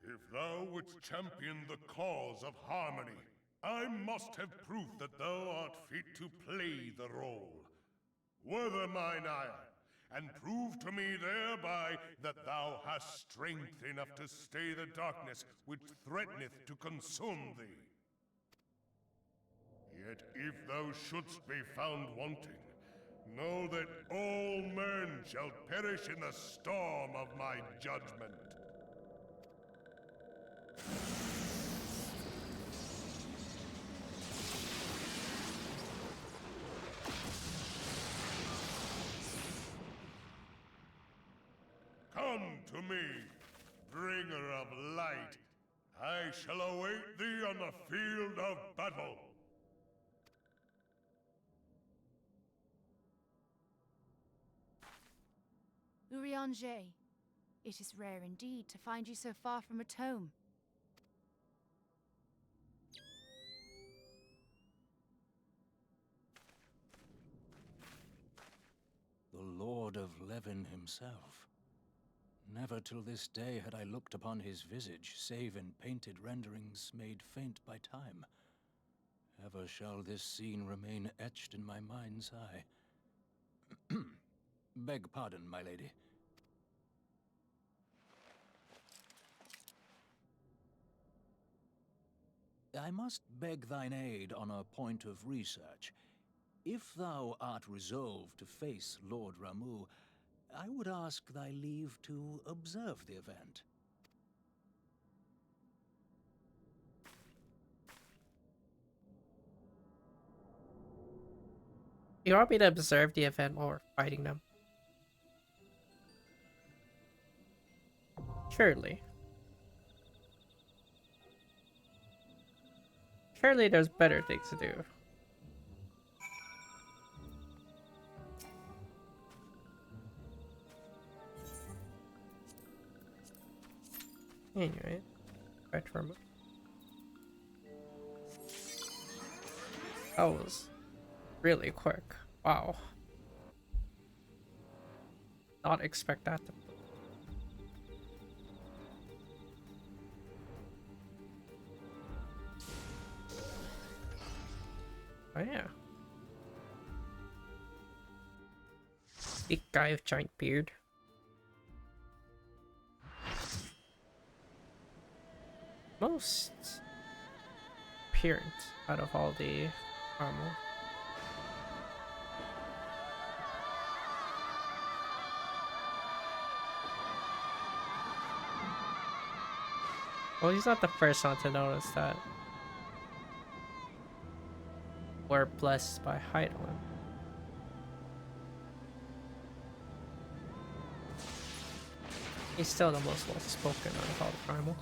If thou wouldst champion the cause of harmony, I must have proof that thou art fit to play the role. Were mine ire, and prove to me thereby that thou hast strength enough to stay the darkness which threateneth to consume thee. Yet if thou shouldst be found wanting, know that all men shall perish in the storm of my judgment. Come to me, bringer of light. I shall await thee on the field of battle. Urianger, it is rare indeed to find you so far from a tome. The Lord of Levin himself. Never till this day had I looked upon his visage, save in painted renderings made faint by time. Ever shall this scene remain etched in my mind's eye. Beg pardon, my lady. I must beg thine aid on a point of research. If thou art resolved to face Lord Ramuh, I would ask thy leave to observe the event. You want me to observe the event while we're fighting them? Surely. Surely there's better things to do. Anyway, right for a moment. That was really quick. Wow. Not expect that to. Oh yeah. Big guy with giant beard. Most apparent out of all the armor. Well, he's not the first one to notice that we're blessed by Heidelin. He's still the most well-spoken out of all the primals.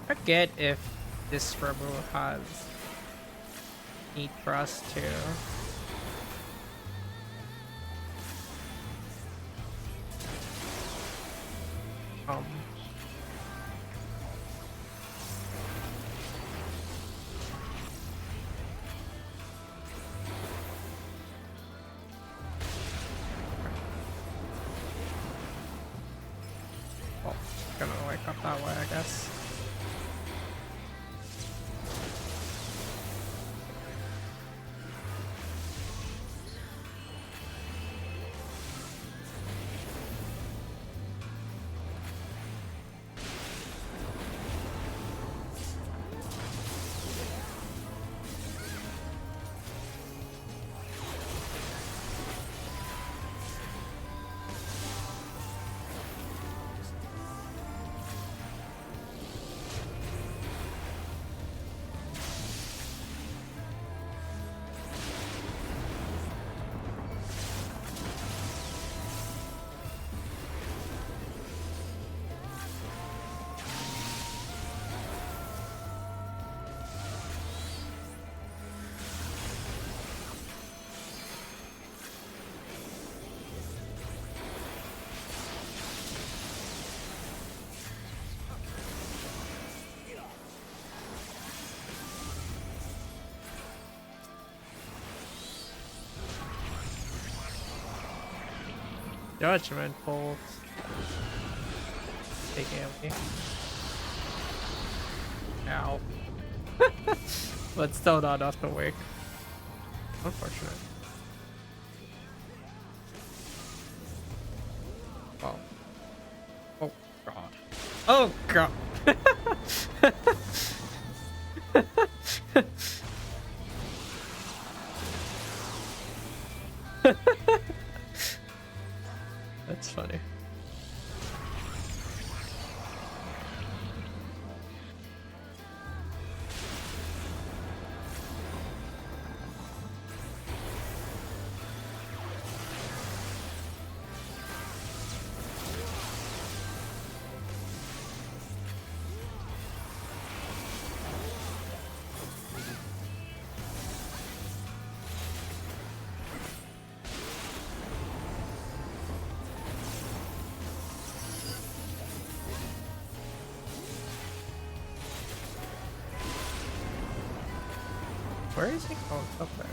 I forget if this Ramuh has need for us to well, gonna wake up that way, I guess. Judgment Bolt. Big AoE. Ow. But still not enough to wake. Unfortunate. Oh. Oh god. Oh god. That's funny. Where is he? Oh, it's up there.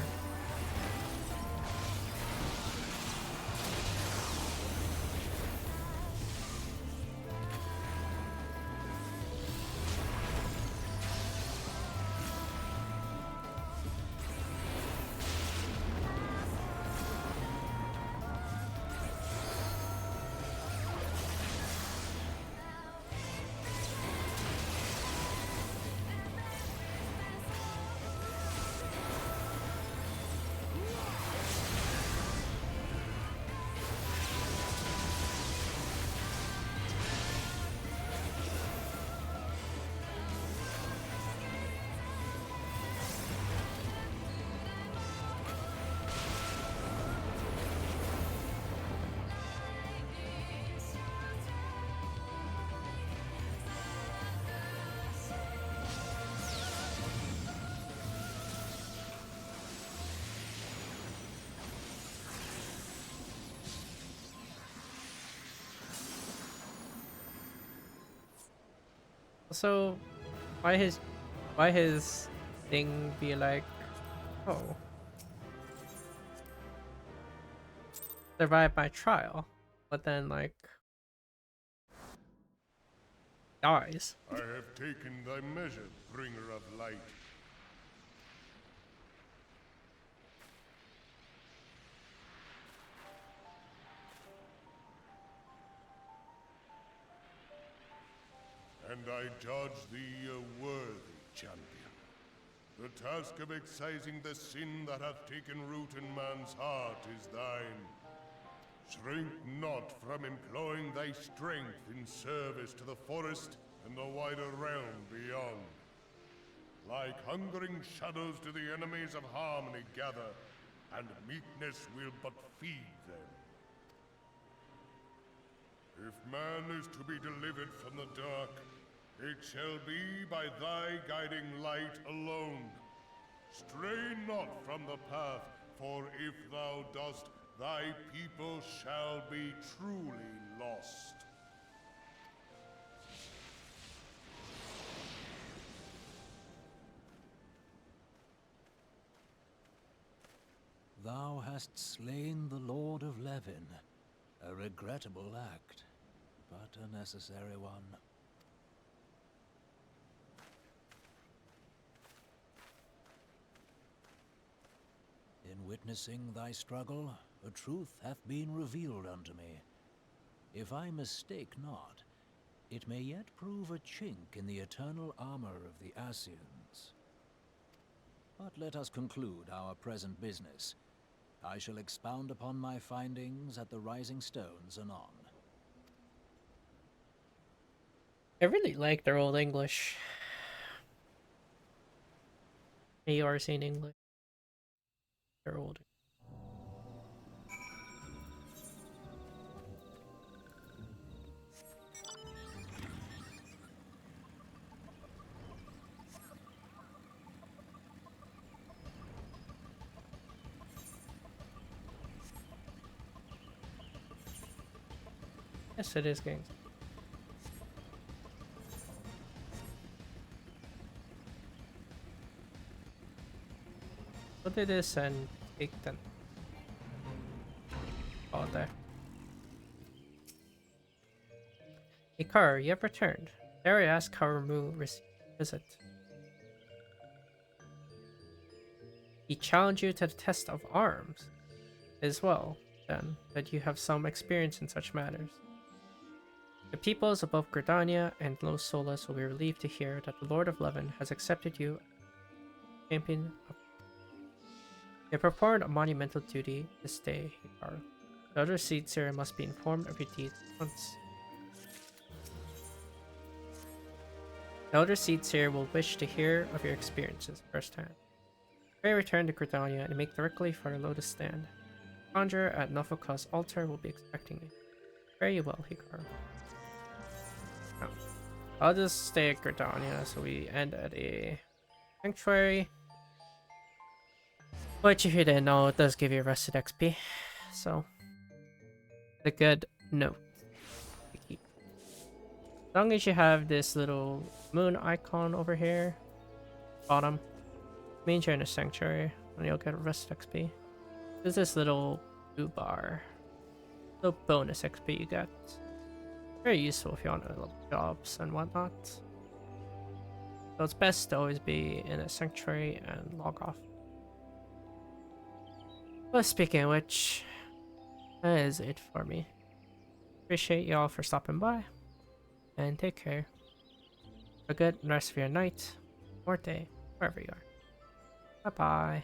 So, why his thing be like, oh, survive my trial, but then like dies? I have taken thy measure, bringer of light. And I judge thee a worthy champion. The task of excising the sin that hath taken root in man's heart is thine. Shrink not from employing thy strength in service to the forest and the wider realm beyond. Like hungering shadows do the enemies of harmony gather, and meekness will but feed them. If man is to be delivered from the dark, it shall be by thy guiding light alone. Stray not from the path, for if thou dost, thy people shall be truly lost. Thou hast slain the Lord of Levin. A regrettable act, but a necessary one. In witnessing thy struggle, a truth hath been revealed unto me. If I mistake not, it may yet prove a chink in the eternal armor of the Assyrians. But let us conclude our present business. I shall expound upon my findings at the Rising Stones anon. I really like their old English. ARC in English. They're old. Yes, it is games. What it is and take them. Oh, there. Hikaru, you have returned. Dare I ask how Ramu received your visit? He challenged you to the test of arms. As well, then, that you have some experience in such matters. The peoples above Gridania and Los Solas will be relieved to hear that the Lord of Levin has accepted you as champion of. You have performed a monumental duty this day, Hikaru. The Elder Seed Seer must be informed of your deeds at once. The Elder Seed Seer will wish to hear of your experiences firsthand. Pray return to Gridania and make directly for the Lotus Stand. The conjurer at Nofuka's altar will be expecting you. Fare you well, Hikaru. Oh. I'll just stay at Gridania, so we end at a sanctuary. Which, if you didn't know, it does give you rested XP. So, a good note to keep. As long as you have this little moon icon over here, bottom, means you're in a sanctuary, and you'll get rested XP. There's this little blue bar, little bonus XP you get. Very useful if you want to level jobs and whatnot. So it's best to always be in a sanctuary and log off. But speaking of which, that is it for me. Appreciate y'all for stopping by, and take care. Have a good rest of your night or day, wherever you are. Bye bye.